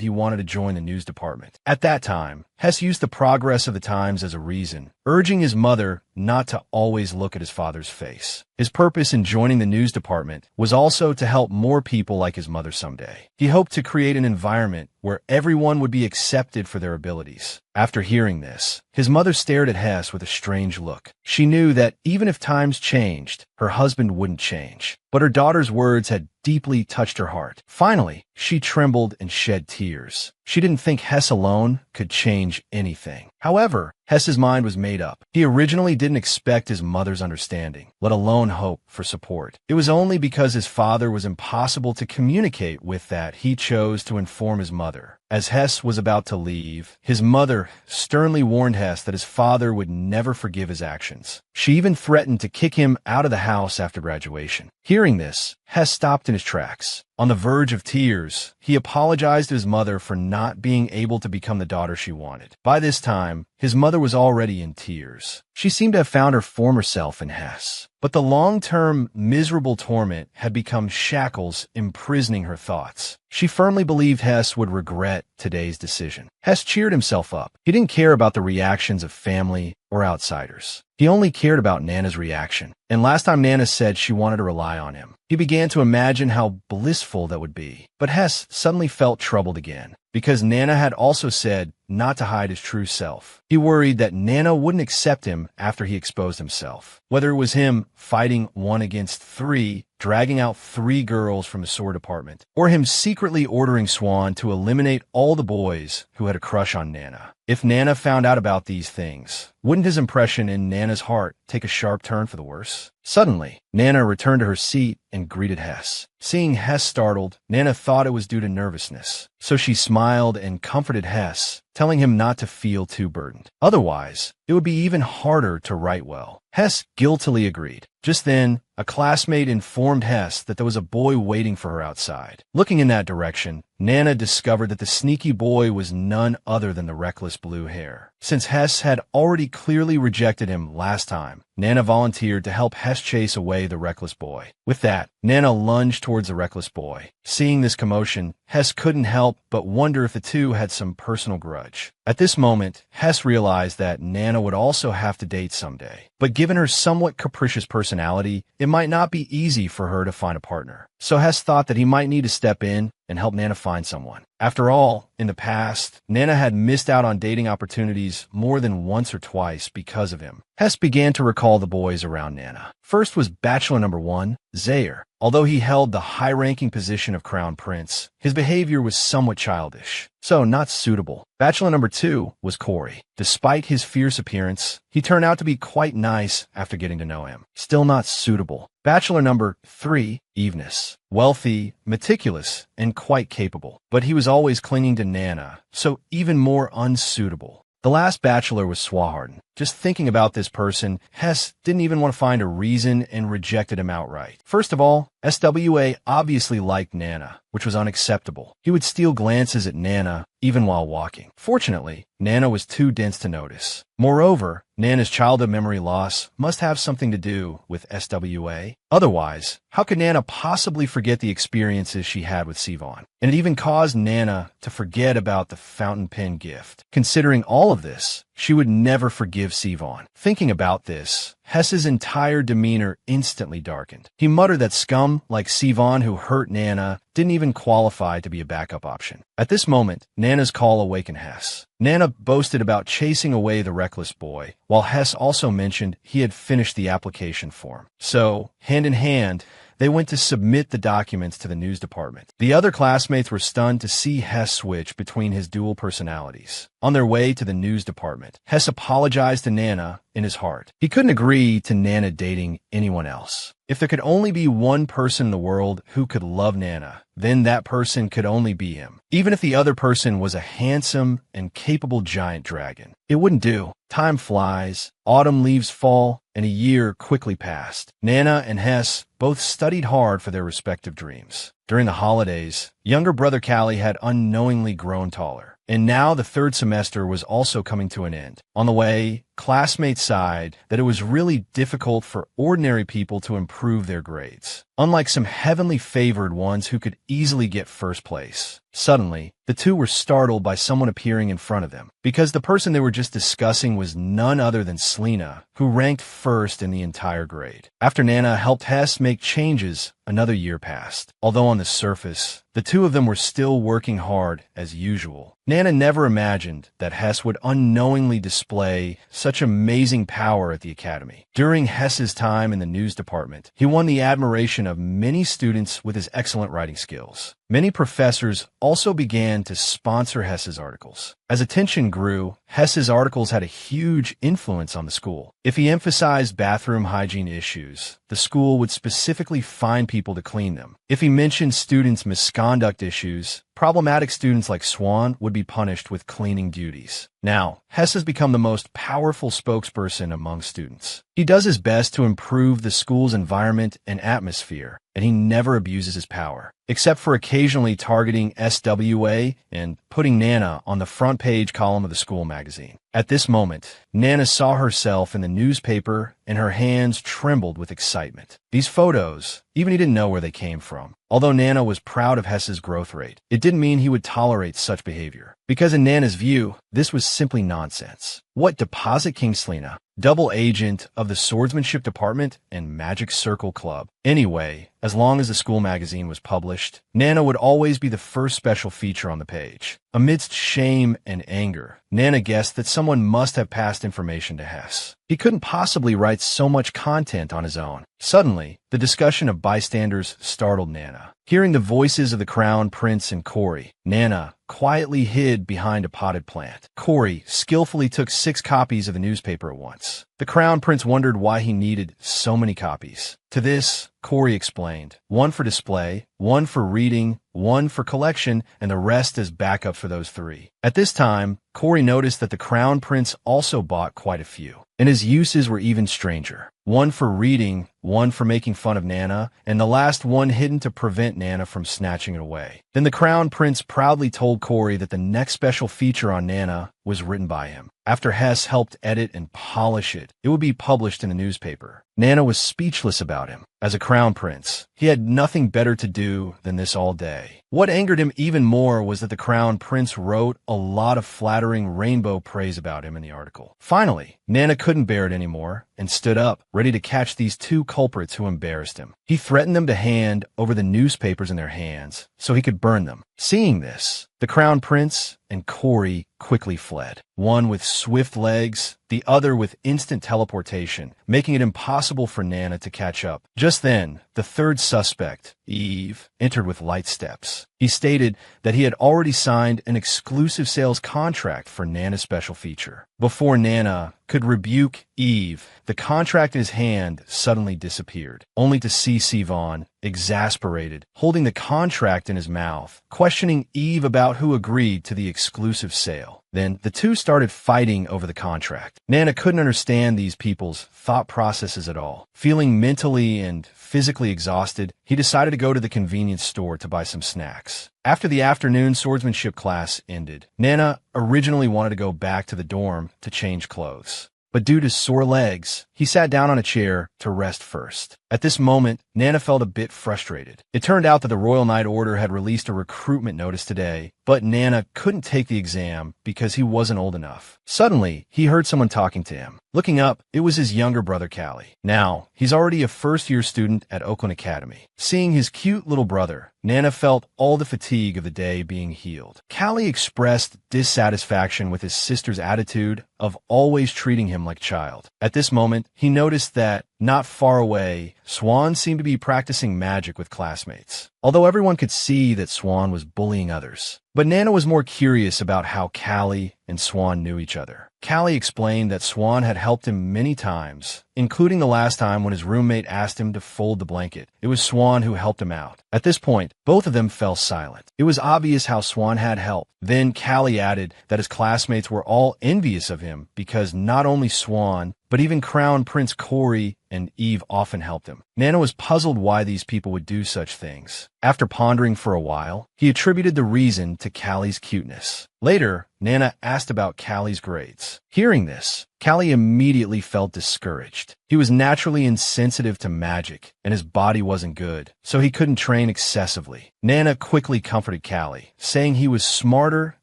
he wanted to join the news department. At that time, Hess used the progress of the times as a reason, urging his mother not to always look at his father's face. His purpose in joining the news department was also to help more people like his mother someday. He hoped to create an environment where everyone would be accepted for their abilities. After hearing this, his mother stared at Hess with a strange look. She knew that even if times changed, her husband wouldn't change. But her daughter's words had deeply touched her heart. Finally, she trembled and shed tears. She didn't think Hess alone could change anything. However, Hess's mind was made up. He originally didn't expect his mother's understanding, let alone hope for support. It was only because his father was impossible to communicate with that he chose to inform his mother. As Hess was about to leave, his mother sternly warned Hess that his father would never forgive his actions. She even threatened to kick him out of the house after graduation. Hearing this, Hess stopped in his tracks. On the verge of tears, he apologized to his mother for not being able to become the daughter she wanted. By this time, his mother was already in tears. She seemed to have found her former self in Hess. But the long-term miserable torment had become shackles imprisoning her thoughts. She firmly believed Hess would regret today's decision. Hess cheered himself up. He didn't care about the reactions of family or outsiders. He only cared about Nana's reaction. And last time Nana said she wanted to rely on him, he began to imagine how blissful that would be. But Hess suddenly felt troubled again, because Nana had also said not to hide his true self. He worried that Nana wouldn't accept him after he exposed himself. Whether it was him fighting 1 against 3, dragging out 3 girls from the sword department, or him secretly ordering Swan to eliminate all the boys who had a crush on Nana. If Nana found out about these things, wouldn't his impression in Nana's heart take a sharp turn for the worse? Suddenly, Nana returned to her seat and greeted Hess. Seeing Hess startled, Nana thought it was due to nervousness, so she smiled and comforted Hess, telling him not to feel too burdened. Otherwise, it would be even harder to write well. Hess guiltily agreed. Just then, a classmate informed Hess that there was a boy waiting for her outside. Looking in that direction, Nana discovered that the sneaky boy was none other than the reckless blue hair. Since Hess had already clearly rejected him last time, Nana volunteered to help Hess chase away the reckless boy. With that, Nana lunged towards the reckless boy. Seeing this commotion, Hess couldn't help but wonder if the two had some personal grudge. At this moment, Hess realized that Nana would also have to date someday. But given her somewhat capricious personality, it might not be easy for her to find a partner. So Hess thought that he might need to step in and help Nana find someone. After all, in the past, Nana had missed out on dating opportunities more than once or twice because of him. Hess began to recall the boys around Nana. First was bachelor number 1, Zaire. Although he held the high-ranking position of crown prince, his behavior was somewhat childish, so not suitable. Bachelor number 2 was Corey. Despite his fierce appearance, he turned out to be quite nice after getting to know him. Still not suitable. Bachelor number 3, Eveness. Wealthy, meticulous, and quite capable. But he was always clinging to Nana, so even more unsuitable. The last bachelor was Swaharden. Just thinking about this person, Hess didn't even want to find a reason and rejected him outright. First of all, SWA obviously liked Nana, which was unacceptable. He would steal glances at Nana even while walking. Fortunately, Nana was too dense to notice. Moreover, Nana's childhood memory loss must have something to do with SWA. Otherwise, how could Nana possibly forget the experiences she had with Sivan? And it even caused Nana to forget about the fountain pen gift. Considering all of this, she would never forgive Sivan. Thinking about this, Hess's entire demeanor instantly darkened. He muttered that scum like Sivan who hurt Nana didn't even qualify to be a backup option. At this moment, Nana's call awakened Hess. Nana boasted about chasing away the reckless boy, while Hess also mentioned he had finished the application form. So, hand in hand, they went to submit the documents to the news department. The other classmates were stunned to see Hess switch between his dual personalities. On their way to the news department, Hess apologized to Nana in his heart. He couldn't agree to Nana dating anyone else. If there could only be one person in the world who could love Nana, then that person could only be him. Even if the other person was a handsome and capable giant dragon. It wouldn't do. Time flies, autumn leaves fall, and a year quickly passed. Nana and Hess both studied hard for their respective dreams. During the holidays, younger brother Callie had unknowingly grown taller. And now the third semester was also coming to an end. On the way, classmates sighed that it was really difficult for ordinary people to improve their grades, unlike some heavenly favored ones who could easily get first place. Suddenly, the two were startled by someone appearing in front of them, because the person they were just discussing was none other than Selena, who ranked first in the entire grade. After Nana helped Hess make changes, another year passed. Although on the surface, the two of them were still working hard as usual. Nana never imagined that Hess would unknowingly display such amazing power at the academy. During Hess's time in the news department, he won the admiration of many students with his excellent writing skills. Many professors also began to sponsor Hess's articles. As attention grew, Hess's articles had a huge influence on the school. If he emphasized bathroom hygiene issues, the school would specifically find people to clean them. If he mentioned students' misconduct issues, problematic students like Swan would be punished with cleaning duties. Now, Hess has become the most powerful spokesperson among students. He does his best to improve the school's environment and atmosphere, and he never abuses his power, except for occasionally targeting SWA and putting Nana on the front page column of the school magazine. At this moment, Nana saw herself in the newspaper and her hands trembled with excitement. These photos, even he didn't know where they came from. Although Nana was proud of Hess's growth rate, it didn't mean he would tolerate such behavior. Because in Nana's view, this was simply nonsense. What Deposit King Selena, double agent of the Swordsmanship Department and Magic Circle Club. Anyway, as long as the school magazine was published, Nana would always be the first special feature on the page. Amidst shame and anger, Nana guessed that someone must have passed information to Hess. He couldn't possibly write so much content on his own. Suddenly, the discussion of bystanders startled Nana. Hearing the voices of the Crown Prince and Corey, Nana quietly hid behind a potted plant. Corey skillfully took 6 copies of the newspaper at once. The Crown Prince wondered why he needed so many copies. To this, Corey explained, 1 for display, one for reading, one for collection, and the rest as backup for those three. At this time, Corey noticed that the Crown Prince also bought quite a few, and his uses were even stranger. One for reading, one for making fun of Nana, and the last one hidden to prevent Nana from snatching it away. Then the Crown Prince proudly told Corey that the next special feature on Nana was written by him. After Hess helped edit and polish it, it would be published in the newspaper. Nana was speechless about him. As a crown prince, he had nothing better to do than this all day. What angered him even more was that the crown prince wrote a lot of flattering rainbow praise about him in the article. Finally, Nana couldn't bear it anymore and stood up, ready to catch these two culprits who embarrassed him. He threatened them to hand over the newspapers in their hands so he could burn them. Seeing this, the crown prince and Corey quickly fled, one with swift legs, the other with instant teleportation, making it impossible for Nana to catch up. Just then, the third suspect, Eve, entered with light steps. He stated that he had already signed an exclusive sales contract for Nana's special feature. Before Nana could rebuke Eve, the contract in his hand suddenly disappeared, only to see Sivan, exasperated, holding the contract in his mouth, questioning Eve about who agreed to the exclusive sale. Then the two started fighting over the contract. Nana couldn't understand these people's thought processes at all. Feeling mentally and physically exhausted, he decided to go to the convenience store to buy some snacks. After the afternoon swordsmanship class ended, Nana originally wanted to go back to the dorm to change clothes. But due to sore legs, he sat down on a chair to rest first. At this moment, Nana felt a bit frustrated. It turned out that the Royal Knight Order had released a recruitment notice today, but Nana couldn't take the exam because he wasn't old enough. Suddenly, he heard someone talking to him. Looking up, it was his younger brother, Callie. Now, he's already a first-year student at Oakland Academy. Seeing his cute little brother, Nana felt all the fatigue of the day being healed. Callie expressed dissatisfaction with his sister's attitude of always treating him like a child. At this moment, he noticed that, not far away, Swan seemed to be practicing magic with classmates, although everyone could see that Swan was bullying others. But Nana was more curious about how Callie and Swan knew each other. Callie explained that Swan had helped him many times, including the last time when his roommate asked him to fold the blanket. It was Swan who helped him out. At this point, both of them fell silent. It was obvious how Swan had help. Then Callie added that his classmates were all envious of him because not only Swan, but even Crown Prince Corey and Eve often helped him. Nana was puzzled why these people would do such things. After pondering for a while, he attributed the reason to Callie's cuteness. Later, Nana asked about Callie's grades. Hearing this, Callie immediately felt discouraged. He was naturally insensitive to magic, and his body wasn't good, so he couldn't train excessively. Nana quickly comforted Callie, saying he was smarter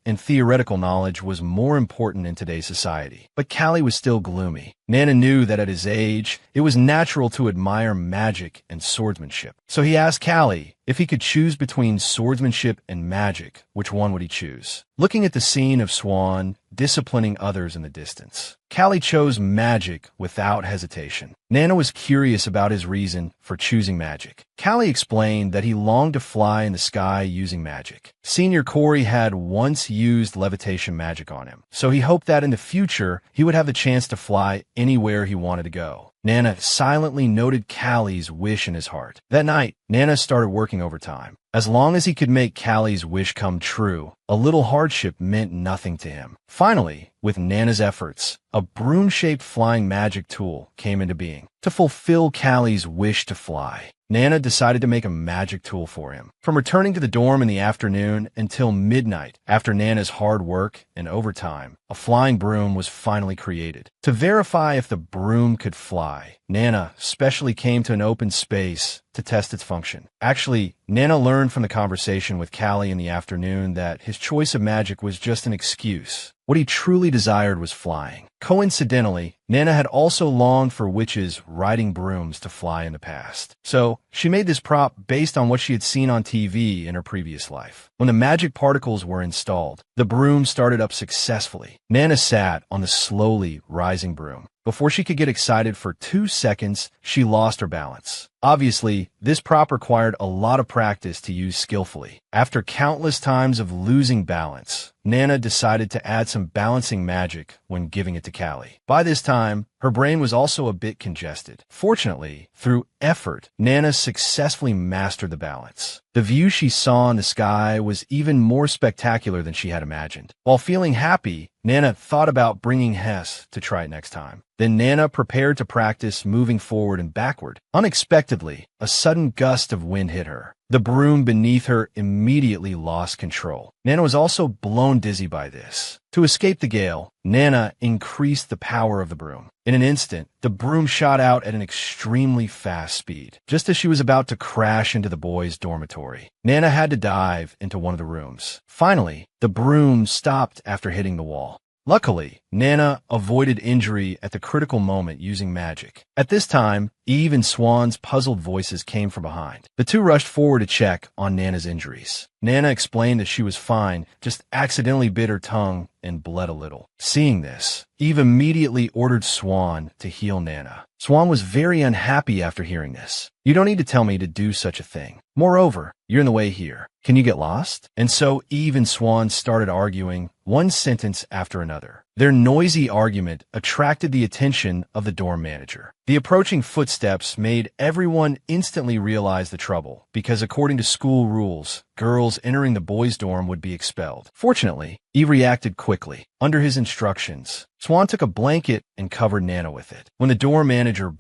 and theoretical knowledge was more important in today's society. But Callie was still gloomy. Nana knew that at his age, it was natural to admire magic and swordsmanship. So he asked Callie if he could choose between swordsmanship and magic, which one would he choose? Looking at the scene of Swan disciplining others in the distance, Callie chose magic without hesitation. Nana was curious about his reason for choosing magic. Callie explained that he longed to fly in the sky using magic. Senior Corey had once used levitation magic on him, so he hoped that in the future he would have the chance to fly anywhere he wanted to go. Nana silently noted Callie's wish in his heart. That night, Nana started working overtime. As long as he could make Callie's wish come true, a little hardship meant nothing to him. Finally, with Nana's efforts, a broom-shaped flying magic tool came into being. To fulfill Callie's wish to fly, Nana decided to make a magic tool for him. From returning to the dorm in the afternoon until midnight, after Nana's hard work and overtime, a flying broom was finally created. To verify if the broom could fly, Nana specially came to an open space to test its function. Actually, Nana learned from the conversation with Callie in the afternoon that his choice of magic was just an excuse. What he truly desired was flying. Coincidentally, Nana had also longed for witches riding brooms to fly in the past. So, she made this prop based on what she had seen on TV in her previous life. When the magic particles were installed, the broom started up successfully. Nana sat on the slowly rising broom. Before she could get excited for 2 seconds, she lost her balance. Obviously, this prop required a lot of practice to use skillfully. After countless times of losing balance, Nana decided to add some balancing magic when giving it to Callie. By this time, her brain was also a bit congested. Fortunately, through effort, Nana successfully mastered the balance. The view she saw in the sky was even more spectacular than she had imagined. While feeling happy, Nana thought about bringing Hess to try it next time. Then Nana prepared to practice moving forward and backward. Unexpectedly, a sudden gust of wind hit her. The broom beneath her immediately lost control. Nana was also blown dizzy by this. To escape the gale, Nana increased the power of the broom. In an instant, the broom shot out at an extremely fast speed. Just as she was about to crash into the boys' dormitory, Nana had to dive into one of the rooms. Finally, the broom stopped after hitting the wall. Luckily, Nana avoided injury at the critical moment using magic. At this time, Eve and Swan's puzzled voices came from behind. The two rushed forward to check on Nana's injuries. Nana explained that she was fine, just accidentally bit her tongue and bled a little. Seeing this, Eve immediately ordered Swan to heal Nana. Swan was very unhappy after hearing this. "You don't need to tell me to do such a thing. Moreover, you're in the way here. Can you get lost?" And so Eve and Swan started arguing, one sentence after another. Their noisy argument attracted the attention of the dorm manager. The approaching footsteps made everyone instantly realize the trouble, because according to school rules, girls entering the boys' dorm would be expelled. Fortunately, Eve reacted quickly. Under his instructions, Swan took a blanket and covered Nana with it. When the dorm manager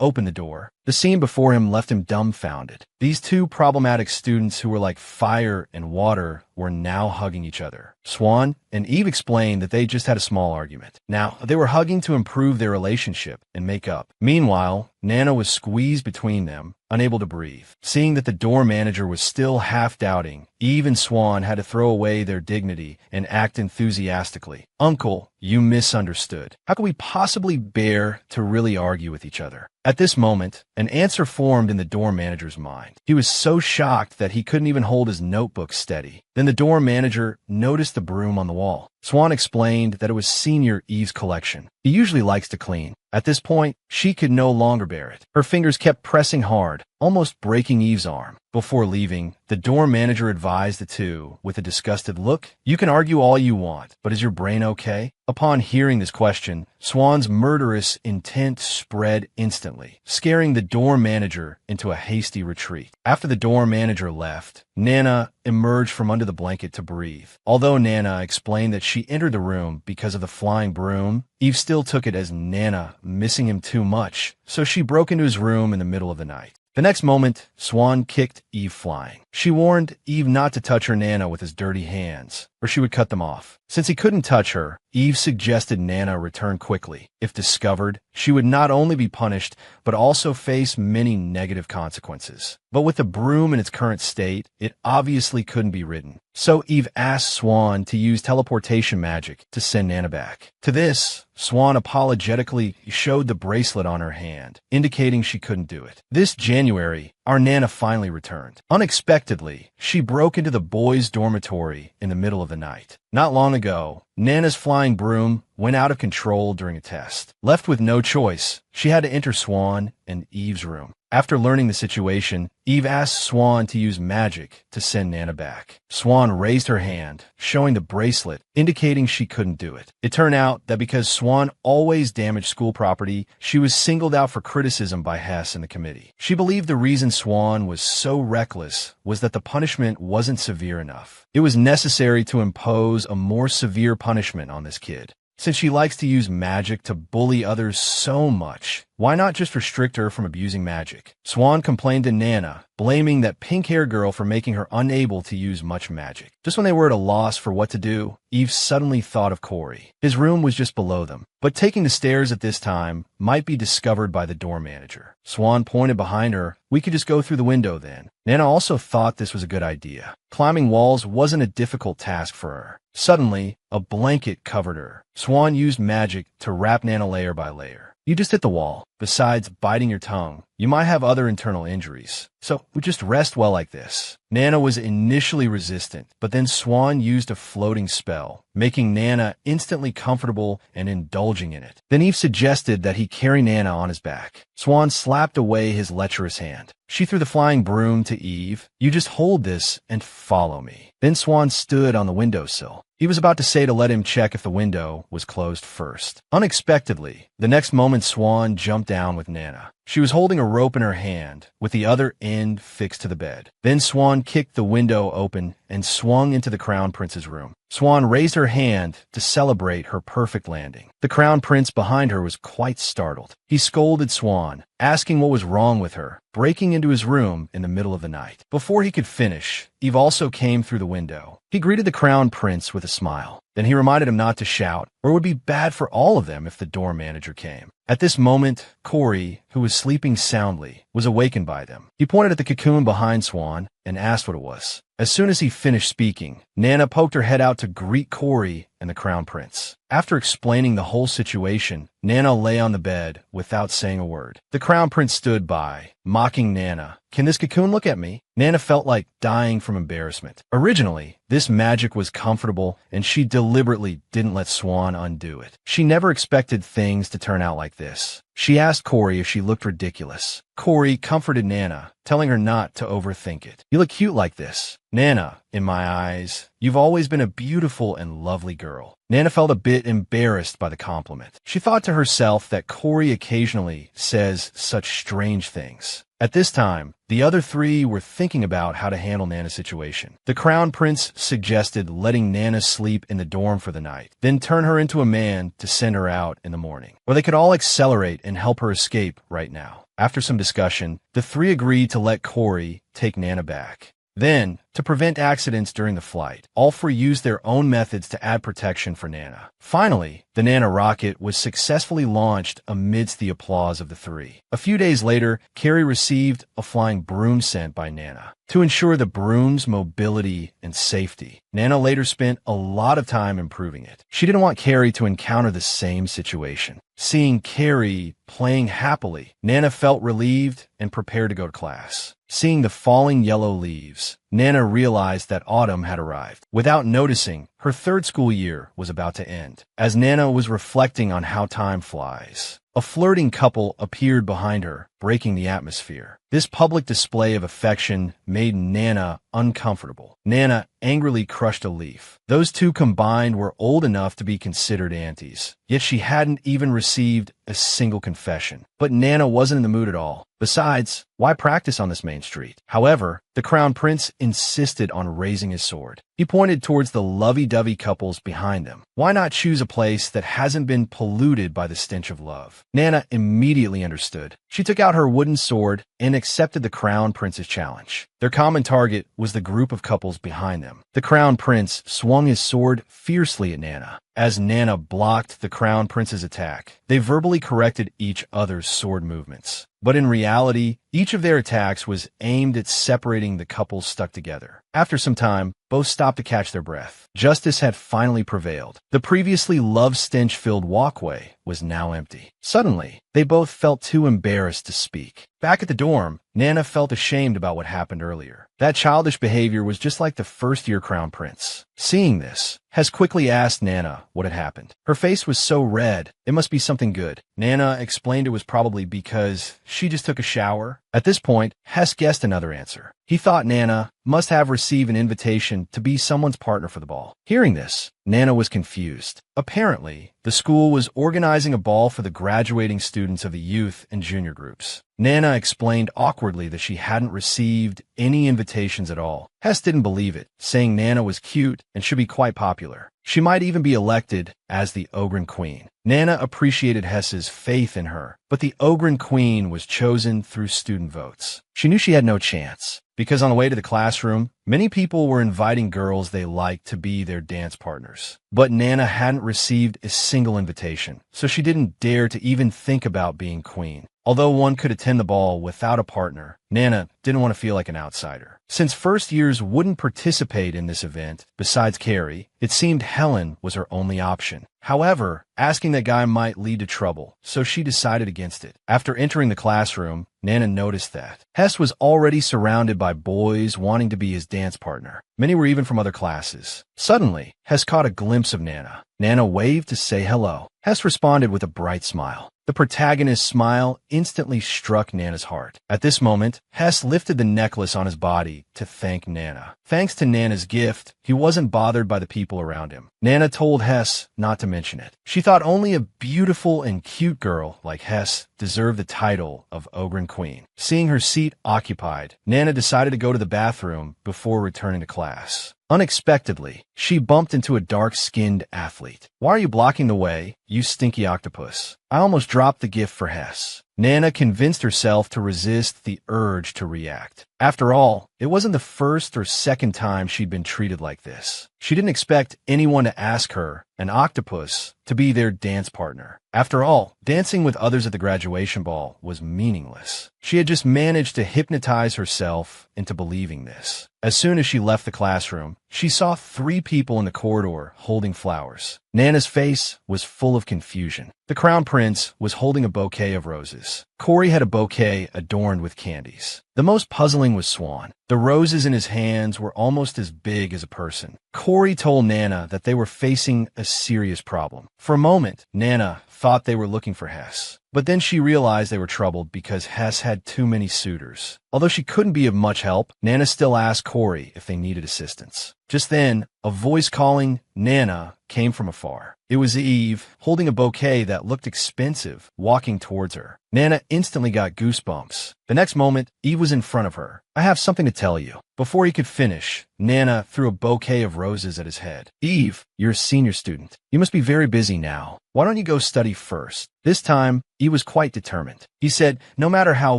opened the door, the scene before him left him dumbfounded. These two problematic students who were like fire and water were now hugging each other. Swan and Eve explained that they just had a small argument. Now, they were hugging to improve their relationship and make up. Meanwhile, Nana was squeezed between them, unable to breathe. Seeing that the dorm manager was still half doubting, Eve and Swan had to throw away their dignity and act enthusiastically. "Uncle, you misunderstood. How could we possibly bear to really argue with each other?" At this moment, an answer formed in the dorm manager's mind. He was so shocked that he couldn't even hold his notebook steady. Then the dorm manager noticed the broom on the wall. Swan explained that it was Senior Eve's collection. He usually likes to clean. At this point, she could no longer bear it. Her fingers kept pressing hard, almost breaking Eve's arm. Before leaving, the dorm manager advised the two with a disgusted look, "You can argue all you want, but is your brain okay?" Upon hearing this question, Swan's murderous intent spread instantly, scaring the dorm manager into a hasty retreat. After the dorm manager left, Nana emerged from under the blanket to breathe. Although Nana explained that she entered the room because of the flying broom, Eve still took it as Nana missing him too much, so she broke into his room in the middle of the night. The next moment, Swan kicked Eve flying. She warned Eve not to touch her Nana with his dirty hands, or she would cut them off. Since he couldn't touch her, Eve suggested Nana return quickly. If discovered, she would not only be punished, but also face many negative consequences. But with the broom in its current state, it obviously couldn't be ridden. So Eve asked Swan to use teleportation magic to send Nana back. To this, Swan apologetically showed the bracelet on her hand, indicating she couldn't do it. This January, our Nana finally returned. Unexpectedly, she broke into the boys' dormitory in the middle of the night. Not long ago, Nana's flying broom went out of control during a test. Left with no choice, she had to enter Swan and Eve's room. After learning the situation, Eve asked Swan to use magic to send Nana back. Swan raised her hand, showing the bracelet, indicating she couldn't do it. It turned out that because Swan always damaged school property, she was singled out for criticism by Hess and the committee. She believed the reason Swan was so reckless was that the punishment wasn't severe enough. It was necessary to impose a more severe punishment on this kid. Since she likes to use magic to bully others so much, why not just restrict her from abusing magic? Swan complained to Nana, blaming that pink-haired girl for making her unable to use much magic. Just when they were at a loss for what to do, Eve suddenly thought of Corey. His room was just below them, but taking the stairs at this time might be discovered by the dorm manager. Swan pointed behind her. "We could just go through the window then." Nana also thought this was a good idea. Climbing walls wasn't a difficult task for her. Suddenly, a blanket covered her. Swan used magic to wrap Nana layer by layer. You just hit the wall. Besides biting your tongue, you might have other internal injuries. So we just rest well like this. Nana was initially resistant, but then Swan used a floating spell, making Nana instantly comfortable and indulging in it. Then Eve suggested that he carry Nana on his back. Swan slapped away his lecherous hand. She threw the flying broom to Eve. You just hold this and follow me. Then Swan stood on the windowsill. He was about to say to let him check if the window was closed first. Unexpectedly, the next moment Swan jumped down with Nana. She was holding a rope in her hand, with the other end fixed to the bed. Then Swan kicked the window open and swung into the Crown Prince's room. Swan raised her hand to celebrate her perfect landing. The Crown Prince behind her was quite startled. He scolded Swan, asking what was wrong with her, breaking into his room in the middle of the night. Before he could finish, Eve also came through the window. He greeted the Crown Prince with a smile. Then he reminded him not to shout, or it would be bad for all of them if the door manager came. At this moment, Corey, who was sleeping soundly, was awakened by them. He pointed at the cocoon behind Swan and asked what it was. As soon as he finished speaking, Nana poked her head out to greet Corey and the Crown Prince. After explaining the whole situation, Nana lay on the bed without saying a word. The Crown Prince stood by, mocking Nana. "Can this cocoon look at me?" Nana felt like dying from embarrassment. Originally, this magic was comfortable, and she deliberately didn't let Swan undo it. She never expected things to turn out like this. She asked Corey if she looked ridiculous. Corey comforted Nana, telling her not to overthink it. "You look cute like this." "Nana, in my eyes, you've always been a beautiful and lovely girl." Nana felt a bit embarrassed by the compliment. She thought to herself that Corey occasionally says such strange things. At this time, the other three were thinking about how to handle Nana's situation. The Crown Prince suggested letting Nana sleep in the dorm for the night, then turn her into a man to send her out in the morning. Or they could all accelerate and help her escape right now. After some discussion, the three agreed to let Corey take Nana back. Then, to prevent accidents during the flight, all three used their own methods to add protection for Nana. Finally, the Nana rocket was successfully launched amidst the applause of the three. A few days later, Carrie received a flying broom sent by Nana to ensure the broom's mobility and safety. Nana later spent a lot of time improving it. She didn't want Carrie to encounter the same situation. Seeing Carrie playing happily, Nana felt relieved and prepared to go to class. Seeing the falling yellow leaves, Nana realized that autumn had arrived. Without noticing, her third school year was about to end. As Nana was reflecting on how time flies, a flirting couple appeared behind her, breaking the atmosphere. This public display of affection made Nana uncomfortable. Nana angrily crushed a leaf. Those two combined were old enough to be considered aunties, yet she hadn't even received a single confession. But Nana wasn't in the mood at all. Besides, why practice on this main street? However, the Crown Prince insisted on raising his sword. He pointed towards the lovey-dovey couples behind them. Why not choose a place that hasn't been polluted by the stench of love? Nana immediately understood. She took out her wooden sword and accepted the Crown Prince's challenge. Their common target was the group of couples behind them. The Crown Prince swung his sword fiercely at Nana. As Nana blocked the Crown Prince's attack, they verbally corrected each other's sword movements. But in reality, each of their attacks was aimed at separating the couples stuck together. After some time, both stopped to catch their breath. Justice had finally prevailed. The previously love-stench-filled walkway was now empty. Suddenly, they both felt too embarrassed to speak. Back at the dorm, Nana felt ashamed about what happened earlier. That childish behavior was just like the first-year Crown Prince. Seeing this, Hess quickly asked Nana what had happened. Her face was so red, it must be something good. Nana explained it was probably because she just took a shower. At this point, Hess guessed another answer. He thought Nana must have received an invitation to be someone's partner for the ball. Hearing this, Nana was confused. Apparently, the school was organizing a ball for the graduating students of the youth and junior groups. Nana explained awkwardly that she hadn't received any invitations at all. Hess didn't believe it, saying Nana was cute and should be quite popular. She might even be elected as the Ogren Queen. Nana appreciated Hess's faith in her, but the Ogren Queen was chosen through student votes. She knew she had no chance, because on the way to the classroom, many people were inviting girls they liked to be their dance partners. But Nana hadn't received a single invitation, so she didn't dare to even think about being queen. Although one could attend the ball without a partner, Nana didn't want to feel like an outsider. Since first years wouldn't participate in this event, besides Carrie, it seemed Helen was her only option. However, asking that guy might lead to trouble, so she decided against it. After entering the classroom, Nana noticed that Hess was already surrounded by boys wanting to be his dance partner. Many were even from other classes. Suddenly, Hess caught a glimpse of Nana. Nana waved to say hello. Hess responded with a bright smile. The protagonist's smile instantly struck Nana's heart. At this moment, Hess lifted the necklace on his body to thank Nana. Thanks to Nana's gift, he wasn't bothered by the people around him. Nana told Hess not to mention it. She thought only a beautiful and cute girl like Hess deserved the title of Ogren Queen. Seeing her seat occupied, Nana decided to go to the bathroom before returning to class. Unexpectedly, she bumped into a dark-skinned athlete. "Why are you blocking the way, you stinky octopus?" I almost dropped the gift for Hess. Nana convinced herself to resist the urge to react. After all, it wasn't the first or second time she'd been treated like this. She didn't expect anyone to ask her, an octopus, to be their dance partner. After all, dancing with others at the graduation ball was meaningless. She had just managed to hypnotize herself into believing this. As soon as she left the classroom, she saw 3 people in the corridor holding flowers. Nana's face was full of confusion. The Crown Prince was holding a bouquet of roses. Corey had a bouquet adorned with candies. The most puzzling was Swan. The roses in his hands were almost as big as a person. Corey told Nana that they were facing a serious problem. For a moment, Nana thought they were looking for Hess. But then she realized they were troubled because Hess had too many suitors. Although she couldn't be of much help, Nana still asked Corey if they needed assistance. Just then, a voice calling Nana came from afar. It was Eve, holding a bouquet that looked expensive, walking towards her. Nana instantly got goosebumps. The next moment, Eve was in front of her. "I have something to tell you." Before he could finish, Nana threw a bouquet of roses at his head. "Eve, you're a senior student. You must be very busy now. Why don't you go study first?" This time, he was quite determined. He said no matter how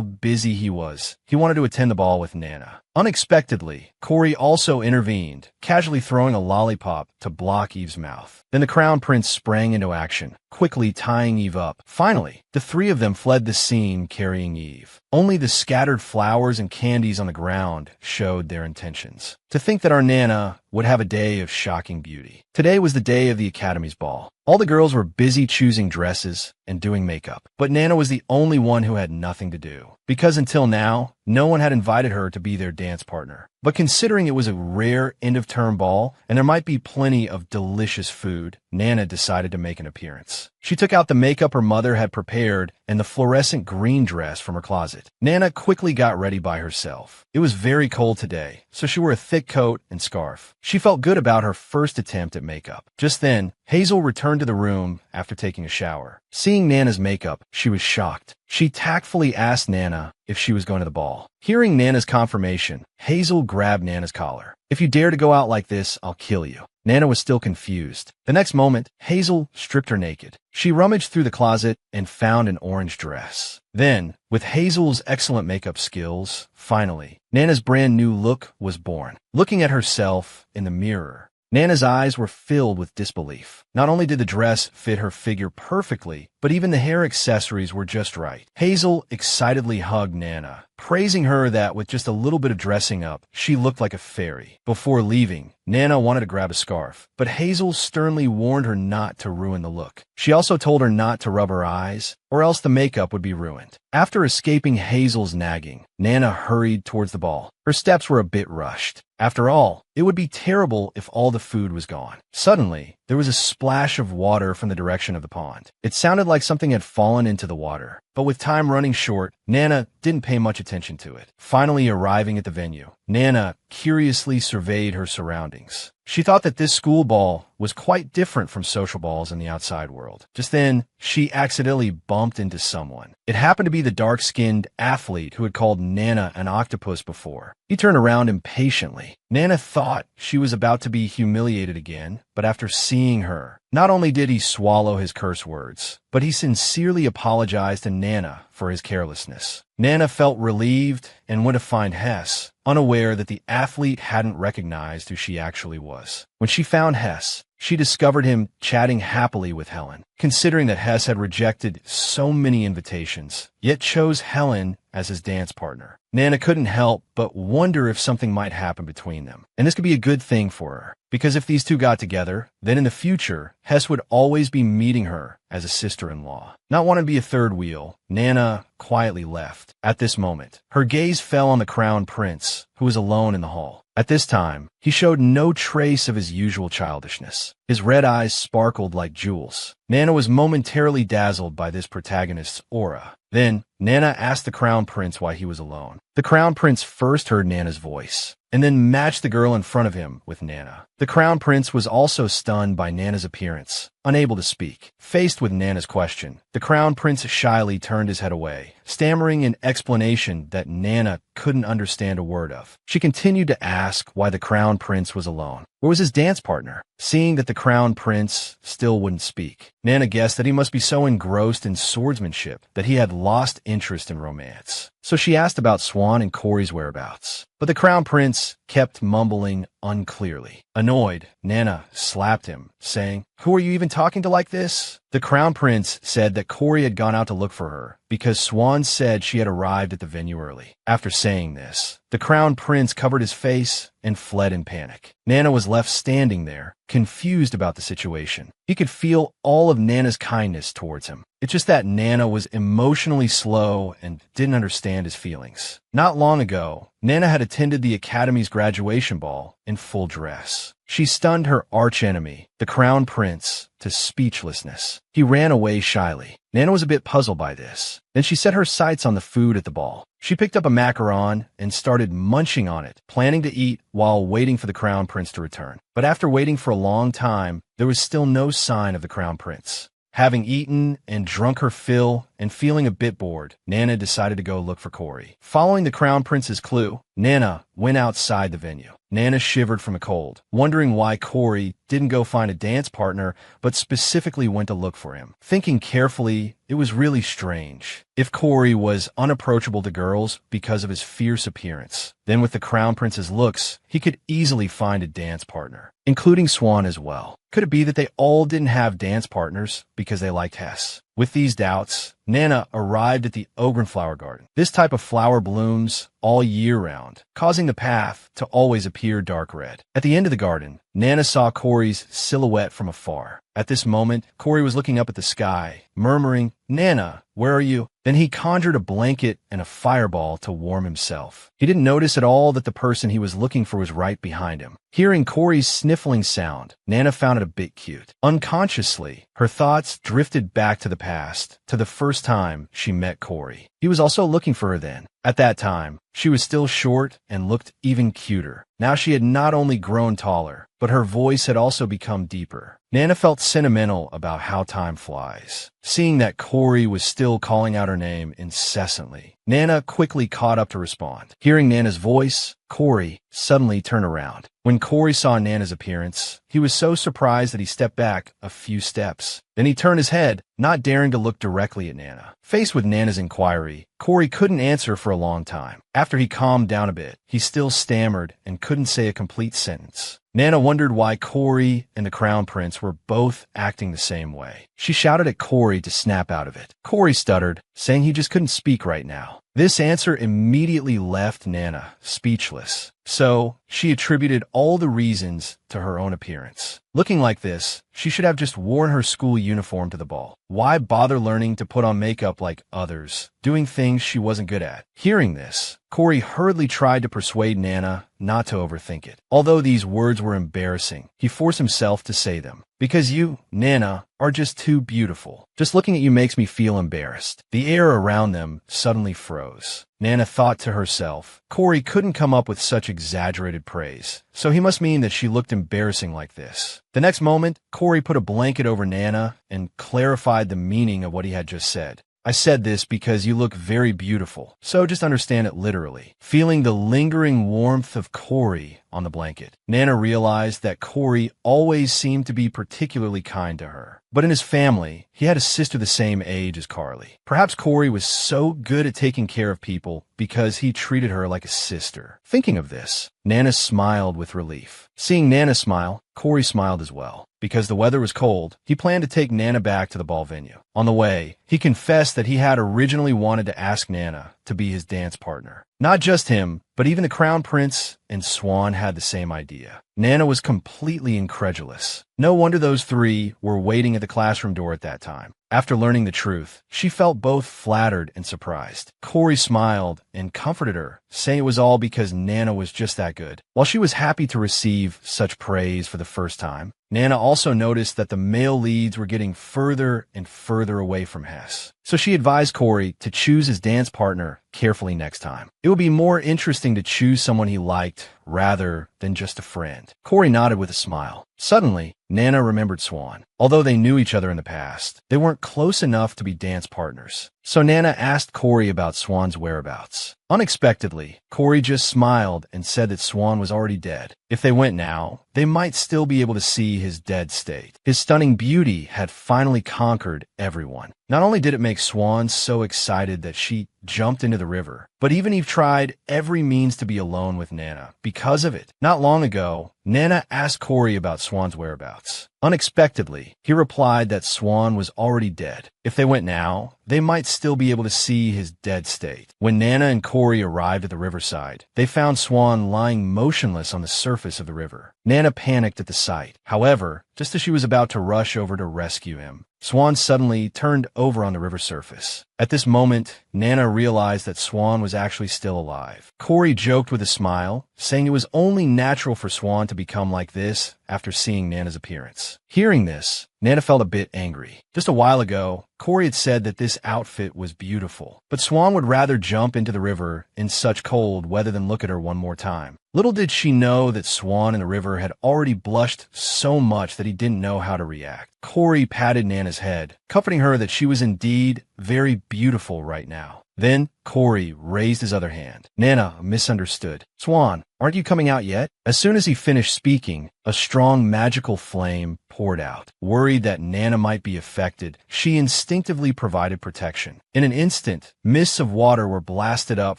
busy he was, he wanted to attend the ball with Nana. Unexpectedly, Corey also intervened, casually throwing a lollipop to block Eve's mouth. Then the Crown Prince sprang into action, quickly tying Eve up. Finally, the 3 of them fled the scene carrying Eve. Only the scattered flowers and candies on the ground showed their intentions. To think that our Nana would have a day of shocking beauty. Today was the day of the Academy's ball. All the girls were busy choosing dresses and doing makeup, but Nana was the only one who had nothing to do, because until now, no one had invited her to be their dance partner. But considering it was a rare end-of-term ball, and there might be plenty of delicious food, Nana decided to make an appearance. She took out the makeup her mother had prepared and the fluorescent green dress from her closet. Nana quickly got ready by herself. It was very cold today, so she wore a thick coat and scarf. She felt good about her first attempt at makeup. Just then, Hazel returned to the room after taking a shower. Seeing Nana's makeup, she was shocked. She tactfully asked Nana if she was going to the ball. Hearing Nana's confirmation, Hazel grabbed Nana's collar. "If you dare to go out like this, I'll kill you." Nana was still confused. The next moment, Hazel stripped her naked. She rummaged through the closet and found an orange dress. Then, with Hazel's excellent makeup skills, finally, Nana's brand new look was born. Looking at herself in the mirror, Nana's eyes were filled with disbelief. Not only did the dress fit her figure perfectly, but even the hair accessories were just right. Hazel excitedly hugged Nana, praising her that with just a little bit of dressing up, she looked like a fairy. Before leaving, Nana wanted to grab a scarf, but Hazel sternly warned her not to ruin the look. She also told her not to rub her eyes, or else the makeup would be ruined. After escaping Hazel's nagging, Nana hurried towards the ball. Her steps were a bit rushed. After all, it would be terrible if all the food was gone. Suddenly, there was a splash of water from the direction of the pond. It sounded like something had fallen into the water, but with time running short, Nana didn't pay much attention to it. Finally arriving at the venue, Nana curiously surveyed her surroundings. She thought that this school ball was quite different from social balls in the outside world. Just then, she accidentally bumped into someone. It happened to be the dark-skinned athlete who had called Nana an octopus before. He turned around impatiently. Nana thought she was about to be humiliated again, but after seeing her, not only did he swallow his curse words, but he sincerely apologized to Nana for his carelessness. Nana felt relieved and went to find Hess, unaware that the athlete hadn't recognized who she actually was. When she found Hess, she discovered him chatting happily with Helen. Considering that Hess had rejected so many invitations, yet chose Helen as his dance partner. Nana couldn't help but wonder if something might happen between them. And this could be a good thing for her, because if these two got together, then in the future, Hess would always be meeting her as a sister-in-law. Not wanting to be a third wheel, Nana quietly left. At this moment, her gaze fell on the crown prince, who was alone in the hall. At this time, he showed no trace of his usual childishness. His red eyes sparkled like jewels. Nana was momentarily dazzled by this protagonist's aura. Then, Nana asked the crown prince why he was alone. The crown prince first heard Nana's voice, and then matched the girl in front of him with Nana. The crown prince was also stunned by Nana's appearance, unable to speak. Faced with Nana's question, the crown prince shyly turned his head away, stammering an explanation that Nana couldn't understand a word of. She continued to ask why the crown prince was alone. Where was his dance partner? Seeing that the crown prince still wouldn't speak, Nana guessed that he must be so engrossed in swordsmanship that he had lost interest in romance. So she asked about Swan and Corey's whereabouts. But the crown prince kept mumbling unclearly. Annoyed, Nana slapped him, saying, "Who are you even talking to like this?" The crown prince said that Corey had gone out to look for her because Swan said she had arrived at the venue early. After saying this, the crown prince covered his face and fled in panic. Nana was left standing there, confused about the situation. He could feel all of Nana's kindness towards him. It's just that Nana was emotionally slow and didn't understand his feelings. Not long ago, Nana had attended the Academy's graduation ball in full dress. She stunned her archenemy, the crown prince, to speechlessness. He ran away shyly. Nana was a bit puzzled by this. Then she set her sights on the food at the ball. She picked up a macaron and started munching on it, planning to eat while waiting for the crown prince to return. But after waiting for a long time, there was still no sign of the crown prince. Having eaten and drunk her fill and feeling a bit bored, Nana decided to go look for Corey. Following the crown prince's clue, Nana went outside the venue. Nana shivered from a cold, wondering why Corey didn't go find a dance partner, but specifically went to look for him. Thinking carefully, it was really strange. If Corey was unapproachable to girls because of his fierce appearance, then with the crown prince's looks, he could easily find a dance partner, including Swan as well. Could it be that they all didn't have dance partners because they liked Hess? With these doubts, Nana arrived at the Ogrenflower Garden. This type of flower blooms all year round, causing the path to always appear dark red. At the end of the garden, Nana saw Corey's silhouette from afar. At this moment, Corey was looking up at the sky, murmuring, "Nana, where are you?" Then he conjured a blanket and a fireball to warm himself. He didn't notice at all that the person he was looking for was right behind him. Hearing Corey's sniffling sound, Nana found it a bit cute. Unconsciously, her thoughts drifted back to the past, to the first time she met Corey. He was also looking for her then. At that time, she was still short and looked even cuter. Now she had not only grown taller, but her voice had also become deeper. Nana felt sentimental about how time flies. Seeing that Corey was still calling out her name incessantly, Nana quickly caught up to respond. Hearing Nana's voice, Corey suddenly turned around. When Corey saw Nana's appearance, he was so surprised that he stepped back a few steps. Then he turned his head, not daring to look directly at Nana. Faced with Nana's inquiry, Corey couldn't answer for a long time. After he calmed down a bit, he still stammered and couldn't say a complete sentence. Nana wondered why Corey and the crown prince were both acting the same way. She shouted at Corey to snap out of it. Corey stuttered, saying he just couldn't speak right now. This answer immediately left Nana speechless. So, she attributed all the reasons to her own appearance. Looking like this, she should have just worn her school uniform to the ball. Why bother learning to put on makeup like others, doing things she wasn't good at? Hearing this, Corey hurriedly tried to persuade Nana not to overthink it. Although these words were embarrassing, he forced himself to say them. "Because you, Nana, are just too beautiful. Just looking at you makes me feel embarrassed." The air around them suddenly froze. Nana thought to herself, Corey couldn't come up with such exaggerated praise, so he must mean that she looked embarrassing like this. The next moment, Corey put a blanket over Nana and clarified the meaning of what he had just said. "I said this because you look very beautiful, so just understand it literally." Feeling the lingering warmth of Corey on the blanket, Nana realized that Corey always seemed to be particularly kind to her. But in his family, he had a sister the same age as Carly. Perhaps Corey was so good at taking care of people because he treated her like a sister. Thinking of this, Nana smiled with relief. Seeing Nana smile, Corey smiled as well. Because the weather was cold, he planned to take Nana back to the ball venue. On the way, he confessed that he had originally wanted to ask Nana to be his dance partner. Not just him, but even the Crown Prince and Swan had the same idea. Nana was completely incredulous. No wonder those three were waiting at the classroom door at that time. After learning the truth, she felt both flattered and surprised. Corey smiled and comforted her, saying it was all because Nana was just that good. While she was happy to receive such praise for the first time, Nana also noticed that the male leads were getting further and further away from Hess. So she advised Corey to choose his dance partner carefully next time. It would be more interesting to choose someone he liked rather than just a friend. Corey nodded with a smile. Suddenly, Nana remembered Swan. Although they knew each other in the past, they weren't close enough to be dance partners. So Nana asked Corey about Swan's whereabouts. Unexpectedly, Corey just smiled and said that Swan was already dead. If they went now, they might still be able to see his dead state. His stunning beauty had finally conquered everyone. Not only did it make Swan so excited that she jumped into the river, but even Eve tried every means to be alone with Nana because of it. Not long ago, Nana asked Corey about Swan's whereabouts. Unexpectedly, he replied that Swan was already dead. If they went now, they might still be able to see his dead state. When Nana and Corey arrived at the riverside, they found Swan lying motionless on the surface of the river. Nana panicked at the sight. However, just as she was about to rush over to rescue him, Swan suddenly turned over on the river surface. At this moment, Nana realized that Swan was actually still alive. Corey joked with a smile, saying it was only natural for Swan to become like this after seeing Nana's appearance. Hearing this, Nana felt a bit angry. Just a while ago, Corey had said that this outfit was beautiful, but Swan would rather jump into the river in such cold weather than look at her one more time. Little did she know that Swan in the river had already blushed so much that he didn't know how to react. Corey patted Nana's head, comforting her that she was indeed very beautiful right now. Then Corey raised his other hand. Nana misunderstood. "Swan, aren't you coming out yet?" As soon as he finished speaking, a strong magical flame poured out. Worried that Nana might be affected, she instinctively provided protection. In an instant, mists of water were blasted up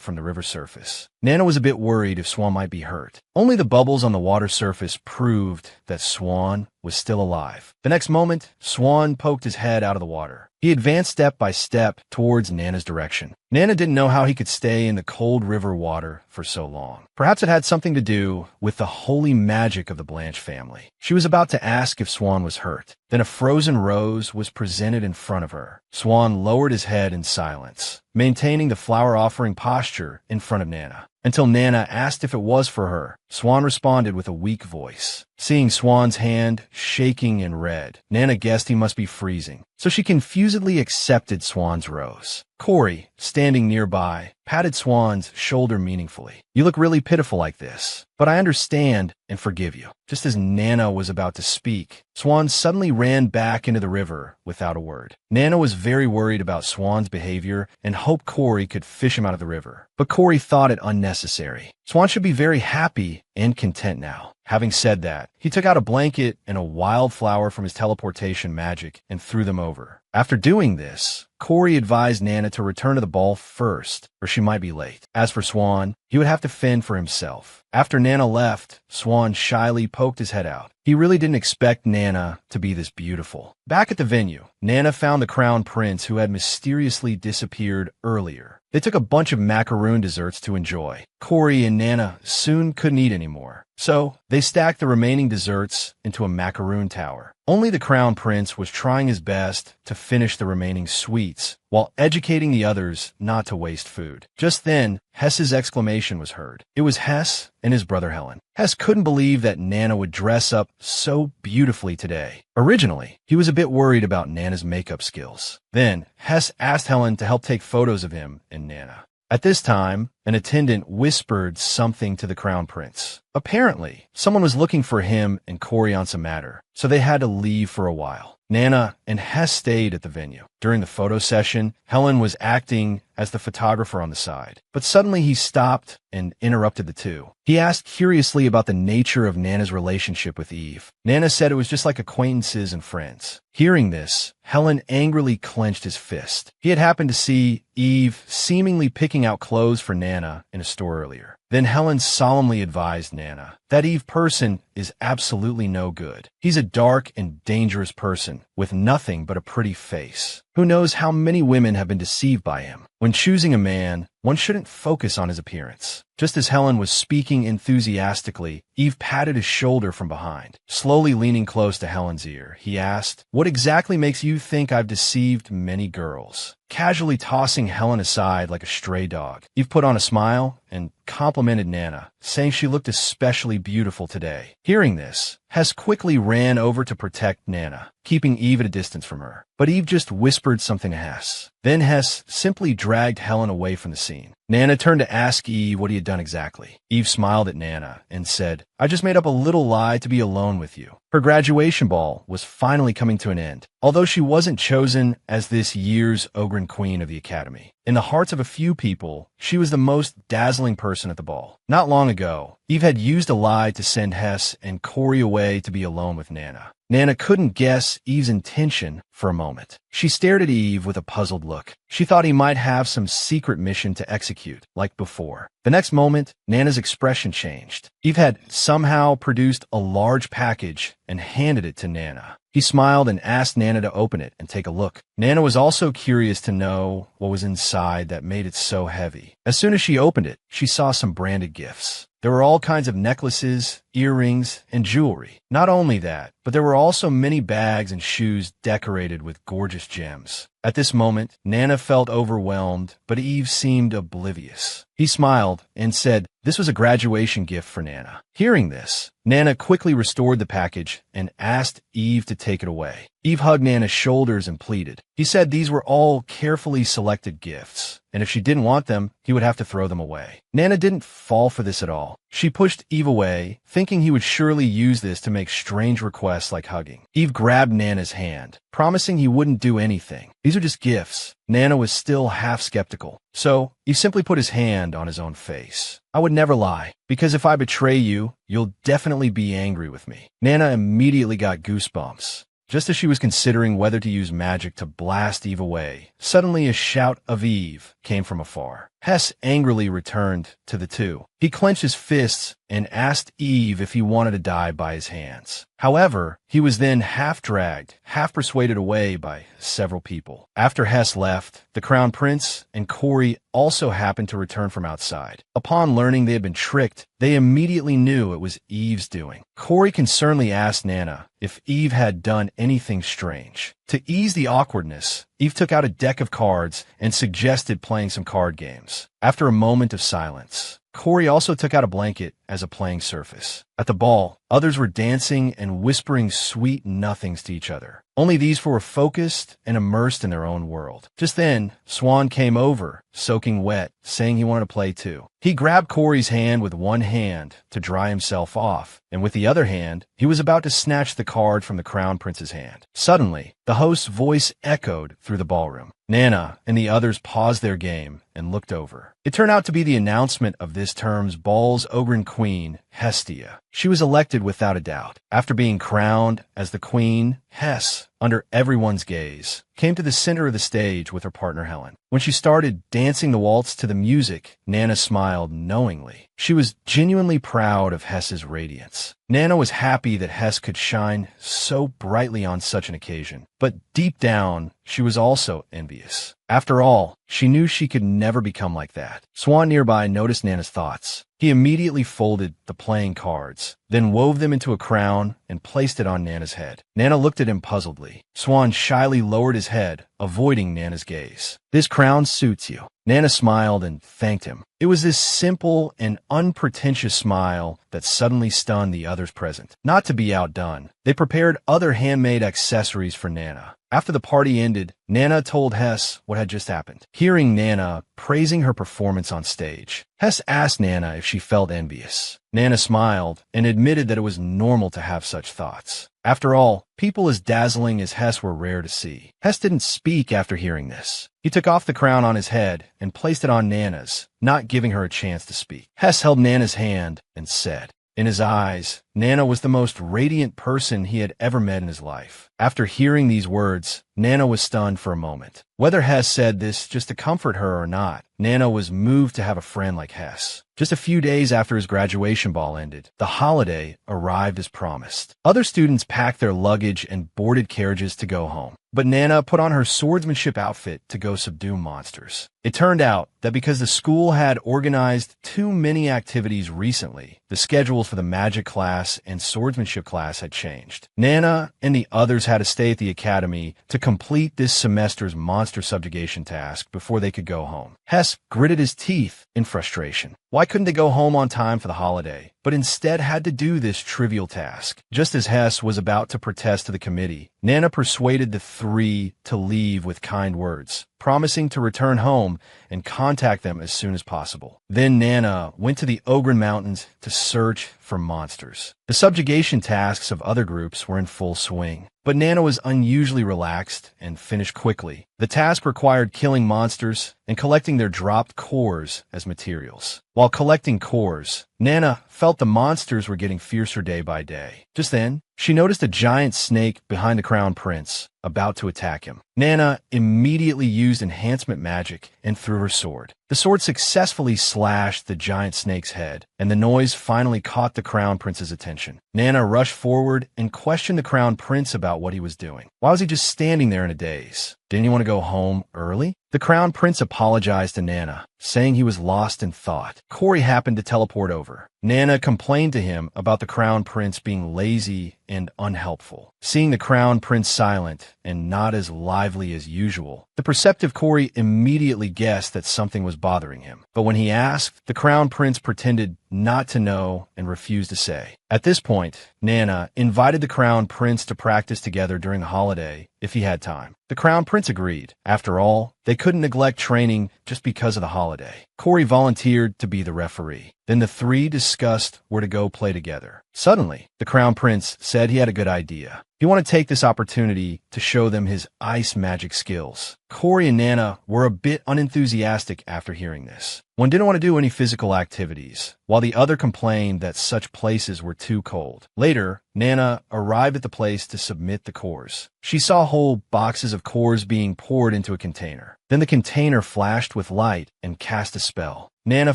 from the river surface. Nana was a bit worried if Swan might be hurt. Only the bubbles on the water surface proved that Swan was still alive. The next moment, Swan poked his head out of the water. He advanced step by step towards Nana's direction. Nana didn't know how he could stay in the cold river water for so long. Perhaps it had something to do with the holy magic of the Blanche family. She was about to ask if Swan was hurt. Then a frozen rose was presented in front of her. Swan lowered his head in silence, maintaining the flower offering posture in front of Nana. Until Nana asked if it was for her, Swan responded with a weak voice. Seeing Swan's hand shaking and red, Nana guessed he must be freezing, so she confusedly accepted Swan's rose. Corey, standing nearby, patted Swan's shoulder meaningfully. "You look really pitiful like this, but I understand and forgive you." Just as Nana was about to speak, Swan suddenly ran back into the river without a word. Nana was very worried about Swan's behavior and hoped Corey could fish him out of the river. But Corey thought it unnecessary. Swan should be very happy and content now. Having said that, he took out a blanket and a wildflower from his teleportation magic and threw them over. After doing this, Corey advised Nana to return to the ball first, or she might be late. As for Swan, he would have to fend for himself. After Nana left, Swan shyly poked his head out. He really didn't expect Nana to be this beautiful. Back at the venue, Nana found the Crown Prince who had mysteriously disappeared earlier. They took a bunch of macaroon desserts to enjoy. Corey and Nana soon couldn't eat anymore, so they stacked the remaining desserts into a macaroon tower. Only the Crown Prince was trying his best to finish the remaining sweets, while educating the others not to waste food. Just then, Hess's exclamation was heard. It was Hess and his brother Helen. Hess couldn't believe that Nana would dress up so beautifully today. Originally, he was a bit worried about Nana's makeup skills. Then, Hess asked Helen to help take photos of him and Nana. At this time, an attendant whispered something to the Crown Prince. Apparently, someone was looking for him and Corey on some matter, so they had to leave for a while. Nana and Hess stayed at the venue. During the photo session, Helen was acting as the photographer on the side, but suddenly he stopped and interrupted the two. He asked curiously about the nature of Nana's relationship with Eve. Nana said it was just like acquaintances and friends. Hearing this, Helen angrily clenched his fist. He had happened to see Eve seemingly picking out clothes for Nana in a store earlier. Then Helen solemnly advised Nana that Eve person is absolutely no good. He's a dark and dangerous person with nothing but a pretty face. Who knows how many women have been deceived by him? When choosing a man, one shouldn't focus on his appearance. Just as Helen was speaking enthusiastically, Eve patted his shoulder from behind. Slowly leaning close to Helen's ear, he asked, "What exactly makes you think I've deceived many girls?" Casually tossing Helen aside like a stray dog, Eve put on a smile and complimented Nana, saying she looked especially beautiful today. Hearing this, Hess quickly ran over to protect Nana, keeping Eve at a distance from her. But Eve just whispered something to Hess. Then Hess simply dragged Helen away from the scene. Nana turned to ask Eve what he had done exactly. Eve smiled at Nana and said, "I just made up a little lie to be alone with you." Her graduation ball was finally coming to an end, although she wasn't chosen as this year's Ogren Queen of the Academy. In the hearts of a few people, she was the most dazzling person at the ball. Not long ago, Eve had used a lie to send Hess and Corey away to be alone with Nana. Nana couldn't guess Eve's intention for a moment. She stared at Eve with a puzzled look. She thought he might have some secret mission to execute, like before. The next moment, Nana's expression changed. Eve had somehow produced a large package and handed it to Nana. He smiled and asked Nana to open it and take a look. Nana was also curious to know what was inside that made it so heavy. As soon as she opened it, she saw some branded gifts. There were all kinds of necklaces, earrings, and jewelry. Not only that, but there were also many bags and shoes decorated with gorgeous gems. At this moment, Nana felt overwhelmed, but Eve seemed oblivious. He smiled and said this was a graduation gift for Nana. Hearing this, Nana quickly restored the package and asked Eve to take it away. Eve hugged Nana's shoulders and pleaded. He said these were all carefully selected gifts, and if she didn't want them, he would have to throw them away. Nana didn't fall for this at all. She pushed Eve away, thinking he would surely use this to make strange requests like hugging. Eve grabbed Nana's hand, promising he wouldn't do anything. These are just gifts. Nana was still half skeptical, so Eve simply put his hand on his own face. "I would never lie, because if I betray you, you'll definitely be angry with me." Nana immediately got goosebumps. Just as she was considering whether to use magic to blast Eve away, suddenly a shout of Eve came from afar. Hess angrily returned to the two. He clenched his fists and asked Eve if he wanted to die by his hands. However, he was then half dragged, half persuaded away by several people. After Hess left, the Crown Prince and Corey also happened to return from outside. Upon learning they had been tricked, they immediately knew it was Eve's doing. Corey concernedly asked Nana if Eve had done anything strange. To ease the awkwardness, Eve took out a deck of cards and suggested playing some card games. After a moment of silence, Corey also took out a blanket as a playing surface. At the ball, others were dancing and whispering sweet nothings to each other. Only these four were focused and immersed in their own world. Just then, Swan came over, soaking wet, saying he wanted to play too. He grabbed Corey's hand with one hand to dry himself off, and with the other hand, he was about to snatch the card from the Crown Prince's hand. Suddenly, the host's voice echoed through the ballroom. Nana and the others paused their game and looked over. It turned out to be the announcement of this term's ball's Ogren Queen, Hestia. She was elected without a doubt. After being crowned as the queen, Hess, under everyone's gaze, came to the center of the stage with her partner Helen. When she started dancing the waltz to the music, Nana smiled knowingly. She was genuinely proud of Hess's radiance. Nana was happy that Hess could shine so brightly on such an occasion, but deep down, she was also envious. After all, she knew she could never become like that. Swan nearby noticed Nana's thoughts. He immediately folded the playing cards, then wove them into a crown and placed it on Nana's head. Nana looked at him puzzledly. Swan shyly lowered his head, avoiding Nana's gaze. "This crown suits you." Nana smiled and thanked him. It was this simple and unpretentious smile that suddenly stunned the others present. Not to be outdone, they prepared other handmade accessories for Nana. After the party ended, Nana told Hess what had just happened. Hearing Nana praising her performance on stage, Hess asked Nana if she felt envious. Nana smiled and admitted that it was normal to have such thoughts. After all, people as dazzling as Hess were rare to see. Hess didn't speak after hearing this. He took off the crown on his head and placed it on Nana's, not giving her a chance to speak. Hess held Nana's hand and said, in his eyes, Nana was the most radiant person he had ever met in his life. After hearing these words, Nana was stunned for a moment. Whether Hess said this just to comfort her or not, Nana was moved to have a friend like Hess. Just a few days after his graduation ball ended, the holiday arrived as promised. Other students packed their luggage and boarded carriages to go home. But Nana put on her swordsmanship outfit to go subdue monsters. It turned out that because the school had organized too many activities recently, the schedules for the magic class and swordsmanship class had changed. Nana and the others had to stay at the academy to complete this semester's monster subjugation task before they could go home. Hess gritted his teeth in frustration. Why couldn't they go home on time for the holiday, but instead had to do this trivial task? Just as Hess was about to protest to the committee, Nana persuaded the three to leave with kind words, promising to return home and contact them as soon as possible. Then Nana went to the Ogren Mountains to search for monsters. The subjugation tasks of other groups were in full swing, but Nana was unusually relaxed and finished quickly. The task required killing monsters and collecting their dropped cores as materials. While collecting cores, Nana felt the monsters were getting fiercer day by day. Just then, she noticed a giant snake behind the Crown Prince, about to attack him. Nana immediately used enhancement magic and threw her sword. The sword successfully slashed the giant snake's head, and the noise finally caught the Crown Prince's attention. Nana rushed forward and questioned the Crown Prince about what he was doing. Why was he just standing there in a daze? Didn't he want to go home early? The Crown Prince apologized to Nana, saying he was lost in thought. Corey happened to teleport over. Nana complained to him about the Crown Prince being lazy and unhelpful. Seeing the Crown Prince silent and not as lively as usual, the perceptive Corey immediately guessed that something was bothering him. But when he asked, the Crown Prince pretended not to know and refused to say. At this point, Nana invited the Crown Prince to practice together during the holiday if he had time. The Crown Prince agreed. After all, they couldn't neglect training just because of the holiday. Corey volunteered to be the referee. Then the three discussed where to go play together. Suddenly, the Crown Prince said he had a good idea. He wanted to take this opportunity to show them his ice magic skills. Corey and Nana were a bit unenthusiastic after hearing this. One didn't want to do any physical activities, while the other complained that such places were too cold. Later, Nana arrived at the place to submit the cores. She saw whole boxes of cores being poured into a container. Then the container flashed with light and cast a spell. Nana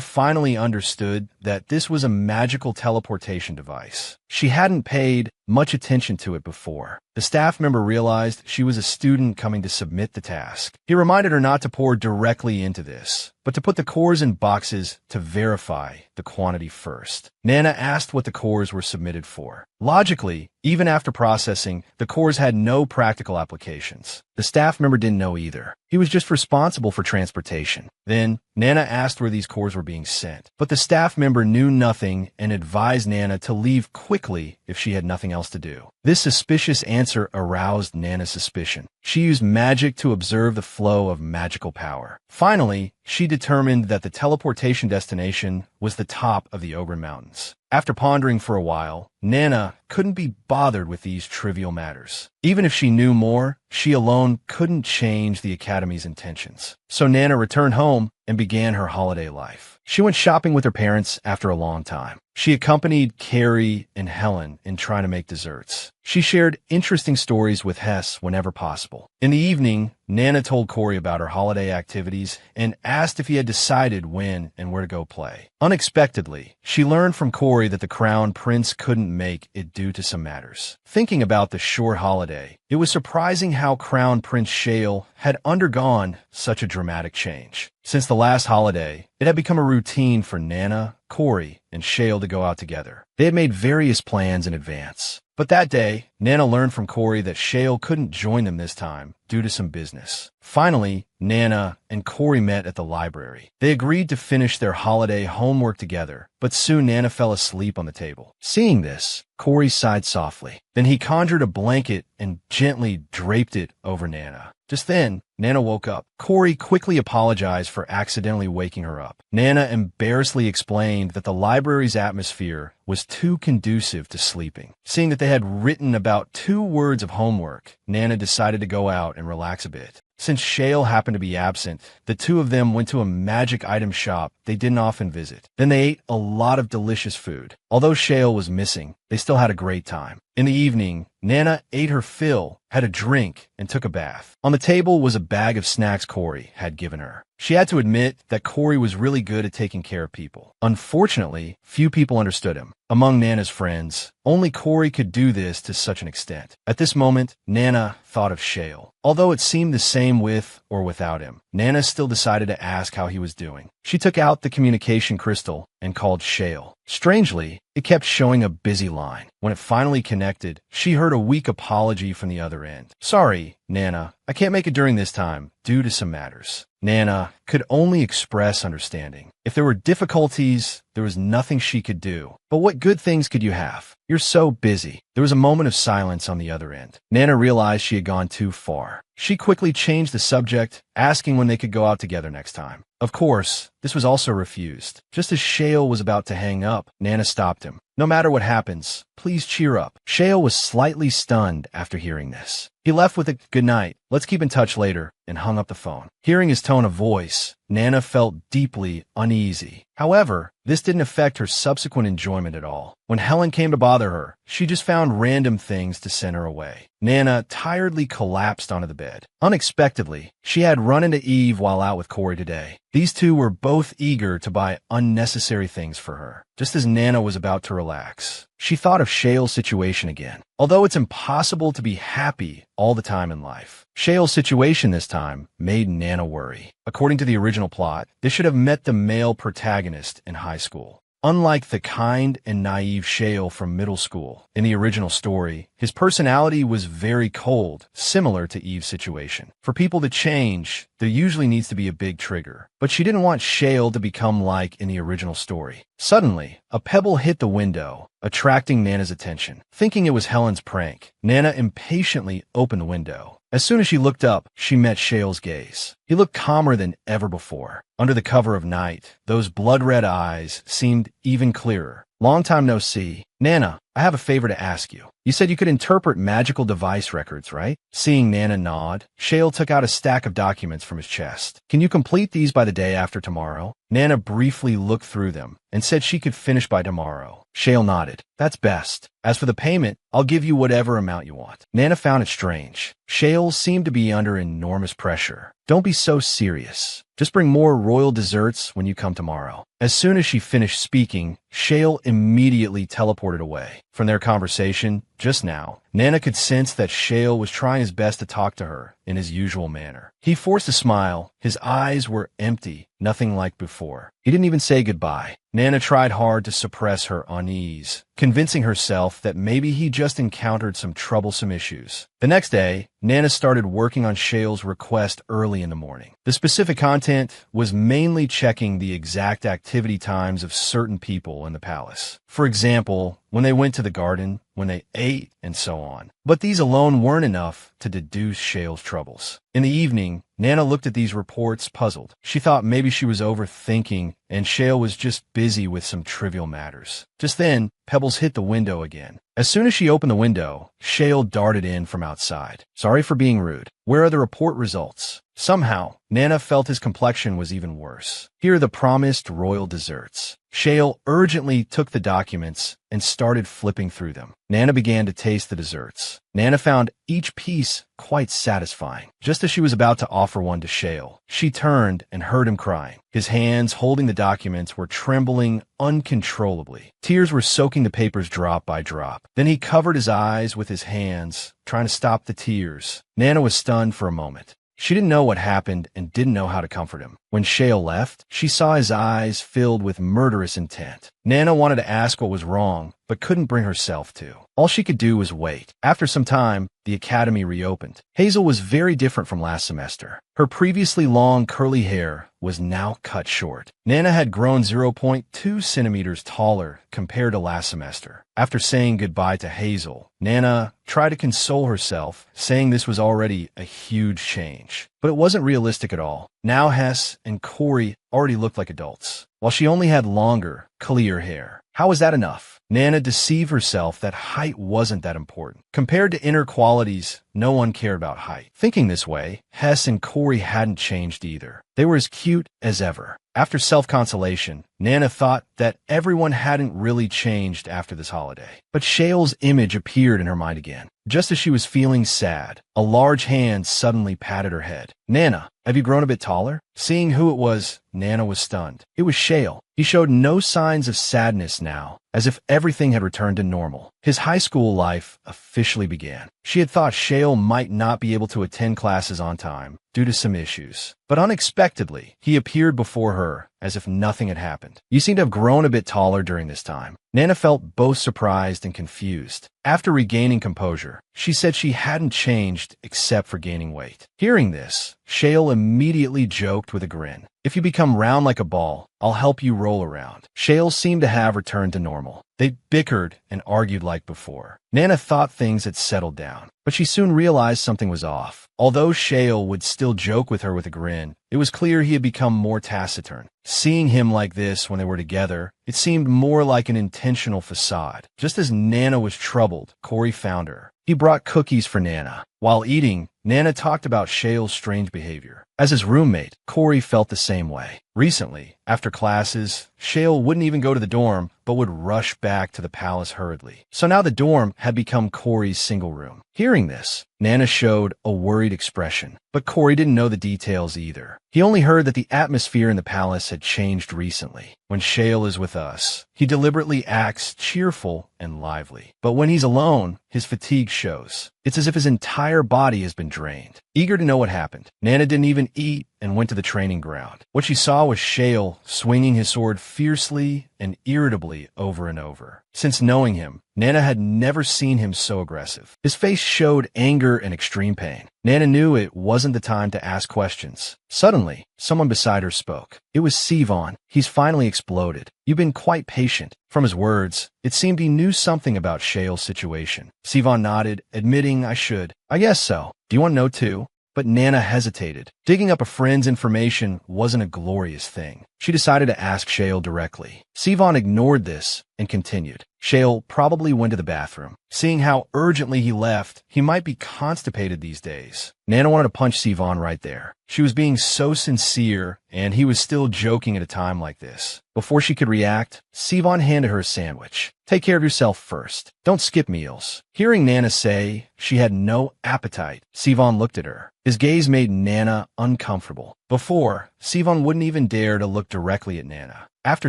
finally understood that this was a magical teleportation device. She hadn't paid much attention to it before. The staff member realized she was a student coming to submit the task. He reminded her not to pour directly into this, but to put the cores in boxes to verify the quantity first. Nana asked what the cores were submitted for. Logically, even after processing, the cores had no practical applications. The staff member didn't know either. He was just responsible for transportation. Then, Nana asked where these cores were being sent. But the staff member knew nothing and advised Nana to leave quickly if she had nothing else to do. This suspicious answer aroused Nana's suspicion. She used magic to observe the flow of magical power. Finally, she determined that the teleportation destination was the top of the Ogren Mountains. After pondering for a while, Nana couldn't be bothered with these trivial matters. Even if she knew more, she alone couldn't change the Academy's intentions. So Nana returned home and began her holiday life. She went shopping with her parents after a long time. She accompanied Carrie and Helen in trying to make desserts. She shared interesting stories with Hess whenever possible. In the evening, Nana told Corey about her holiday activities and asked if he had decided when and where to go play. Unexpectedly, she learned from Corey that the Crown Prince couldn't make it due to some matters. Thinking about the short holiday, it was surprising how Crown Prince Shale had undergone such a dramatic change. Since the last holiday, it had become a routine for Nana, Corey, and Shale to go out together. They had made various plans in advance. But that day, Nana learned from Corey that Shale couldn't join them this time due to some business. Finally, Nana and Corey met at the library. They agreed to finish their holiday homework together, but soon Nana fell asleep on the table. Seeing this, Corey sighed softly. Then he conjured a blanket and gently draped it over Nana. Just then, Nana woke up. Corey quickly apologized for accidentally waking her up. Nana embarrassedly explained that the library's atmosphere was too conducive to sleeping. Seeing that they had written about 2 words of homework, Nana decided to go out and relax a bit. Since Shale happened to be absent, the two of them went to a magic item shop they didn't often visit. Then they ate a lot of delicious food. Although Shale was missing, they still had a great time. In the evening, Nana ate her fill, had a drink, and took a bath. On the table was a bag of snacks Corey had given her. She had to admit that Corey was really good at taking care of people. Unfortunately, few people understood him. Among Nana's friends, only Corey could do this to such an extent. At this moment, Nana thought of Shale. Although it seemed the same with or without him, Nana still decided to ask how he was doing. She took out the communication crystal and called Shale. Strangely, it kept showing a busy line. When it finally connected, she heard a weak apology from the other end. "Sorry, Nana, I can't make it during this time, due to some matters." Nana could only express understanding. If there were difficulties, there was nothing she could do. But what good things could you have? You're so busy. There was a moment of silence on the other end. Nana realized she had gone too far. She quickly changed the subject, asking when they could go out together next time. Of course, this was also refused. Just as Shale was about to hang up, Nana stopped him. "No matter what happens, please cheer up." Shale was slightly stunned after hearing this. He left with a "good night, let's keep in touch later," and hung up the phone. Hearing his tone of voice, Nana felt deeply uneasy. However, this didn't affect her subsequent enjoyment at all. When Helen came to bother her, she just found random things to send her away. Nana tiredly collapsed onto the bed. Unexpectedly, she had run into Eve while out with Corey today. These two were both eager to buy unnecessary things for her. Just as Nana was about to relax, she thought of Shale's situation again. Although it's impossible to be happy all the time in life, Shale's situation this time made Nana worry. According to the original plot, they should have met the male protagonist in high school. Unlike the kind and naive Shale from middle school in the original story, his personality was very cold, similar to Eve's situation. For people to change, there usually needs to be a big trigger. But she didn't want Shale to become like in the original story. Suddenly, a pebble hit the window, attracting Nana's attention. Thinking it was Helen's prank, Nana impatiently opened the window. As soon as she looked up, she met Shale's gaze. He looked calmer than ever before. Under the cover of night, those blood-red eyes seemed even clearer. "Long time no see. Nana, I have a favor to ask you. You said you could interpret magical device records, right?" Seeing Nana nod, Shale took out a stack of documents from his chest. "Can you complete these by the day after tomorrow?" Nana briefly looked through them and said she could finish by tomorrow. Shale nodded. "That's best. As for the payment, I'll give you whatever amount you want." Nana found it strange. Shale seemed to be under enormous pressure. "Don't be so serious. Just bring more royal desserts when you come tomorrow." As soon as she finished speaking, Shale immediately teleported away. From their conversation just now, Nana could sense that Shale was trying his best to talk to her in his usual manner. He forced a smile. His eyes were empty, nothing like before. He didn't even say goodbye. Nana tried hard to suppress her unease, convincing herself that maybe he just encountered some troublesome issues. The next day, Nana started working on Shale's request early in the morning. The specific content was mainly checking the exact activity times of certain people in the palace. For example, when they went to the garden, when they ate, and so on. But these alone weren't enough to deduce Shale's troubles. In the evening, Nana looked at these reports puzzled. She thought maybe she was overthinking and Shale was just busy with some trivial matters. Just then, Pebbles hit the window again. As soon as she opened the window, Shale darted in from outside. "Sorry for being rude. Where are the report results?" Somehow, Nana felt his complexion was even worse. "Here are the promised royal desserts." Shale urgently took the documents and started flipping through them. Nana began to taste the desserts. Nana found each piece quite satisfying. Just as she was about to offer one to Shale, she turned and heard him crying. His hands holding the documents were trembling uncontrollably. Tears were soaking the papers drop by drop. Then he covered his eyes with his hands, trying to stop the tears. Nana was stunned for a moment. She didn't know what happened and didn't know how to comfort him. When Shale left, she saw his eyes filled with murderous intent. Nana wanted to ask what was wrong, but couldn't bring herself to. All she could do was wait. After some time, the academy reopened. Hazel was very different from last semester. Her previously long curly hair was now cut short. Nana had grown 0.2 centimeters taller compared to last semester. After saying goodbye to Hazel, Nana tried to console herself, saying this was already a huge change. but it wasn't realistic at all. Now Hess and Corey already looked like adults, while she only had longer, clear hair. How was that enough? Nana deceived herself that height wasn't that important. Compared to inner qualities, no one cared about height. Thinking this way, Hess and Corey hadn't changed either. They were as cute as ever. After self-consolation, Nana thought that everyone hadn't really changed after this holiday. But Shale's image appeared in her mind again. Just as she was feeling sad, a large hand suddenly patted her head. "Nana, have you grown a bit taller?" Seeing who it was, Nana was stunned. It was Shale. He showed no signs of sadness now, as if everything had returned to normal. His high school life officially began. She had thought Shale might not be able to attend classes on time due to some issues. But unexpectedly, he appeared before her as if nothing had happened. "You seem to have grown a bit taller during this time." Nana felt both surprised and confused. After regaining composure, she said she hadn't changed except for gaining weight. Hearing this, Shale immediately joked with a grin. "If you become round like a ball, I'll help you roll around." Shale seemed to have returned to normal. They bickered and argued like before. Nana thought things had settled down, but she soon realized something was off. Although Shale would still joke with her with a grin, it was clear he had become more taciturn. Seeing him like this when they were together, it seemed more like an intentional facade. Just as Nana was troubled, Corey found her. He brought cookies for Nana. While eating, Nana talked about Shale's strange behavior. As his roommate, Corey felt the same way. Recently, after classes, Shale wouldn't even go to the dorm, but would rush back to the palace hurriedly. So now the dorm had become Corey's single room. Hearing this, Nana showed a worried expression, but Corey didn't know the details either. He only heard that the atmosphere in the palace had changed recently. When Shale is with us, he deliberately acts cheerful and lively. But when he's alone, his fatigue shows. It's as if his entire body has been drained. Eager to know what happened, Nana didn't even eat and went to the training ground. What she saw was Shale swinging his sword fiercely and irritably over and over. Since knowing him, Nana had never seen him so aggressive. His face showed anger and extreme pain. Nana knew it wasn't the time to ask questions. Suddenly, someone beside her spoke. It was Sivan. He's finally exploded. "You've been quite patient." From his words, it seemed he knew something about Shale's situation. Sivan nodded, admitting, "I should." "I guess so. Do you want to know too?" But Nana hesitated. Digging up a friend's information wasn't a glorious thing. She decided to ask Shale directly. Sivan ignored this and continued. "Shale probably went to the bathroom. Seeing how urgently he left, he might be constipated these days." Nana wanted to punch Sivan right there. She was being so sincere, and he was still joking at a time like this. Before she could react, Sivan handed her a sandwich. "Take care of yourself first. Don't skip meals." Hearing Nana say she had no appetite, Sivan looked at her. His gaze made Nana uncomfortable. Before, Sivan wouldn't even dare to look directly at Nana. After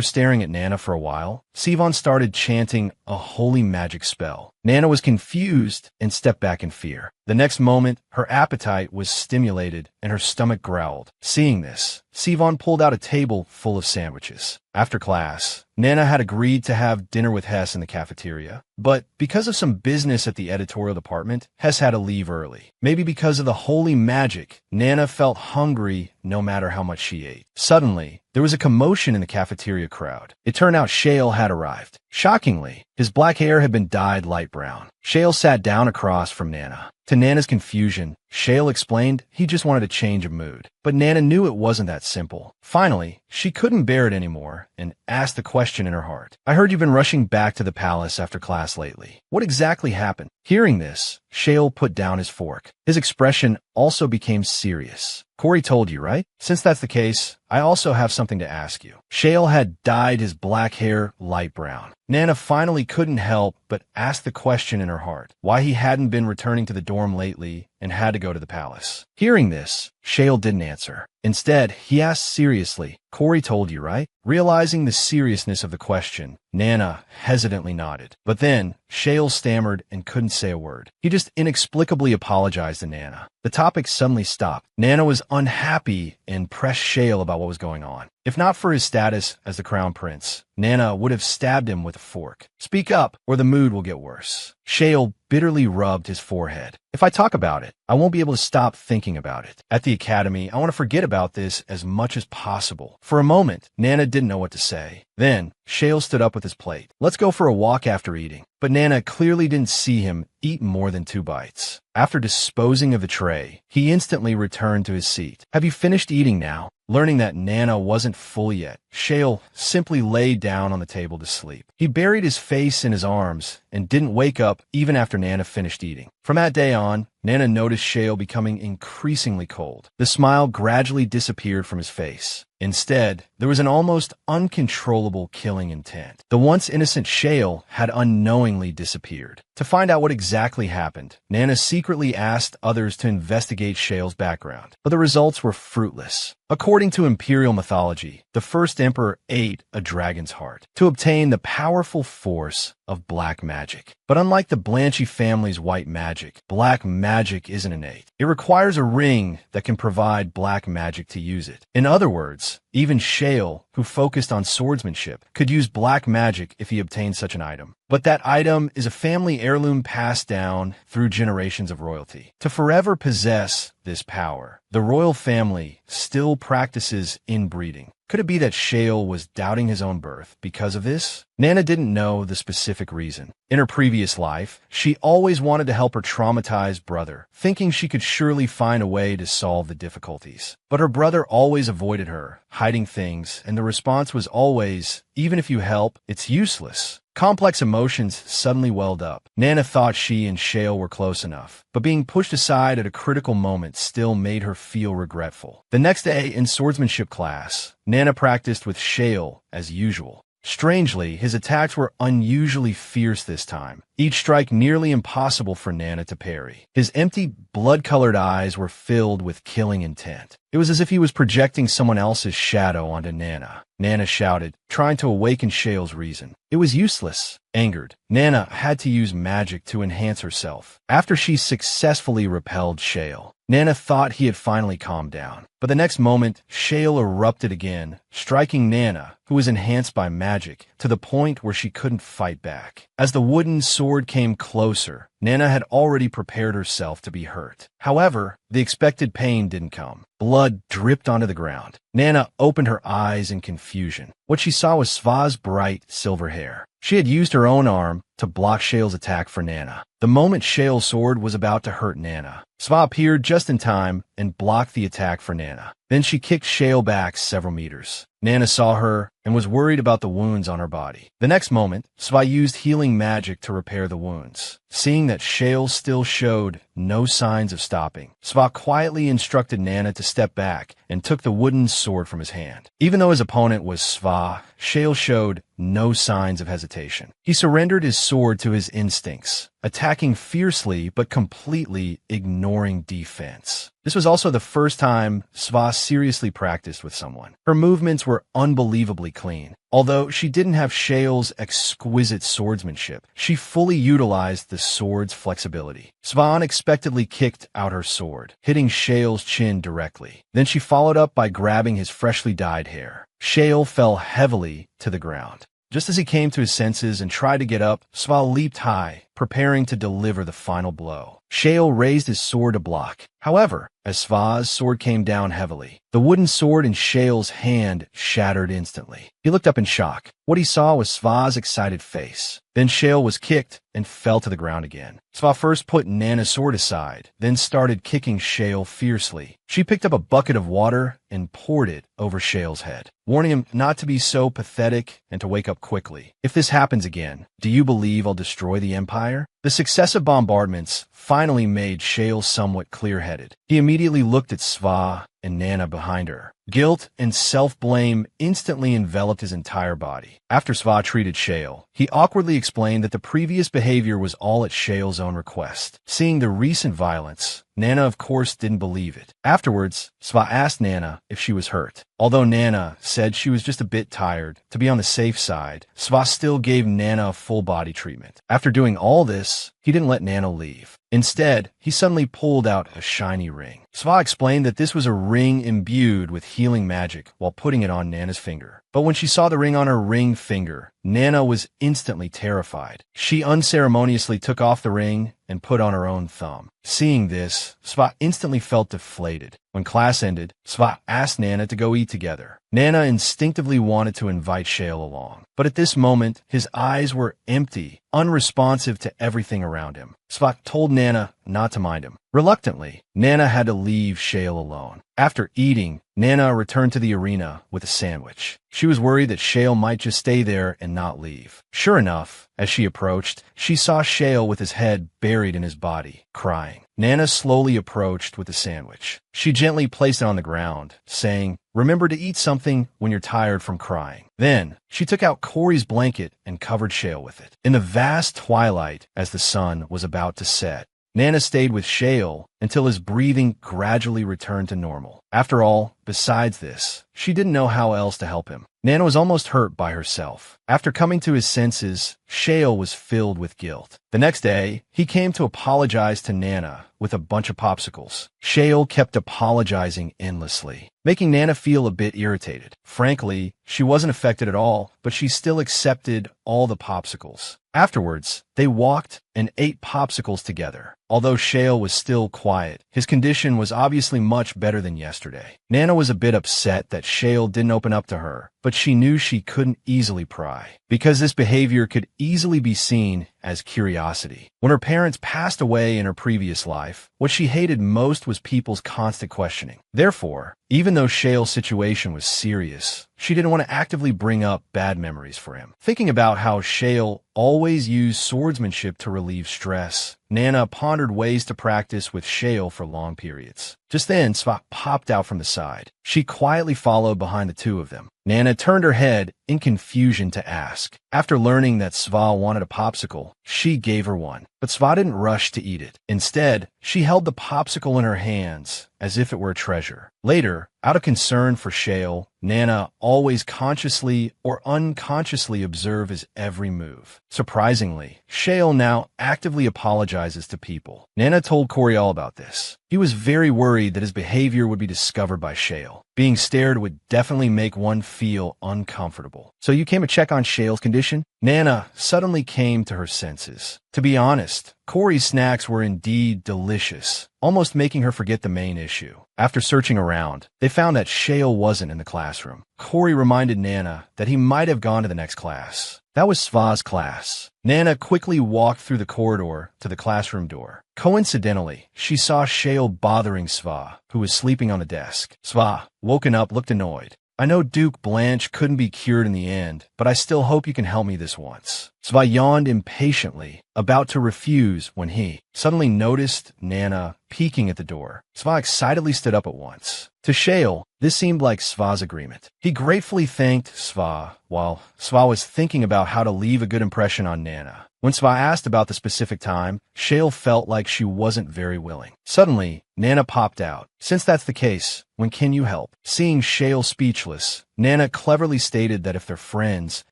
staring at Nana for a while, Sivan started chanting a holy magic spell. Nana was confused and stepped back in fear. The next moment, her appetite was stimulated and her stomach growled. Seeing this, Sivan pulled out a table full of sandwiches. After class, Nana had agreed to have dinner with Hess in the cafeteria, but because of some business at the editorial department, Hess had to leave early. Maybe because of the holy magic, Nana felt hungry no matter how much she ate. Suddenly, there was a commotion in the cafeteria crowd. It turned out Shale had arrived. Shockingly, his black hair had been dyed light brown. Shale sat down across from Nana. To Nana's confusion, Shale explained he just wanted a change of mood. But Nana knew it wasn't that simple. Finally, she couldn't bear it anymore and asked the question in her heart. "I heard you've been rushing back to the palace after class lately. What exactly happened?" Hearing this, Shale put down his fork. His expression also became serious. "Corey told you, right? Since that's the case, I also have something to ask you." Shale had dyed his black hair light brown. Nana finally couldn't help but ask the question in her heart, why he hadn't been returning to the dorm lately and had to go to the palace. Hearing this, Shale didn't answer. Instead, he asked seriously, "Corey told you, right?" Realizing the seriousness of the question, Nana hesitantly nodded. But then, Shale stammered and couldn't say a word. He just inexplicably apologized to Nana. The topic suddenly stopped. Nana was unhappy and pressed Shale about what was going on. If not for his status as the crown prince, Nana would have stabbed him with a fork. "Speak up, or the mood will get worse." Shale bitterly rubbed his forehead. "If I talk about it, I won't be able to stop thinking about it. At the academy, I want to forget about this as much as possible. For a moment, Nana didn't know what to say. Then, Shale stood up with his plate. Let's go for a walk after eating. But Nana clearly didn't see him eat more than 2 bites. After disposing of the tray, he instantly returned to his seat. Have you finished eating now? Learning that Nana wasn't full yet, Shale simply lay down on the table to sleep. He buried his face in his arms and didn't wake up even after Nana finished eating. From that day on, Nana noticed Shale becoming increasingly cold. The smile gradually disappeared from his face. Instead, there was an almost uncontrollable killing intent. The once innocent Shale had unknowingly disappeared. To find out what exactly happened, Nana secretly asked others to investigate Shale's background, but the results were fruitless. According to imperial mythology, the first emperor ate a dragon's heart to obtain the powerful force of black magic. But unlike the Blanchy family's white magic, black magic isn't innate. It requires a ring that can provide black magic to use it. In other words, even Shale, who focused on swordsmanship, could use black magic if he obtained such an item. But that item is a family heirloom passed down through generations of royalty. To forever possess this power, the royal family still practices inbreeding. Could it be that Shale was doubting his own birth because of this? Nana didn't know the specific reason. In her previous life, she always wanted to help her traumatized brother, thinking she could surely find a way to solve the difficulties. But her brother always avoided her, hiding things, and the response was always, even if you help, it's useless. Complex emotions suddenly welled up. Nana thought she and Shale were close enough, but being pushed aside at a critical moment still made her feel regretful. The next day in swordsmanship class, Nana practiced with Shale as usual. Strangely, his attacks were unusually fierce this time, each strike nearly impossible for Nana to parry. His empty, blood-colored eyes were filled with killing intent. It was as if he was projecting someone else's shadow onto Nana. Nana shouted, trying to awaken Shale's reason. It was useless. Angered, Nana had to use magic to enhance herself. After she successfully repelled Shale, Nana thought he had finally calmed down. But the next moment, Shale erupted again, striking Nana, who was enhanced by magic, to the point where she couldn't fight back. As the wooden sword came closer, Nana had already prepared herself to be hurt. However, the expected pain didn't come. Blood dripped onto the ground. Nana opened her eyes in confusion. What she saw was Sva's bright silver hair. She had used her own arm to block Shale's attack for Nana. The moment Shale's sword was about to hurt Nana, Sva appeared just in time and blocked the attack for Nana. Then she kicked Shale back several meters. Nana saw her and was worried about the wounds on her body. The next moment, Sva used healing magic to repair the wounds. Seeing that Shale still showed no signs of stopping, Sva quietly instructed Nana to step back and took the wooden sword from his hand. Even though his opponent was Sva, Shale showed no signs of hesitation. He surrendered his sword to his instincts, attacking fiercely but completely ignoring defense. This was also the first time Sva seriously practiced with someone. Her movements were unbelievably clean. Although she didn't have Shale's exquisite swordsmanship, she fully utilized the sword's flexibility. Sva unexpectedly kicked out her sword, hitting Shale's chin directly. Then she followed up by grabbing his freshly dyed hair. Shale fell heavily to the ground. Just as he came to his senses and tried to get up, Sva leaped high, preparing to deliver the final blow. Shale raised his sword to block. However, as Sva's sword came down heavily, the wooden sword in Shale's hand shattered instantly. He looked up in shock. What he saw was Sva's excited face. Then Shale was kicked and fell to the ground again. Sva first put Nana's sword aside, then started kicking Shale fiercely. She picked up a bucket of water and poured it over Shale's head, warning him not to be so pathetic and to wake up quickly. If this happens again, do you believe I'll destroy the Empire? The successive bombardments finally made Shale somewhat clear-headed. He immediately looked at Sva and Nana behind her. Guilt and self-blame instantly enveloped his entire body. After Sva treated Shale, he awkwardly explained that the previous behavior was all at Shale's own request. Seeing the recent violence, Nana of course didn't believe it. Afterwards, Sva asked Nana if she was hurt. Although Nana said she was just a bit tired, to be on the safe side, Sva still gave Nana a full body treatment. After doing all this, he didn't let Nana leave. Instead, he suddenly pulled out a shiny ring. Sva explained that this was a ring imbued with healing magic while putting it on Nana's finger. But when she saw the ring on her ring finger, Nana was instantly terrified. She unceremoniously took off the ring and put on her own thumb. Seeing this, Sva instantly felt deflated. When class ended, Sva asked Nana to go eat together. Nana instinctively wanted to invite Shale along, but at this moment, his eyes were empty, unresponsive to everything around him. Sva told Nana not to mind him. Reluctantly, Nana had to leave Shale alone. After eating, Nana returned to the arena with a sandwich. She was worried that Shale might just stay there and not leave. Sure enough, as she approached, she saw Shale with his head buried in his body, crying. Nana slowly approached with the sandwich. She gently placed it on the ground, saying, "Remember to eat something when you're tired from crying." Then, she took out Corey's blanket and covered Shale with it. In the vast twilight, as the sun was about to set, Nana stayed with Shale until his breathing gradually returned to normal. After all, besides this, she didn't know how else to help him. Nana was almost hurt by herself. After coming to his senses, Shale was filled with guilt. The next day, he came to apologize to Nana with a bunch of popsicles. Shale kept apologizing endlessly, making Nana feel a bit irritated. Frankly, she wasn't affected at all, but she still accepted all the popsicles. Afterwards, they walked and ate popsicles together. Although Shale was still quiet, his condition was obviously much better than yesterday. Nana was a bit upset that Shale didn't open up to her, but she knew she couldn't easily pry, because this behavior could easily be seen as curiosity. When her parents passed away in her previous life, what she hated most was people's constant questioning. Therefore, even though Shale's situation was serious, she didn't want to actively bring up bad memories for him. Thinking about how Shale always used swordsmanship to relieve stress, Nana pondered ways to practice with Shale for long periods. Just then, Sva popped out from the side. She quietly followed behind the two of them. Nana turned her head in confusion to ask. After learning that Sva wanted a popsicle, she gave her one. But Sva didn't rush to eat it. Instead, she held the popsicle in her hands as if it were a treasure. Later, out of concern for Shale, Nana always consciously or unconsciously observed his every move. Surprisingly, Shale now actively apologizes to people. Nana told Corey all about this. He was very worried that his behavior would be discovered by Shale. Being stared would definitely make one feel uncomfortable. "So you came to check on Shale's condition?" Nana suddenly came to her senses. To be honest, Corey's snacks were indeed delicious, almost making her forget the main issue. After searching around, they found that Shale wasn't in the classroom. Corey reminded Nana that he might have gone to the next class. That was Sva's class. Nana quickly walked through the corridor to the classroom door. Coincidentally, she saw Shale bothering Sva, who was sleeping on the desk. Sva, woken up, looked annoyed. "I know Duke Blanche couldn't be cured in the end, but I still hope you can help me this once." Sva yawned impatiently, about to refuse when he suddenly noticed Nana peeking at the door. Sva excitedly stood up at once. To Shale, this seemed like Sva's agreement. He gratefully thanked Sva while Sva was thinking about how to leave a good impression on Nana. When Sva asked about the specific time, Shale felt like she wasn't very willing. Suddenly, Nana popped out. "Since that's the case, when can you help?" Seeing Shale speechless, Nana cleverly stated that if they're friends,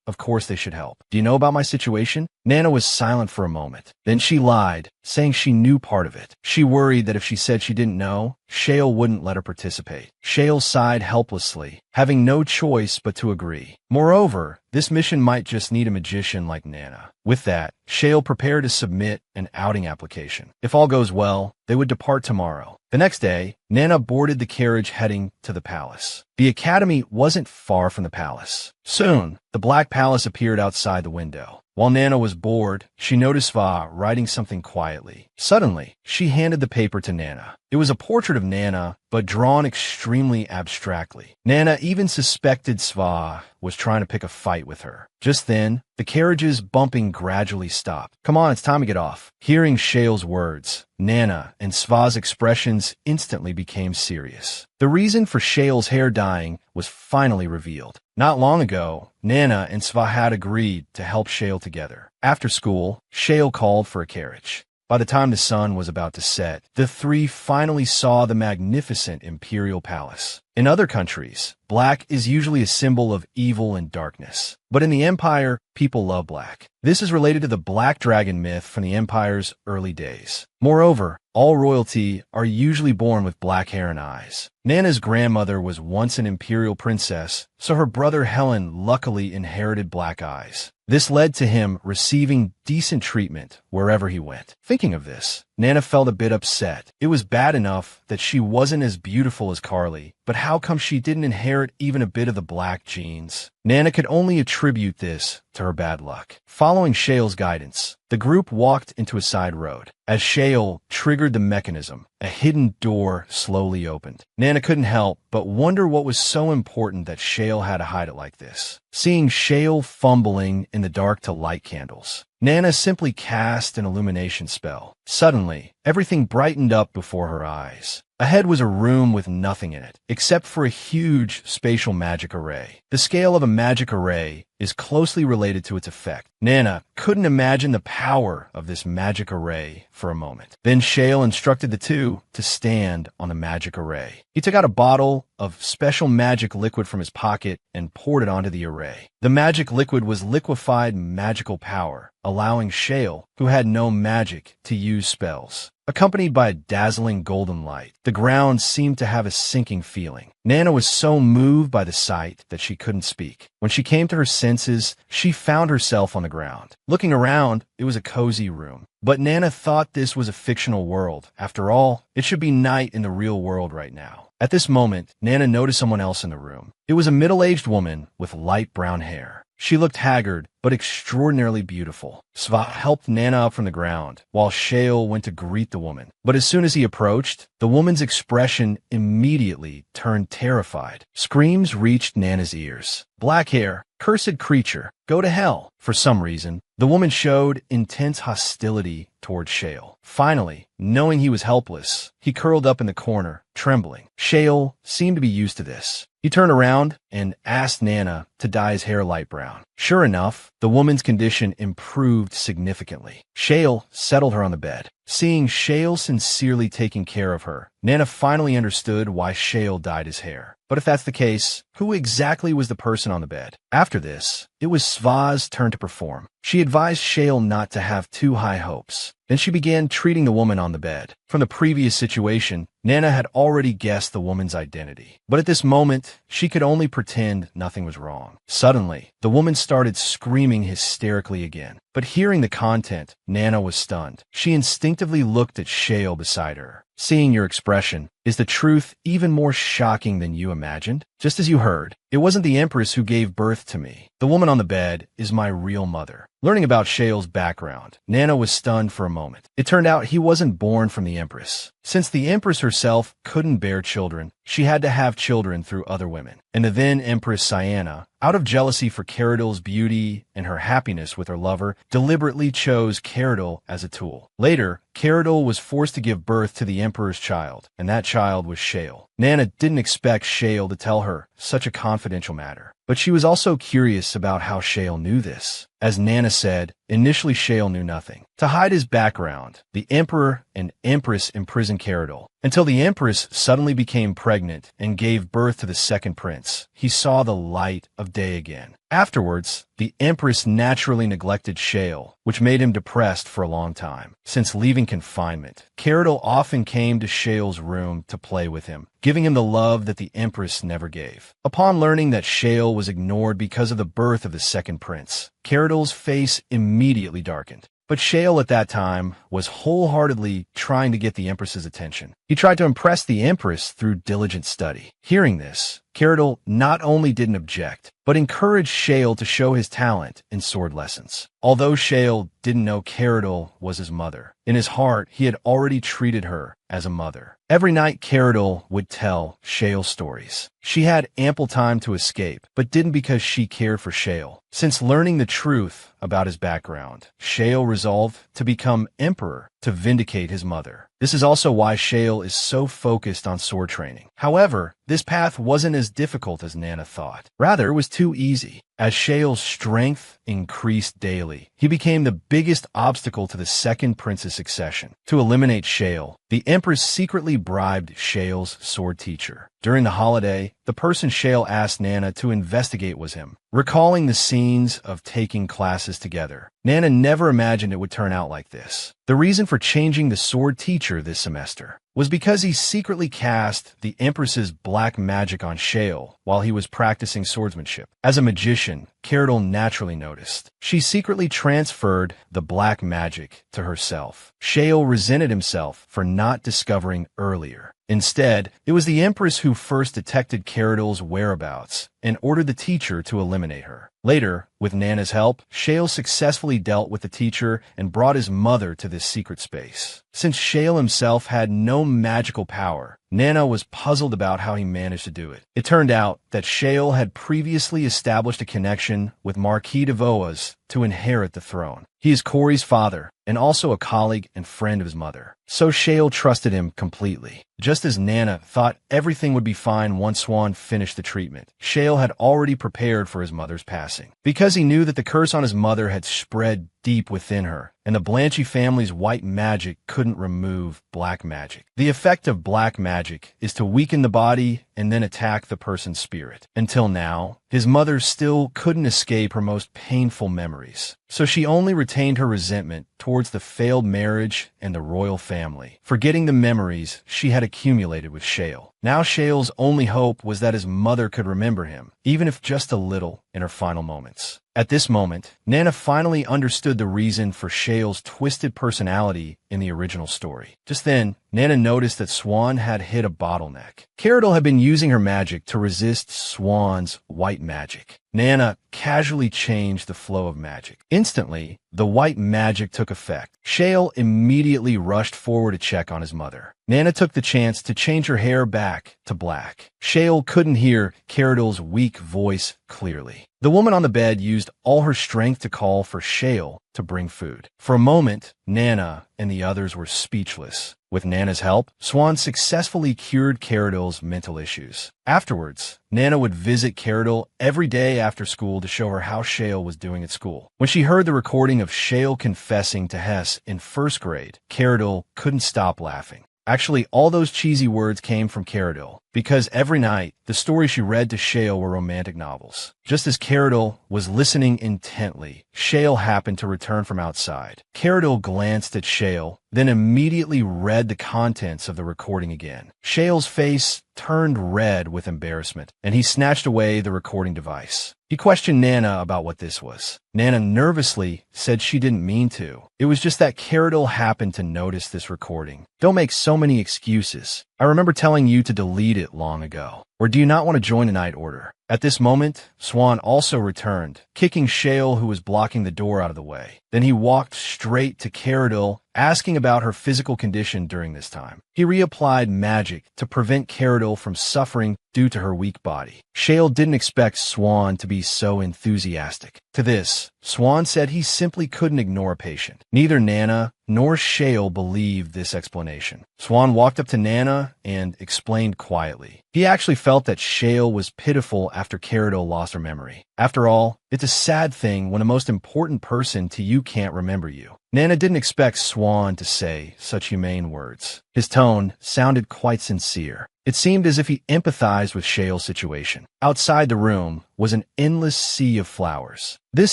of course they should help. "Do you know about my situation?" Nana was silent for a moment. Then she lied, saying she knew part of it. She worried that if she said she didn't know, Shale wouldn't let her participate. Shale sighed helplessly, having no choice but to agree. Moreover, this mission might just need a magician like Nana. With that, Shale prepared to submit an outing application. If all goes well, they would depart tomorrow. The next day, Nana boarded the carriage heading to the palace. The academy wasn't far from the palace. Soon, the Black Palace appeared outside the window. While Nana was bored, she noticed Sva writing something quietly. Suddenly, she handed the paper to Nana. It was a portrait of Nana, but drawn extremely abstractly. Nana even suspected Sva was trying to pick a fight with her. Just then, the carriage's bumping gradually stopped. "Come on, it's time to get off." Hearing Shale's words, Nana and Sva's expressions instantly became serious. The reason for Shale's hair dyeing was finally revealed. Not long ago, Nana and Sva had agreed to help Shale together. After school, Shale called for a carriage. By the time the sun was about to set, the three finally saw the magnificent imperial palace. In other countries, black is usually a symbol of evil and darkness. But in the Empire, people love black. This is related to the Black Dragon myth from the Empire's early days. Moreover, all royalty are usually born with black hair and eyes. Nana's grandmother was once an imperial princess, so her brother Helen luckily inherited black eyes. This led to him receiving decent treatment wherever he went. Thinking of this, Nana felt a bit upset. It was bad enough that she wasn't as beautiful as Carly, but how come she didn't inherit even a bit of the black genes? Nana could only attribute this to her bad luck. Following Shale's guidance, the group walked into a side road. As Shale triggered the mechanism, a hidden door slowly opened. Nana couldn't help but wonder what was so important that Shale had to hide it like this. Seeing Shale fumbling in the dark to light candles, Nana simply cast an illumination spell. Suddenly, everything brightened up before her eyes. Ahead was a room with nothing in it, except for a huge spatial magic array. The scale of a magic array is closely related to its effect. Nana couldn't imagine the power of this magic array for a moment. Then Shale instructed the two to stand on the magic array. He took out a bottle of special magic liquid from his pocket and poured it onto the array. The magic liquid was liquefied magical power, allowing Shale, who had no magic, to use spells. Accompanied by a dazzling golden light, the ground seemed to have a sinking feeling. Nana was so moved by the sight that she couldn't speak. When she came to her senses, she found herself on the ground. Looking around, it was a cozy room. But Nana thought this was a fictional world. After all, it should be night in the real world right now. At this moment, Nana noticed someone else in the room. It was a middle-aged woman with light brown hair. She looked haggard, but extraordinarily beautiful. Sva helped Nana up from the ground, while Shale went to greet the woman. But as soon as he approached, the woman's expression immediately turned terrified. Screams reached Nana's ears. "Black hair, cursed creature, go to hell." For some reason, the woman showed intense hostility towards Shale. Finally, knowing he was helpless, he curled up in the corner, trembling. Shale seemed to be used to this. He turned around and asked Nana to dye his hair light brown. Sure enough, the woman's condition improved significantly. Shale settled her on the bed. Seeing Shale sincerely taking care of her, Nana finally understood why Shale dyed his hair. But if that's the case, who exactly was the person on the bed? After this, it was Sva's turn to perform. She advised Shale not to have too high hopes. Then she began treating the woman on the bed. From the previous situation, Nana had already guessed the woman's identity. But at this moment, she could only pretend nothing was wrong. Suddenly, the woman started screaming hysterically again. But hearing the content, Nana was stunned. She instinctively looked at Shale beside her. "Seeing your expression, is the truth even more shocking than you imagined?" "Just as you heard, it wasn't the Empress who gave birth to me. The woman on the bed is my real mother." Learning about Shale's background, Nana was stunned for a moment. It turned out he wasn't born from the Empress. Since the Empress herself couldn't bear children, she had to have children through other women. And the then Empress Cyanna, out of jealousy for Caradil's beauty and her happiness with her lover, deliberately chose Caradil as a tool. Later, Caradil was forced to give birth to the Emperor's child, and that child was Shale. Nana didn't expect Shale to tell her such a confidential matter. But she was also curious about how Shale knew this. As Nana said, initially Shale knew nothing. To hide his background, the Emperor and Empress imprisoned Caradil, until the Empress suddenly became pregnant and gave birth to the second prince. He saw the light of day again. Afterwards, the Empress naturally neglected Shale, which made him depressed for a long time. Since leaving confinement, Caradil often came to Shale's room to play with him, giving him the love that the Empress never gave. Upon learning that Shale was ignored because of the birth of the second prince, Caradil's face immediately darkened. But Shale at that time was wholeheartedly trying to get the Empress's attention. He tried to impress the Empress through diligent study. Hearing this, Caradil not only didn't object, but encouraged Shale to show his talent in sword lessons. Although Shale didn't know Caradil was his mother, in his heart he had already treated her as a mother. Every night Caradil would tell Shale stories. She had ample time to escape, but didn't because she cared for Shale. Since learning the truth about his background, Shale resolved to become emperor to vindicate his mother. This is also why Shale is so focused on sword training. However, this path wasn't as difficult as Nana thought. Rather, it was too easy. As Shale's strength increased daily, he became the biggest obstacle to the second prince's succession. To eliminate Shale, the empress secretly bribed Shale's sword teacher. During the holiday, the person Shale asked Nana to investigate was him. Recalling the scenes of taking classes together, Nana never imagined it would turn out like this. The reason for changing the sword teacher this semester was because he secretly cast the Empress's black magic on Shale while he was practicing swordsmanship. As a magician, Caradoc naturally noticed. She secretly transferred the black magic to herself. Shale resented himself for not discovering earlier. Instead, it was the Empress who first detected Caradoc's whereabouts and ordered the teacher to eliminate her. Later, with Nana's help, Shale successfully dealt with the teacher and brought his mother to this secret space. Since Shale himself had no magical power, Nana was puzzled about how he managed to do it. It turned out that Shale had previously established a connection with Marquis de Vaux to inherit the throne. He is Corey's father and also a colleague and friend of his mother, so Shale trusted him completely. Just as Nana thought everything would be fine once Swan finished the treatment, Shale had already prepared for his mother's passing. Because he knew that the curse on his mother had spread deep within her, and the Blanchy family's white magic couldn't remove black magic. The effect of black magic is to weaken the body and then attack the person's spirit. Until now, his mother still couldn't escape her most painful memories, so she only retained her resentment towards the failed marriage and the royal family, forgetting the memories she had accumulated with Shale. Now Shale's only hope was that his mother could remember him, even if just a little, in her final moments. At this moment, Nana finally understood the reason for Shale's twisted personality in the original story. Just then, Nana noticed that Swan had hit a bottleneck. Caradoc had been using her magic to resist Swan's white magic. Nana casually changed the flow of magic. Instantly, the white magic took effect. Shale immediately rushed forward to check on his mother. Nana took the chance to change her hair back to black. Shale couldn't hear Caradoc's weak voice clearly. The woman on the bed used all her strength to call for Shale to bring food. For a moment, Nana and the others were speechless. With Nana's help, Swan successfully cured Caradoc's mental issues. Afterwards, Nana would visit Caradoc every day after school to show her how Shale was doing at school. When she heard the recording of Shale confessing to Hess in first grade, Caradoc couldn't stop laughing. Actually, all those cheesy words came from Caradoc, because every night, the stories she read to Shale were romantic novels. Just as Caradoc was listening intently, Shale happened to return from outside. Caradoc glanced at Shale, then immediately read the contents of the recording again. Shale's face turned red with embarrassment, and he snatched away the recording device. He questioned Nana about what this was. Nana nervously said she didn't mean to. It was just that Caradoc happened to notice this recording. Don't make so many excuses. I remember telling you to delete it long ago. Or do you not want to join a night order? At this moment, Swan also returned, kicking Shale, who was blocking the door, out of the way. Then he walked straight to Caradoc, asking about her physical condition during this time. He reapplied magic to prevent Caradoc from suffering due to her weak body. Shale didn't expect Swan to be so enthusiastic. To this, Swan said he simply couldn't ignore a patient. Neither Nana nor Shale believed this explanation. Swan walked up to Nana and explained quietly. He actually felt that Shale was pitiful after Caradoc lost her memory. After all, it's a sad thing when the most important person to you can't remember you. Nana didn't expect Swan to say such humane words. His tone sounded quite sincere. It seemed as if he empathized with Shale's situation. Outside the room was an endless sea of flowers. This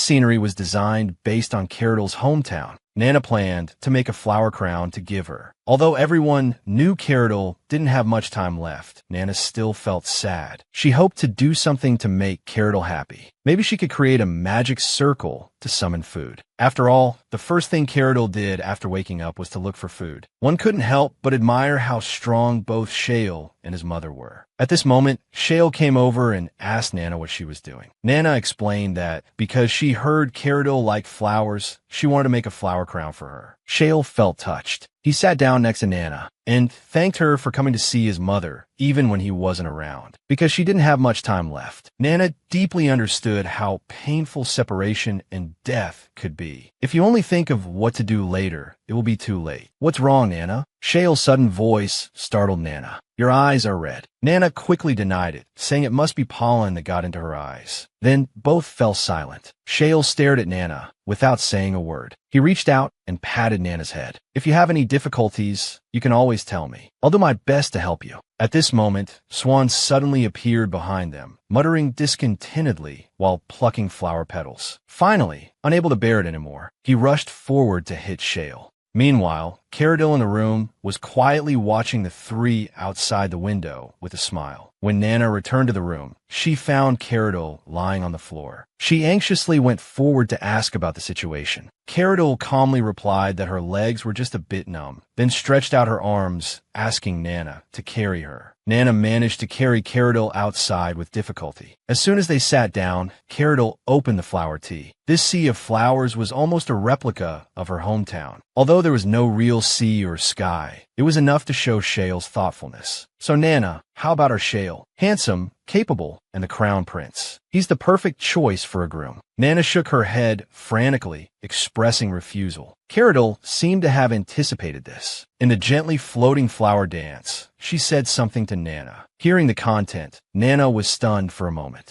scenery was designed based on Caradoc's hometown. Nana planned to make a flower crown to give her. Although everyone knew Caradoc didn't have much time left, Nana still felt sad. She hoped to do something to make Caradoc happy. Maybe she could create a magic circle to summon food. After all, the first thing Caradoc did after waking up was to look for food. One couldn't help but admire how strong both Shale and his mother were. At this moment, Shale came over and asked Nana what she was doing. Nana explained that because she heard Caradoc liked flowers, she wanted to make a flower crown for her. Shale felt touched. He sat down next to Nana. and thanked her for coming to see his mother, even when he wasn't around, because she didn't have much time left. Nana deeply understood how painful separation and death could be. If you only think of what to do later, it will be too late. What's wrong, Nana? Shale's sudden voice startled Nana. Your eyes are red. Nana quickly denied it, saying it must be pollen that got into her eyes. Then both fell silent. Shale stared at Nana without saying a word. He reached out and patted Nana's head. If you have any difficulties, you can always tell me. I'll do my best to help you. At this moment, Swan suddenly appeared behind them, muttering discontentedly while plucking flower petals. Finally, unable to bear it anymore, he rushed forward to hit Shale. Meanwhile, Caradil in the room was quietly watching the three outside the window with a smile. When Nana returned to the room, she found Caradil lying on the floor. She anxiously went forward to ask about the situation. Caradil calmly replied that her legs were just a bit numb, then stretched out her arms, asking Nana to carry her. Nana managed to carry Caradil outside with difficulty. As soon as they sat down, Caradil opened the flower tea. This sea of flowers was almost a replica of her hometown. Although there was no real sea or sky, it was enough to show Shale's thoughtfulness. So Nana, how about our Shale? Handsome, capable, and the crown prince. He's the perfect choice for a groom. Nana shook her head frantically, expressing refusal. Caradil seemed to have anticipated this. In the gently floating flower dance, she said something to Nana. Hearing the content, Nana was stunned for a moment.